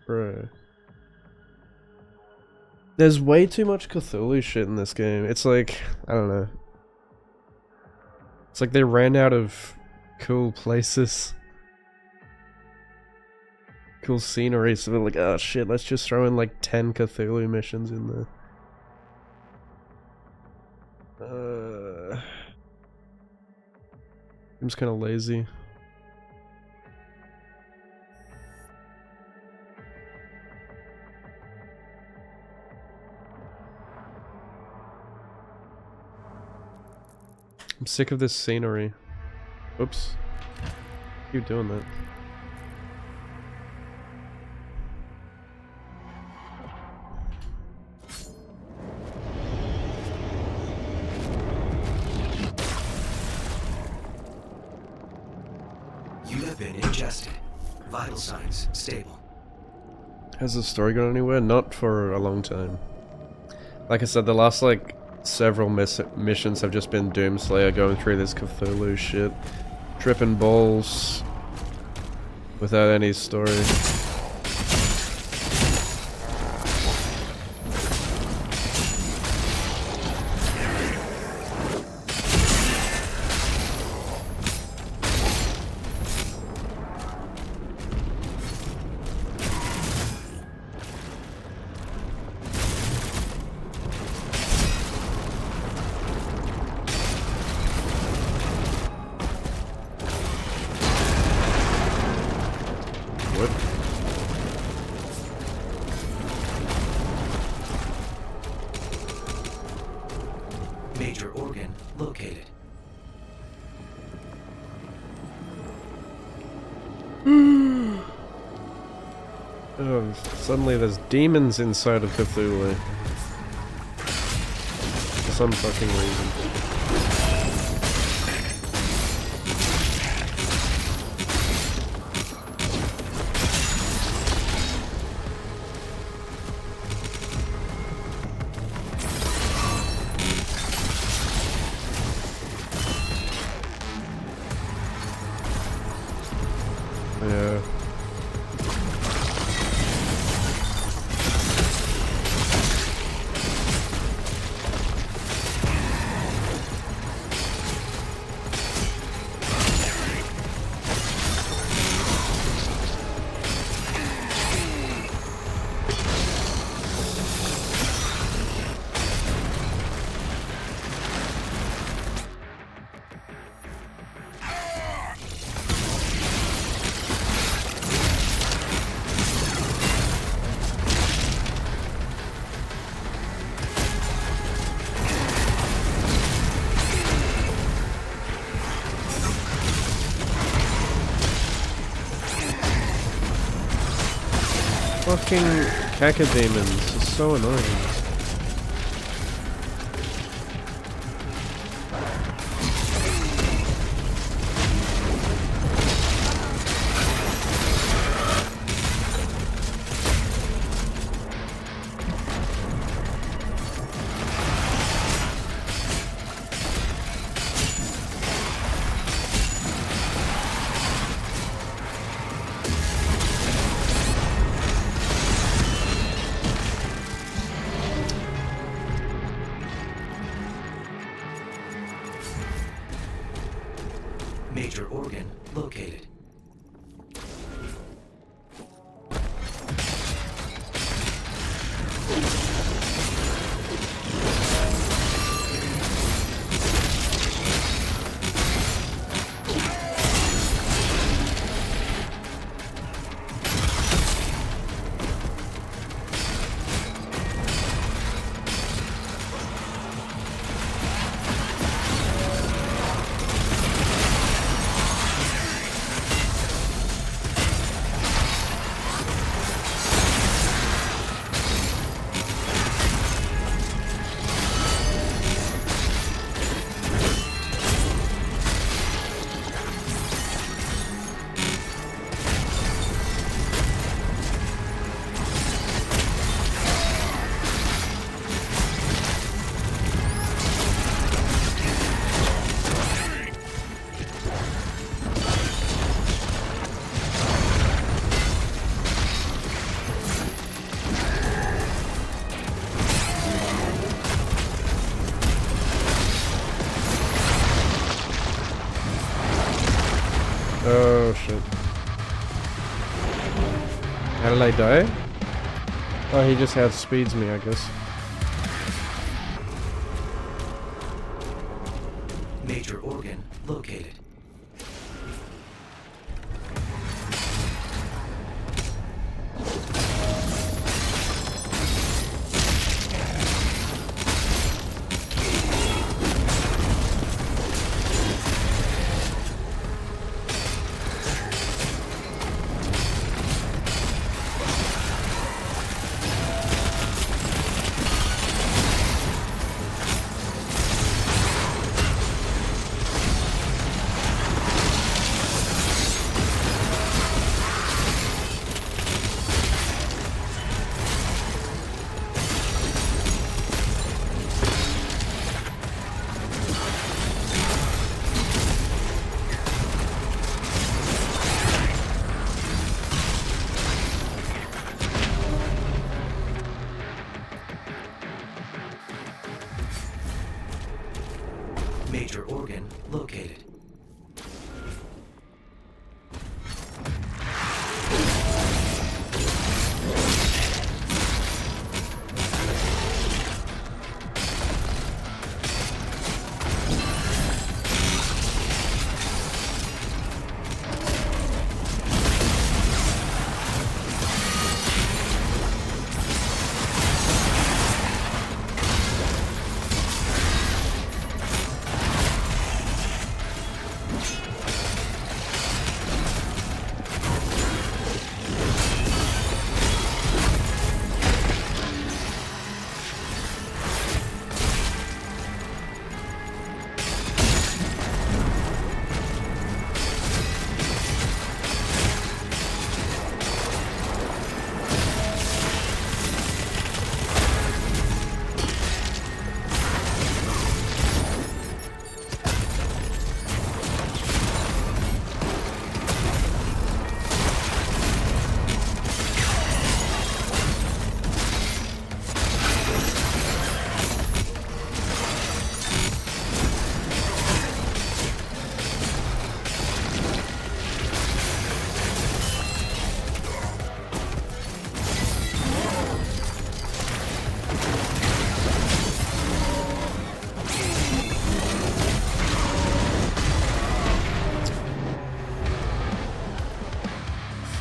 Bro. There's way too much Cthulhu shit in this game. It's like, I don't know. It's like they ran out of cool places. Cool scenery, so they're like, oh shit, let's just throw in like 10 Cthulhu missions in there. Seems kind of lazy. I'm sick of this scenery. Oops. Keep doing that. You have been ingested. Vital signs stable. Has the story gone anywhere? Not for a long time. Like I said, the last like several missions have just been Doomslayer going through this Cthulhu shit, tripping balls without any story. Major organ located. Oh, suddenly there's demons inside of Cthulhu. For some fucking reason. Yeah. Fucking cacodemons are so annoying. Major organ located. Oh shit. How did I die? Oh, he just outspeeds me, I guess. Major organ located.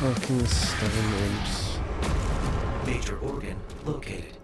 Fucking stone imps. Major organ located.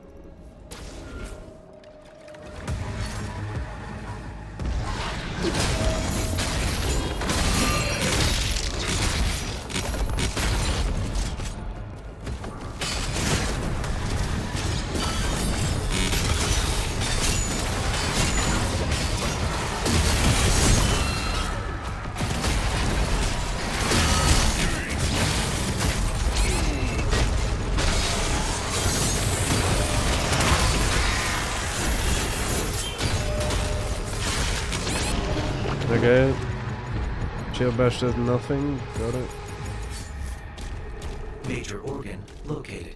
Okay. Shield bash does nothing. Got it. Major organ located.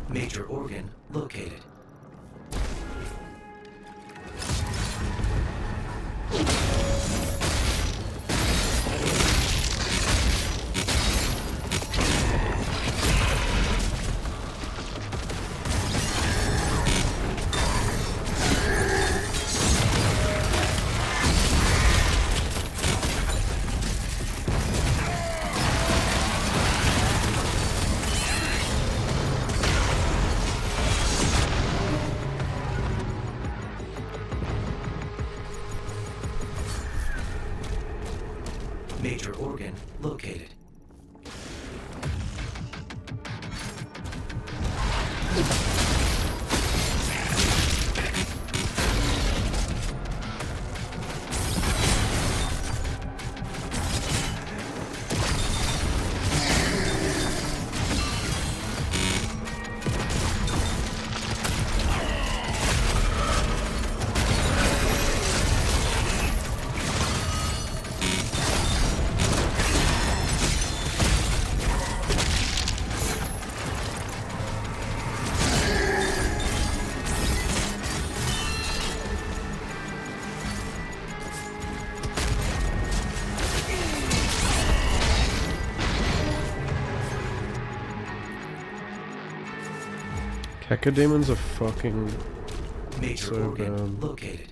Major organ located. Major organ located. Cacodemons are fucking Major so organ bad. located.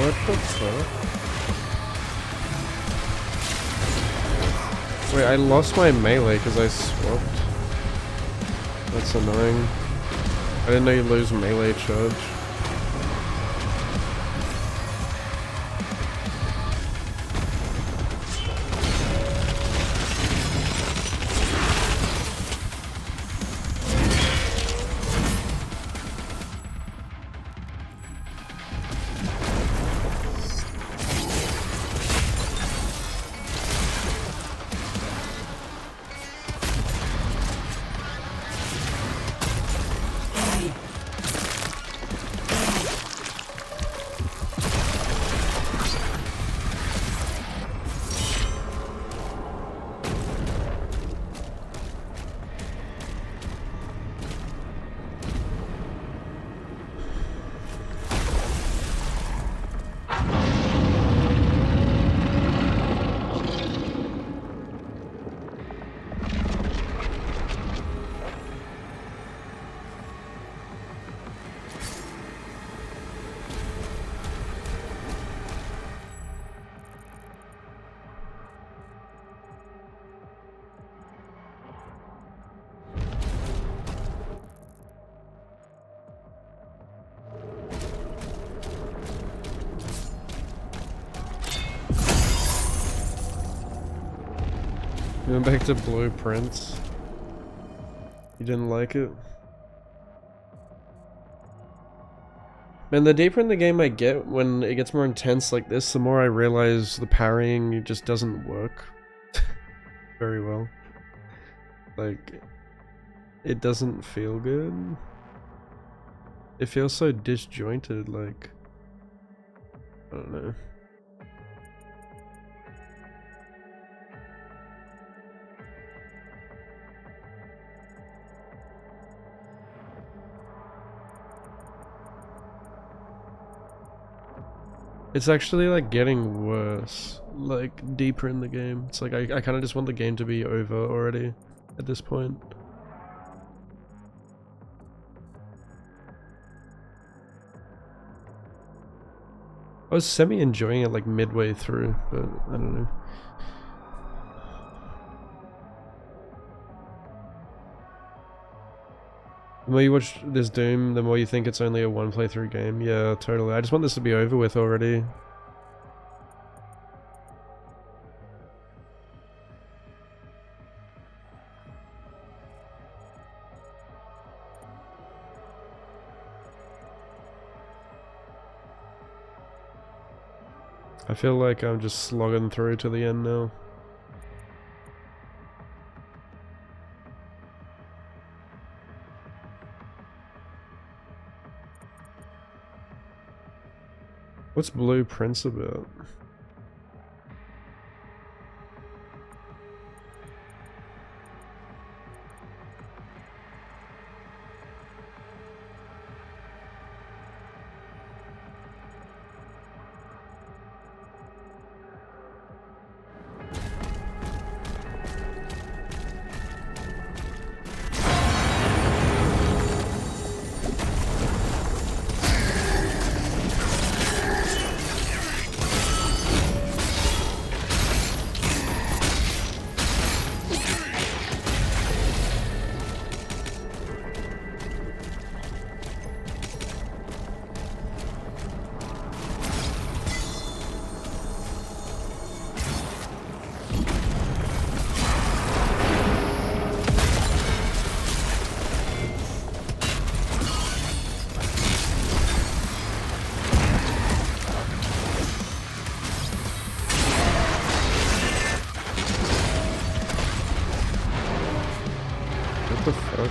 What the fuck? Wait, I lost my melee because I swapped. That's annoying. I didn't know you lose melee charge. We went back to Blueprints. You didn't like it? Man, the deeper in the game I get, when it gets more intense like this, the more I realize the parrying just doesn't work very well. Like, it doesn't feel good. It feels so disjointed, like, I don't know. It's actually like getting worse, like deeper in the game. It's like I kind of just want the game to be over already at this point. I was semi-enjoying it like midway through, but I don't know. The more you watch this Doom, the more you think it's only a one playthrough game. Yeah, totally. I just want this to be over with already. I feel like I'm just slogging through to the end now. What's Blueprints about? What the fuck?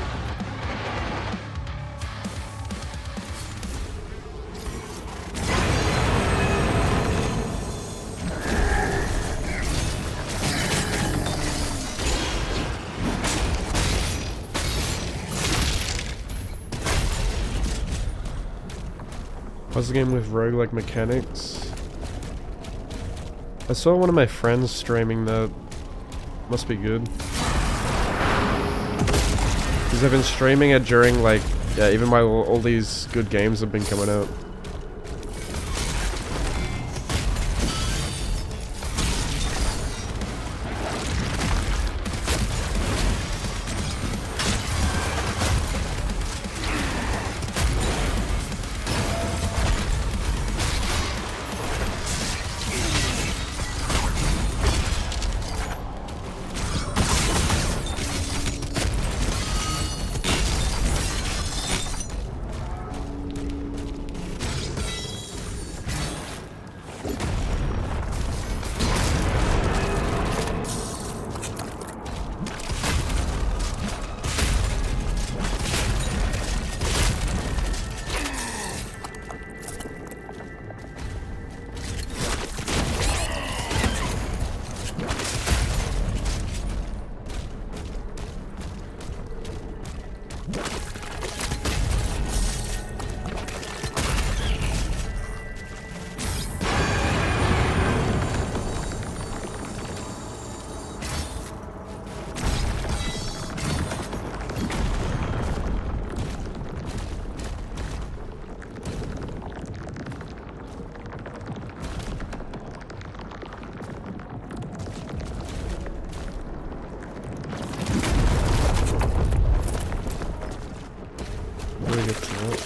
How's the game with roguelike mechanics? I saw one of my friends streaming that. Must be good. Because I've been streaming it during, like, yeah, even while all these good games have been coming out. get to that.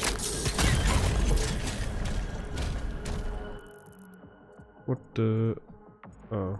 What the... Oh.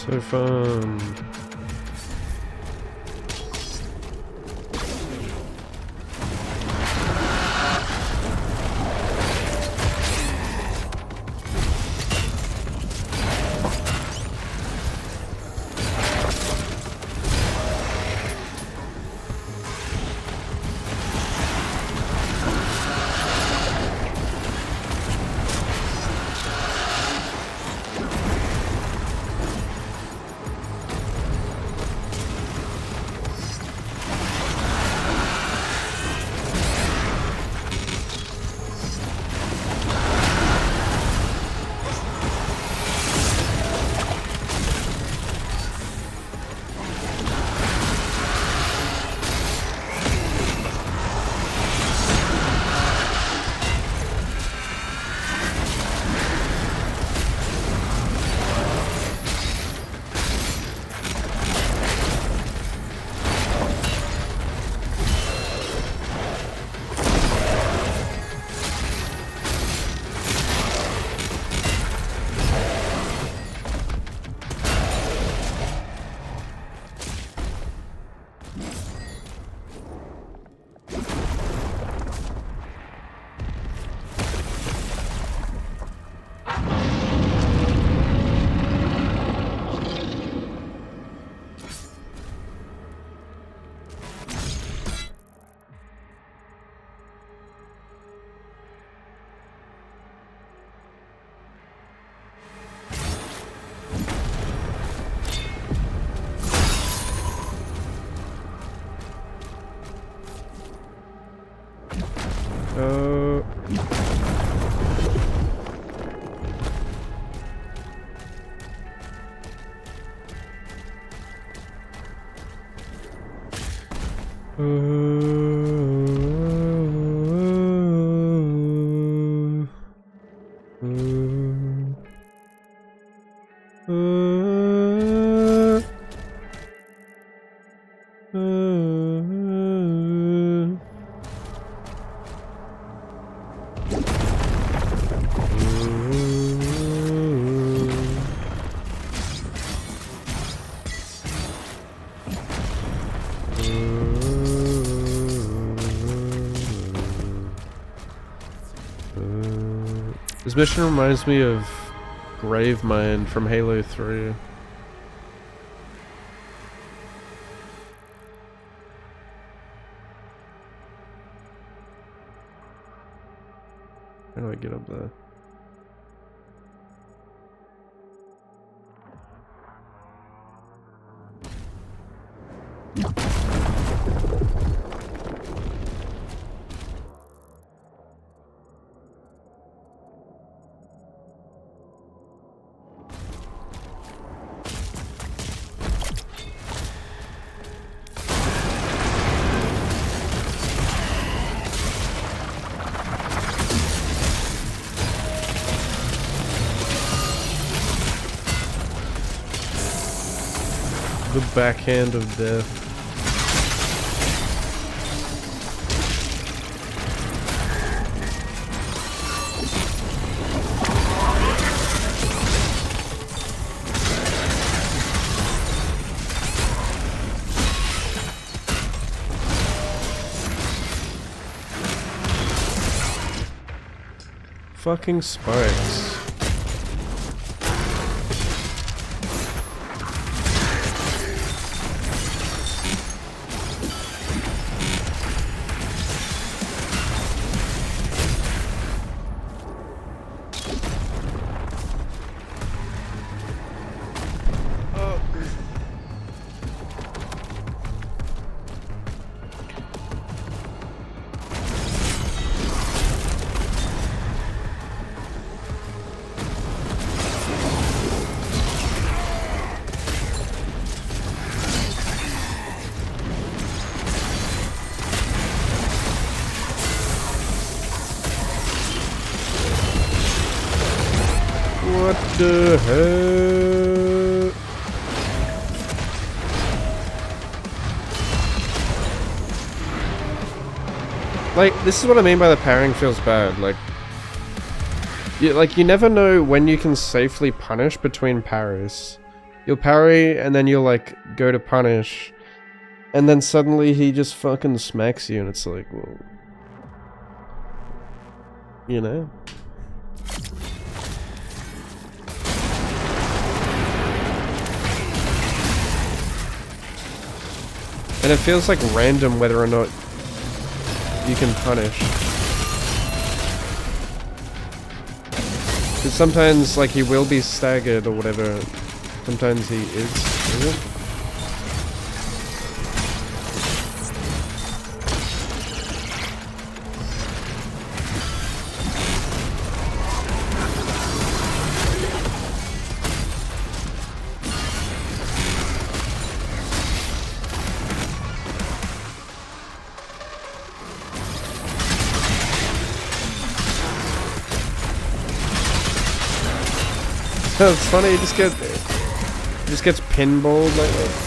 So fun. This mission reminds me of Gravemind from Halo 3. How do I get up there? The backhand of death. Fucking spikes. What the hell? Like, this is what I mean by the parrying feels bad. Like you never know when you can safely punish between parries. You'll parry and then you'll like go to punish, and then suddenly he just fucking smacks you, and it's like, well, you know. And it feels like random whether or not you can punish. Because sometimes, like, he will be staggered or whatever. Sometimes he isn't? It's funny, he just gets pinballed like that.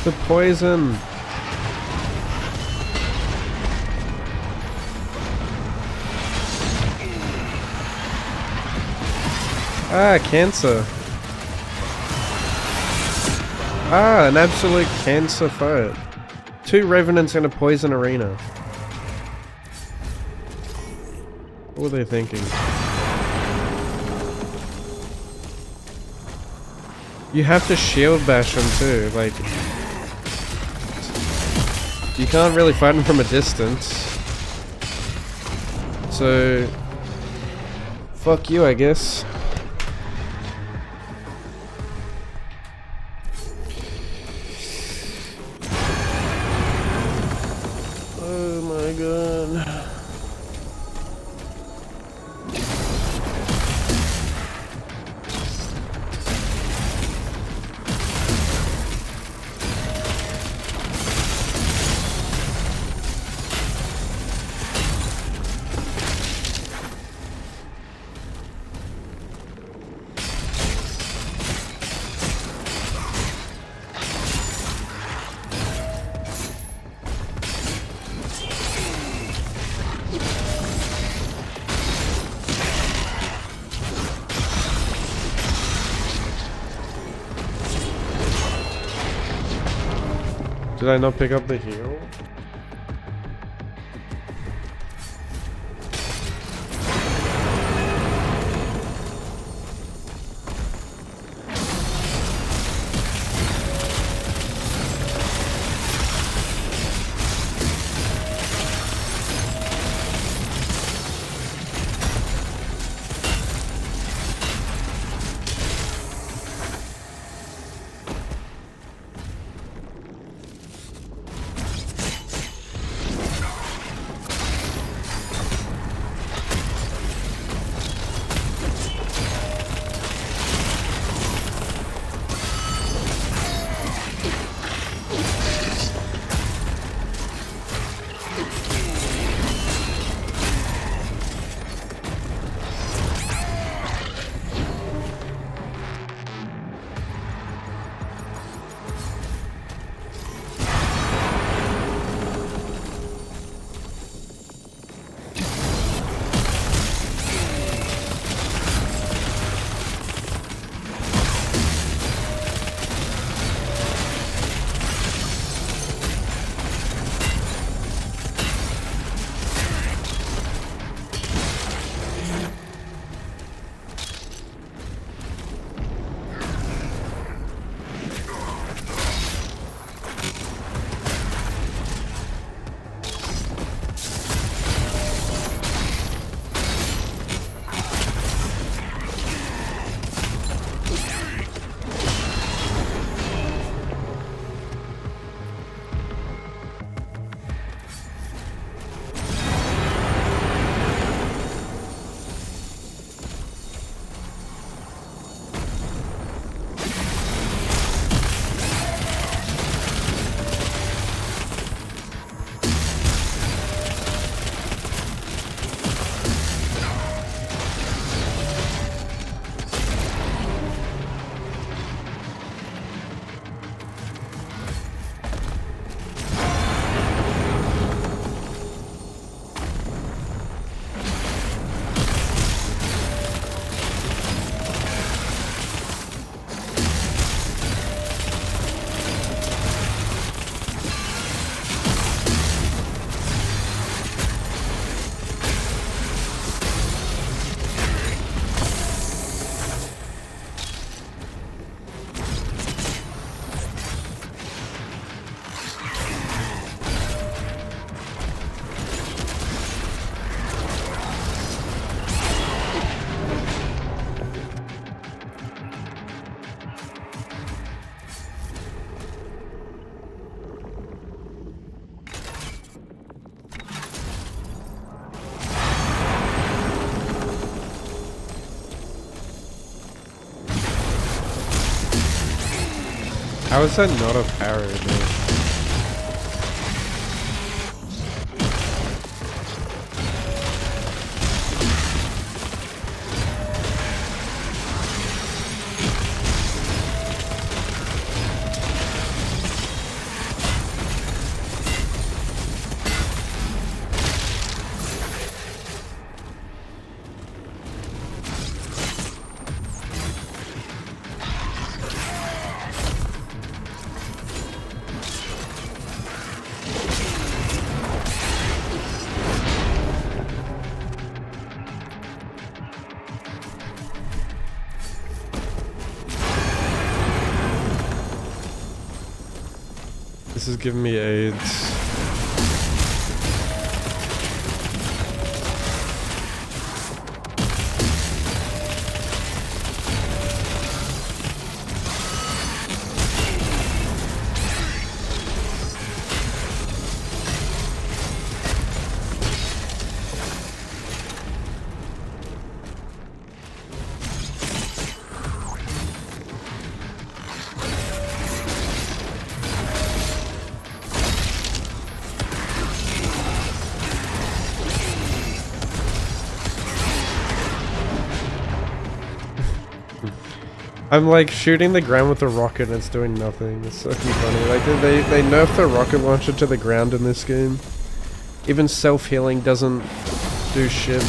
to poison. Ah, cancer. Ah, an absolute cancer fight. 2 revenants in a poison arena. What were they thinking? You have to shield bash them too, like... You can't really fight them from a distance. So... Fuck you, I guess. Oh my god. Did I not pick up the heal? How is that not a parry, dude? is giving me AIDS. I'm like shooting the ground with a rocket and it's doing nothing. It's so funny. Like they nerfed the rocket launcher to the ground in this game. Even self-healing doesn't do shit.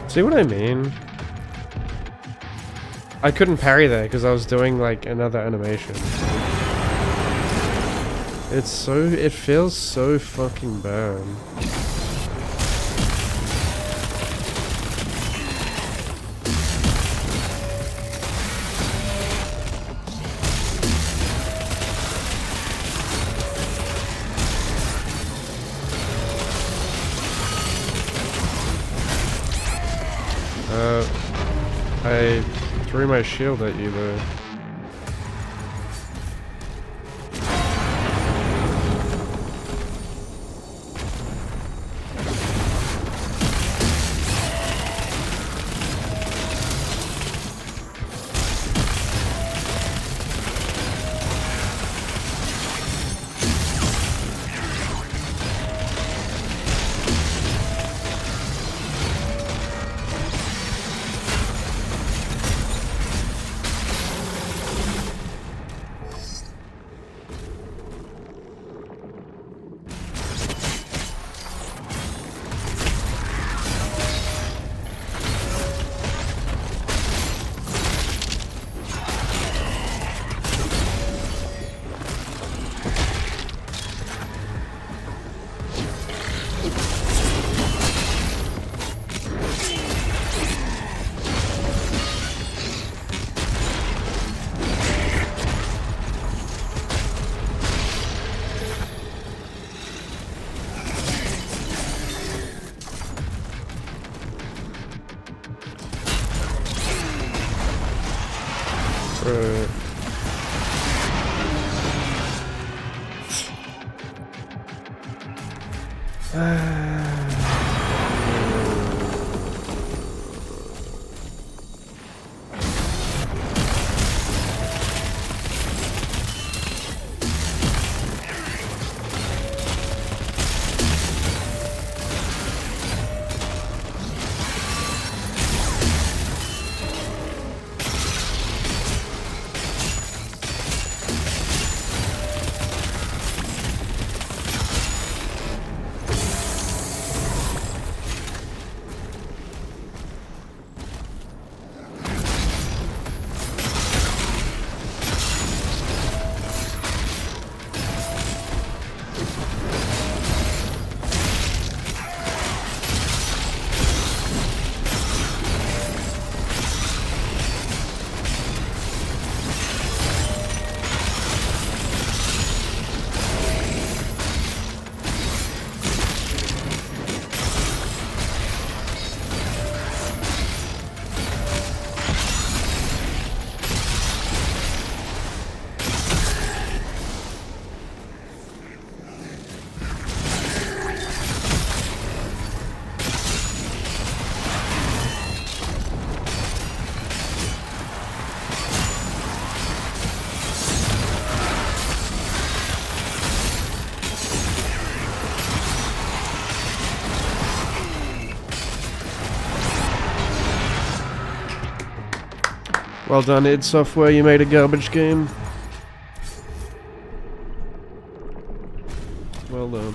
See what I mean? I couldn't parry there because I was doing like another animation. It feels so fucking bad. I threw my shield at you though. Well done, id Software, you made a garbage game. Well done.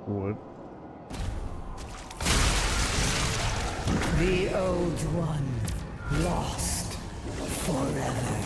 What? The Old One, lost forever.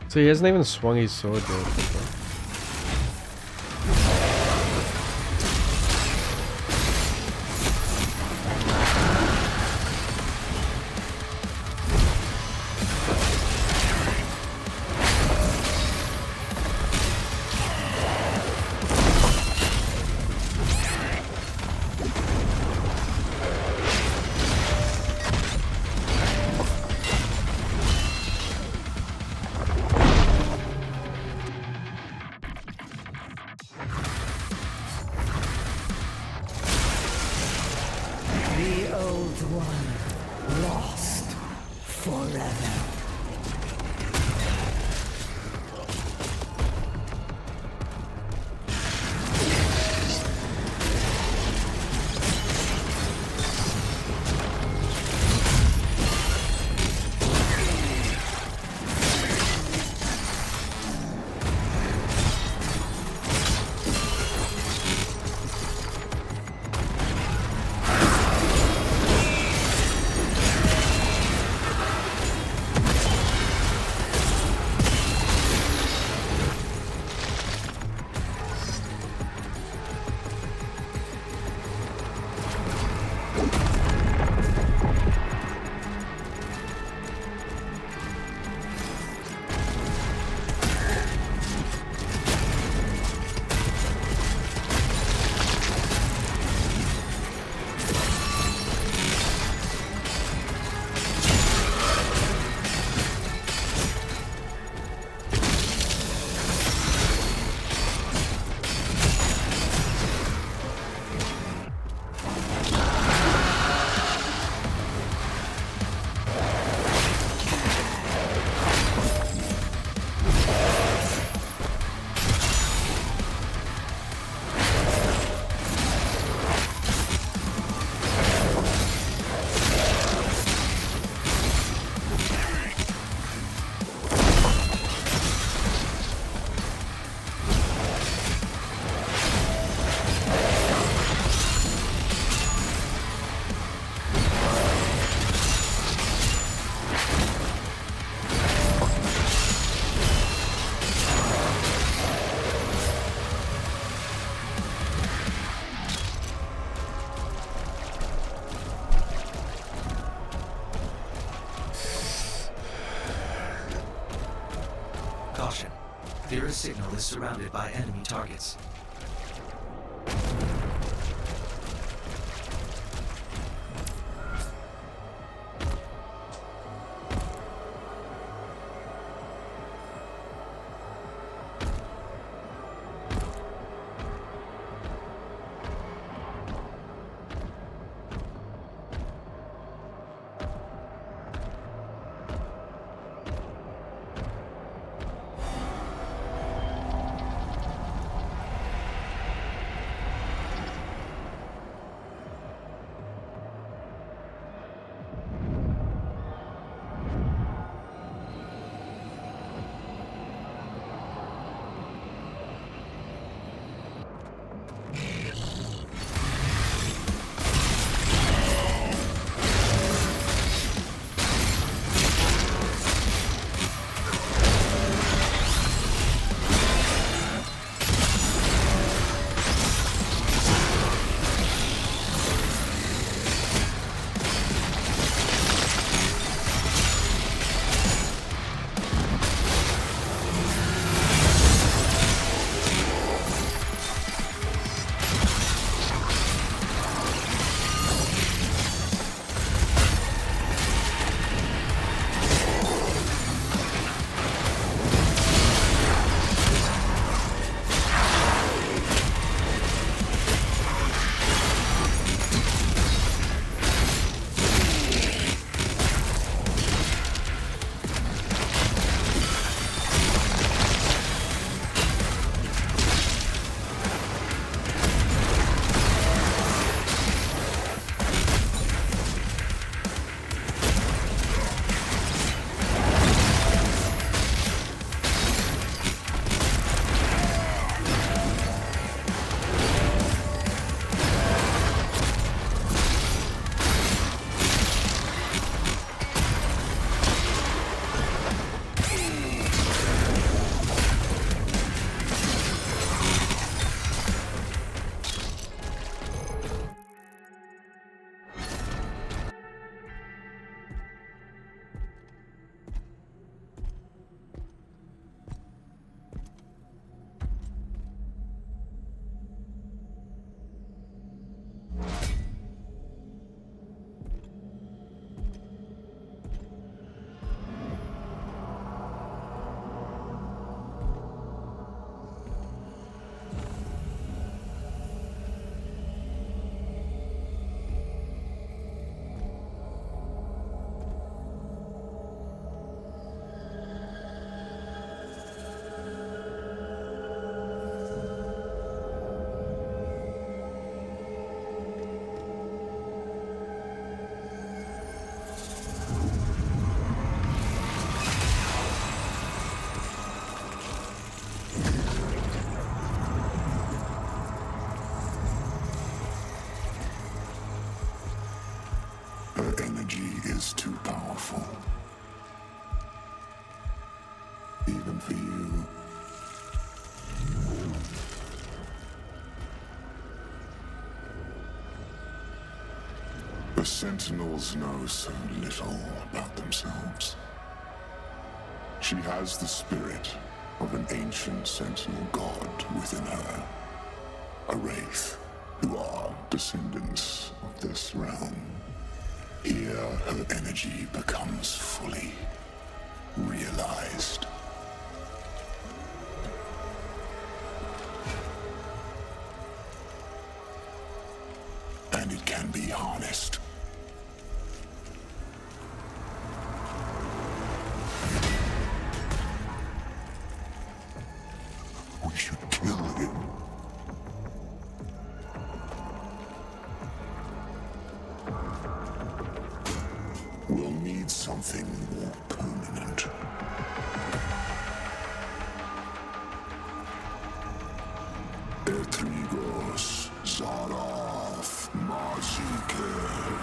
So he hasn't even swung his sword yet. The Old One, lost forever. Thera's signal is surrounded by enemy targets. is too powerful. Even for you. The Sentinels know so little about themselves. She has the spirit of an ancient Sentinel god within her. A wraith who are descendants of this realm. Here, her energy becomes fully realized. And it can be harnessed. We should kill him. We'll need something more permanent. Etrigos, Zarath, Maziker.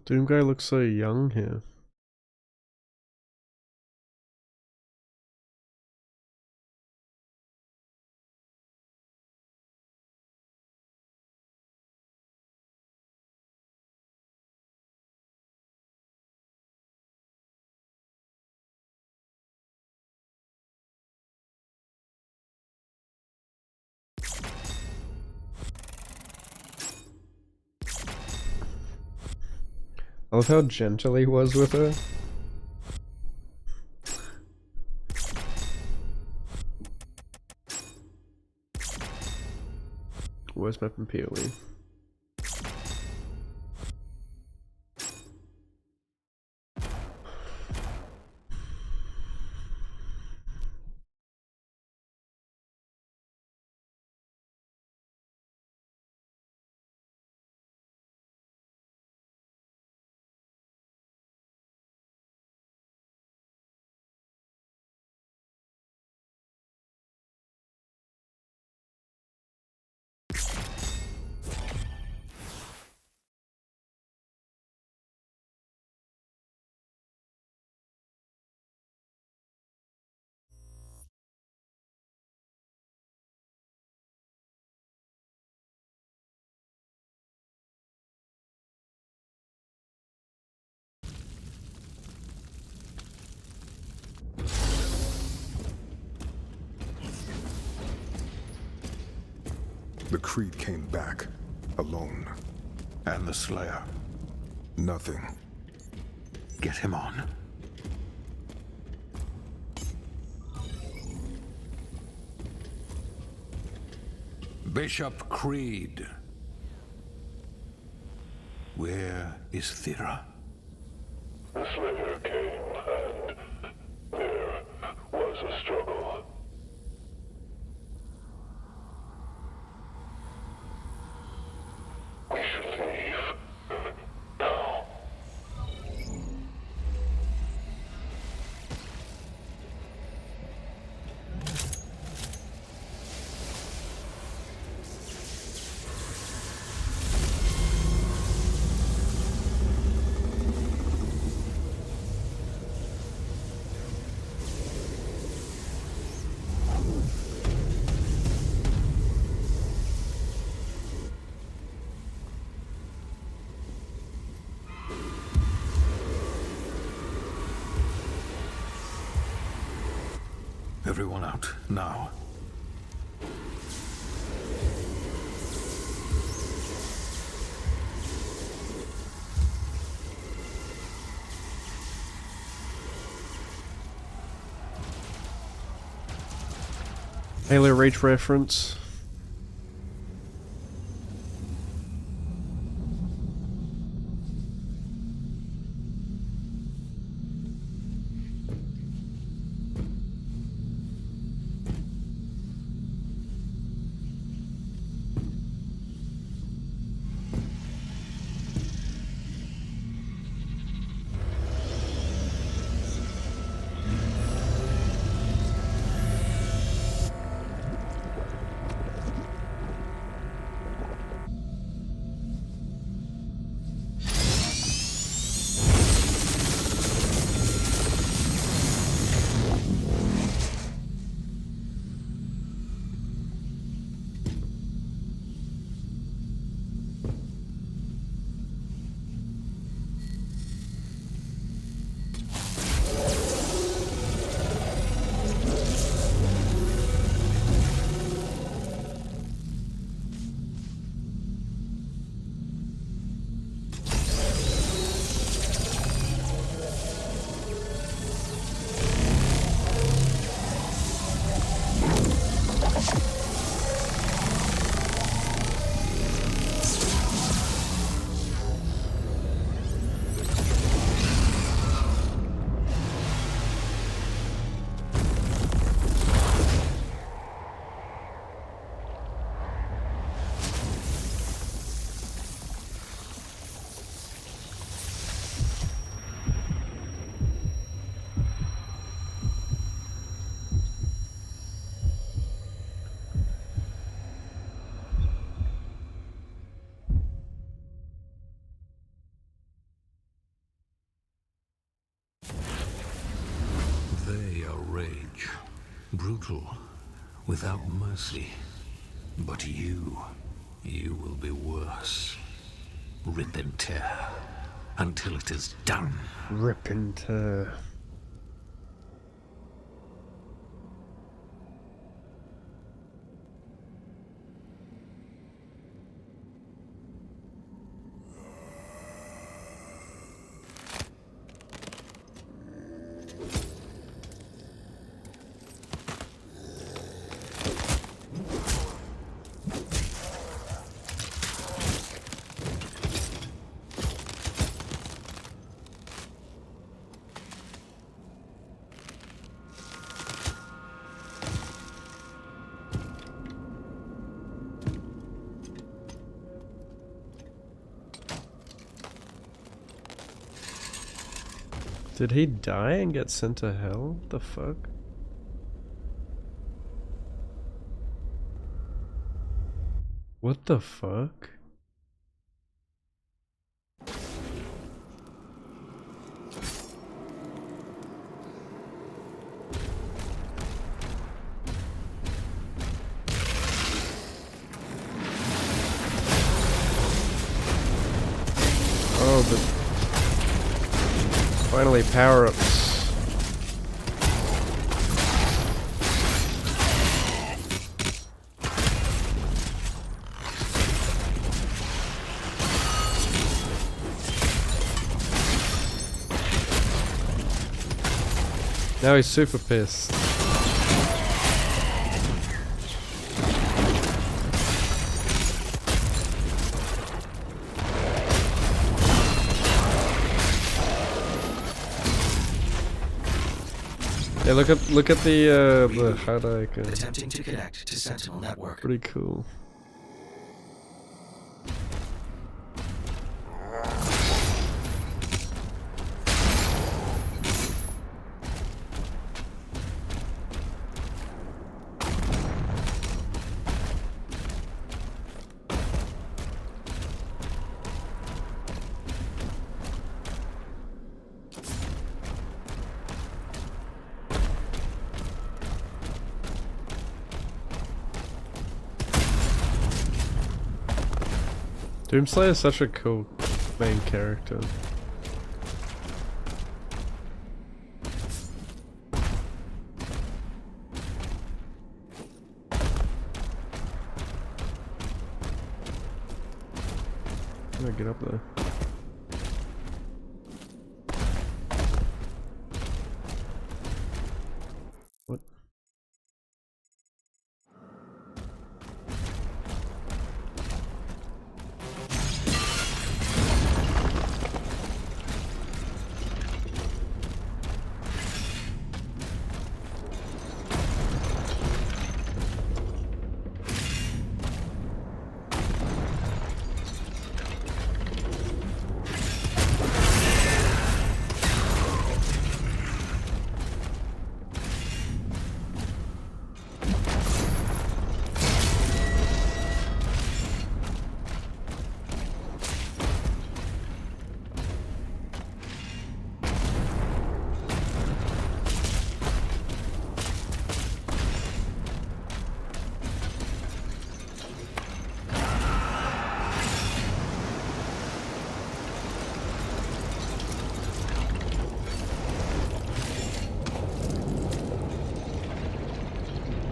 Doom guy looks so young here. I love how gentle he was with her. Where's map and PoE? The Creed came back, alone. And the Slayer? Nothing. Get him on. Bishop Creed. Where is Thera? The Slayer came, and there was a struggle. We should leave now. Everyone out, now. Halo Reach reference. brutal, without mercy. But you will be worse. Rip and tear until it is done. Rip and tear. Did he die and get sent to hell? The fuck? What the fuck? Oh, but finally power-ups. Now he's super pissed. Yeah, look at the HUD icon. Attempting to connect to Sentinel network. Pretty cool. Doomslayer is such a cool main character. I'm gonna get up there. What?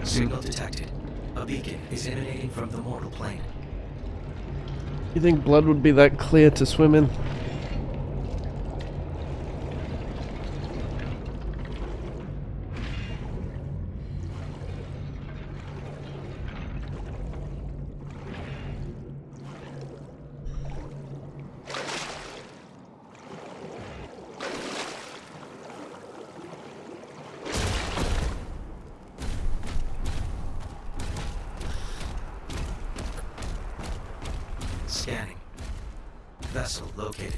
Signal detected. A beacon is emanating from the mortal plane. You think blood would be that clear to swim in? Scanning. Vessel located.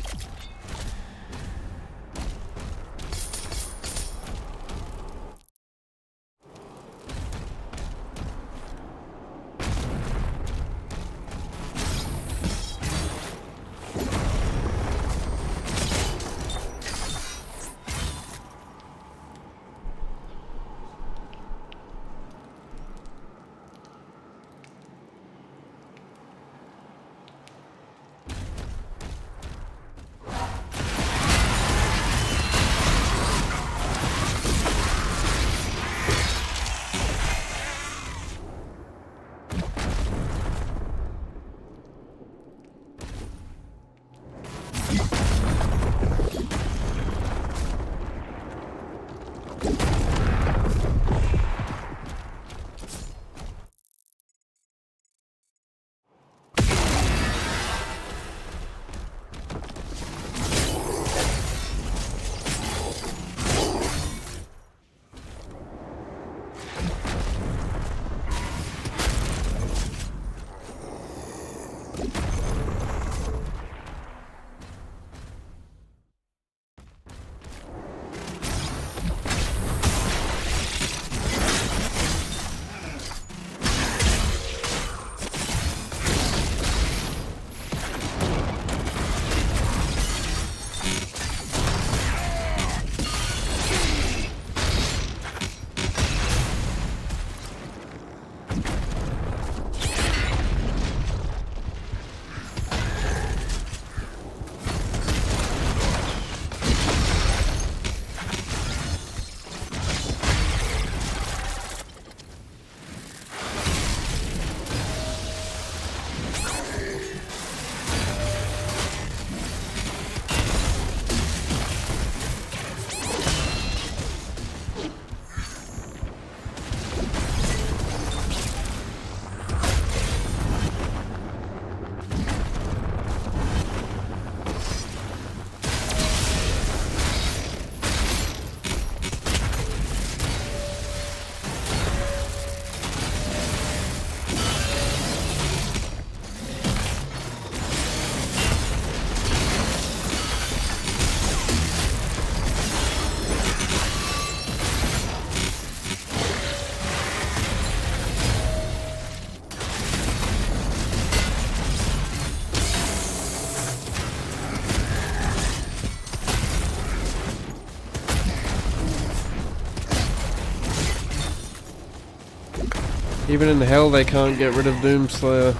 Even in hell, they can't get rid of Doomslayer.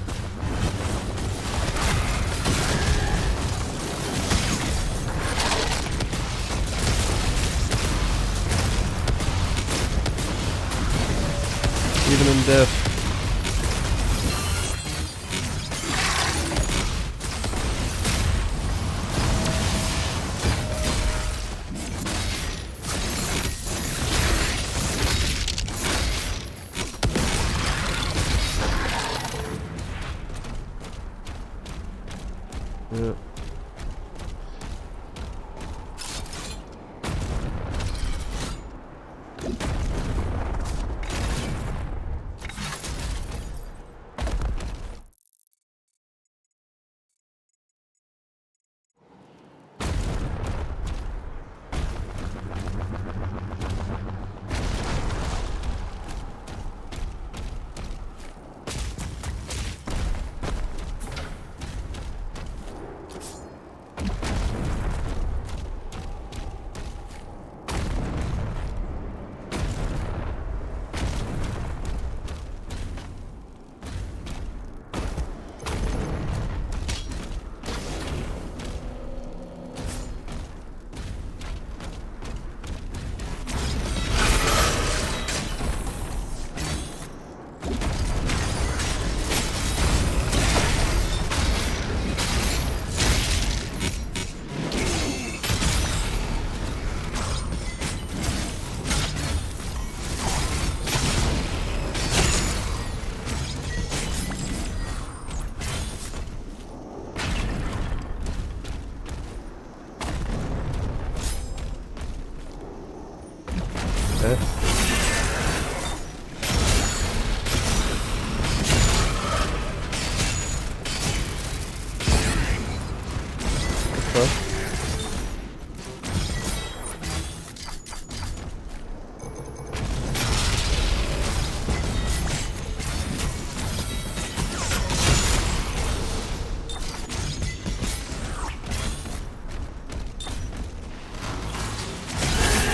Even in death. Yeah.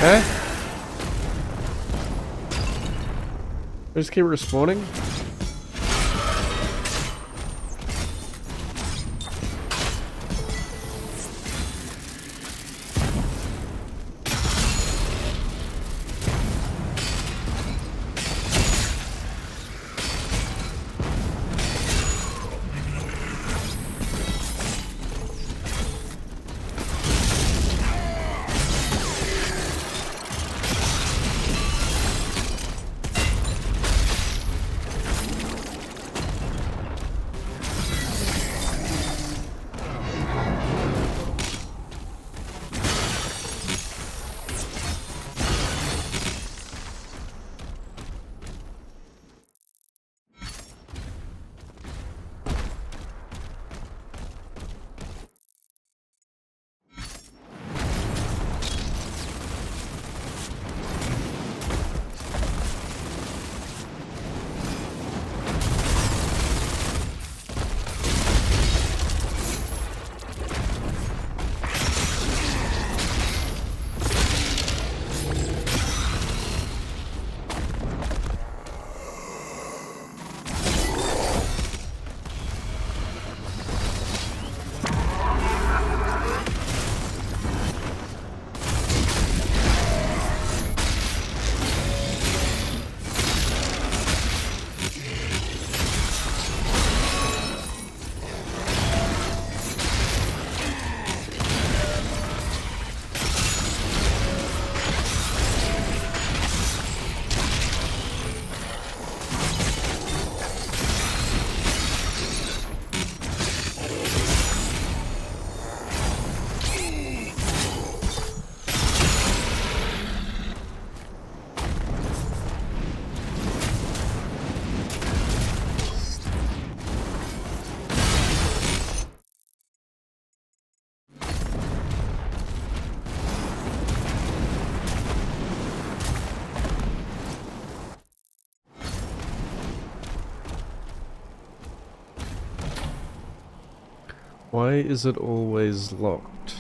Huh? They just keep respawning? Why is it always locked?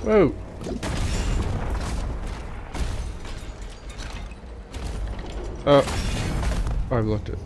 Whoa. Oh, I blocked it.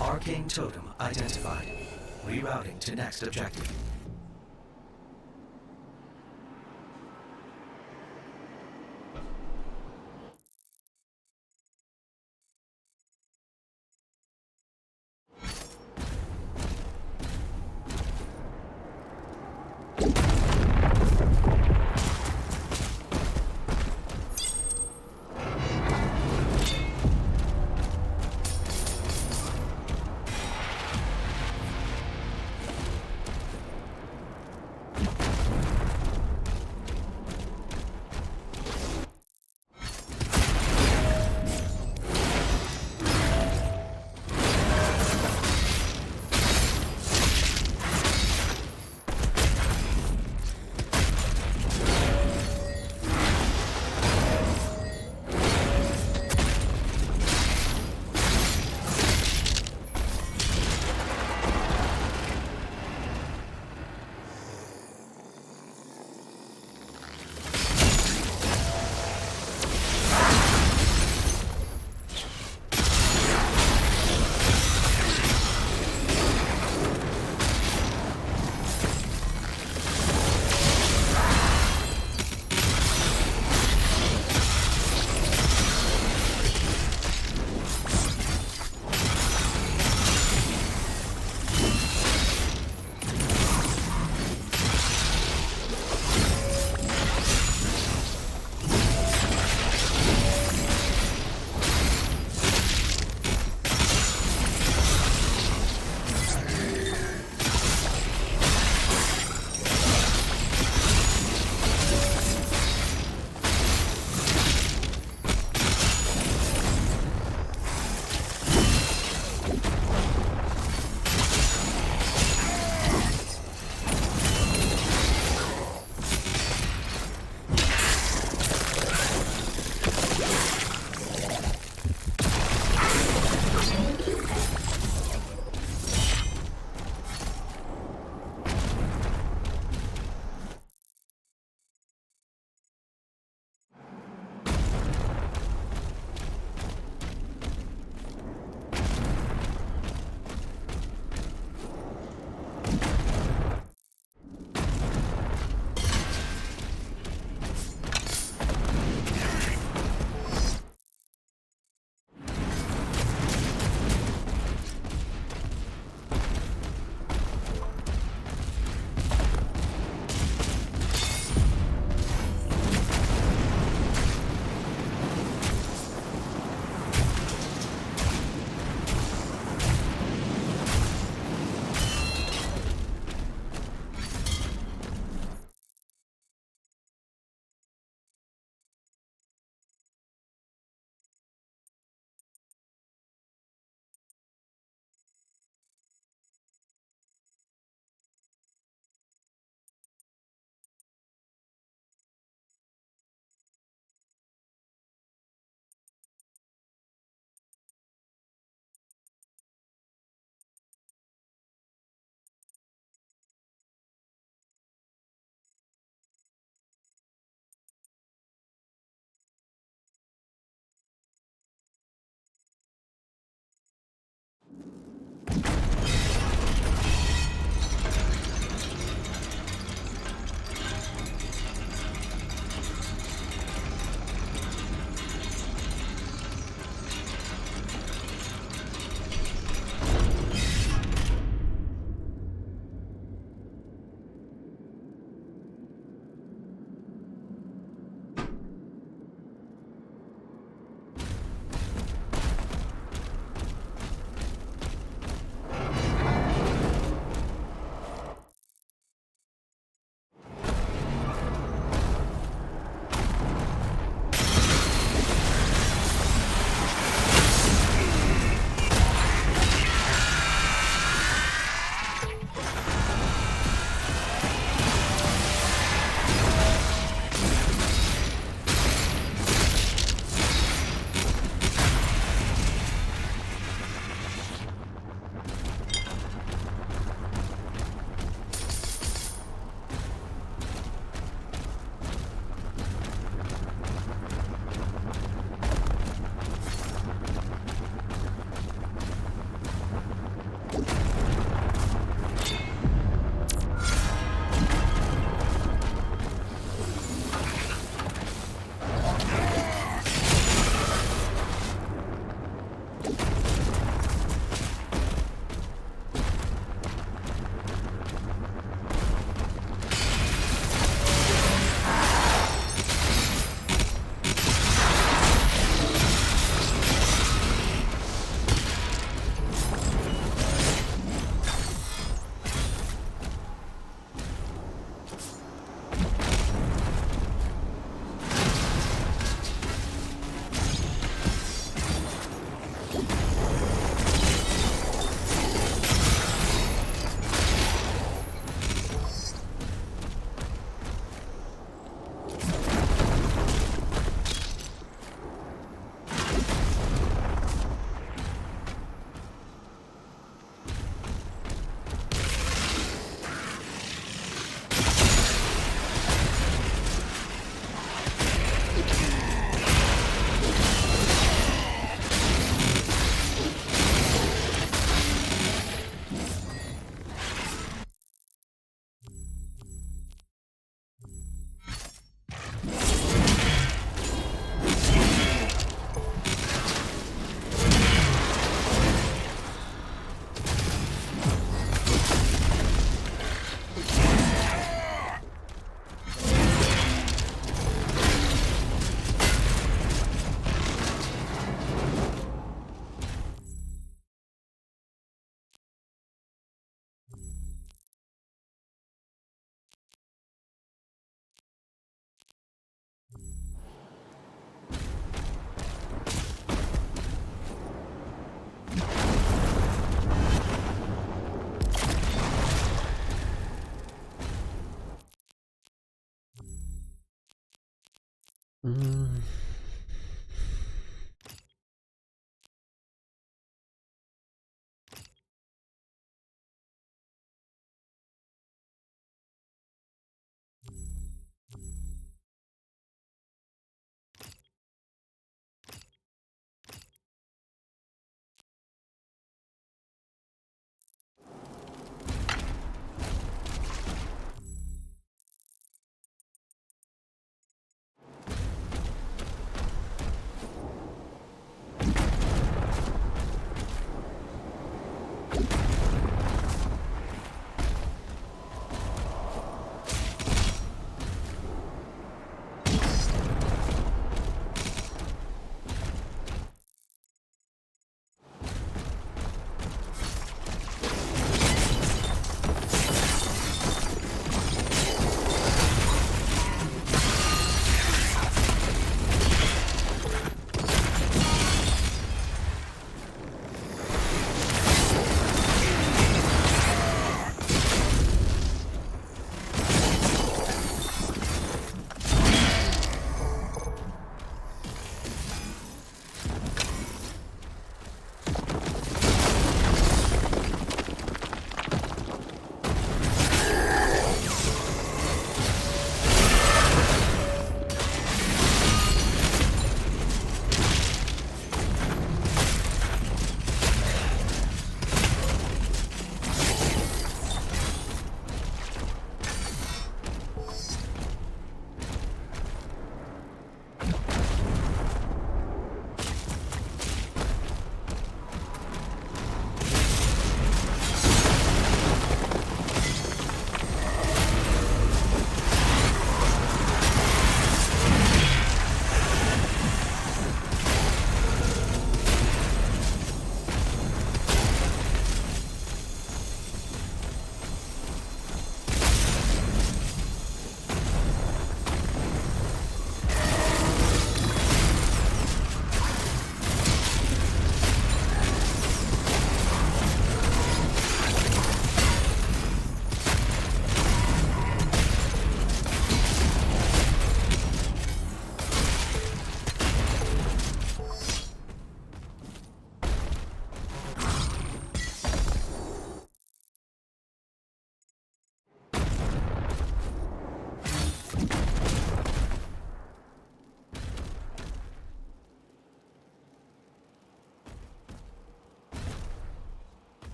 Arcane totem identified. Rerouting to next objective. Mm.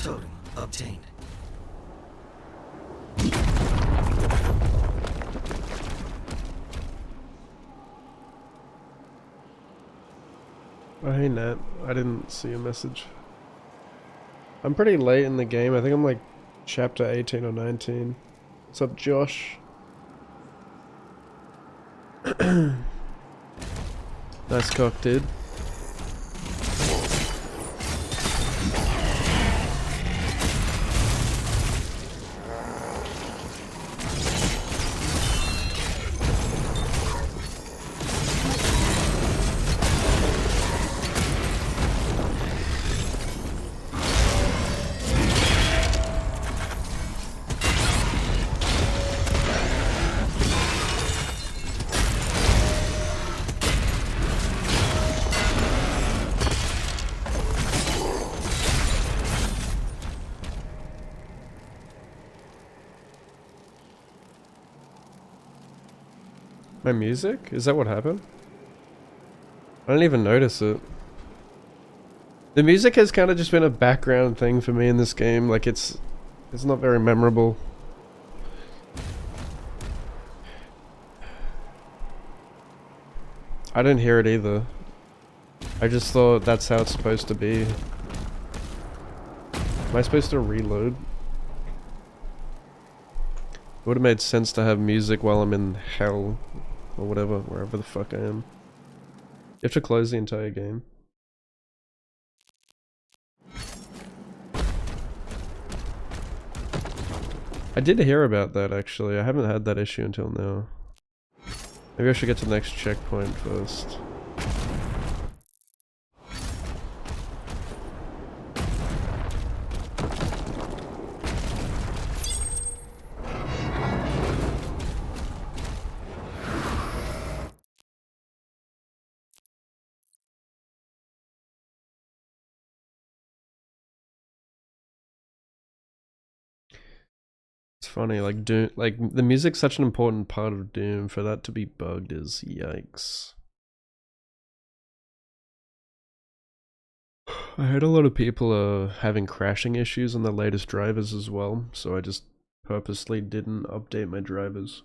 Totem obtained. Oh, hey Nat, I didn't see a message. I'm pretty late in the game. I think I'm like chapter 18 or 19. What's up, Josh? Nice cock, dude. My music? Is that what happened? I didn't even notice it. The music has kind of just been a background thing for me in this game. Like it's not very memorable. I didn't hear it either. I just thought that's how it's supposed to be. Am I supposed to reload? It would have made sense to have music while I'm in hell. Or whatever, wherever the fuck I am. You have to close the entire game. I did hear about that actually. I haven't had that issue until now. Maybe I should get to the next checkpoint first. It's funny, like Doom, like the music's such an important part of Doom. For that to be bugged is yikes. I heard a lot of people are having crashing issues on the latest drivers as well, so I just purposely didn't update my drivers.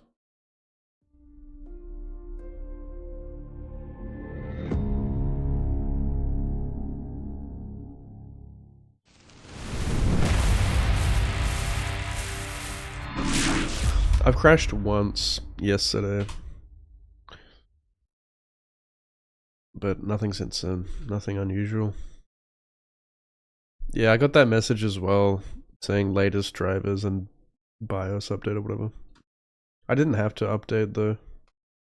I've crashed once yesterday, but nothing since then, nothing unusual. Yeah, I got that message as well, saying latest drivers and BIOS update or whatever. I didn't have to update though.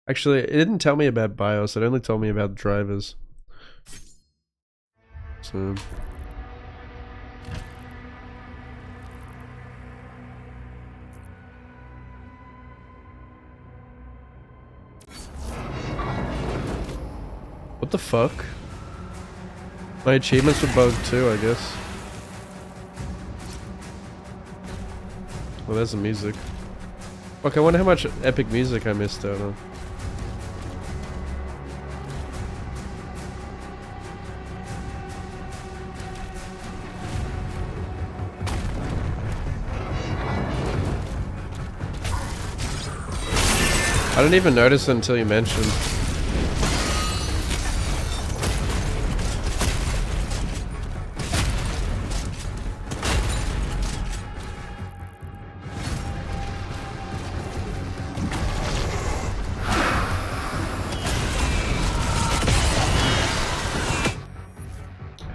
Actually, it didn't tell me about BIOS, it only told me about drivers. So... What the fuck? My achievements were bugged too, I guess. Well, there's the music. Fuck, I wonder how much epic music I missed out on. I didn't even notice it until you mentioned.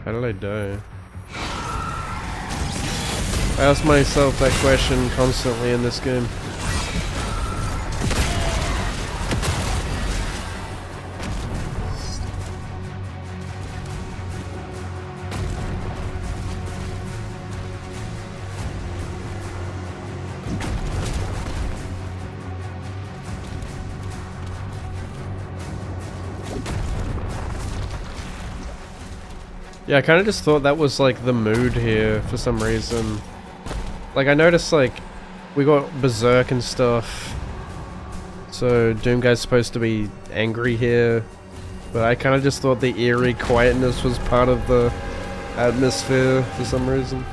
How did I die? I ask myself that question constantly in this game. Yeah, I kind of just thought that was like the mood here for some reason. Like I noticed like we got Berserk and stuff, so Doomguy's supposed to be angry here, but I kind of just thought the eerie quietness was part of the atmosphere for some reason.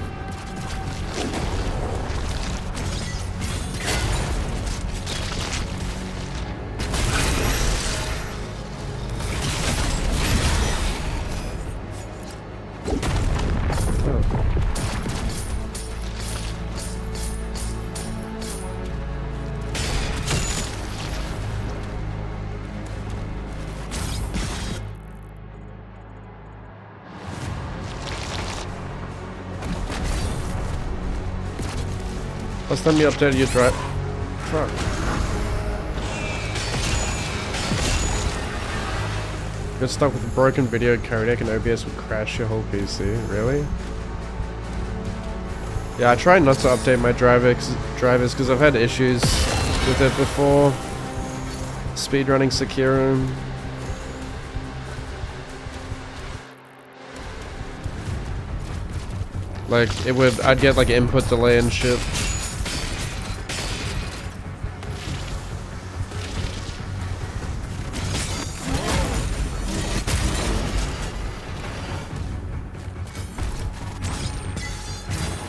Last time you updated your drive. Fuck. Got stuck with a broken video codec and OBS would crash your whole PC. Really? Yeah, I try not to update my drivers because I've had issues with it before. Speedrunning Sekiro. Like, I'd get like input delay and shit.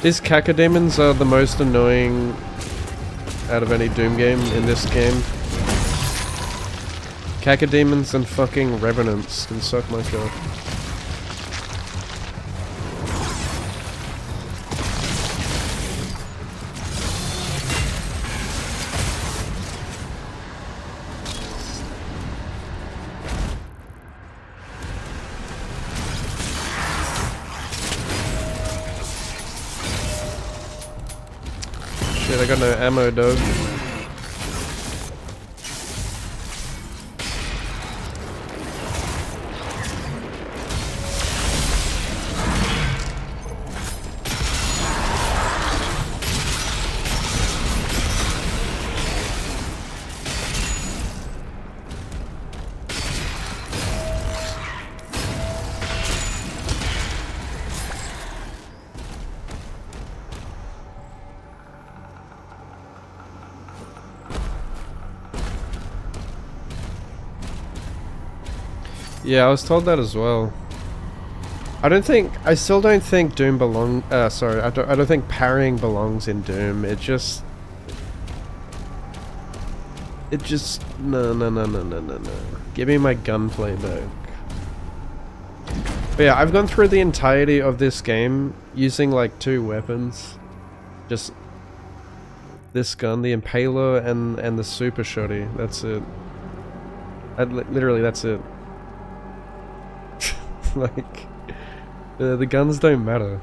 These cacodemons are the most annoying out of any Doom game in this game. Cacodemons and fucking revenants can suck my cock. Shit, I got no ammo, dog. Yeah, I was told that as well. I still don't think Doom sorry, I don't think parrying belongs in Doom. It just, no. Give me my gunplay back. But yeah, I've gone through the entirety of this game using like 2 weapons. Just this gun, the Impaler, and the Super Shotty. That's it. Literally, that's it. Like, the guns don't matter.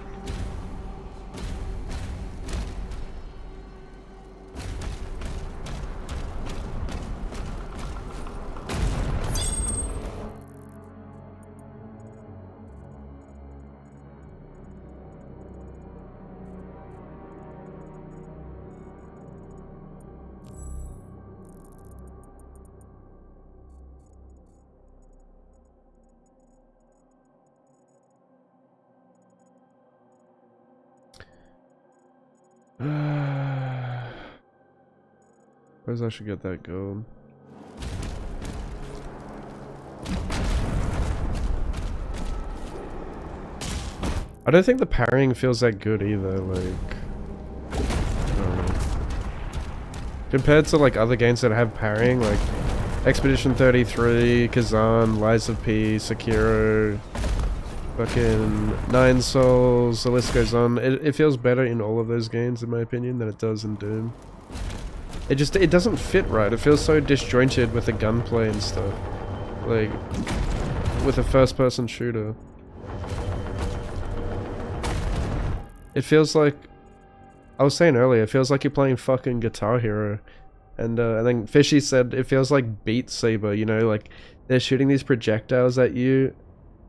Suppose I should get that gold. I don't think the parrying feels that good either, like, I don't know. Compared to like other games that have parrying, like Expedition 33, Kazan, Lies of P, Sekiro, fucking Nine Souls, the list goes on. It feels better in all of those games, in my opinion, than it does in Doom. It doesn't fit right. It feels so disjointed with the gunplay and stuff. Like, with a first-person shooter. It feels like, I was saying earlier, it feels like you're playing fucking Guitar Hero. And then Fishy said it feels like Beat Saber, you know, like they're shooting these projectiles at you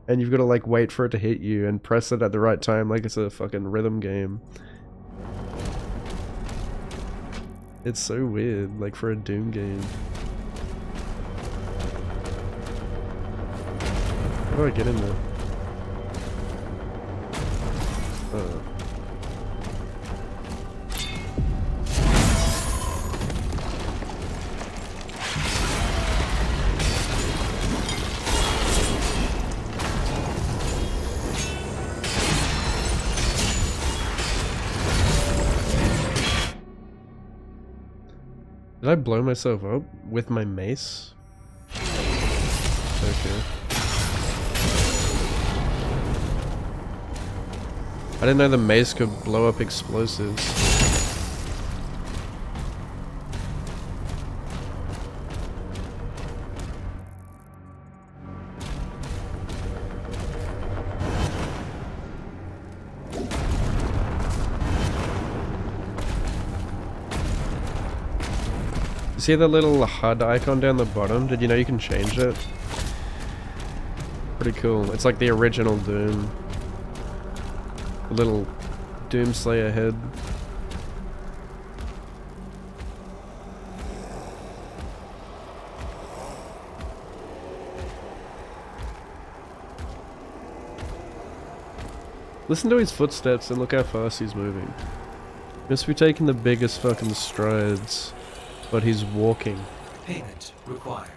and you've got to like wait for it to hit you and press it at the right time like it's a fucking rhythm game. It's so weird, like for a Doom game. How do I get in there? Oh. Did I blow myself up with my mace? Okay. I didn't know the mace could blow up explosives. See the little HUD icon down the bottom? Did you know you can change it? Pretty cool. It's like the original Doom. The little Doomslayer head. Listen to his footsteps and look how fast he's moving. Must be taking the biggest fucking strides. But he's walking. Payment required.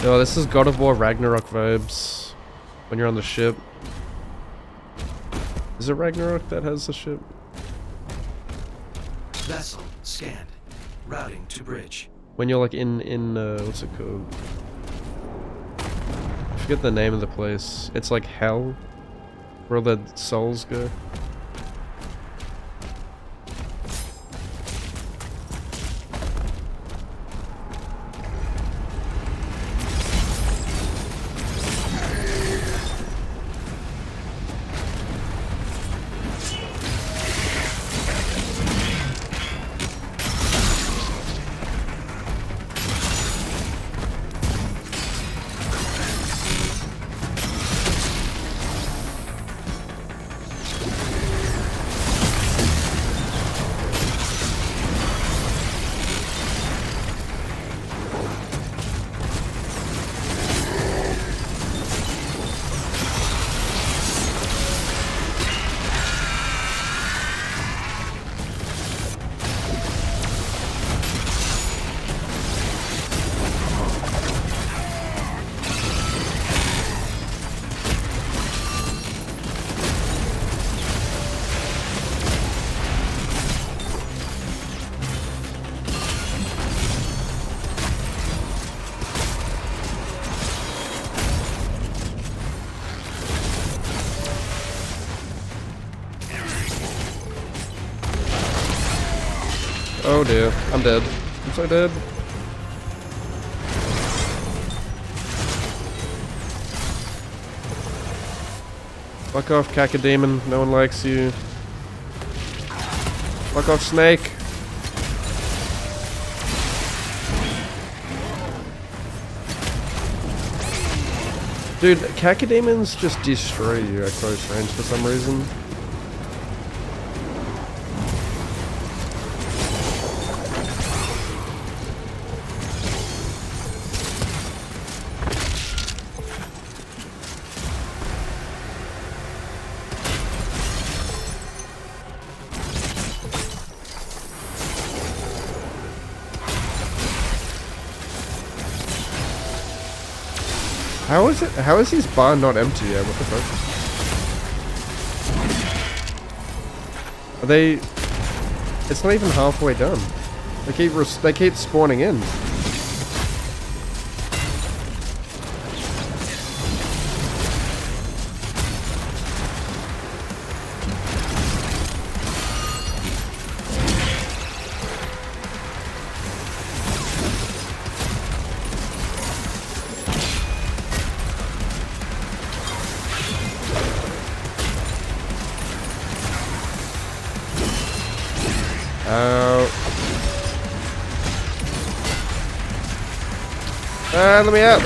Oh, this is God of War Ragnarok vibes. When you're on the ship. Is it Ragnarok that has the ship? Vessel scanned. Routing to bridge. When you're like in what's it called? I forget the name of the place. It's like hell. Where all the souls go. Oh dear, I'm dead. I'm so dead. Fuck off, Cacodemon. No one likes you. Fuck off, Snake. Dude, Cacodemons just destroy you at close range for some reason. How is his bar not empty yet? What the fuck? Are they... It's not even halfway done. They keep spawning in. Let me out.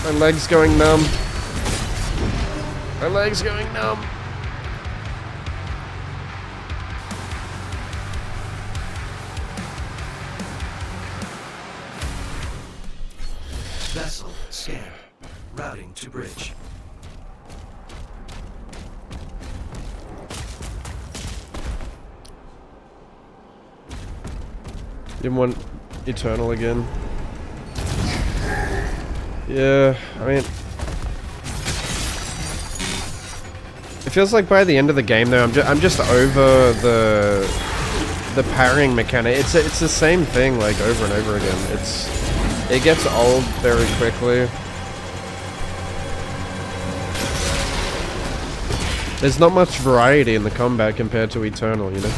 My leg's going numb. My leg's going numb. Vessel scanned. Routing to bridge. You want Eternal again? Yeah, I mean... It feels like by the end of the game though, I'm just over the parrying mechanic. It's the same thing like over and over again. It gets old very quickly. There's not much variety in the combat compared to Eternal, you know?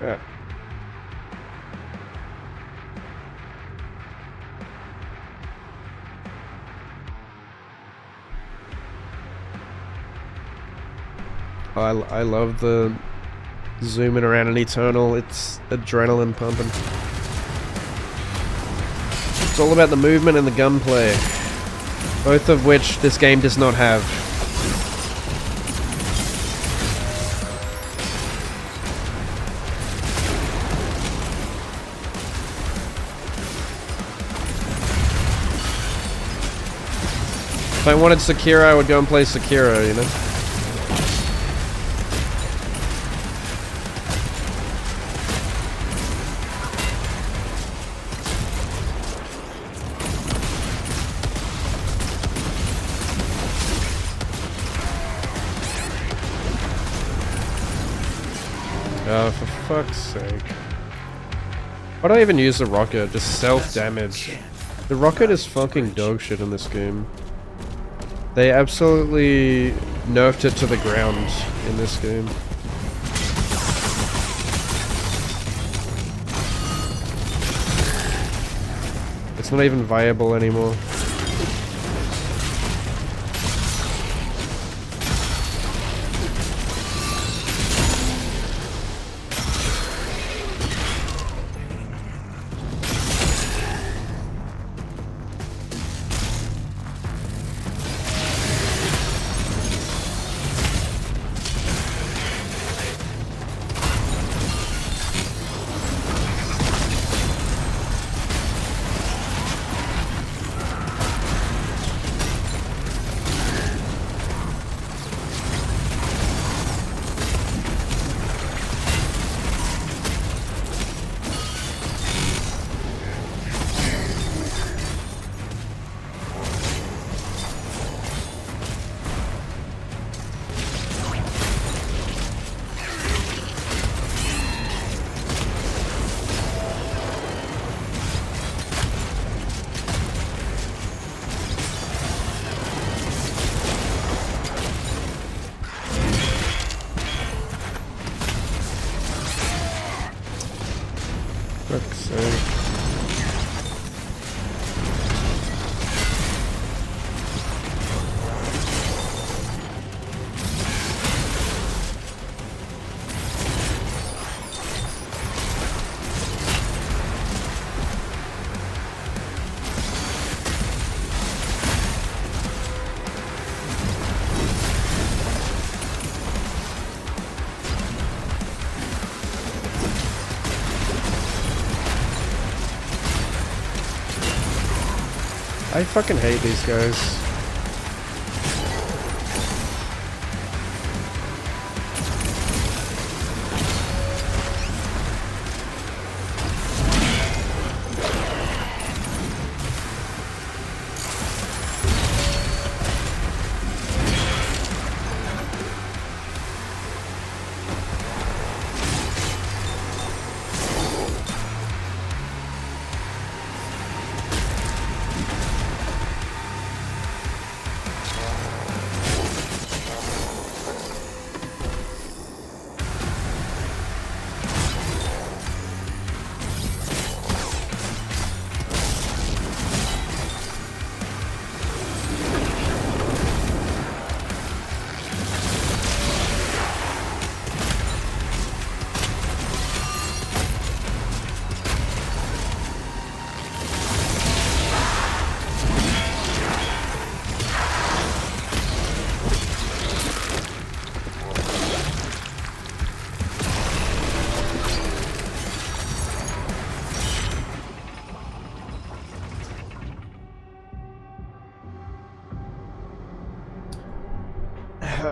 Yeah. I love the zooming around an Eternal. It's adrenaline pumping. It's all about the movement and the gunplay, both of which this game does not have. If I wanted Sekiro, I would go and play Sekiro, you know? Oh, for fuck's sake. Why do I even use the rocket? Just self-damage. The rocket is fucking dog shit in this game. They absolutely nerfed it to the ground in this game. It's not even viable anymore. Fuck's sake. I fucking hate these guys.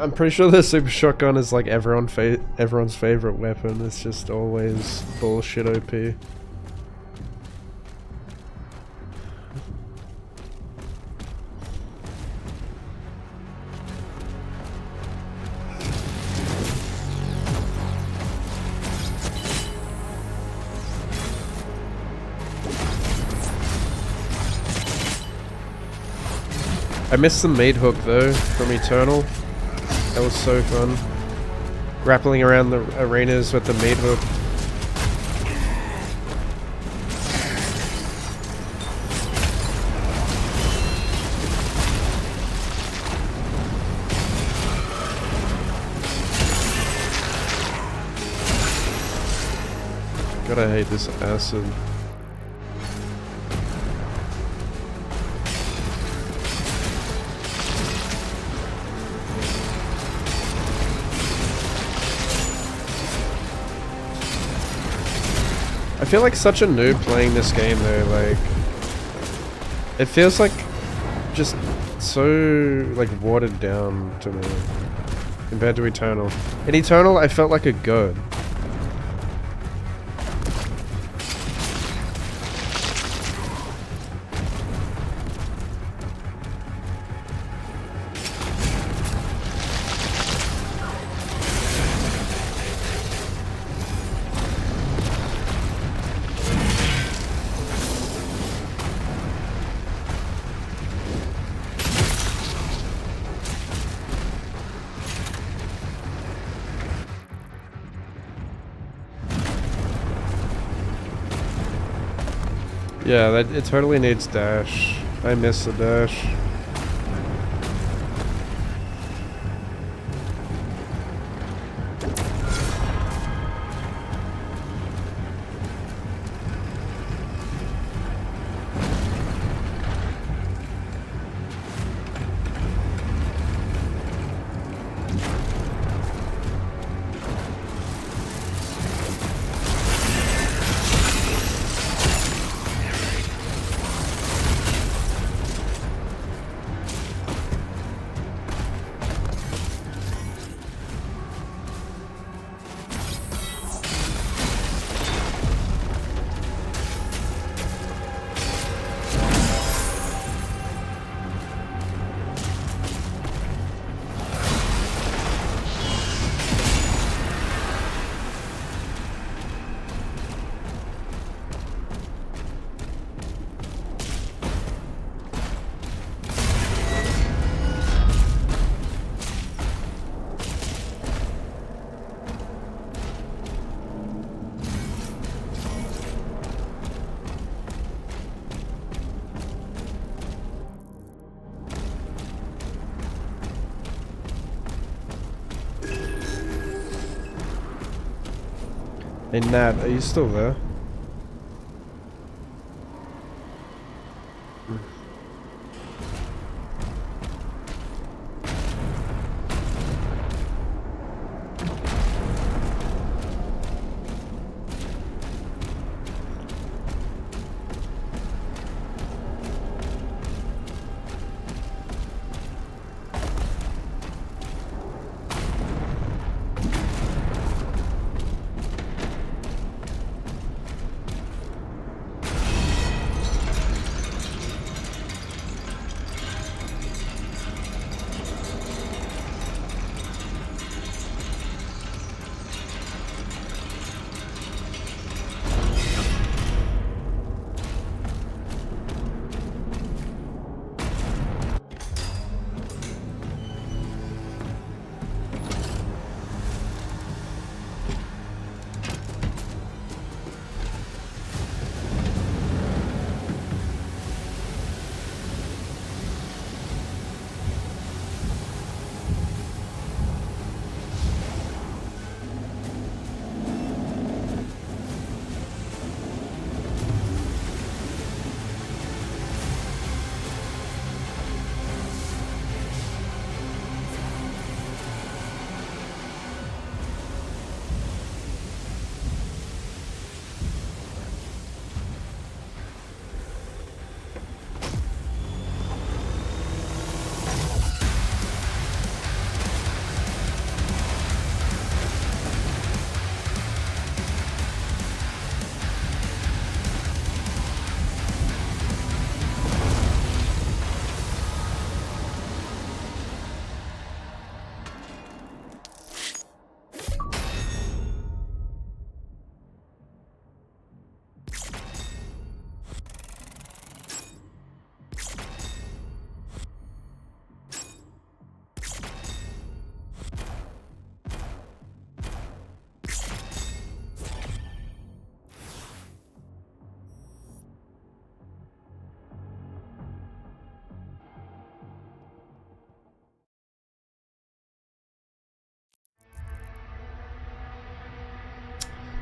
I'm pretty sure the super shotgun is like everyone's favorite weapon. It's just always bullshit OP. I missed the maid hook though from Eternal. That was so fun. Grappling around the arenas with the maid hook. God, I hate this acid. I feel like such a noob playing this game though, like it feels like just so like watered down to me compared to Eternal. In Eternal I felt like a god. Yeah, it totally needs dash. I miss the dash. Hey Nat, are you still there?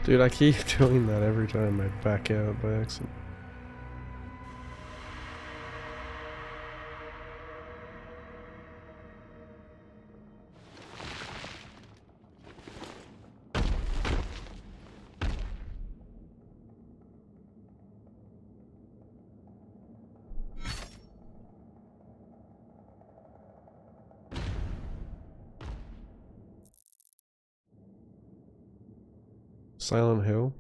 Dude, I keep doing that every time I back out by accident. Silent Hill?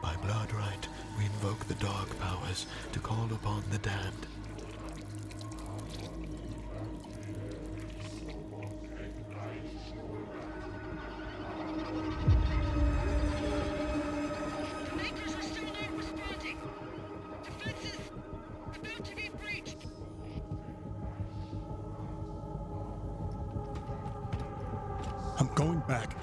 By blood right, we invoke the dark powers to call upon the damned. I'm going back.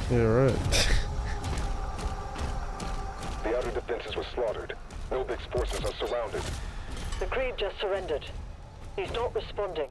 Yeah, right. The outer defenses were slaughtered. Nobig's forces are surrounded. The Creed just surrendered. He's not responding.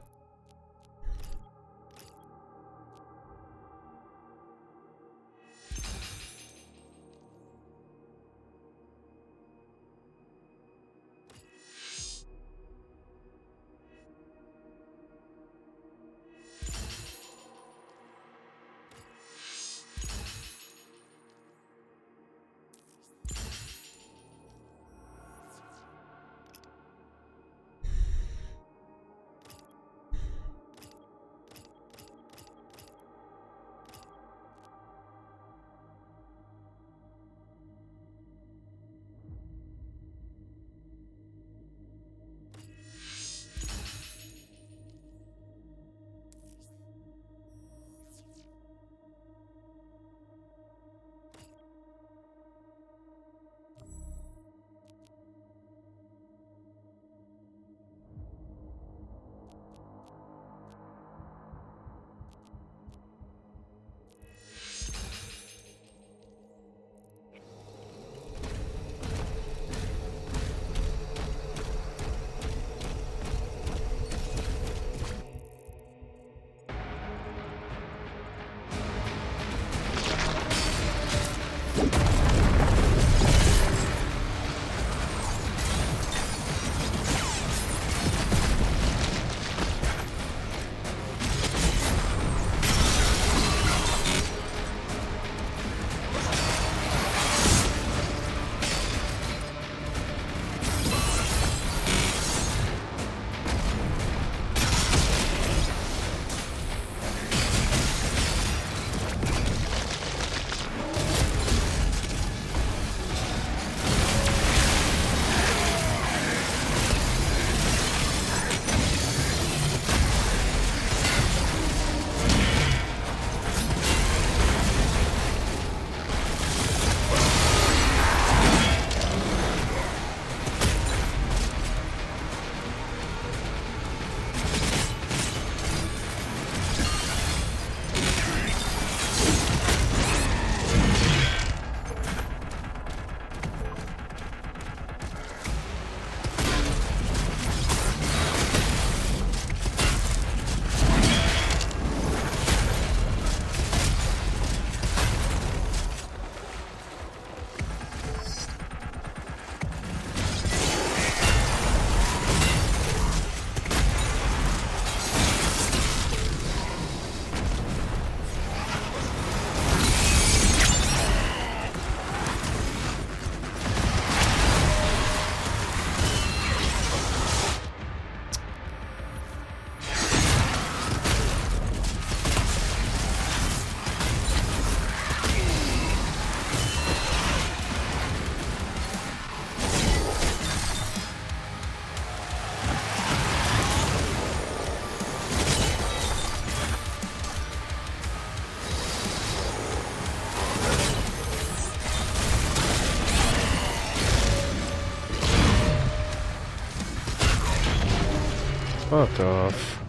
Fuck off.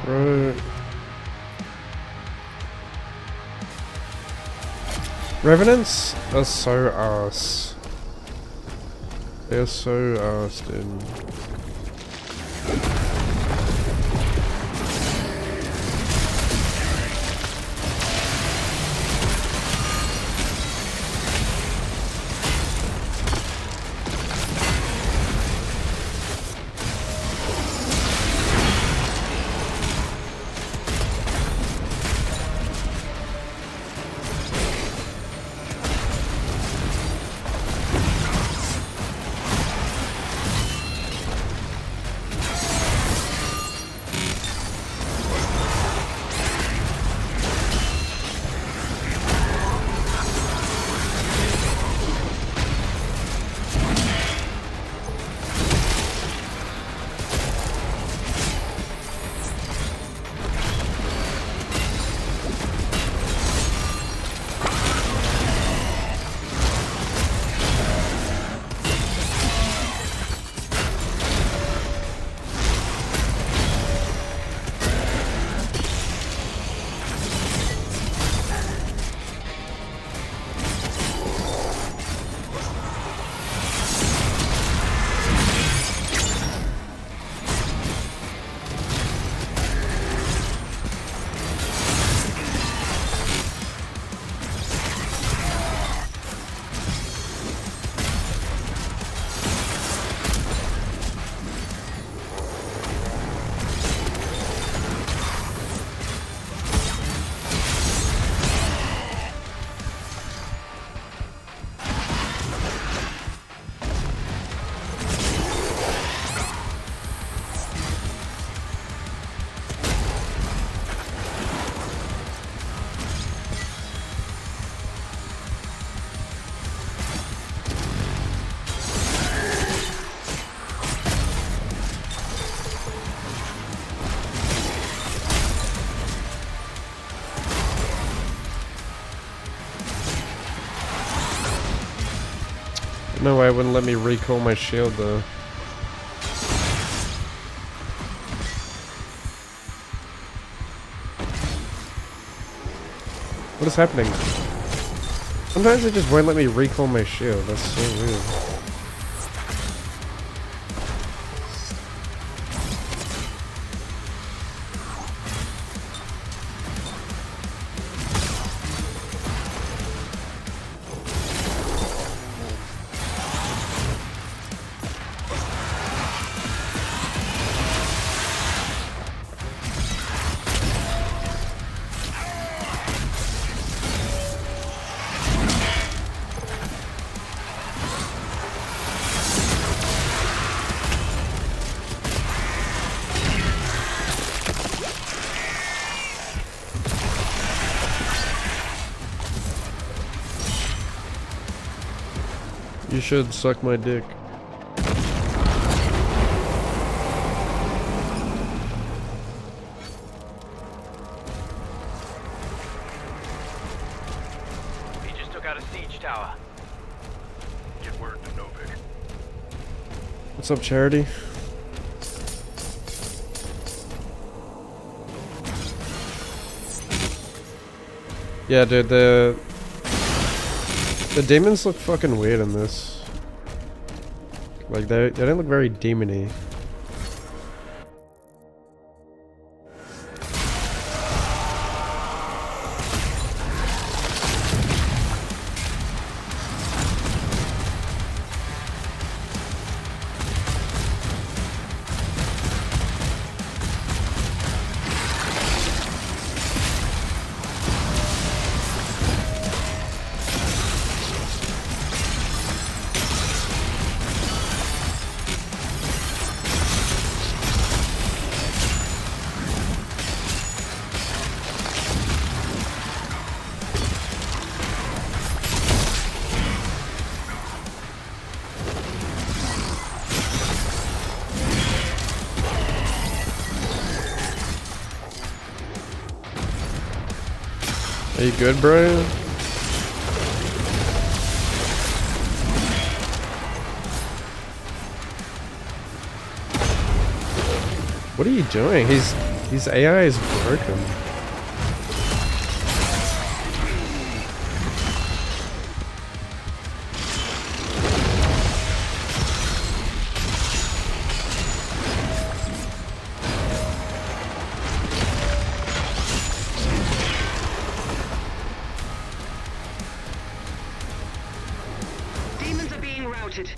Right. Revenants are so arse. They're so arse, dude. No way, it wouldn't let me recall my shield though. What is happening? Sometimes it just won't let me recall my shield, that's so weird. You should suck my dick. He just took out a siege tower. Get word to Novik. What's up, Charity? Yeah, dude, the demons look fucking weird in this. Like, they don't look very demony. Are you good, Brian? What are you doing? His AI is broken. Demons are being routed.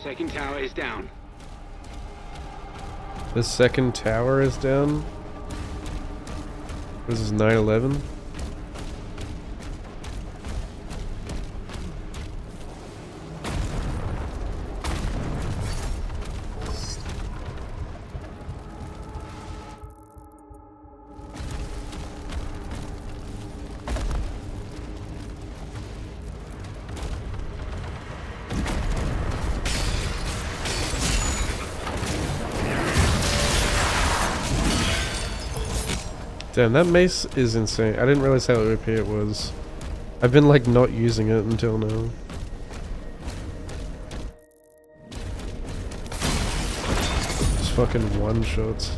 Second tower is down. The second tower is down? This is 9/11? Damn, that mace is insane. I didn't realize how OP it was. I've been like not using it until now. Just fucking one shots.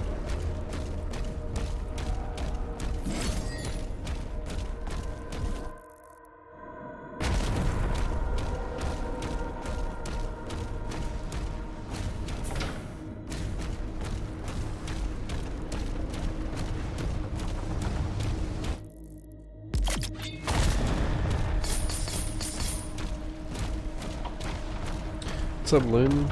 What's up, Loon?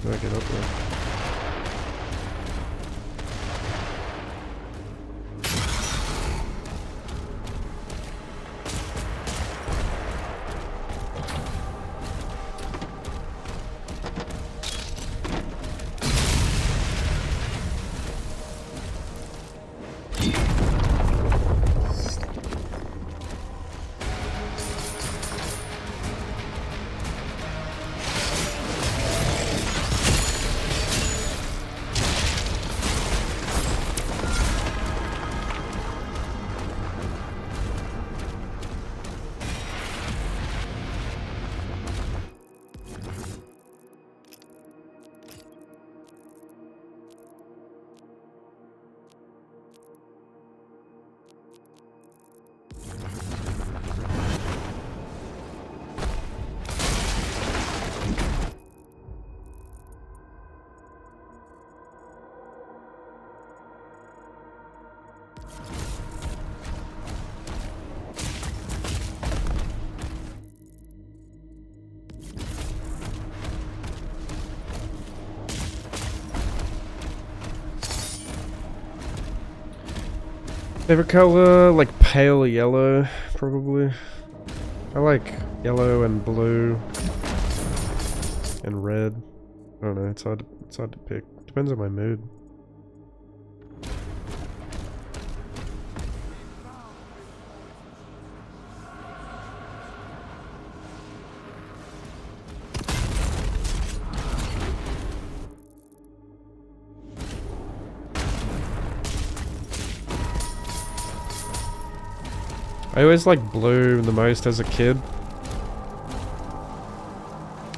How do I get up there? Favorite color, like pale yellow, probably. I like yellow and blue and red. I don't know, it's hard to pick. Depends on my mood. I always liked blue the most as a kid.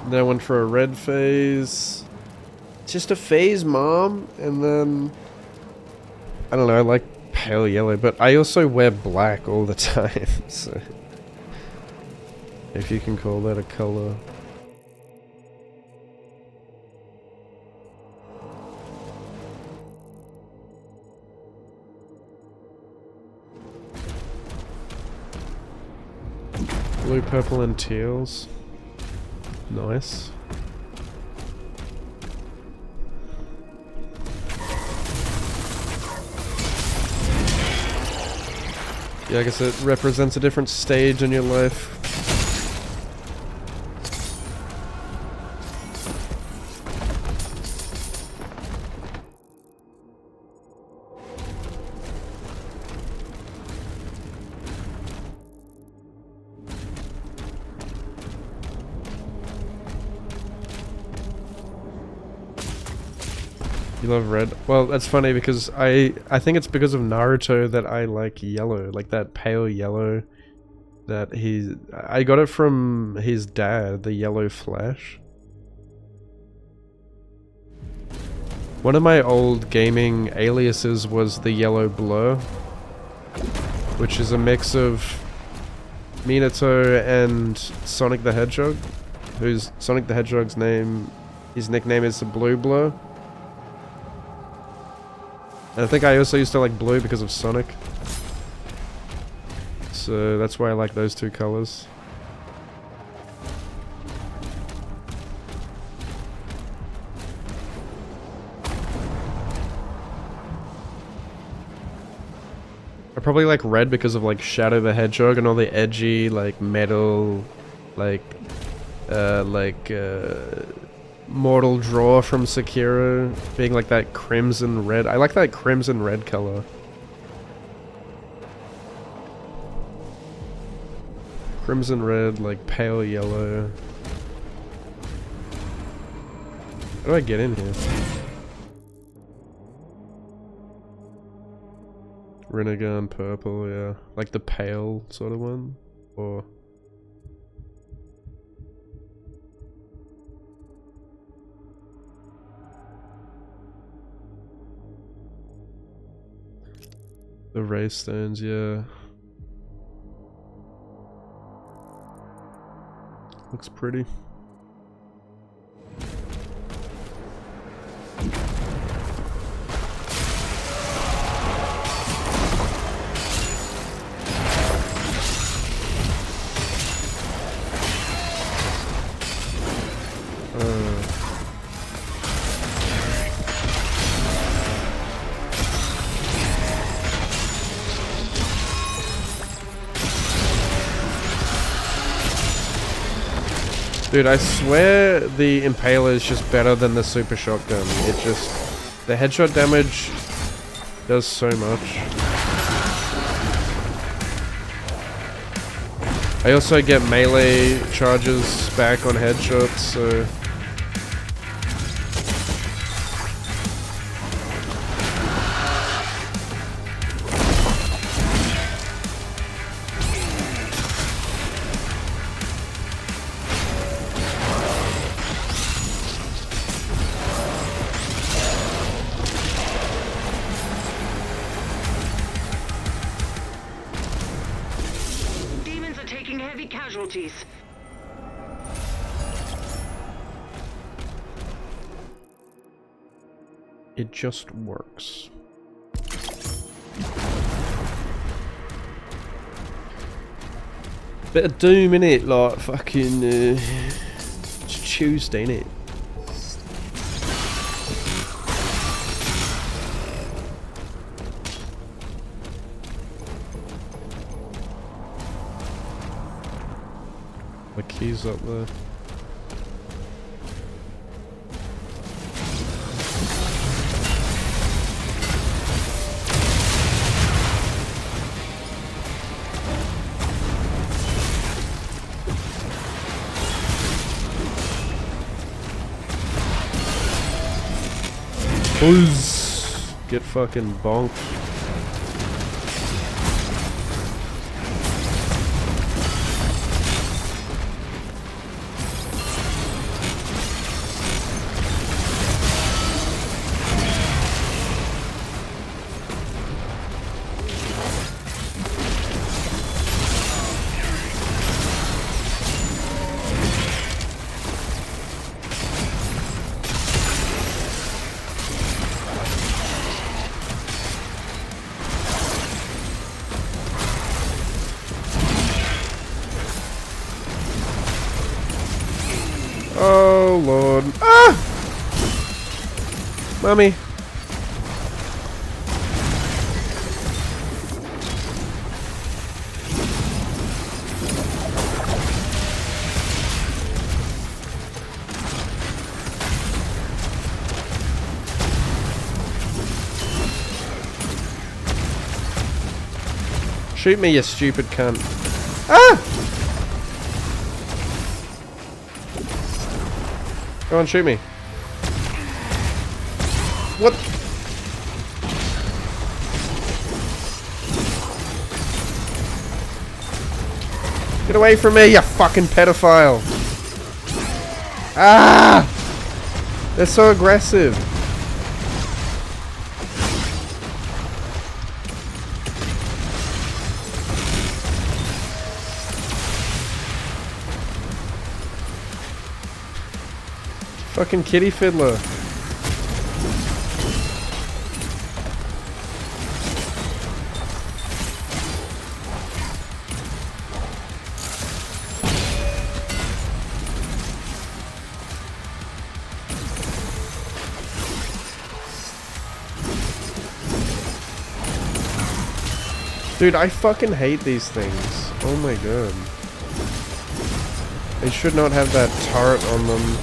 Then I went for a red phase. Just a phase, mom. And then I don't know, I like pale yellow, but I also wear black all the time, so if you can call that a color. Blue, purple, and teals. Nice. Yeah, I guess it represents a different stage in your life. You love red? Well, that's funny because I think it's because of Naruto that I like yellow, like that pale yellow that I got it from his dad, the Yellow Flash. One of my old gaming aliases was the Yellow Blur, which is a mix of Minato and Sonic the Hedgehog, who's Sonic the Hedgehog's name, his nickname is the Blue Blur. And I think I also used to like blue because of Sonic. So that's why I like those two colors. I probably like red because of like Shadow the Hedgehog and all the edgy like metal Mortal Draw from Sekiro being like that crimson red. I like that crimson red color. Crimson red, like pale yellow. How do I get in here? Rinnegan purple, yeah. Like the pale sort of one? Or... the ray stones, yeah. Looks pretty. Dude, I swear the Impaler is just better than the Super Shotgun. It just... the headshot damage does so much. I also get melee charges back on headshots, so... It just works. Bit of Doom in it, like fucking it's Tuesday, innit? The keys up there. Buzz! Get fucking bonked. Oh lord. Ah! Mummy. Shoot me, you stupid cunt. Ah! Go on, shoot me. What? Get away from me, you fucking pedophile. Ah! They're so aggressive. Fucking kitty fiddler. Dude, I fucking hate these things. Oh my god. They should not have that turret on them.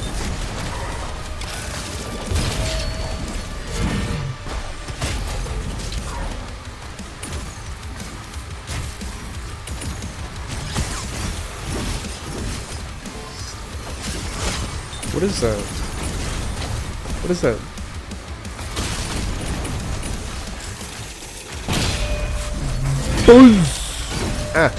What is that? What is that? Ah.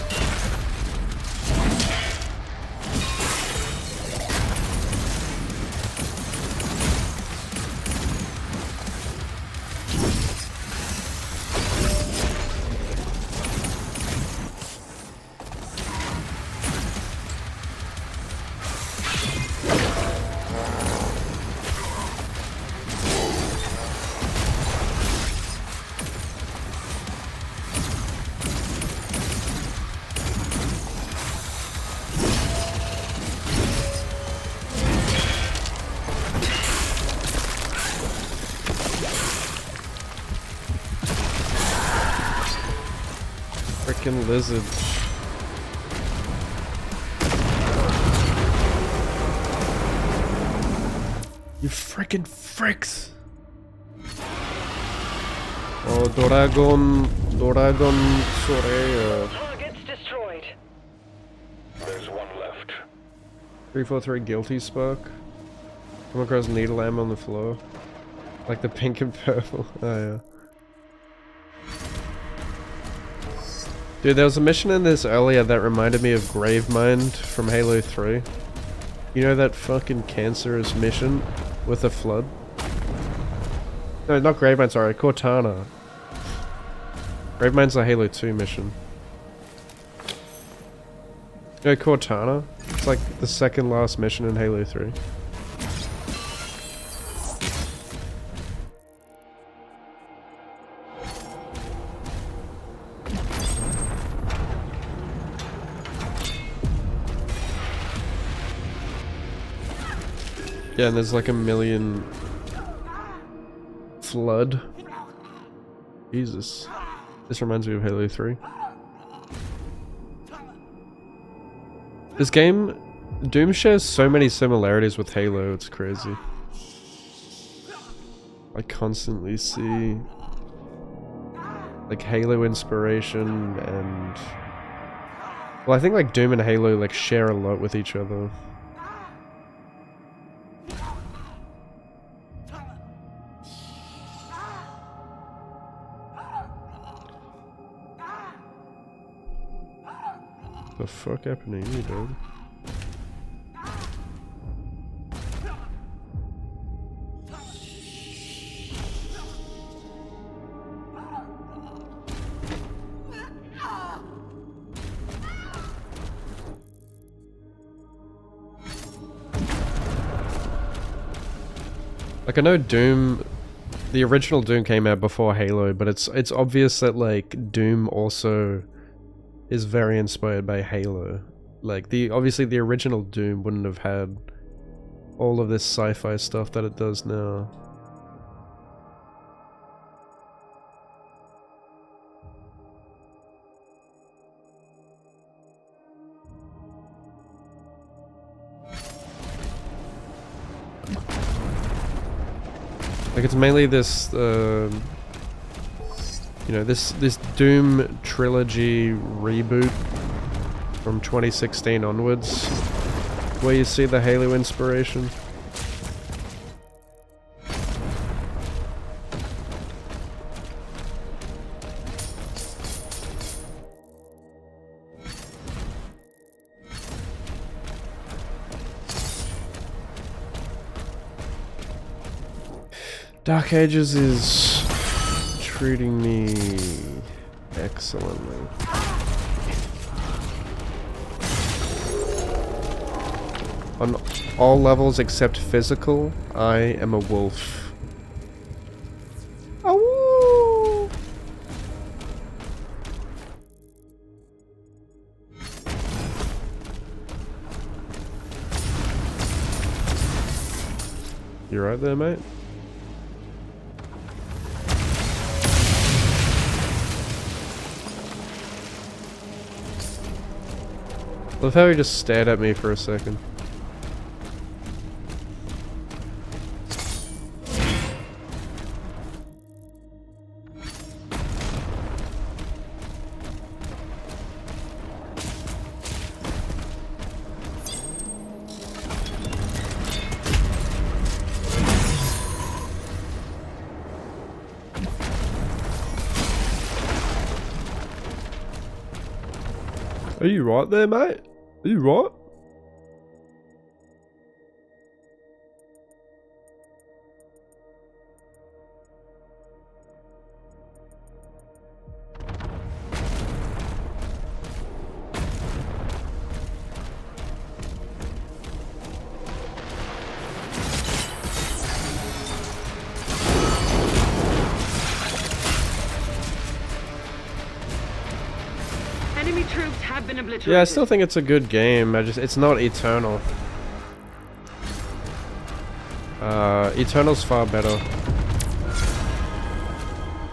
Frickin' lizard. You frickin' fricks! Oh, Doragon Soraya. Targets destroyed. There's one left. 343 Guilty Spark. Come across needle ammo on the floor. Like the pink and purple. Oh yeah. Dude, there was a mission in this earlier that reminded me of Gravemind from Halo 3. You know that fucking cancerous mission with a flood? No, not Gravemind, sorry, Cortana. Gravemind's a Halo 2 mission. You know Cortana? It's like the second last mission in Halo 3. Yeah, and there's like a million flood. Jesus. This reminds me of Halo 3. This game, Doom shares so many similarities with Halo, it's crazy. I constantly see like Halo inspiration and... Well, I think like Doom and Halo like share a lot with each other. The fuck happened to you, dude? Like I know Doom, the original Doom came out before Halo, but it's obvious that like Doom also is very inspired by Halo. Like obviously the original Doom wouldn't have had all of this sci-fi stuff that it does now. Like it's mainly this you know, this Doom trilogy reboot from 2016 onwards, where you see the Halo inspiration. Dark Ages is treating me excellently. On all levels except physical, I am a wolf. Awoo! You right there, mate? Love how he just stared at me for a second. Are you right there, mate? Are you right? Enemy troops have been obliterated. Yeah, I still think it's a good game. It's not Eternal. Eternal's far better.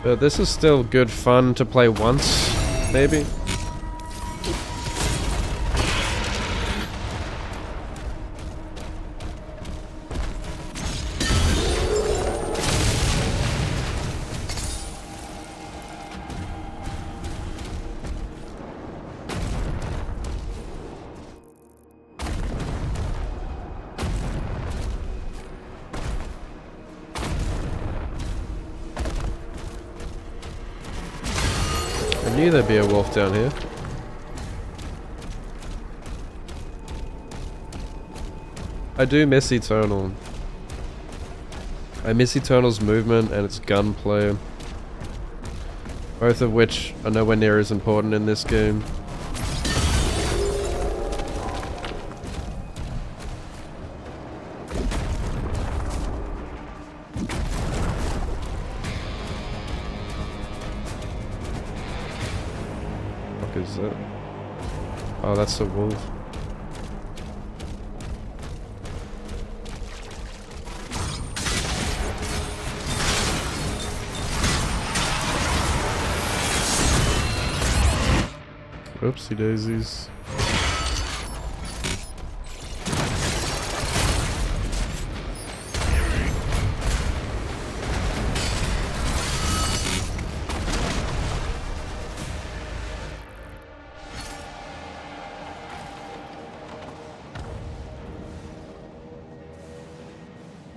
But this is still good fun to play once, maybe. I knew there'd be a wolf down here. I do miss Eternal. I miss Eternal's movement and its gunplay. Both of which are nowhere near as important in this game. Is that? Oh, that's a wolf. Oopsie daisies.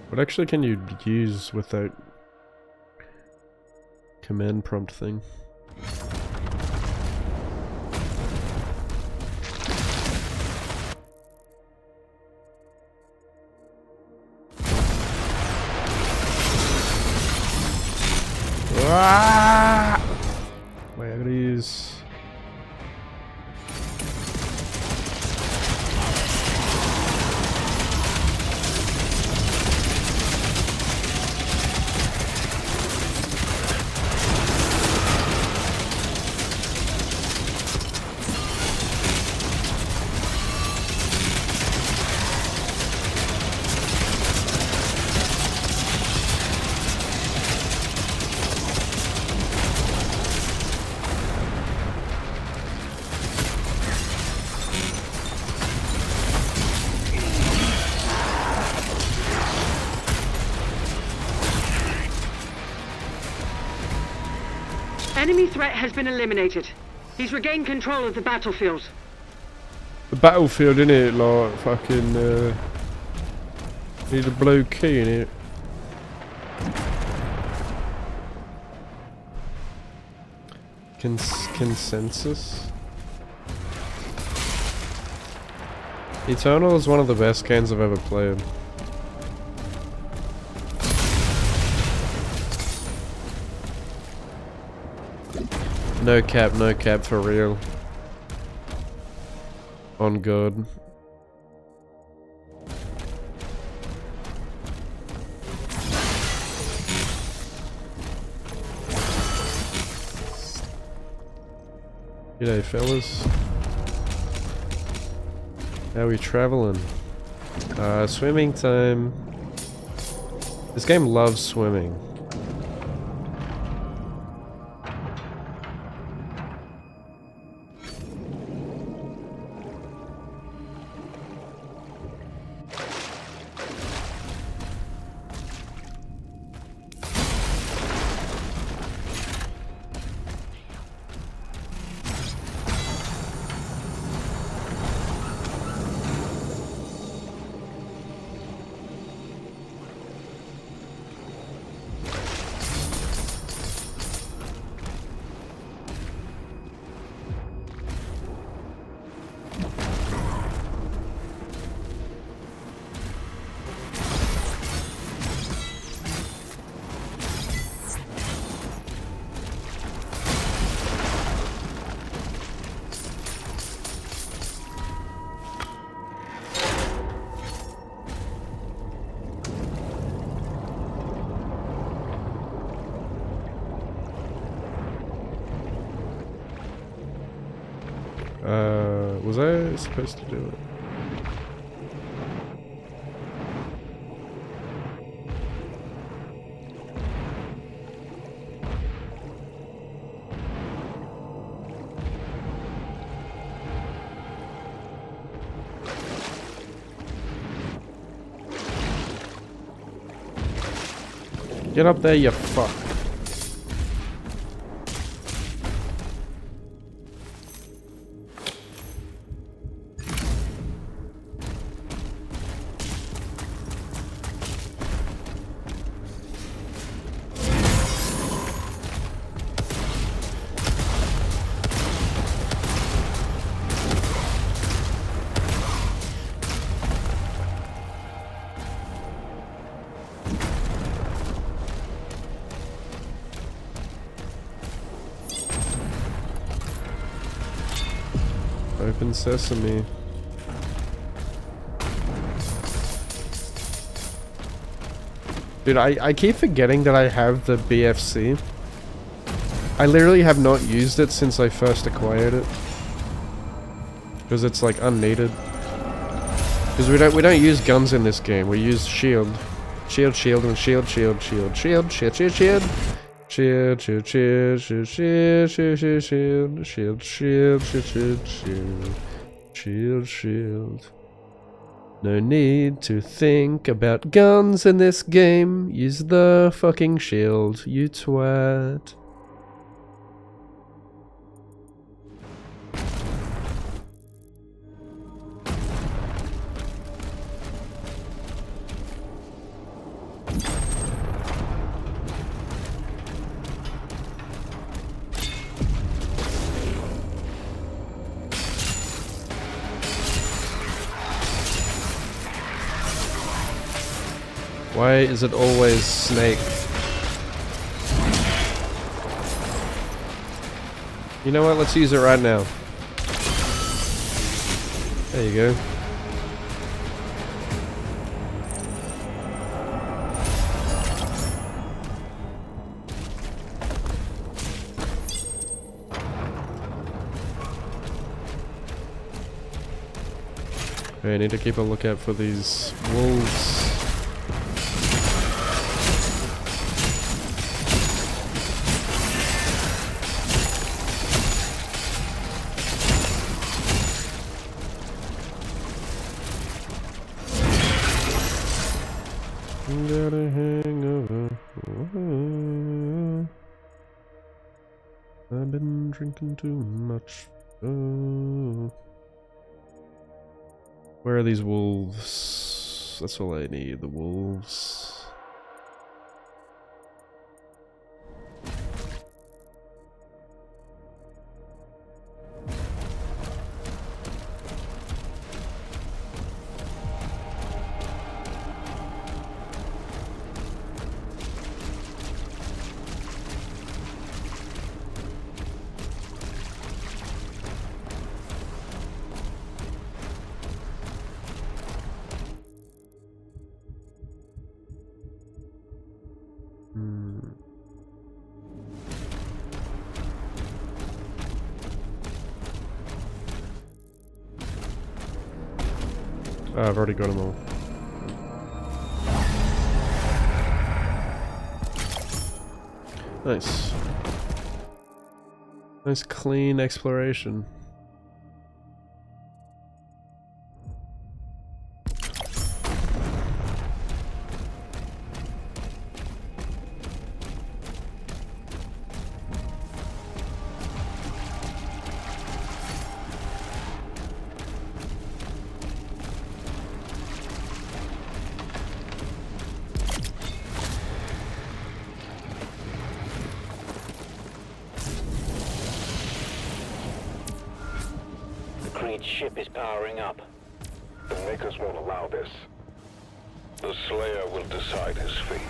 What actually can you use with that command prompt thing? Ah! Wait, I gotta use... Enemy threat has been eliminated. He's regained control of the battlefield. The battlefield, innit? Like, fucking, need a blue key in it. Consensus? Eternal is one of the best games I've ever played. No cap, for real. On God. G'day, fellas. How we traveling? Swimming time. This game loves swimming. Was I supposed to do it? Get up there, you fuck. Open sesame. Dude, I keep forgetting that I have the BFC. I literally have not used it since I first acquired it. Because it's like unneeded. Because we don't use guns in this game, we use shield. Shield, shield, and shield, shield, shield, shield, shield, shield, shield. Shield, shield, shield, shield, shield, shield, shield, shield, shield, shield, shield, shield, shield, shield. No need to think about guns in this game. Use the fucking shield, you twat. Why is it always Snake? You know what? Let's use it right now. There you go. Okay, I need to keep a lookout for these wolves. Got a hangover. I've been drinking too much. Oh. Where are these wolves? That's all I need, the wolves. Oh, I've already got them all. Nice. Nice clean exploration. Ship is powering up. The Makers won't allow this. The Slayer will decide his fate.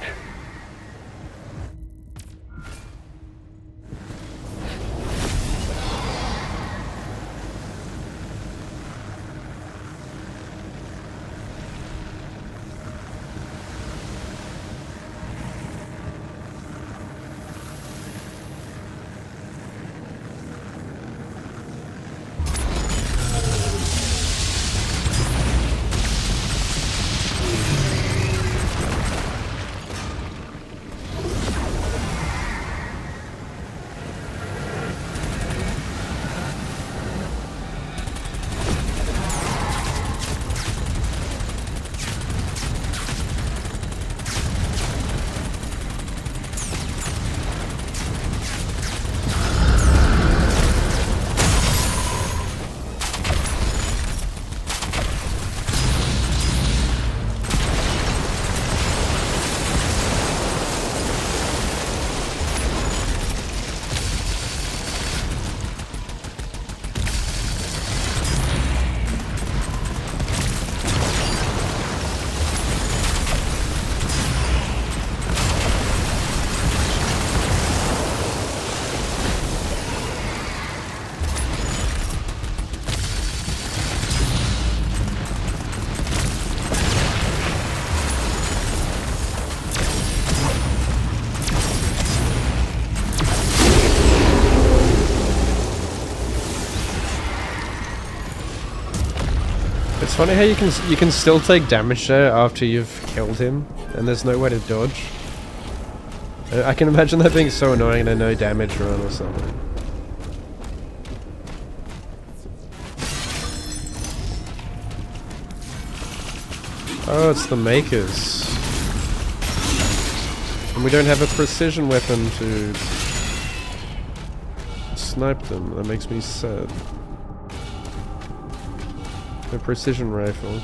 It's funny how you can still take damage there after you've killed him, and there's no way to dodge. I can imagine that being so annoying in a no damage run or something. Oh, it's the Makers. And we don't have a precision weapon to snipe them. That makes me sad. A precision rifle.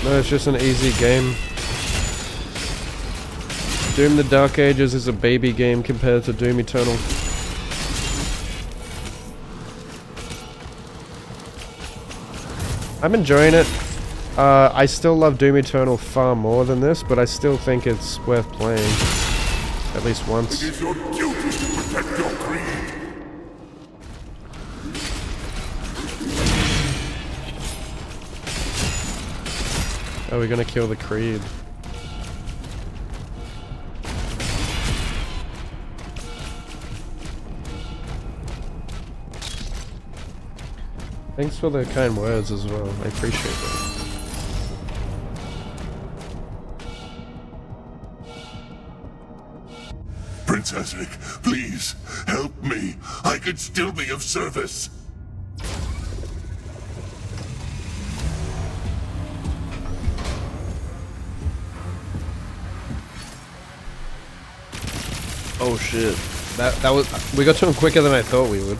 No, it's just an easy game. Doom the Dark Ages is a baby game compared to Doom Eternal. I'm enjoying it. I still love Doom Eternal far more than this, but I still think it's worth playing. At least once. It is your duty to protect your creed. Oh, we're gonna kill the Creed. Thanks for the kind words as well. I appreciate that. Prince Ezek, please, help me. I could still be of service. Oh shit. That was, we got to him quicker than I thought we would.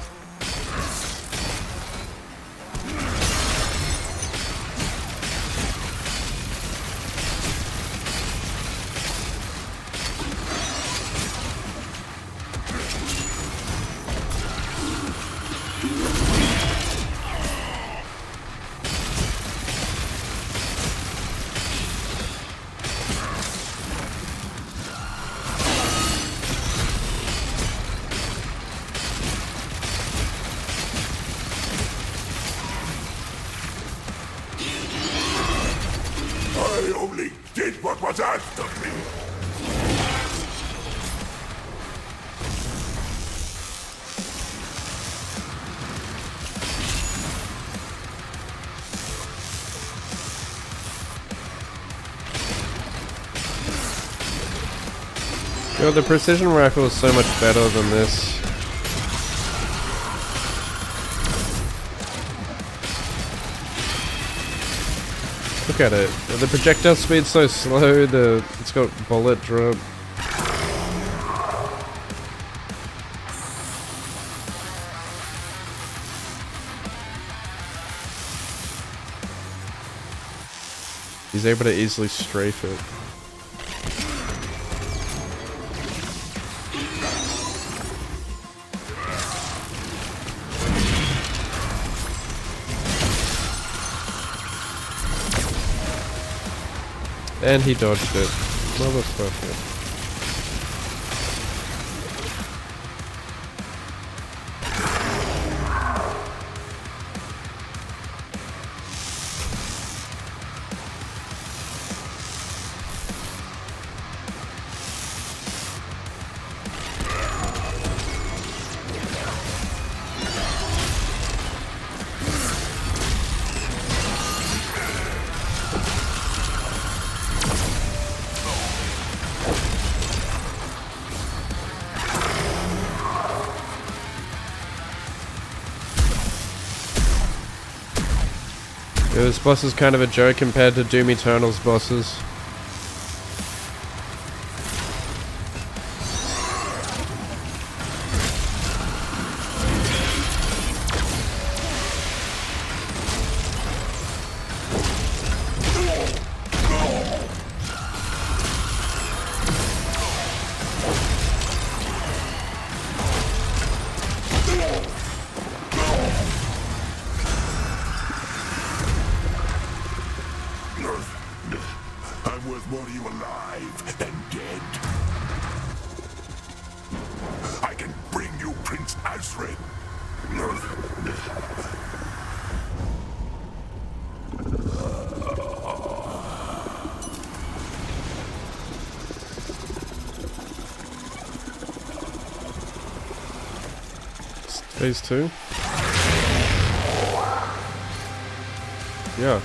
I only did what was asked of me. Yo, the precision rifle is so much better than this. Look at it. The projectile speed's so slow, it's got bullet drop. He's able to easily strafe it. And he dodged it. Motherfucker. This boss is kind of a joke compared to Doom Eternal's bosses. I'm worth more to you alive than dead. I can bring you Prince Azrin. Phase 2? Yeah.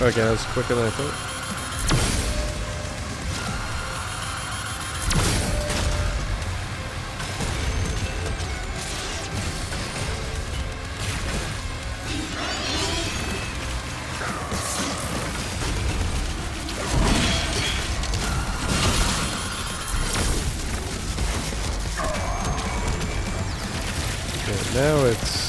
Okay, that's quicker than I thought. Okay, now it's...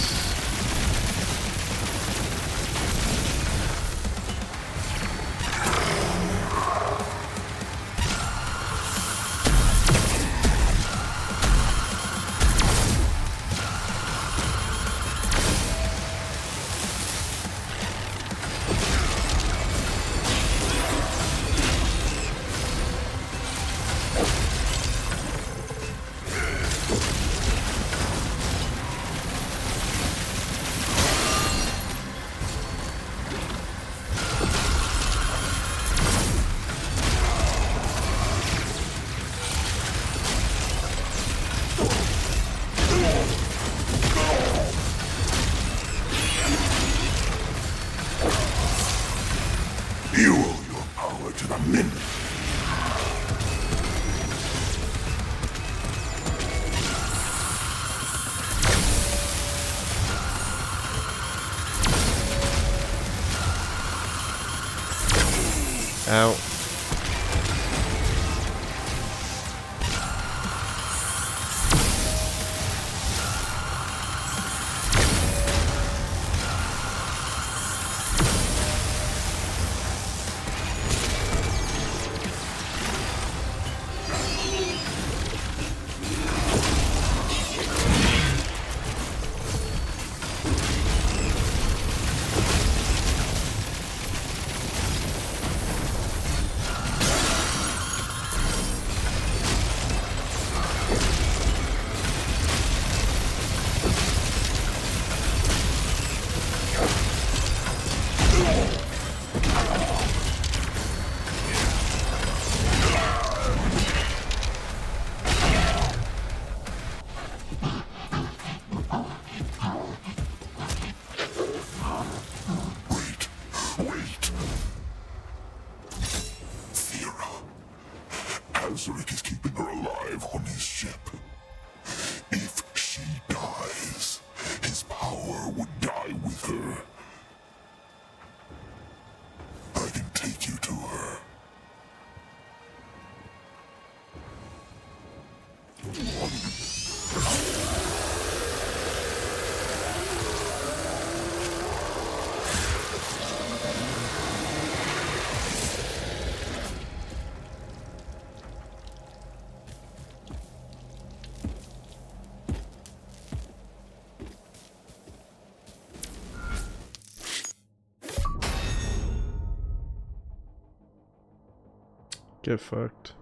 Get fucked.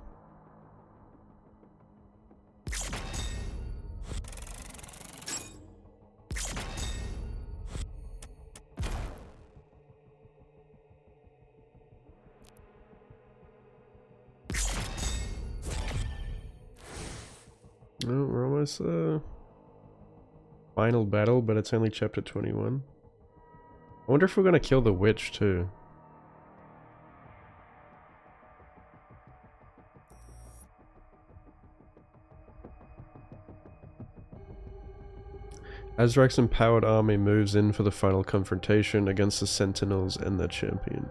No, we're almost final battle, but it's only chapter 21. I wonder if we're gonna kill the witch too. Azrak's empowered army moves in for the final confrontation against the Sentinels and their champion.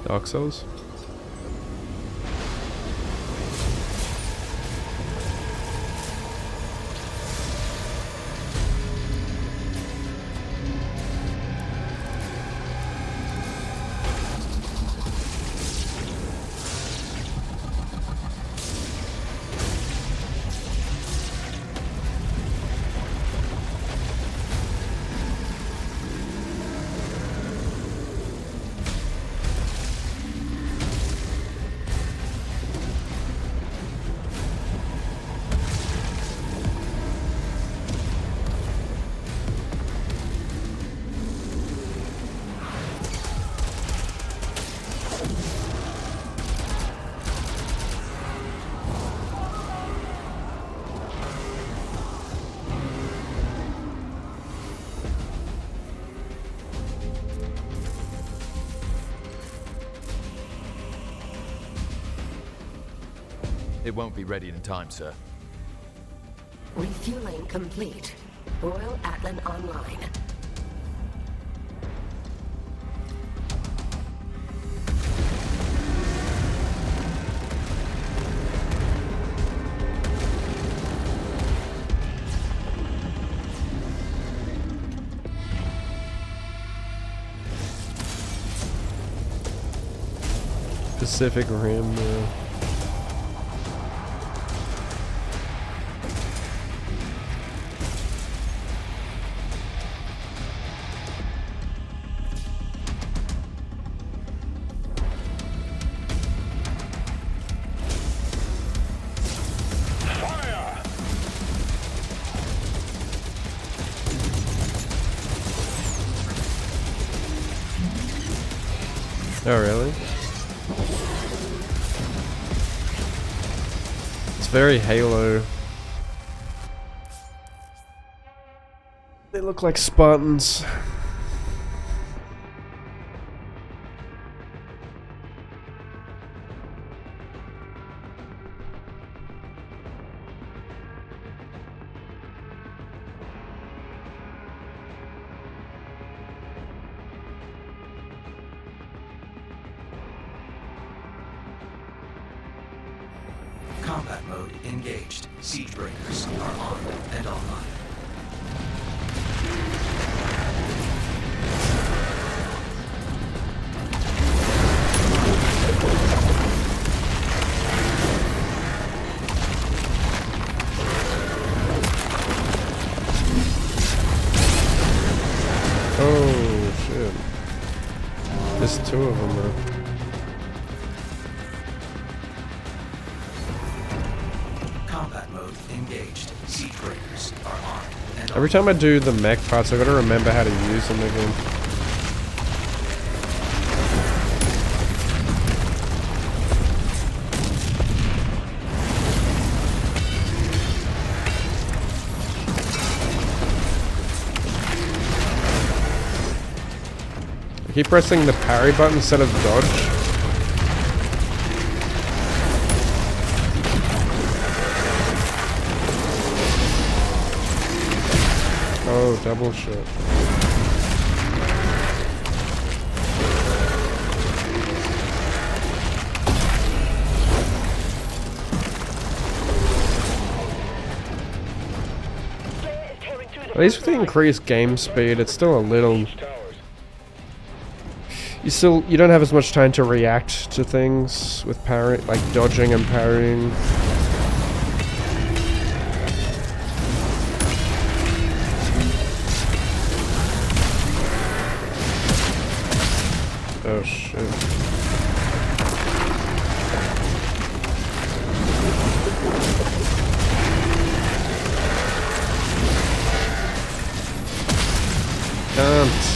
Dark Souls? It won't be ready in time, sir. Refueling complete. Royal Atlan online. Pacific Rim. Oh, really? It's very Halo. They look like Spartans. Combat mode engaged. Siege breakers are on and online. Oh shit. There's two of them though. Combat mode engaged. Siege breakers are on and Every time I do the mech parts, I gotta remember how to use them again. I keep pressing the parry button instead of dodge. Oh, double shot. At least with the increased game speed, it's still a little... You don't have as much time to react to things with parrying, like dodging and parrying. Oh shit. Can't.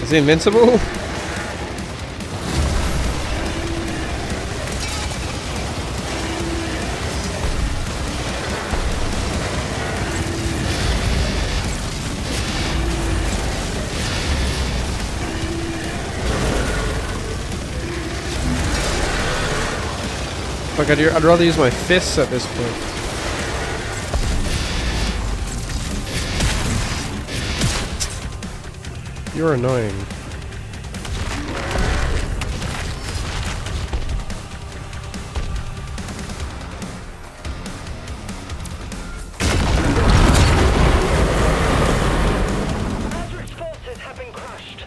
Is he invincible? Fuck, I'd rather use my fists at this point. You're annoying. Azur's forces have been crushed.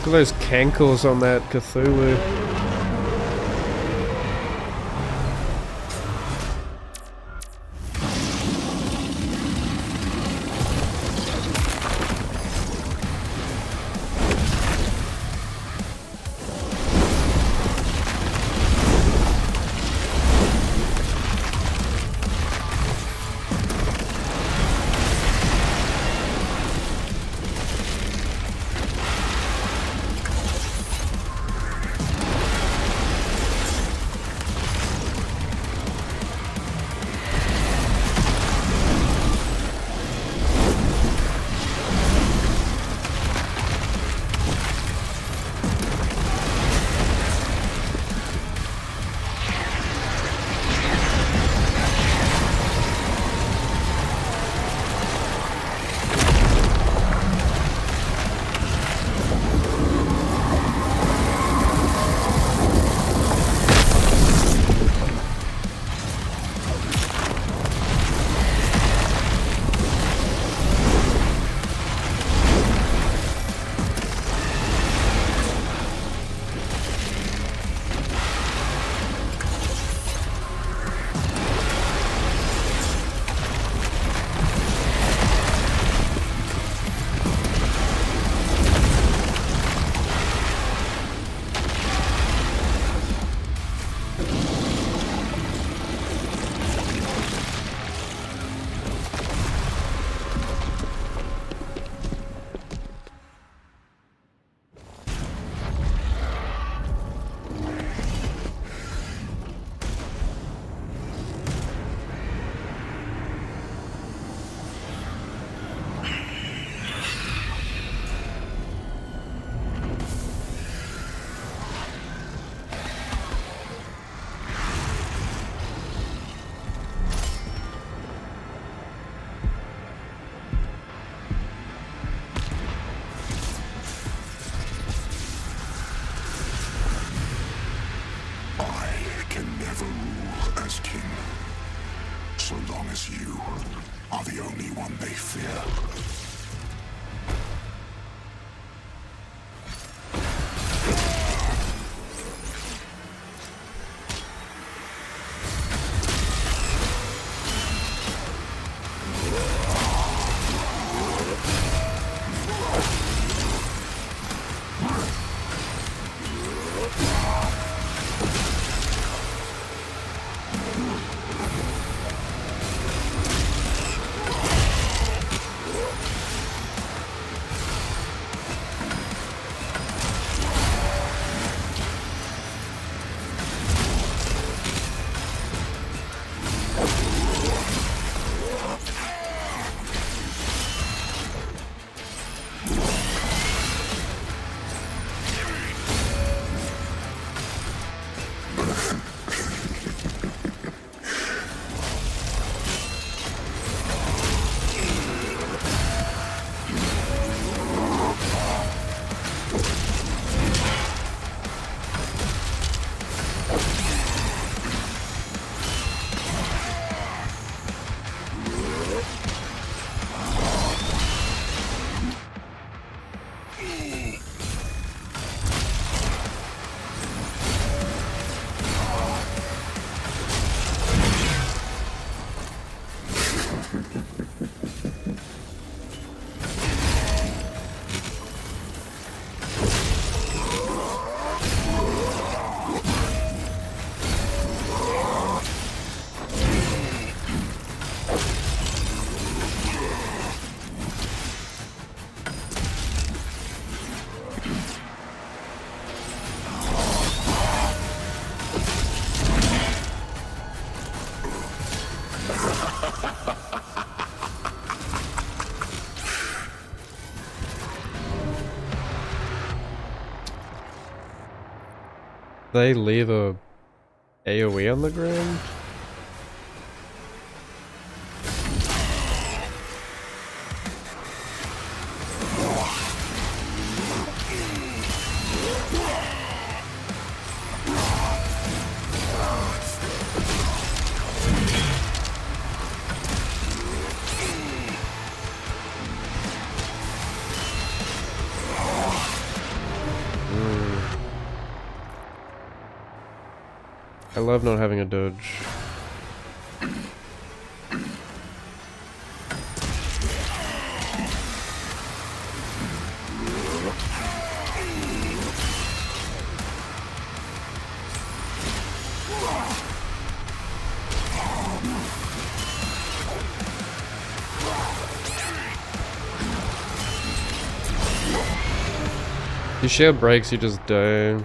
Look at those cankles on that Cthulhu. So long as you are the only one they fear. They leave a AoE on the ground? love not having a dodge. You share breaks, you just die.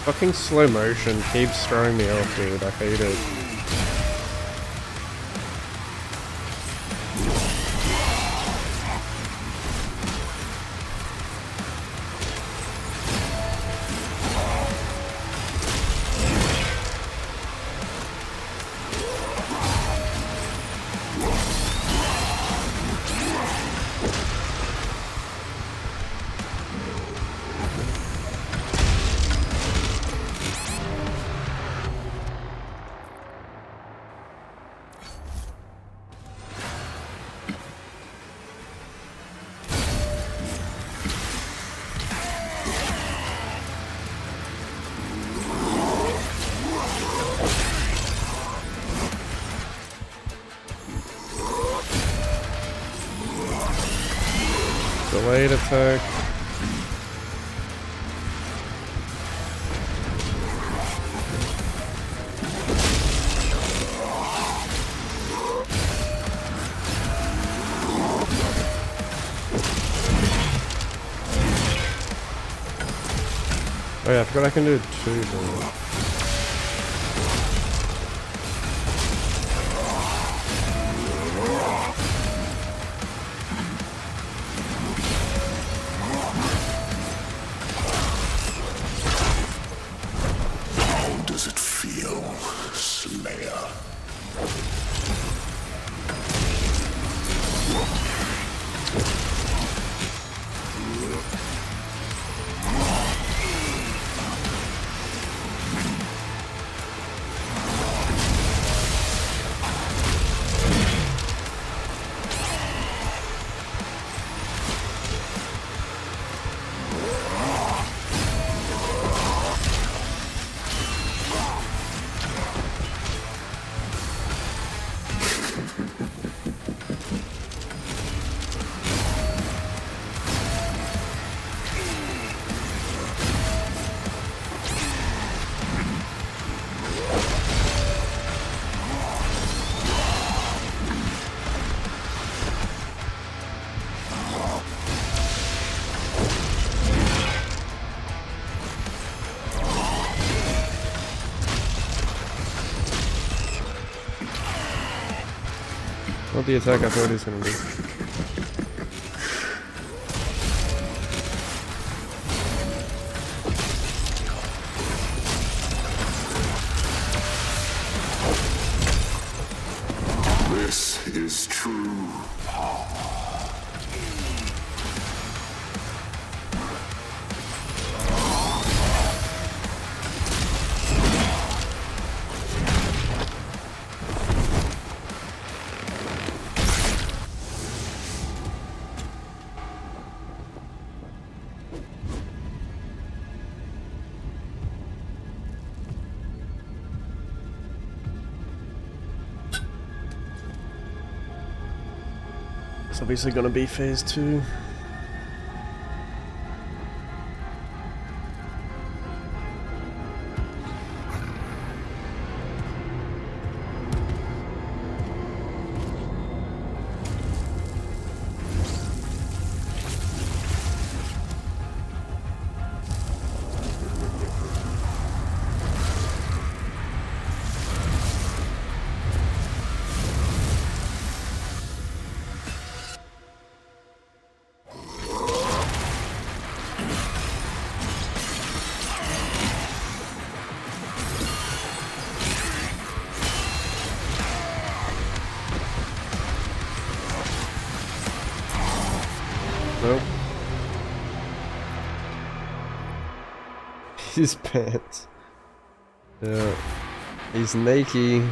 Fucking slow motion keeps throwing me off, dude. I hate it. Delayed attack. Oh yeah, I forgot I can do 2 more. Not the attack I thought he was gonna do. This is true power. It's obviously gonna be phase 2. Nope. His pants. Yeah. He's naked.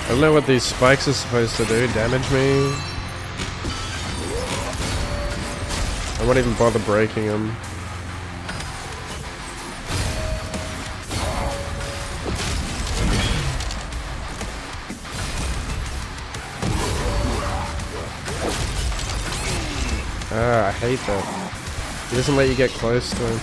I don't know what these spikes are supposed to do. Damage me? I won't even bother breaking them. Ah, I hate that. He doesn't let you get close to him.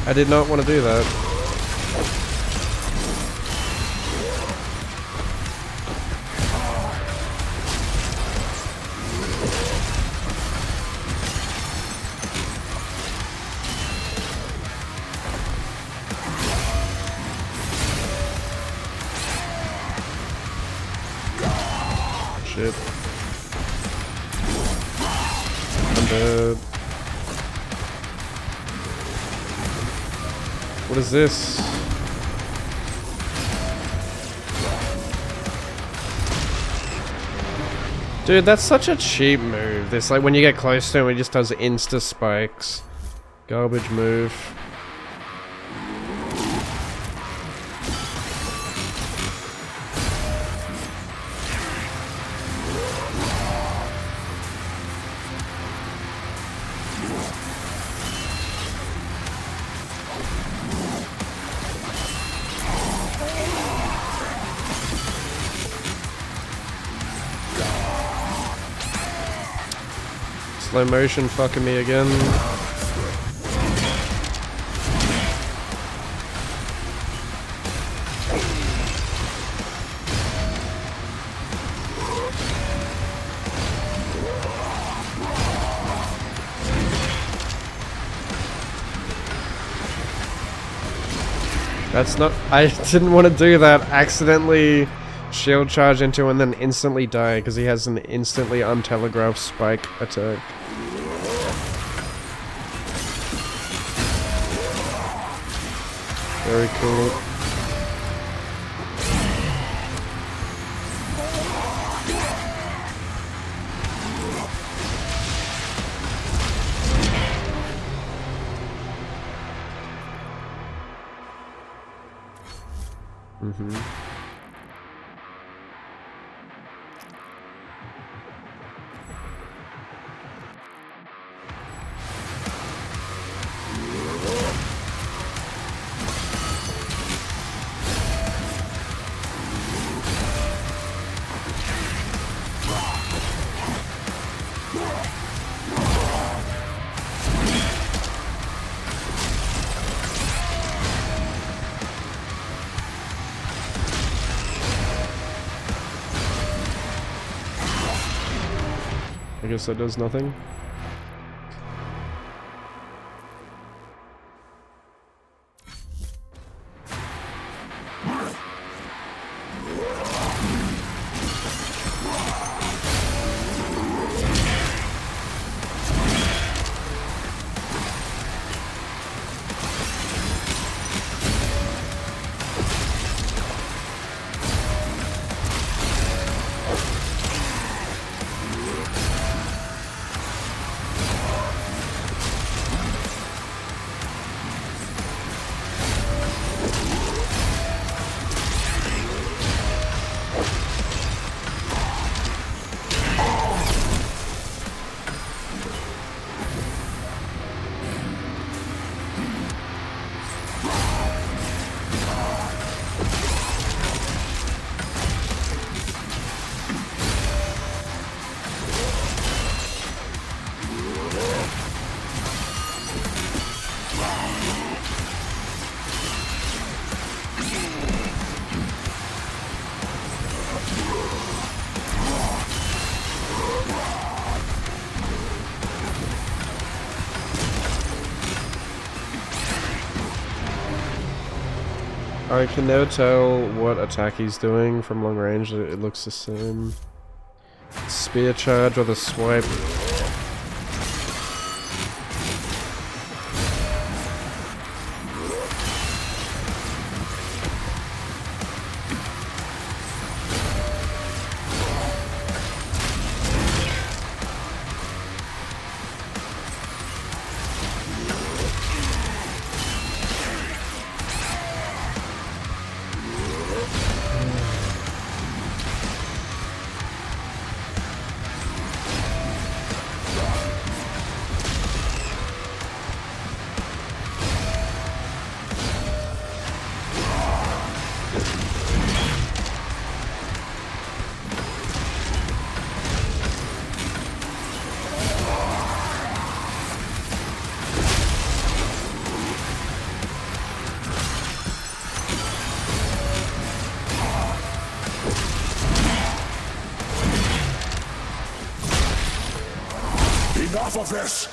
I did not want to do that. Shit. I'm dead. What is this? Dude, that's such a cheap move. This, like, when you get close to him, he just does insta spikes. Garbage move. Slow motion fucking me again. That's not... I didn't want to do that. Accidentally shield charge into him and then instantly die because he has an instantly untelegraphed spike attack. Very cool. Mm-hmm. I guess that does nothing. I can never tell what attack he's doing from long range. It looks the same. Spear charge or the swipe. Enough of this!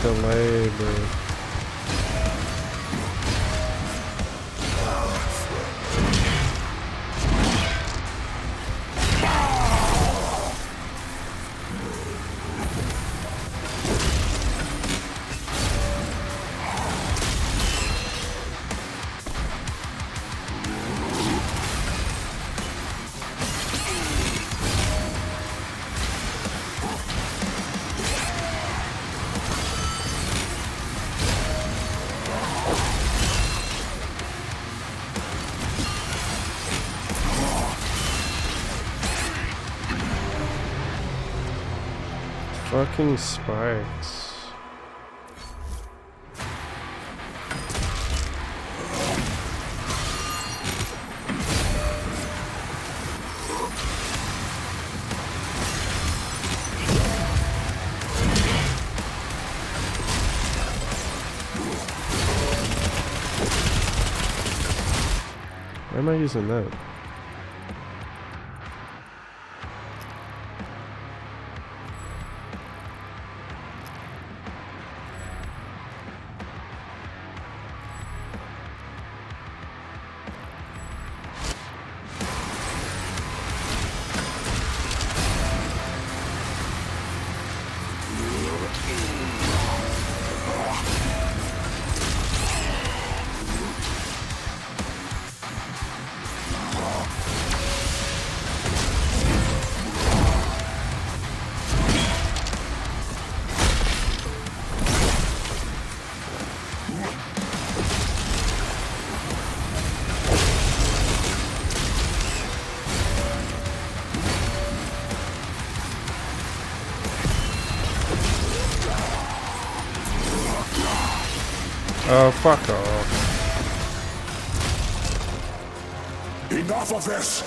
Delay, bro. Fucking spikes. am I using that? Oh, fuck off. Enough of this!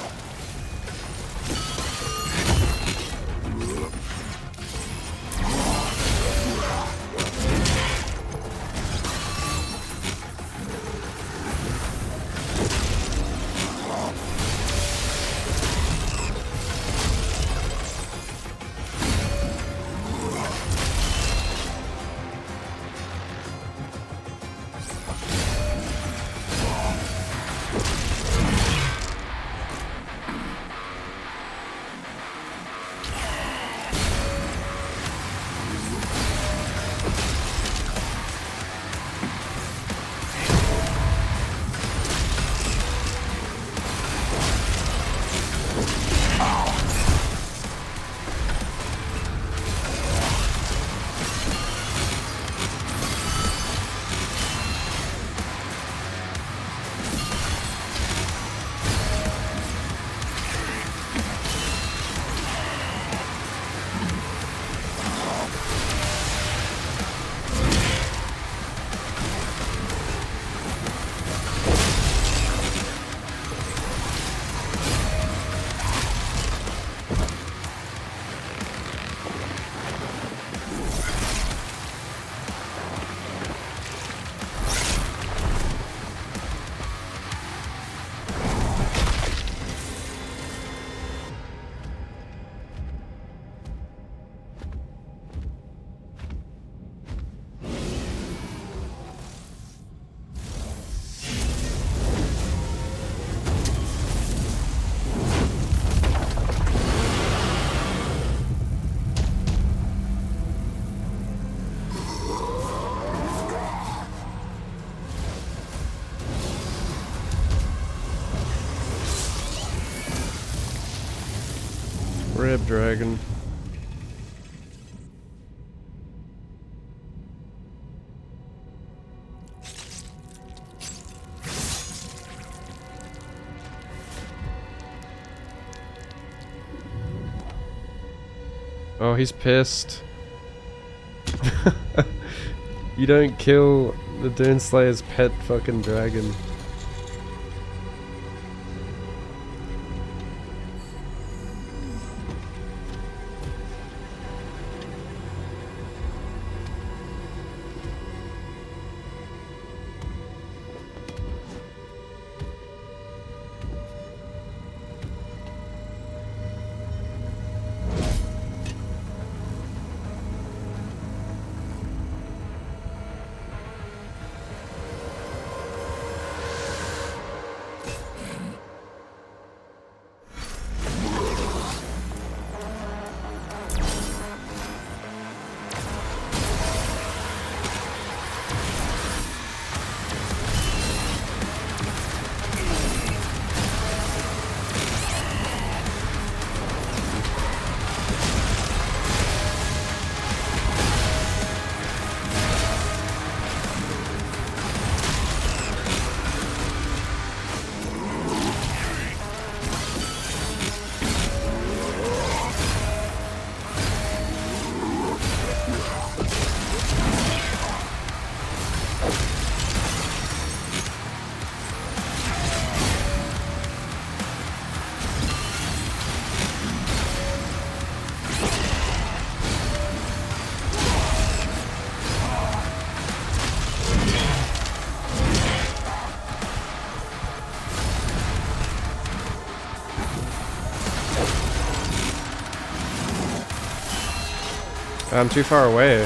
Rib dragon. Oh, he's pissed. You don't kill the Doomslayer's pet fucking dragon. I'm too far away.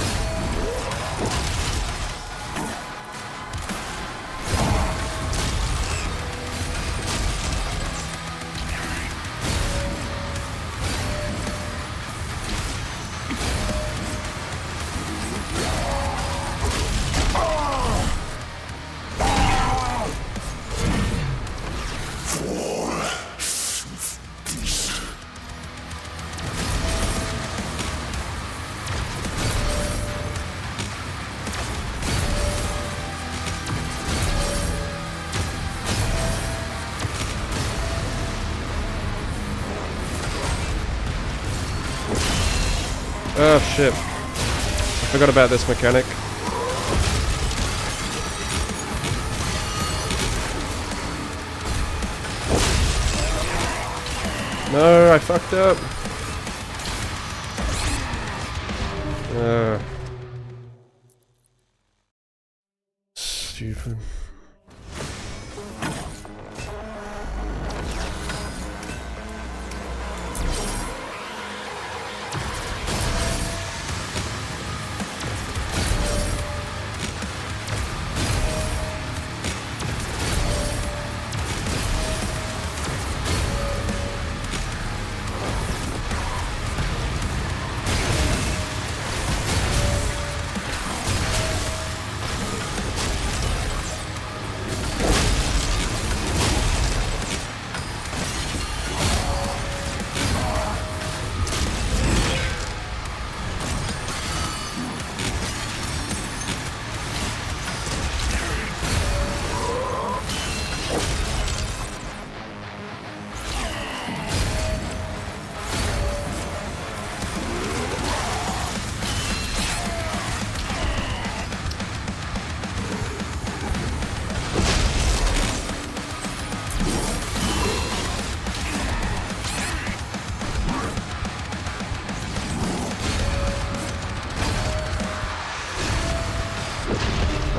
Oh shit. I forgot about this mechanic. No, I fucked up. Stupid.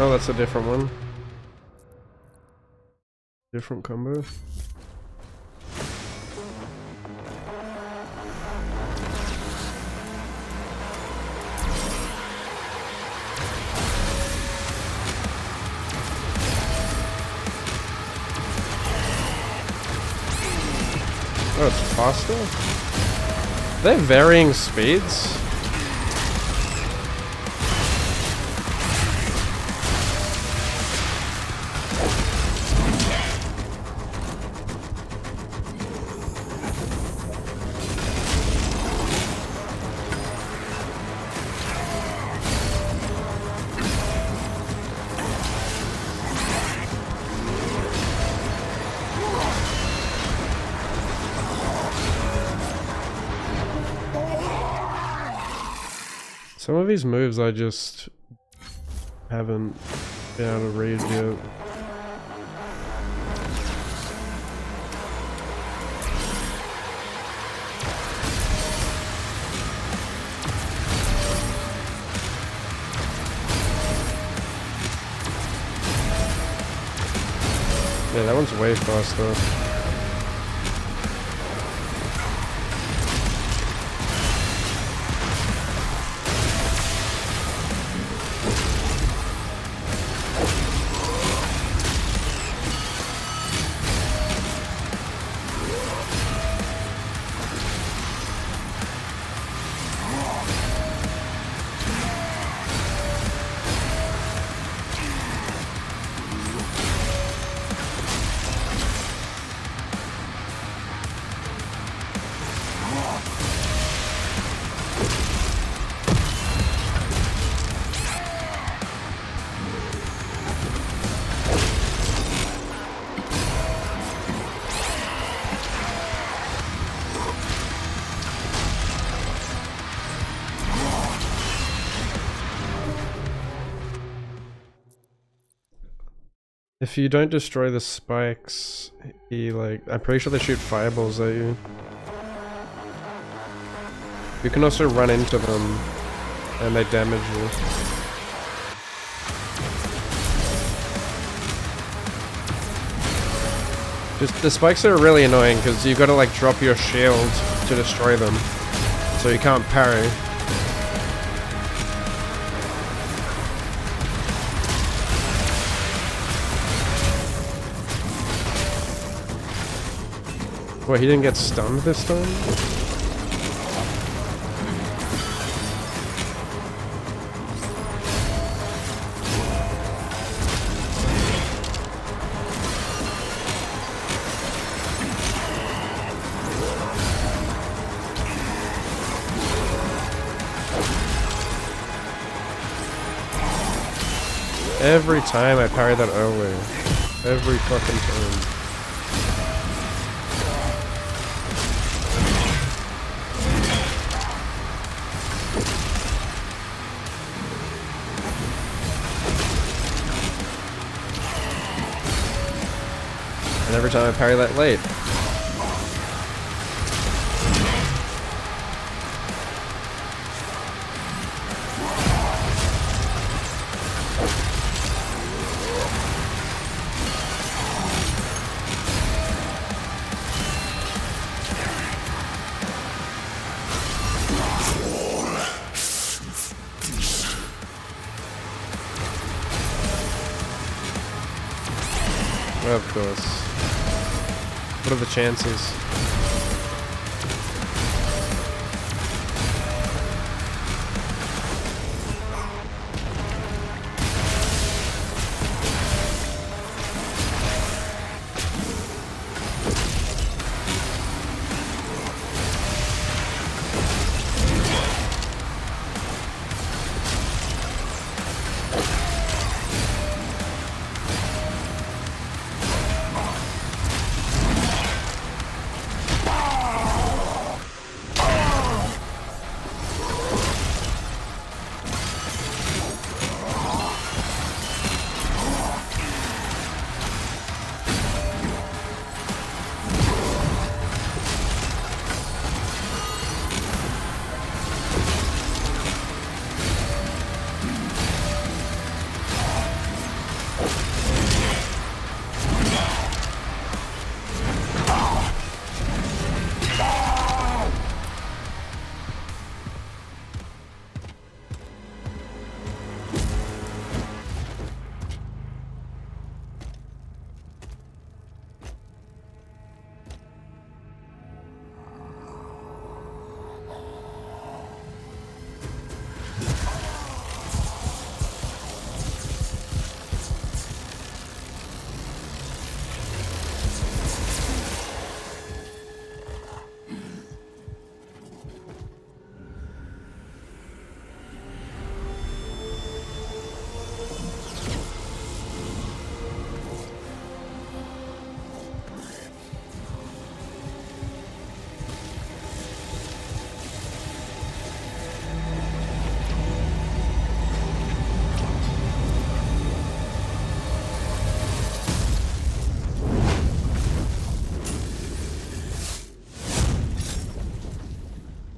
Oh, that's a different one. Different combo. Oh, it's faster? They're varying speeds? Some of these moves I just haven't been able to read yet. Yeah, that one's way faster. If you don't destroy the spikes, I'm pretty sure they shoot fireballs at you. You can also run into them, and they damage you. The spikes are really annoying, because you gotta drop your shield to destroy them, so you can't parry. Wait, he didn't get stunned this time? Every time I parry that earlier. Every fucking time. And every time I parry that late. Of course. What are the chances?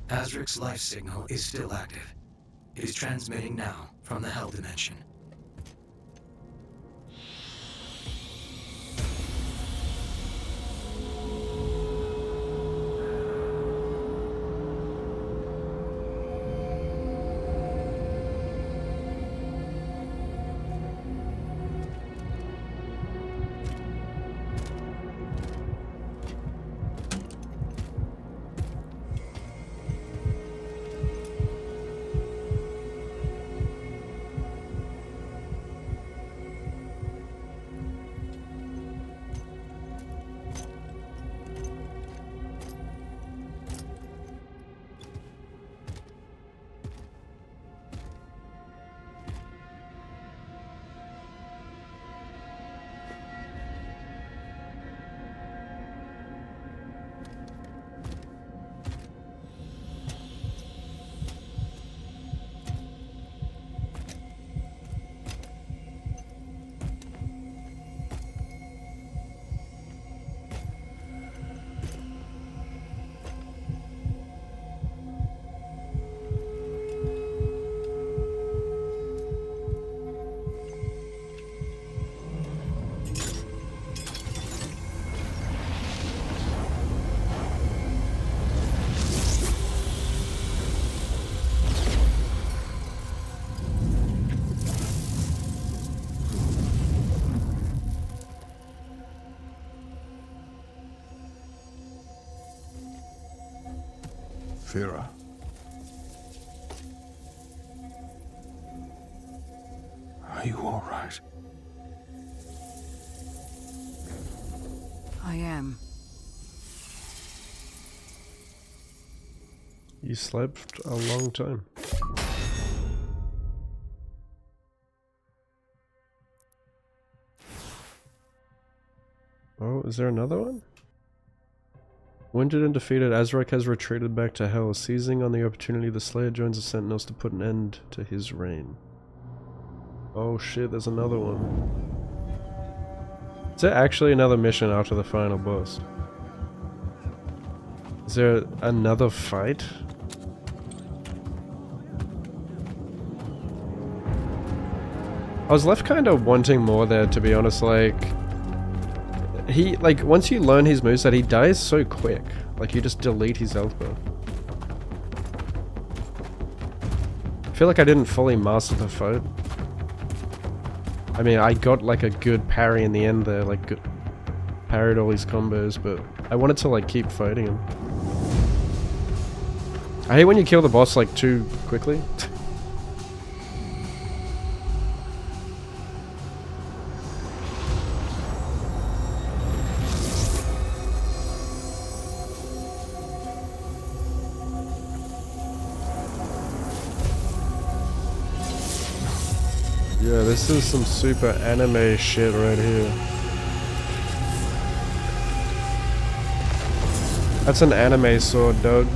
Azric's life signal is still active. It is transmitting now from the Hell Dimension. Fira. Are you all right? I am. You slept a long time. Oh, is there another one? Wounded and defeated, Azrak has retreated back to Hell. Seizing on the opportunity, the Slayer joins the Sentinels to put an end to his reign. Oh shit, there's another one. Is there actually another mission after the final boss? Is there another fight? I was left kind of wanting more there, to be honest. Like, he, like, once you learn his moveset, he dies so quick. Like, you just delete his health bar. I feel like I didn't fully master the fight. I mean, I got, like, a good parry in the end there, like, good, parried all his combos, but I wanted to, like, keep fighting him. I hate when you kill the boss, like, too quickly. Yeah, this is some super anime shit right here. That's an anime sword, dog.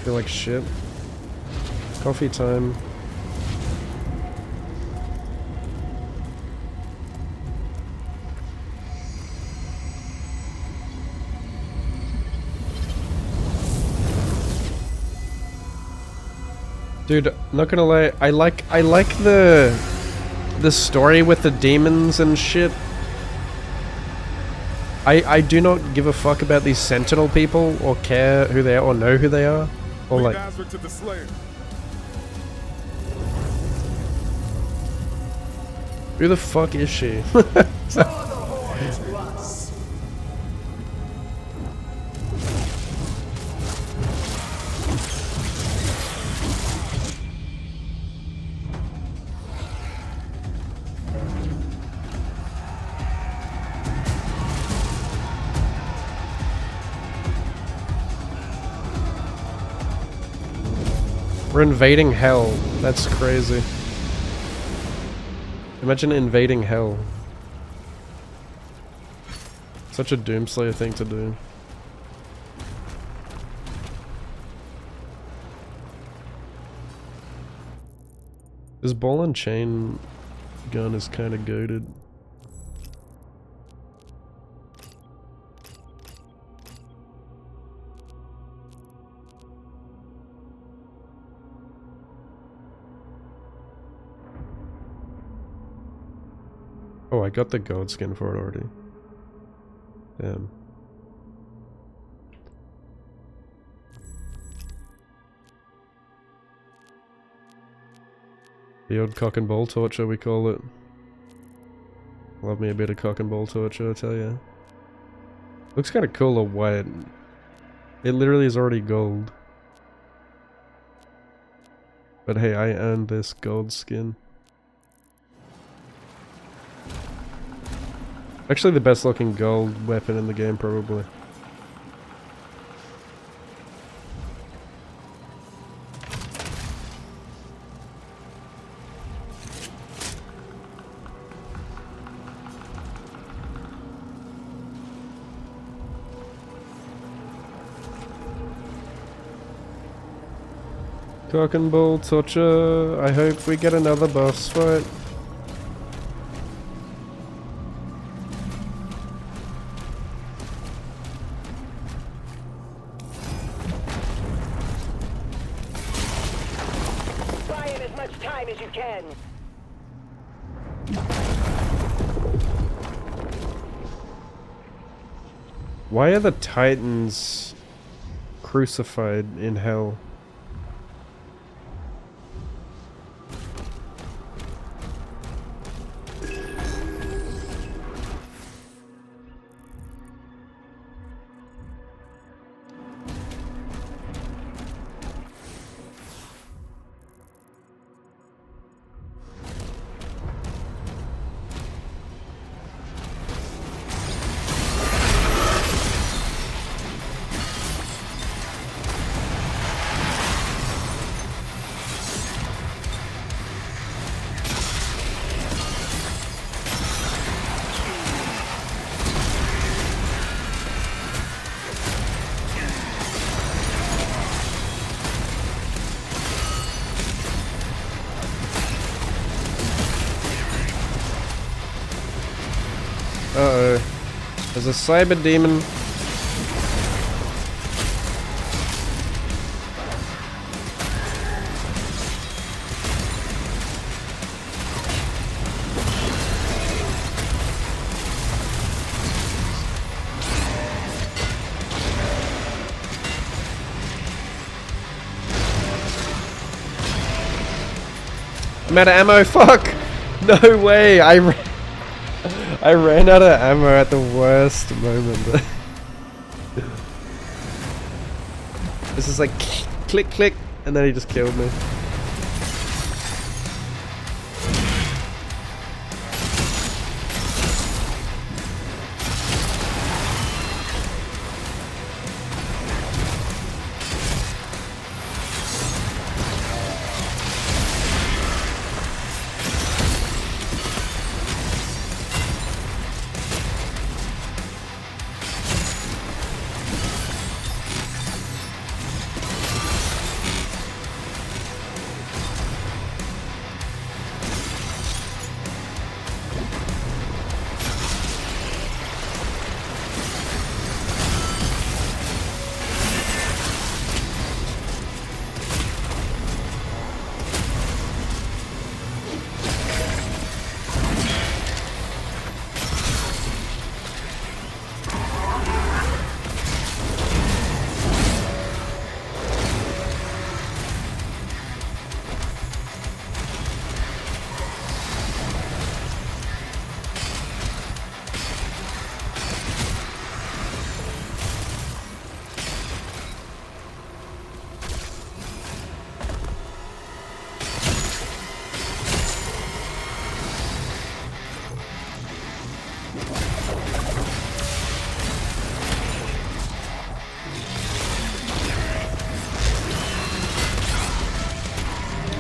Feel like shit. Coffee time. Dude, not gonna lie, I like the story with the demons and shit. I do not give a fuck about these Sentinel people or care who they are or know who they are. Or like To the Slayer. who the fuck is she? We're invading hell. That's crazy. Imagine invading hell. Such a Doomslayer thing to do. This ball and chain gun is kind of goated. Oh, I got the gold skin for it already. Damn. The old cock and ball torture, we call it. Love me a bit of cock and ball torture, I tell ya. Looks kind of cool or white. It literally is already gold. But hey, I earned this gold skin. Actually the best looking gold weapon in the game, probably. Cock and ball torture. I hope we get another boss fight. Why are the Titans crucified in hell. Uh-oh. There's a cyber demon. I'm out of ammo, fuck! No way, I ran out of ammo at the worst moment. This is like click click, and then he just killed me.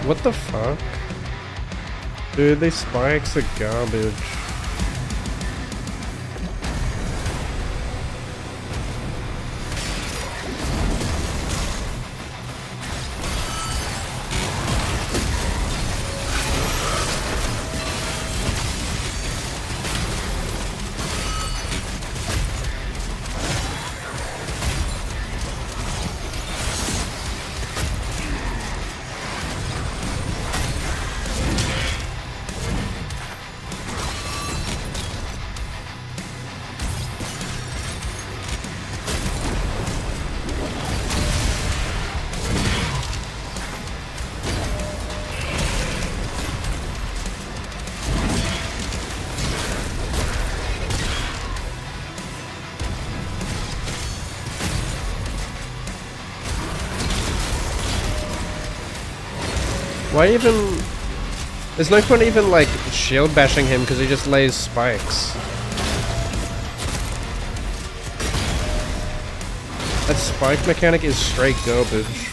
What the fuck? Dude, these spikes are garbage. Why even... There's no point even like shield bashing him because he just lays spikes. That spike mechanic is straight garbage.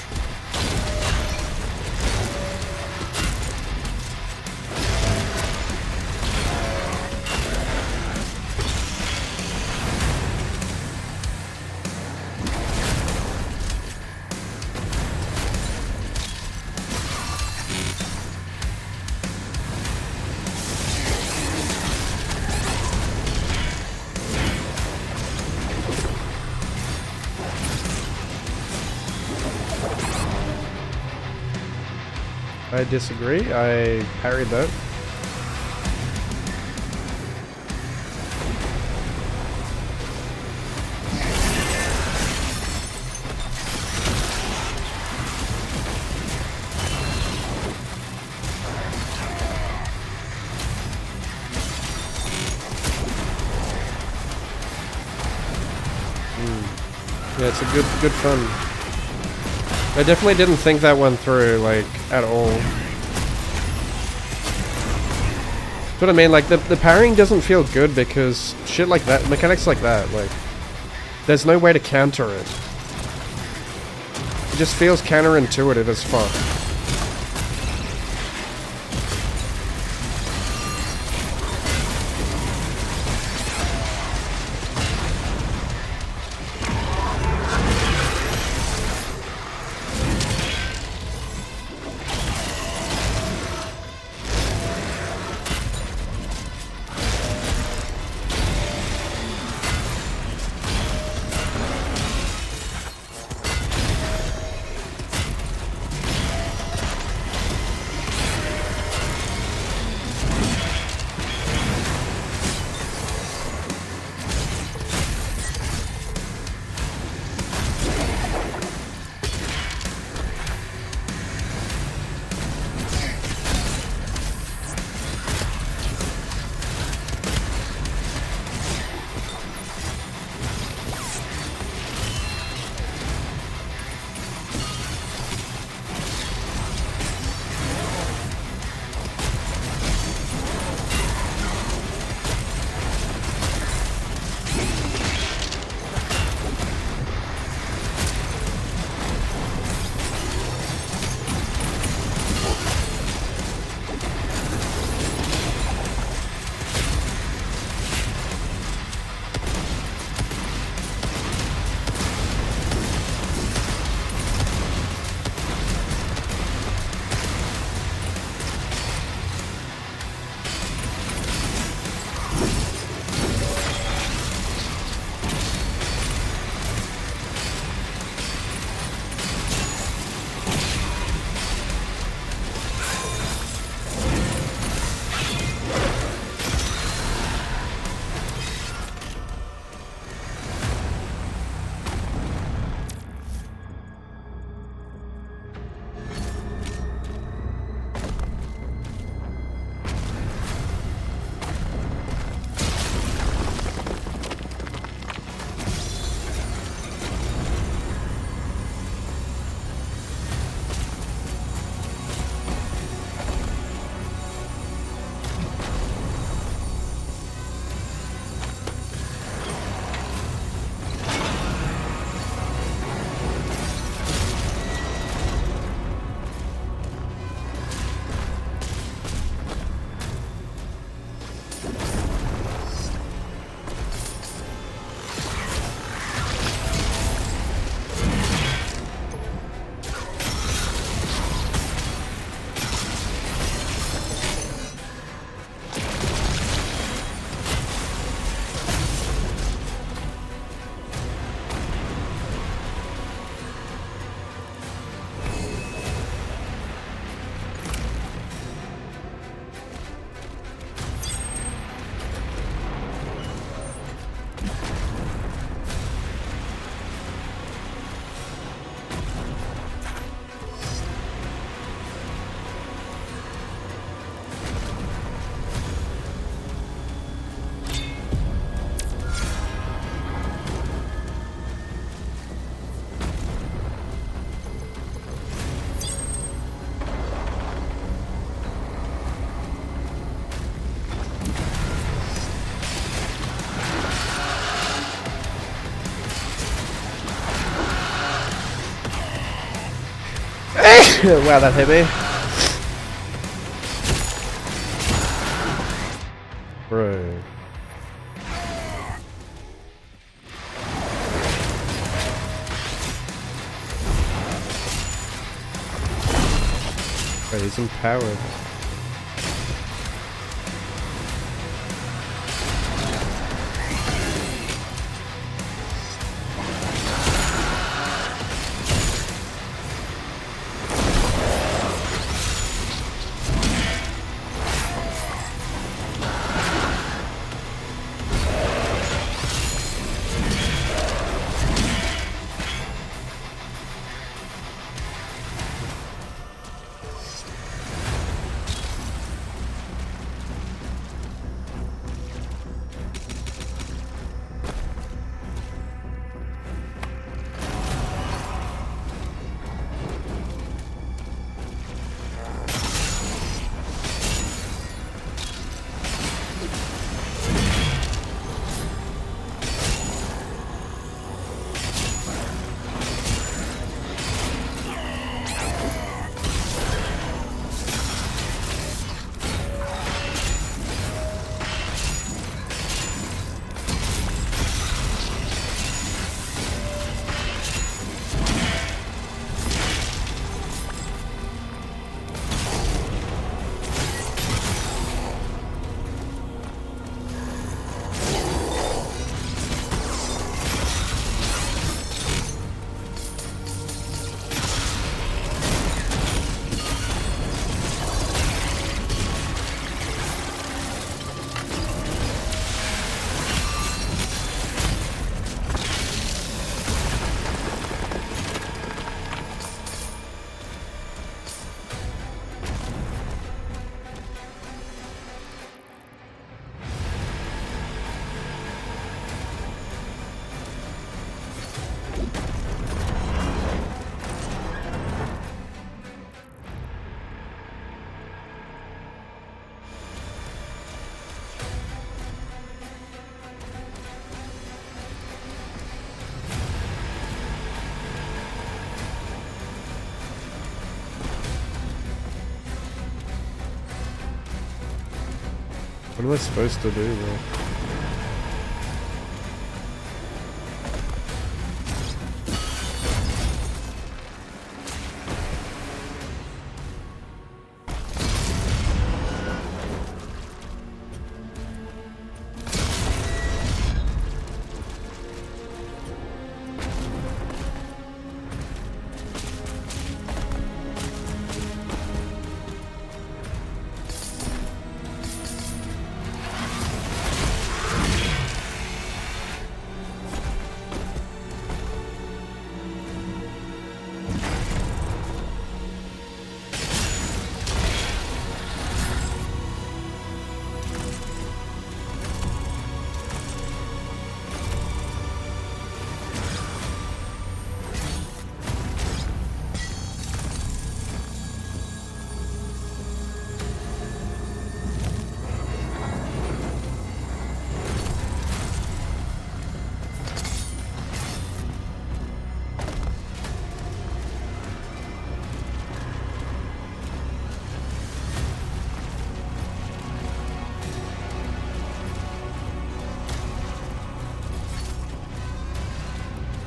I disagree. I parried that. Yeah, it's a good fun. I definitely didn't think that one through, like, at all. That's what I mean, like, the parrying doesn't feel good because shit like that, mechanics like that, like, there's no way to counter it. It just feels counterintuitive as fuck. Wow, that hit me. Bro. Right, he's empowered. What am I supposed to do though?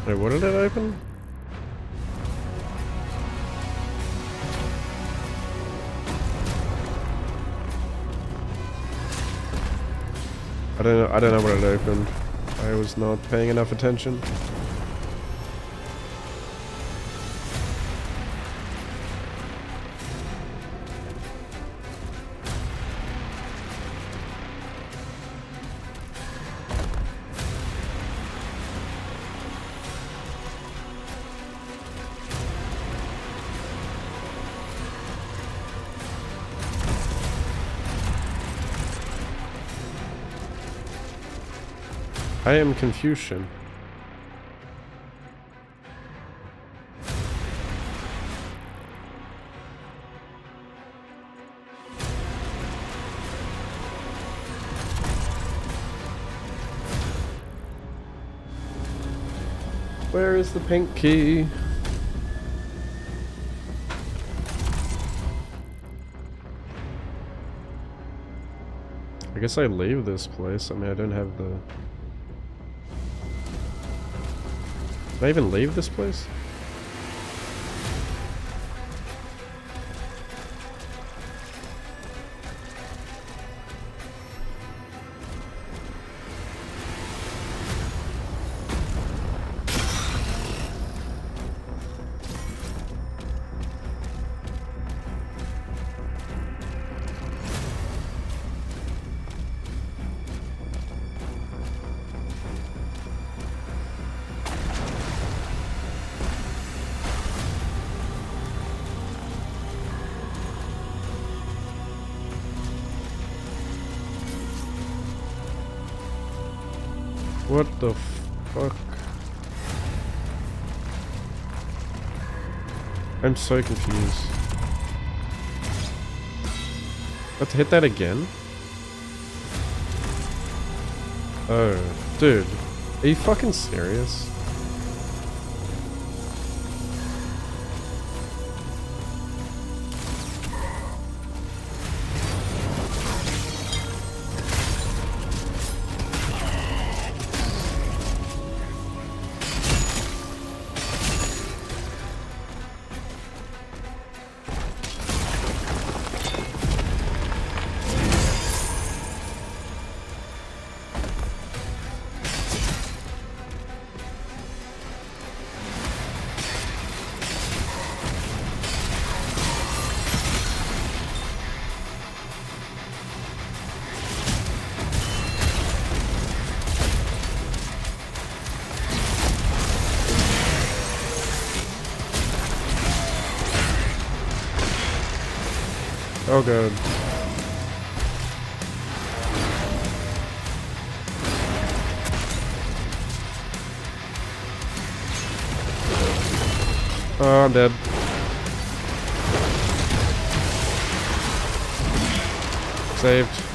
Wait, what did it open? I don't know what it opened. I was not paying enough attention. I am Confucian. Where is the pink key? I guess I leave this place. I mean, I don't have the... Did I even leave this place? What the fuck? I'm so confused. Let's hit that again? Oh, dude. Are you fucking serious? Oh god. Oh, I'm dead. Saved.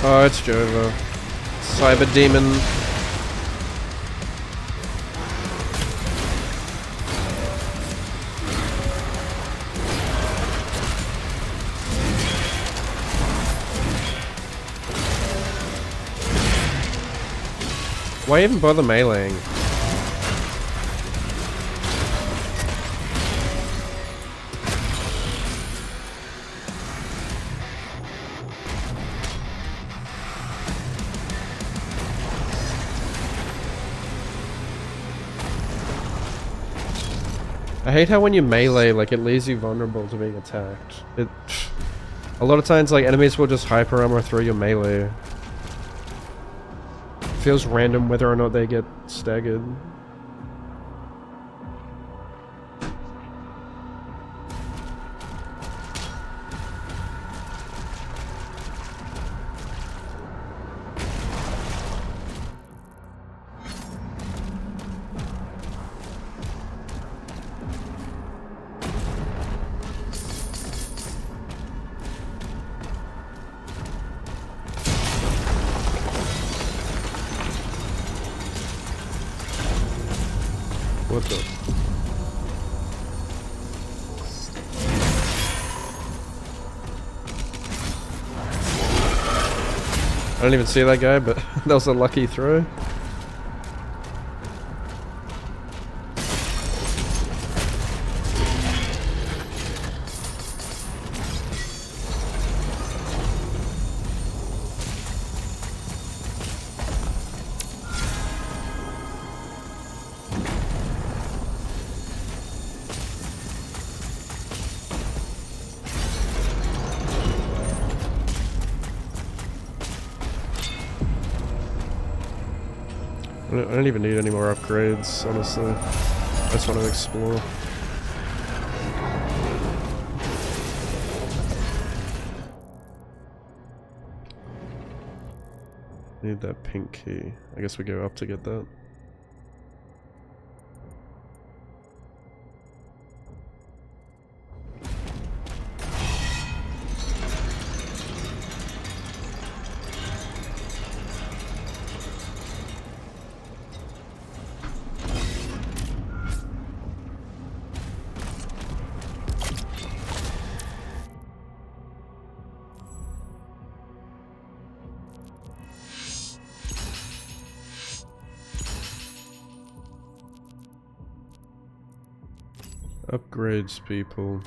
Oh, it's Jova. Cyber Demon. Why even bother meleeing? I hate how when you melee, like, it leaves you vulnerable to being attacked. A lot of times, like, enemies will just hyper armor through your melee. Feels random whether or not they get staggered. What the? I don't even see that guy, but that was a lucky throw. I don't even need any more upgrades, honestly. I just want to explore. Need that pink key. I guess we go up to get that. Upgrades, people.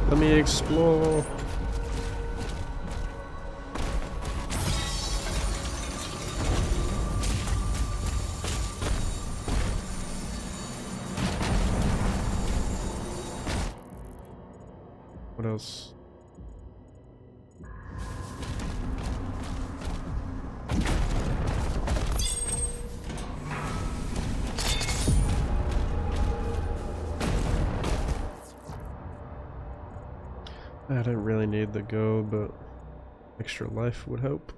Let me explore. What else? I don't really need the gold, but extra life would help.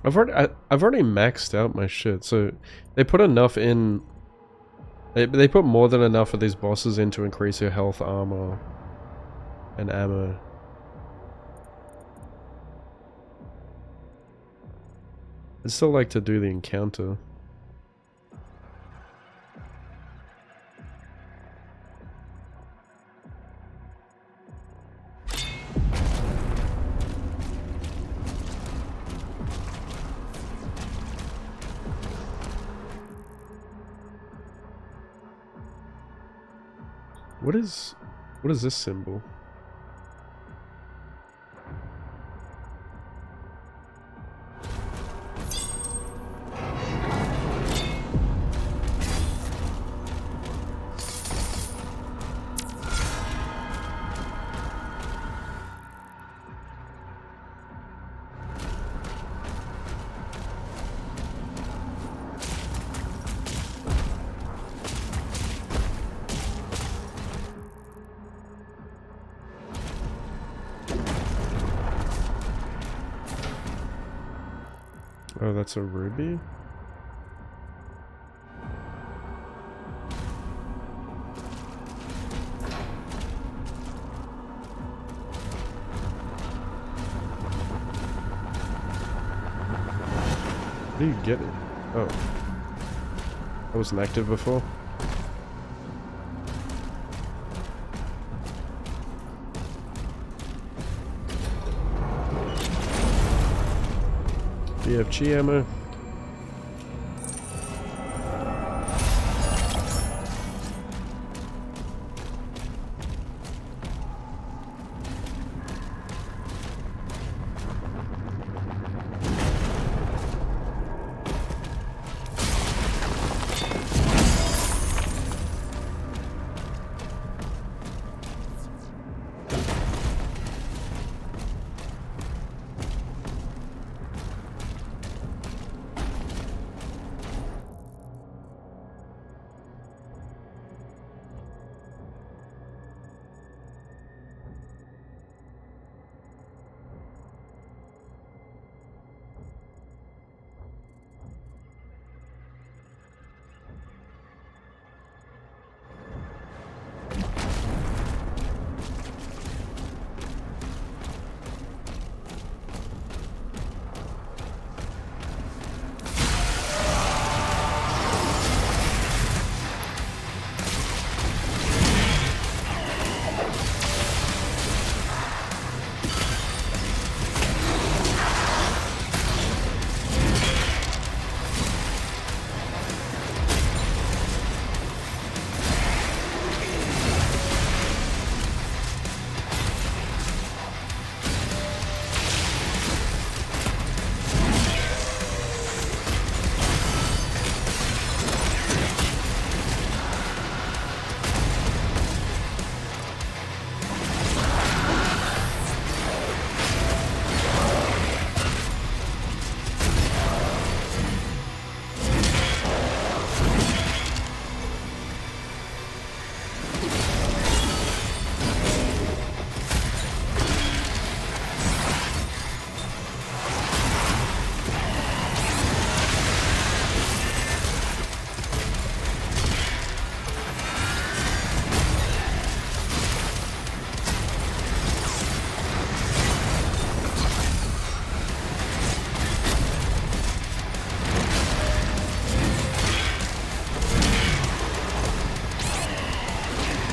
I've already maxed out my shit, so they put enough in. They put more than enough of these bosses in to increase your health, armor, and ammo. I'd still like to do the encounter. What is this symbol? Oh, that's a ruby? How do you get it? Oh. That wasn't active before? BFG ammo.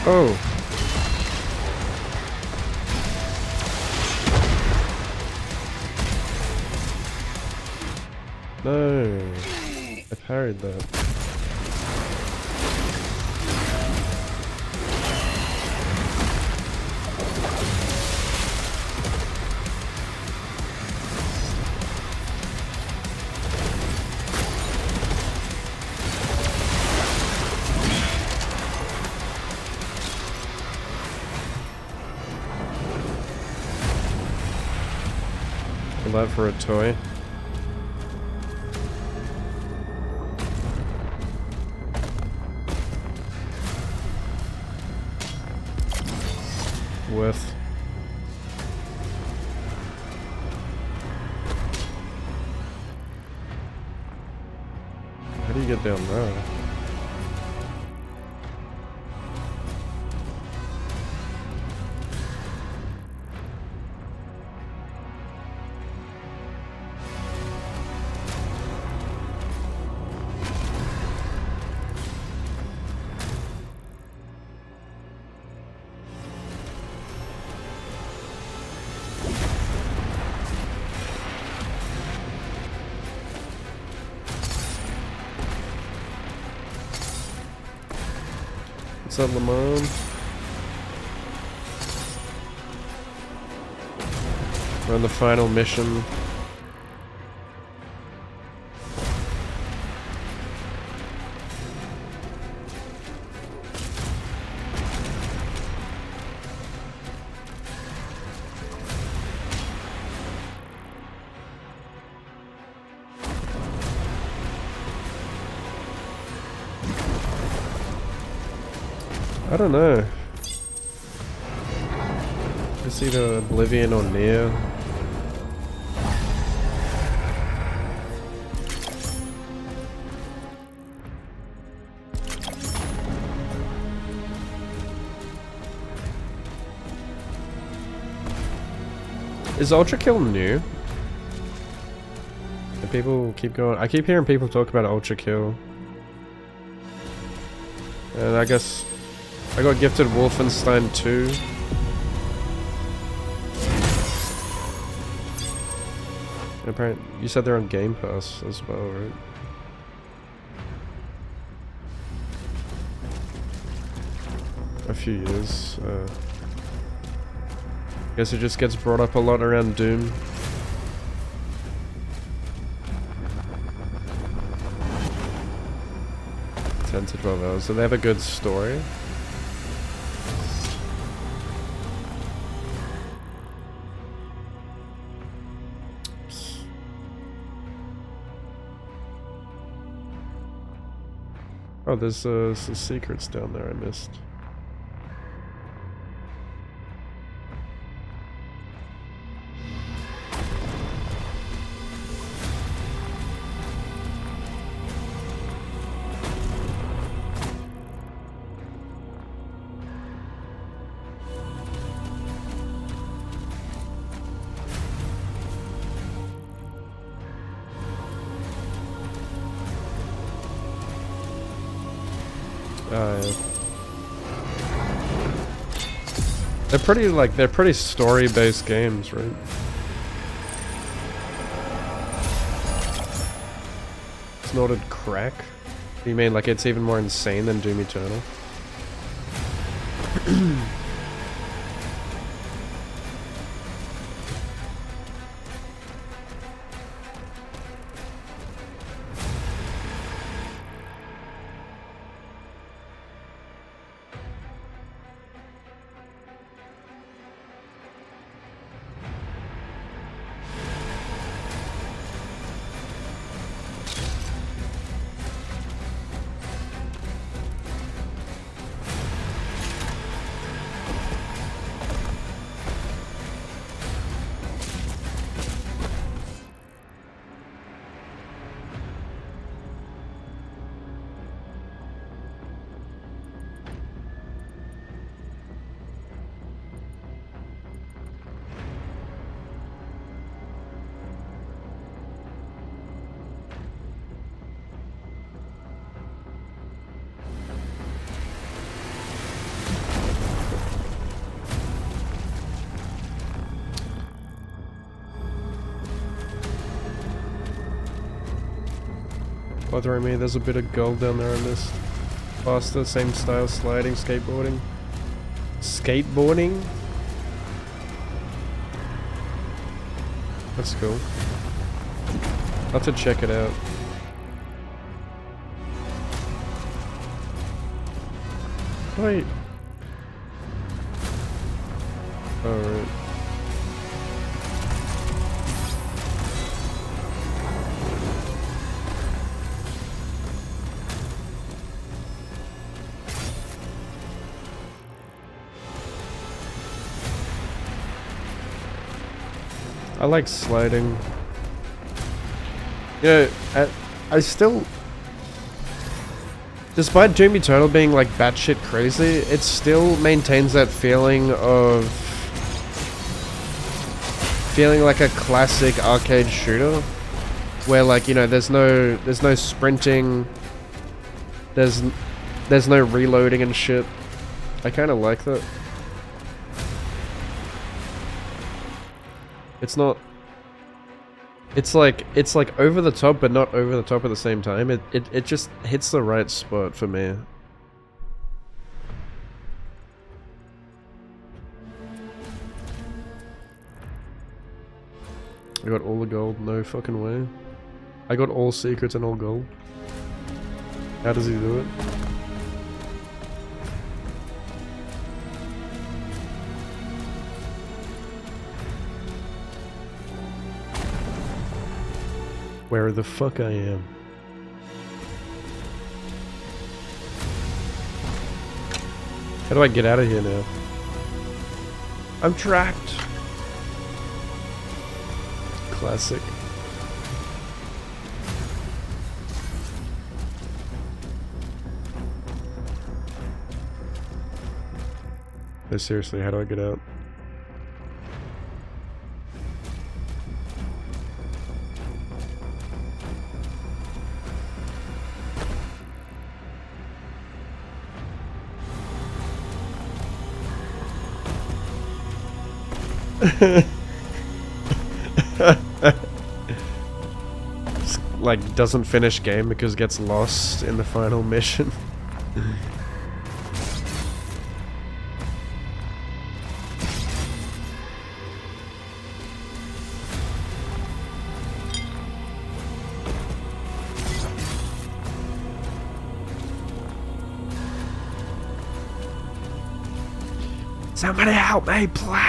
Oh. No. I parried that. That for a toy. With get down there? What's up, Lamont? We're on the final mission. I don't know. It's either Oblivion or Nier. Is Ultra Kill new? Do people keep going? I keep hearing people talk about Ultra Kill. And I guess I got gifted Wolfenstein 2. Apparently, you said they're on Game Pass as well, right? A few years. Guess it just gets brought up a lot around Doom. $10 to 12 hours. Do they have a good story? Oh, there's some secrets down there I missed. Yeah. They're pretty story-based games, right? Snorted crack? You mean like it's even more insane than Doom Eternal? Bothering me, there's a bit of gold down there on this. Faster, same style, sliding, skateboarding. Skateboarding? That's cool. I'll have to check it out. Wait. Alright. I like sliding. Yeah, I still despite Doom Eternal being like batshit crazy, it still maintains that feeling of feeling like a classic arcade shooter, where like, you know, there's no sprinting, there's no reloading and shit. I kind of like that. It's not. It's like over the top, but not over the top at the same time. It just hits the right spot for me. I got all the gold, no fucking way. I got all secrets and all gold. How does he do it? Where the fuck I am. How do I get out of here now? I'm trapped. Classic. No, seriously, how do I get out? Like, doesn't finish game because gets lost in the final mission. Somebody help me, please!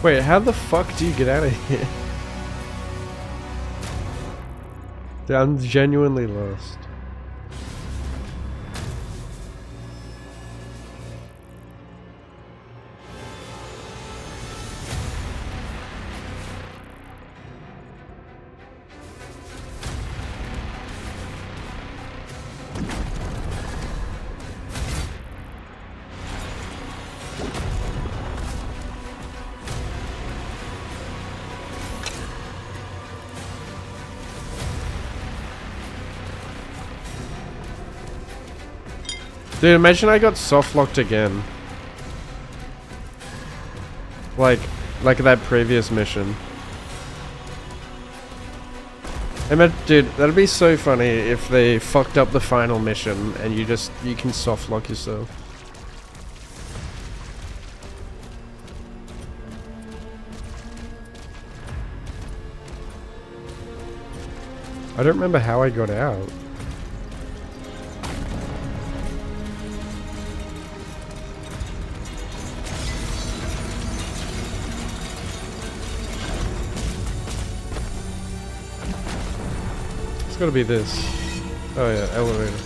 Wait, how the fuck do you get out of here? Dude, I'm genuinely lost. Dude, imagine I got soft locked again. Like that previous mission. Dude, that'd be so funny if they fucked up the final mission and you can soft lock yourself. I don't remember how I got out. It's gotta be this. Oh yeah, elevator.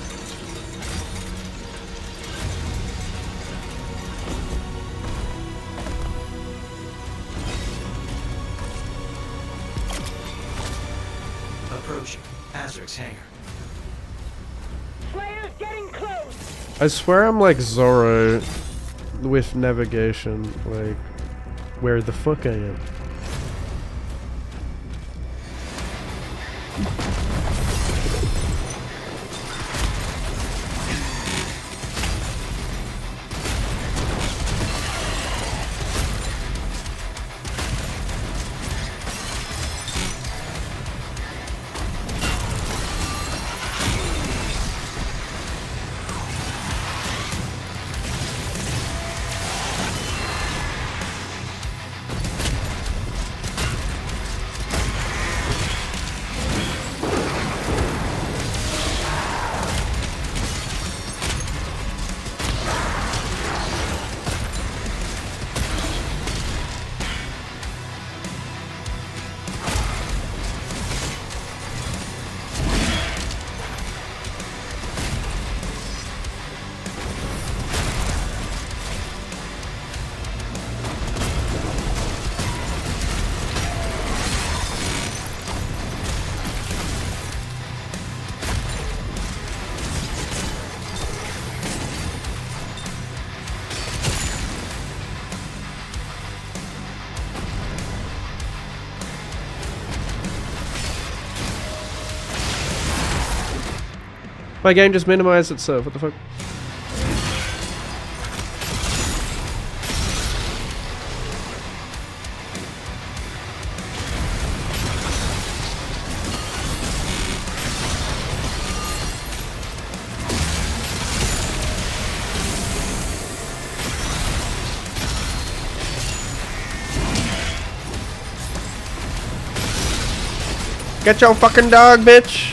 Approaching Azric's hangar. Slayer's getting close! I swear I'm like Zorro with navigation, like where the fuck I am. My game just minimized itself, what the fuck? Get your fucking dog, bitch!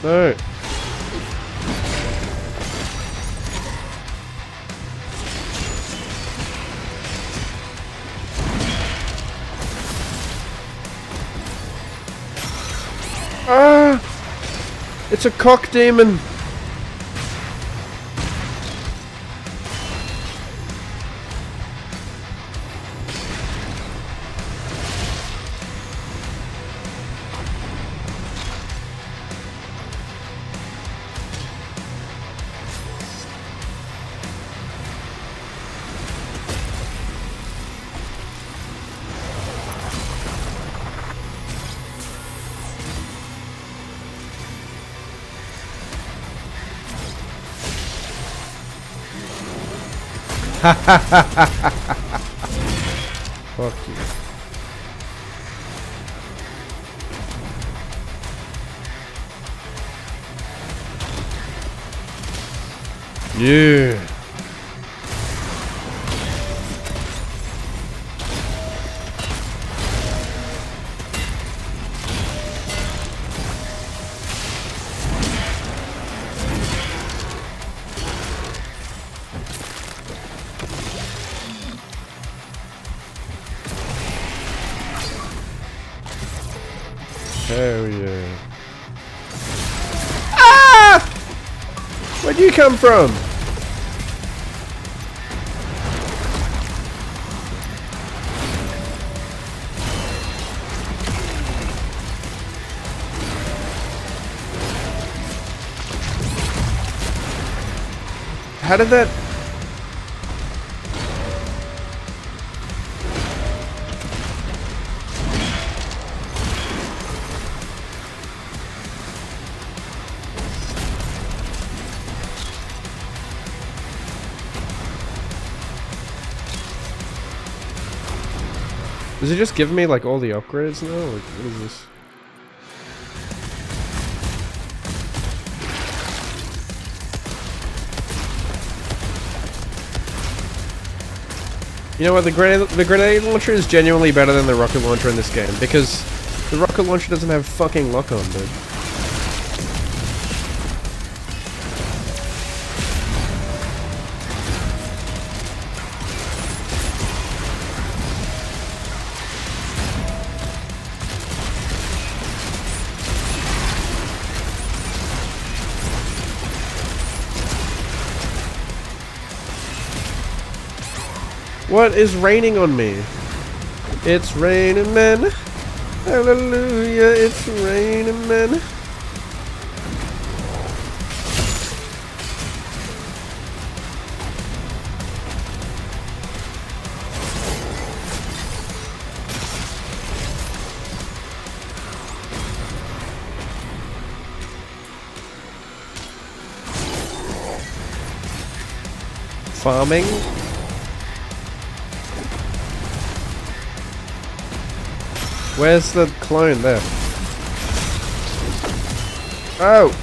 No. Ah! It's a cock demon. Fuck you. Yeah. Hell yeah. Ah! Where'd you come from? How did that... Does it just give me like all the upgrades now? Like, what is this? You know what, the grenade launcher is genuinely better than the rocket launcher in this game, because the rocket launcher doesn't have fucking lock-on, dude. What is raining on me? It's raining men. Hallelujah, it's raining men. Farming. Where's the clone there? Oh!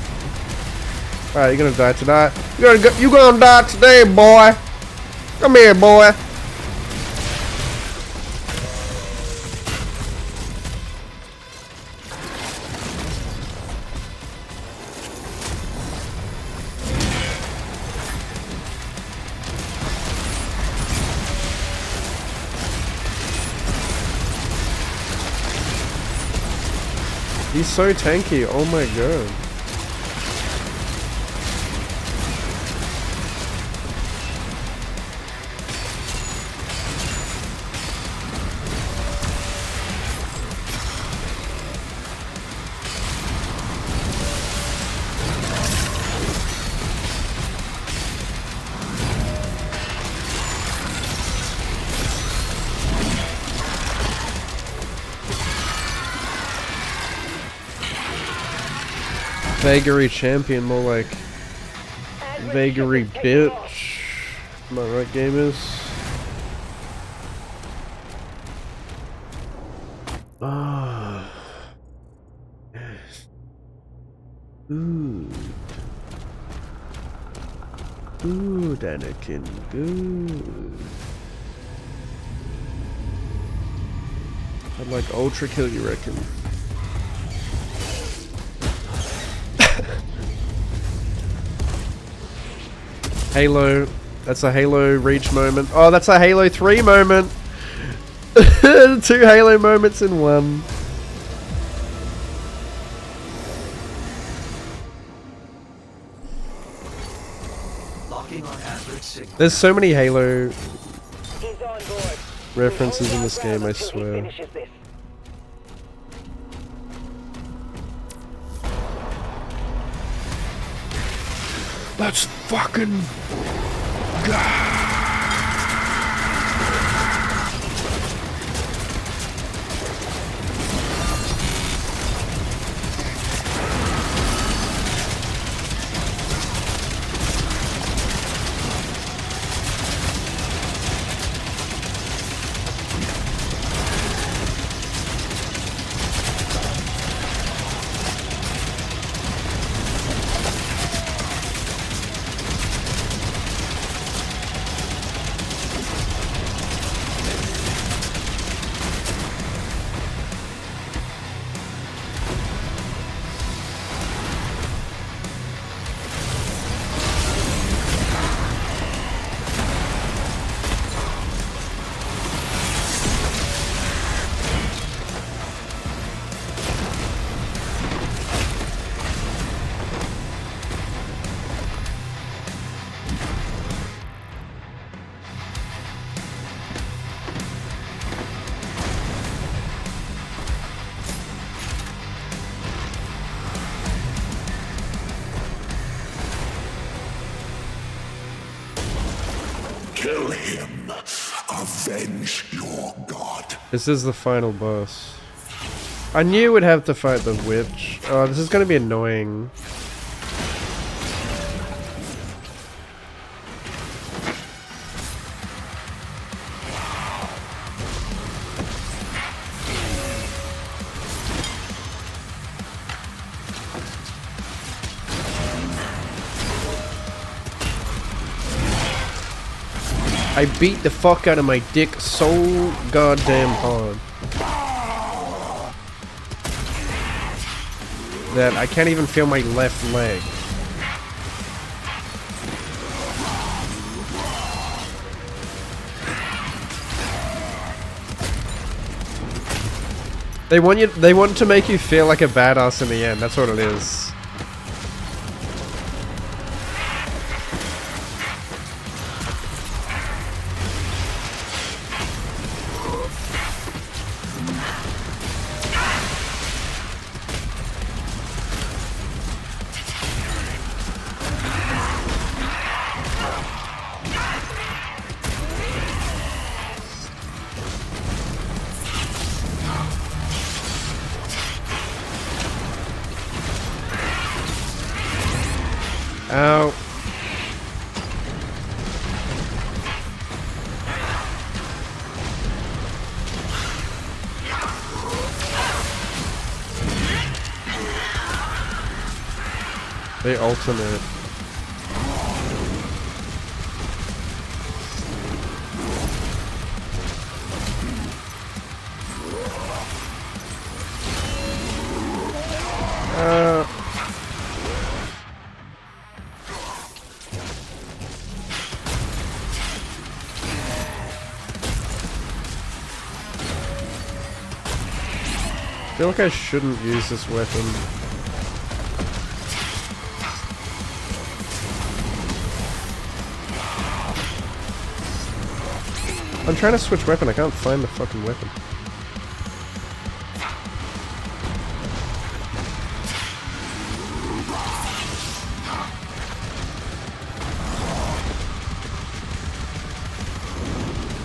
Alright, you're gonna die tonight. You gonna die today, boy! Come here, boy! He's so tanky, oh my god. Vagary champion, more like vagary bitch. Am I right, gamers? Ah, yes. Good. Good, Anakin. Good. I'd like ultra kill, you reckon? Halo, that's a Halo Reach moment. Oh, that's a Halo 3 moment. 2 Halo moments in one. There's so many Halo references in this game, I swear. Let's fucking go! Kill him. Avenge your god. This is the final boss. I knew we'd have to fight the witch. Oh, this is gonna be annoying. I beat the fuck out of my dick so goddamn hard that I can't even feel my left leg. They want to make you feel like a badass in the end, that's what it is. Ow. They alternate. I feel like I shouldn't use this weapon. I'm trying to switch weapon, I can't find the fucking weapon.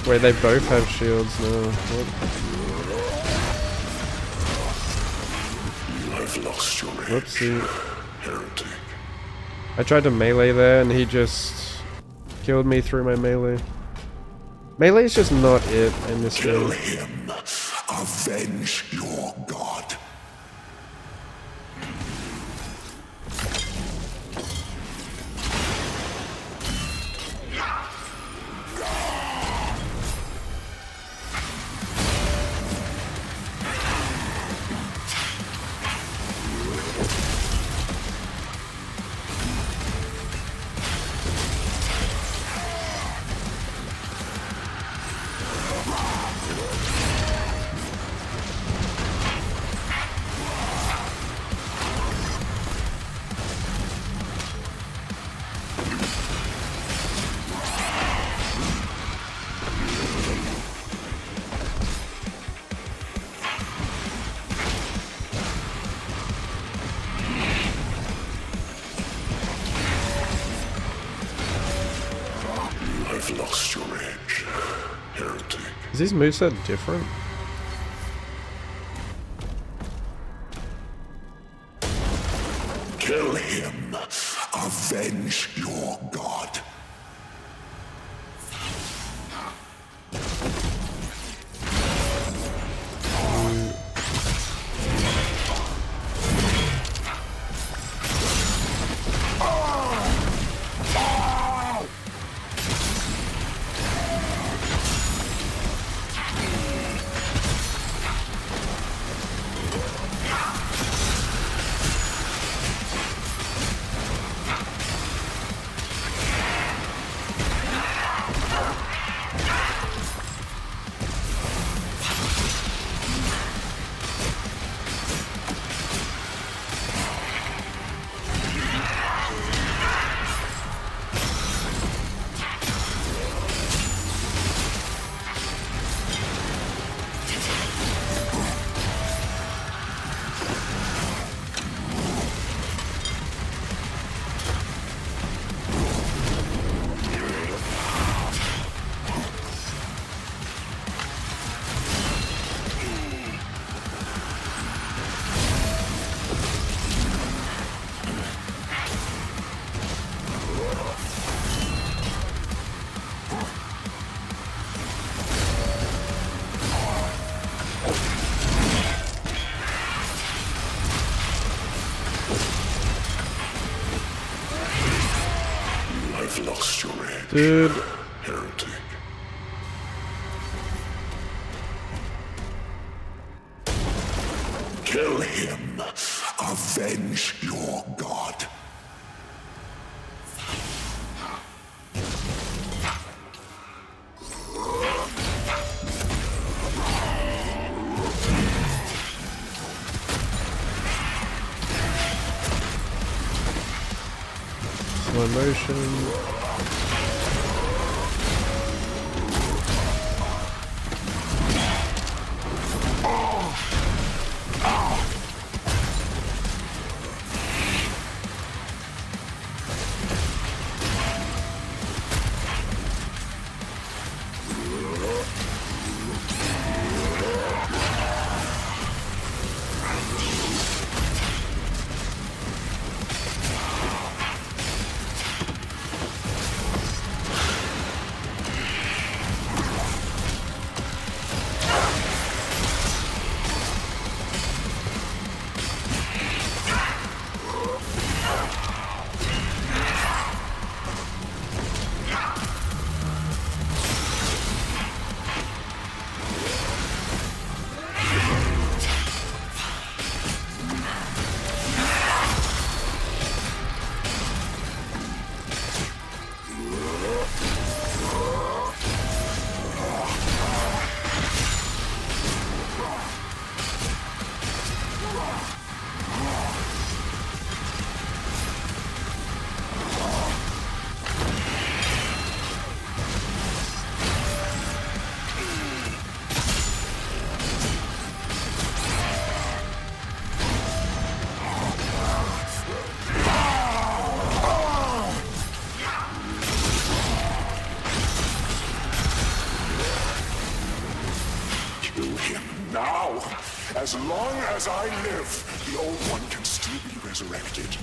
Wait, they both have shields now. What? Lost your edge, Whoopsie. heretic. I tried to melee there and he just killed me through my melee. Melee is just not it in this game. Kill him. Avenge your god. I've lost your edge, heretic. Is these moveset different? Kill him. Avenge your god. Dude. Heretic. Kill him. Avenge your god. Slow motion. Now, as long as I live, the Old One can still be resurrected.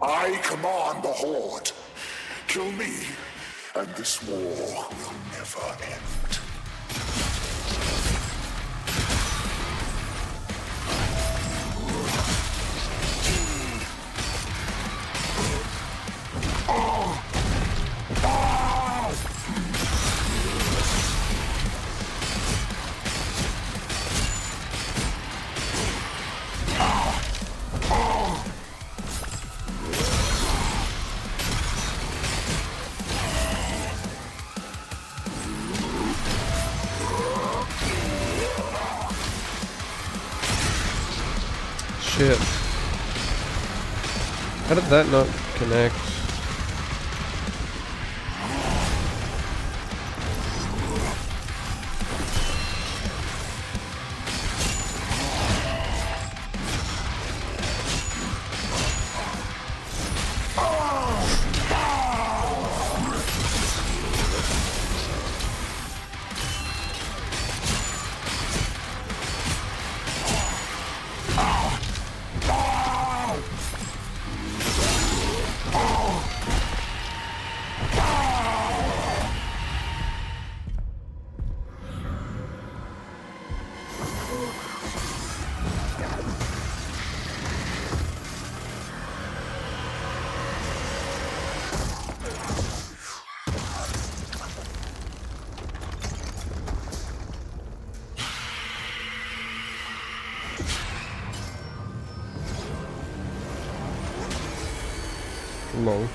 I command the Horde. Kill me, and this war will never end. Shit. How did that not connect? Lol.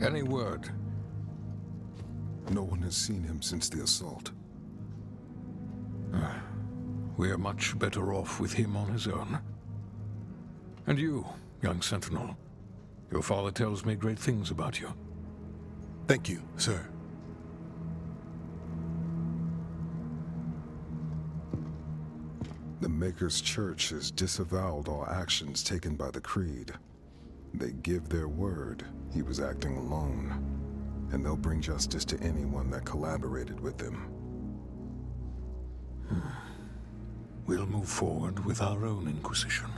Any word? No one has seen him since the assault. We're much better off with him on his own. And you, young Sentinel. Your father tells me great things about you. Thank you, sir. The Maker's Church has disavowed all actions taken by the Creed. They give their word he was acting alone, and they'll bring justice to anyone that collaborated with them. We'll move forward with our own Inquisition,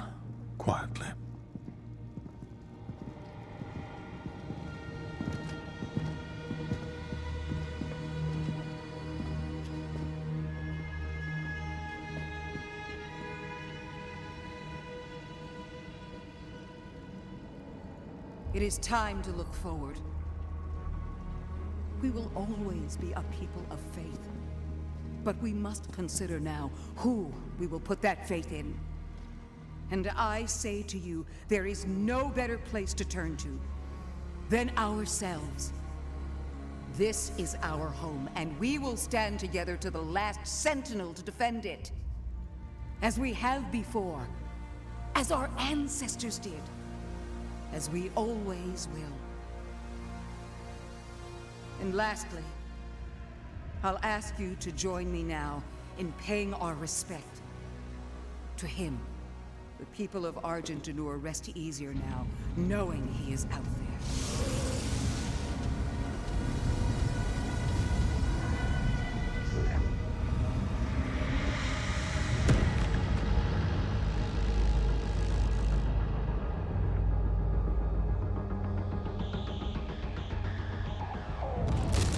quietly. It is time to look forward. We will always be a people of faith. But we must consider now who we will put that faith in. And I say to you, there is no better place to turn to than ourselves. This is our home, and we will stand together to the last sentinel to defend it. As we have before, as our ancestors did, as we always will. And lastly, I'll ask you to join me now in paying our respect to him. The people of Argent-D'Nur rest easier now, knowing he is out there.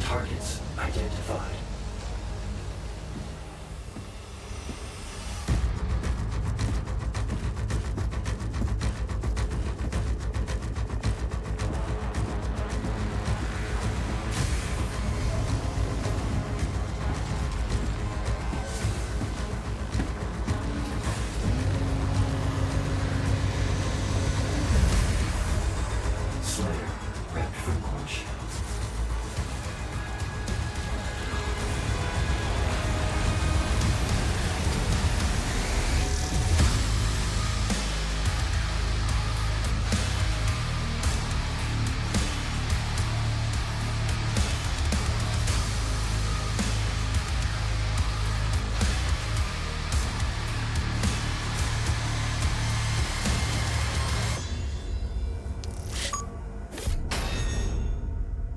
Targets identified. Slayer, prepped for launch.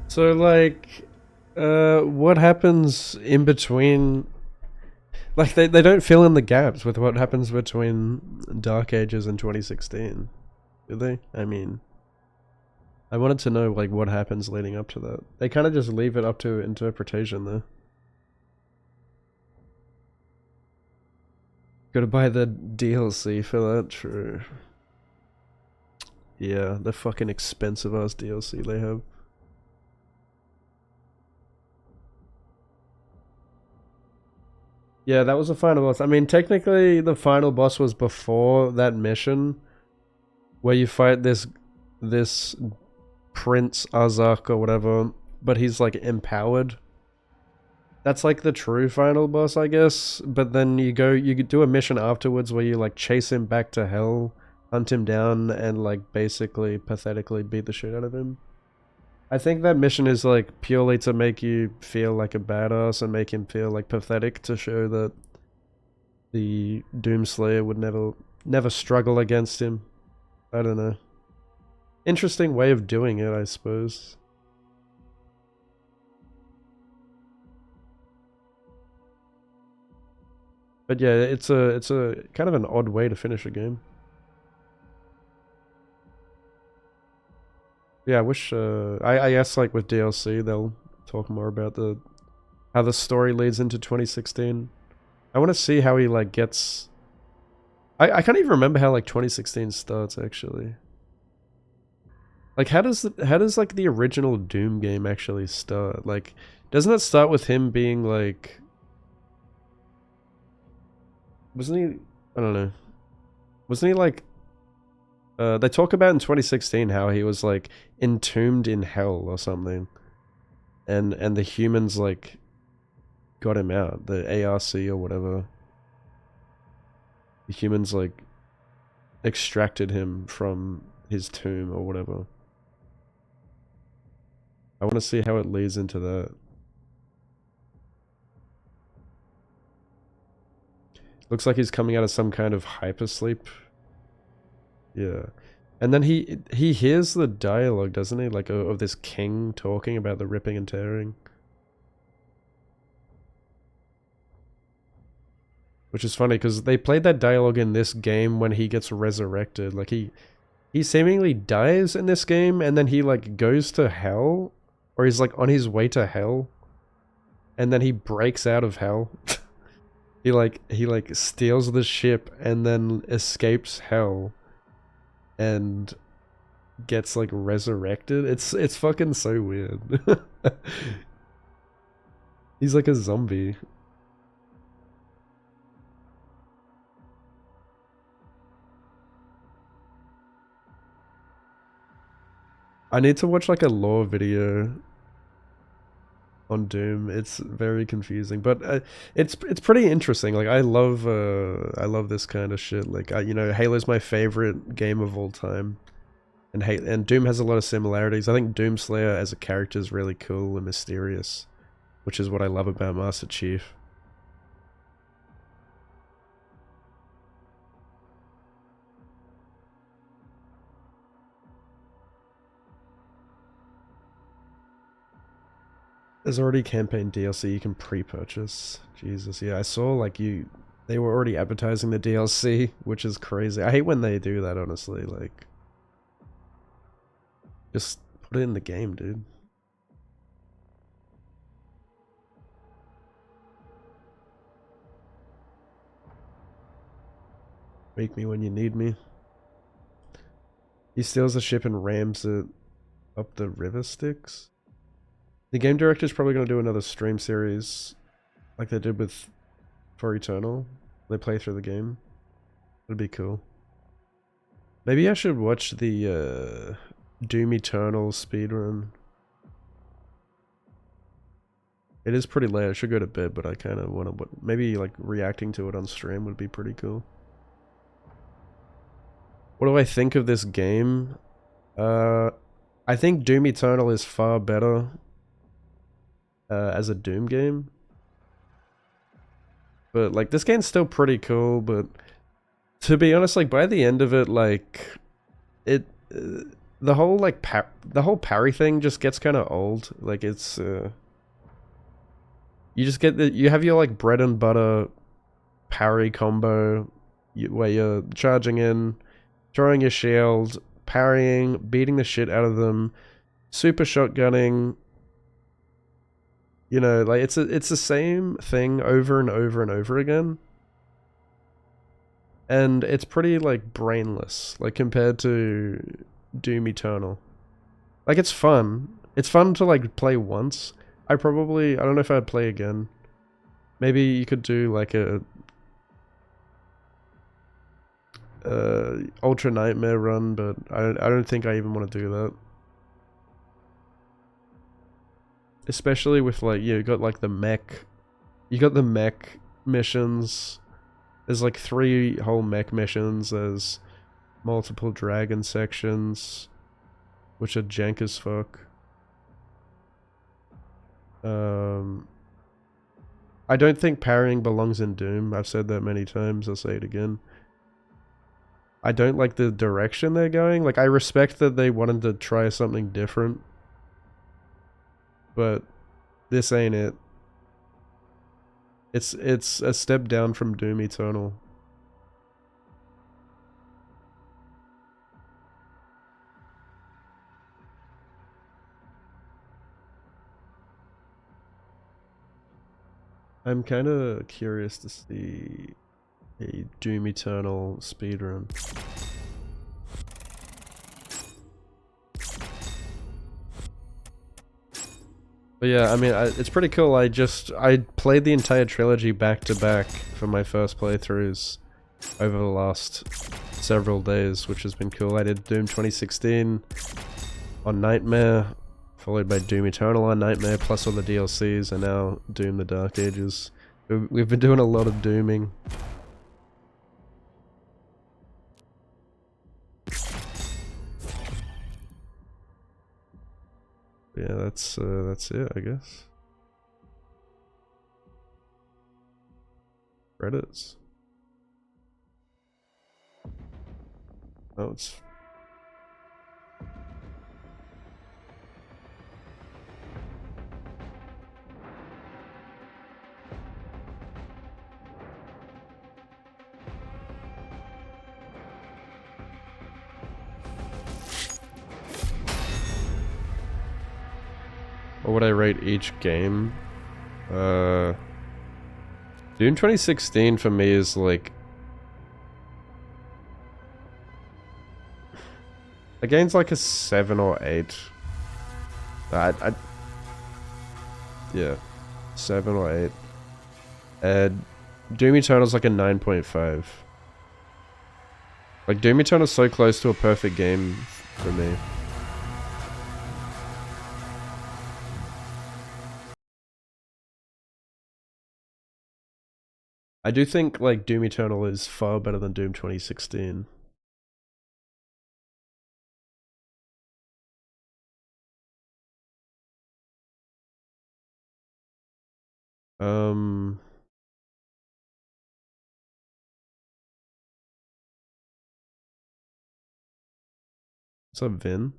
So, like, what happens in between? Like, they don't fill in the gaps with what happens between Dark Ages and 2016, do they? I mean, I wanted to know, like, what happens leading up to that. They kind of just leave it up to interpretation, though. Gotta buy the DLC for that, true. Yeah, the fucking expensive ass DLC they have. Yeah, that was the final boss. I mean, technically, the final boss was before that mission, where you fight this Prince Azak or whatever, but he's like empowered. That's like the true final boss, I guess. But then you do a mission afterwards where you like chase him back to hell, hunt him down, and like basically pathetically beat the shit out of him. I think that mission is like purely to make you feel like a badass and make him feel like pathetic, to show that the Doomslayer would never struggle against him. I don't know. Interesting way of doing it, I suppose. But yeah, it's a kind of an odd way to finish a game. Yeah, I wish, I guess like with DLC, they'll talk more about how the story leads into 2016. I want to see how he like gets, I can't even remember how like 2016 starts actually. Like how does like the original Doom game actually start? Like, doesn't it start with him being like, wasn't he, I don't know, wasn't he like They talk about in 2016 how he was like entombed in hell or something, and the humans like got him out, the ARC or whatever. The humans like extracted him from his tomb or whatever. I want to see how it leads into that. Looks like he's coming out of some kind of hypersleep. Yeah. And then he hears the dialogue, doesn't he? Like, of this king talking about the ripping and tearing. Which is funny, because they played that dialogue in this game when he gets resurrected. Like, he seemingly dies in this game, and then he, like, goes to hell. Or he's, like, on his way to hell. And then he breaks out of hell. He steals the ship, and then escapes hell. And gets like resurrected. It's fucking so weird. He's like a zombie. I need to watch like a lore video on Doom. It's very confusing, but it's pretty interesting. Like I love this kind of shit. Like you know, Halo's my favorite game of all time, and Doom has a lot of similarities. I think Doomslayer as a character is really cool and mysterious, which is what I love about Master Chief. There's already campaign DLC you can pre-purchase. Jesus, yeah, I saw like they were already advertising the DLC, which is crazy. I hate when they do that, honestly. Like, just put it in the game, dude. Wake me when you need me. He steals the ship and rams it up the river Styx. The game director's probably going to do another stream series like they did with For Eternal. They play through the game. It'd be cool. Maybe I should watch the Doom Eternal speedrun. It is pretty late. I should go to bed, but I kind of want to... Maybe like reacting to it on stream would be pretty cool. What do I think of this game? I think Doom Eternal is far better as a Doom game, but like this game's still pretty cool. But to be honest, like by the end of it, like the whole like the whole parry thing just gets kind of old. Like it's you just get you have your like bread and butter parry combo where you're charging in, throwing your shield, parrying, beating the shit out of them, super shotgunning. You know, like it's the same thing over and over and over again. And it's pretty like brainless, like compared to Doom Eternal. Like it's fun. It's fun to like play once. I don't know if I'd play again. Maybe you could do like a Ultra Nightmare run, but I don't think I even want to do that. Especially with like you got like the mech missions. There's like 3 whole mech missions. There's multiple dragon sections, which are jank as fuck. I don't think parrying belongs in Doom. I've said that many times. I'll say it again. I don't like the direction they're going. Like I respect that they wanted to try something different, but this ain't it. It's a step down from Doom Eternal. I'm kind of curious to see a Doom Eternal speedrun. But yeah, I mean, it's pretty cool. I played the entire trilogy back to back for my first playthroughs over the last several days, which has been cool. I did Doom 2016 on Nightmare, followed by Doom Eternal on Nightmare, plus all the DLCs, and now Doom the Dark Ages. We've been doing a lot of dooming. Yeah, that's it, I guess. Credits. Oh, it's... What would I rate each game? Doom 2016 for me is like... The game's like a 7 or 8. Yeah, 7 or 8. And Doom Eternal's like a 9.5. Like, Doom Eternal's so close to a perfect game for me. I do think, like, Doom Eternal is far better than Doom 2016. What's up, Vin?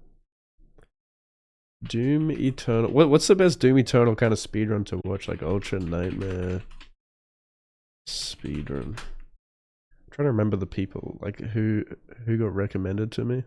Doom Eternal. What's the best Doom Eternal kind of speedrun to watch? Like Ultra Nightmare speedrun. I'm trying to remember the people like who got recommended to me.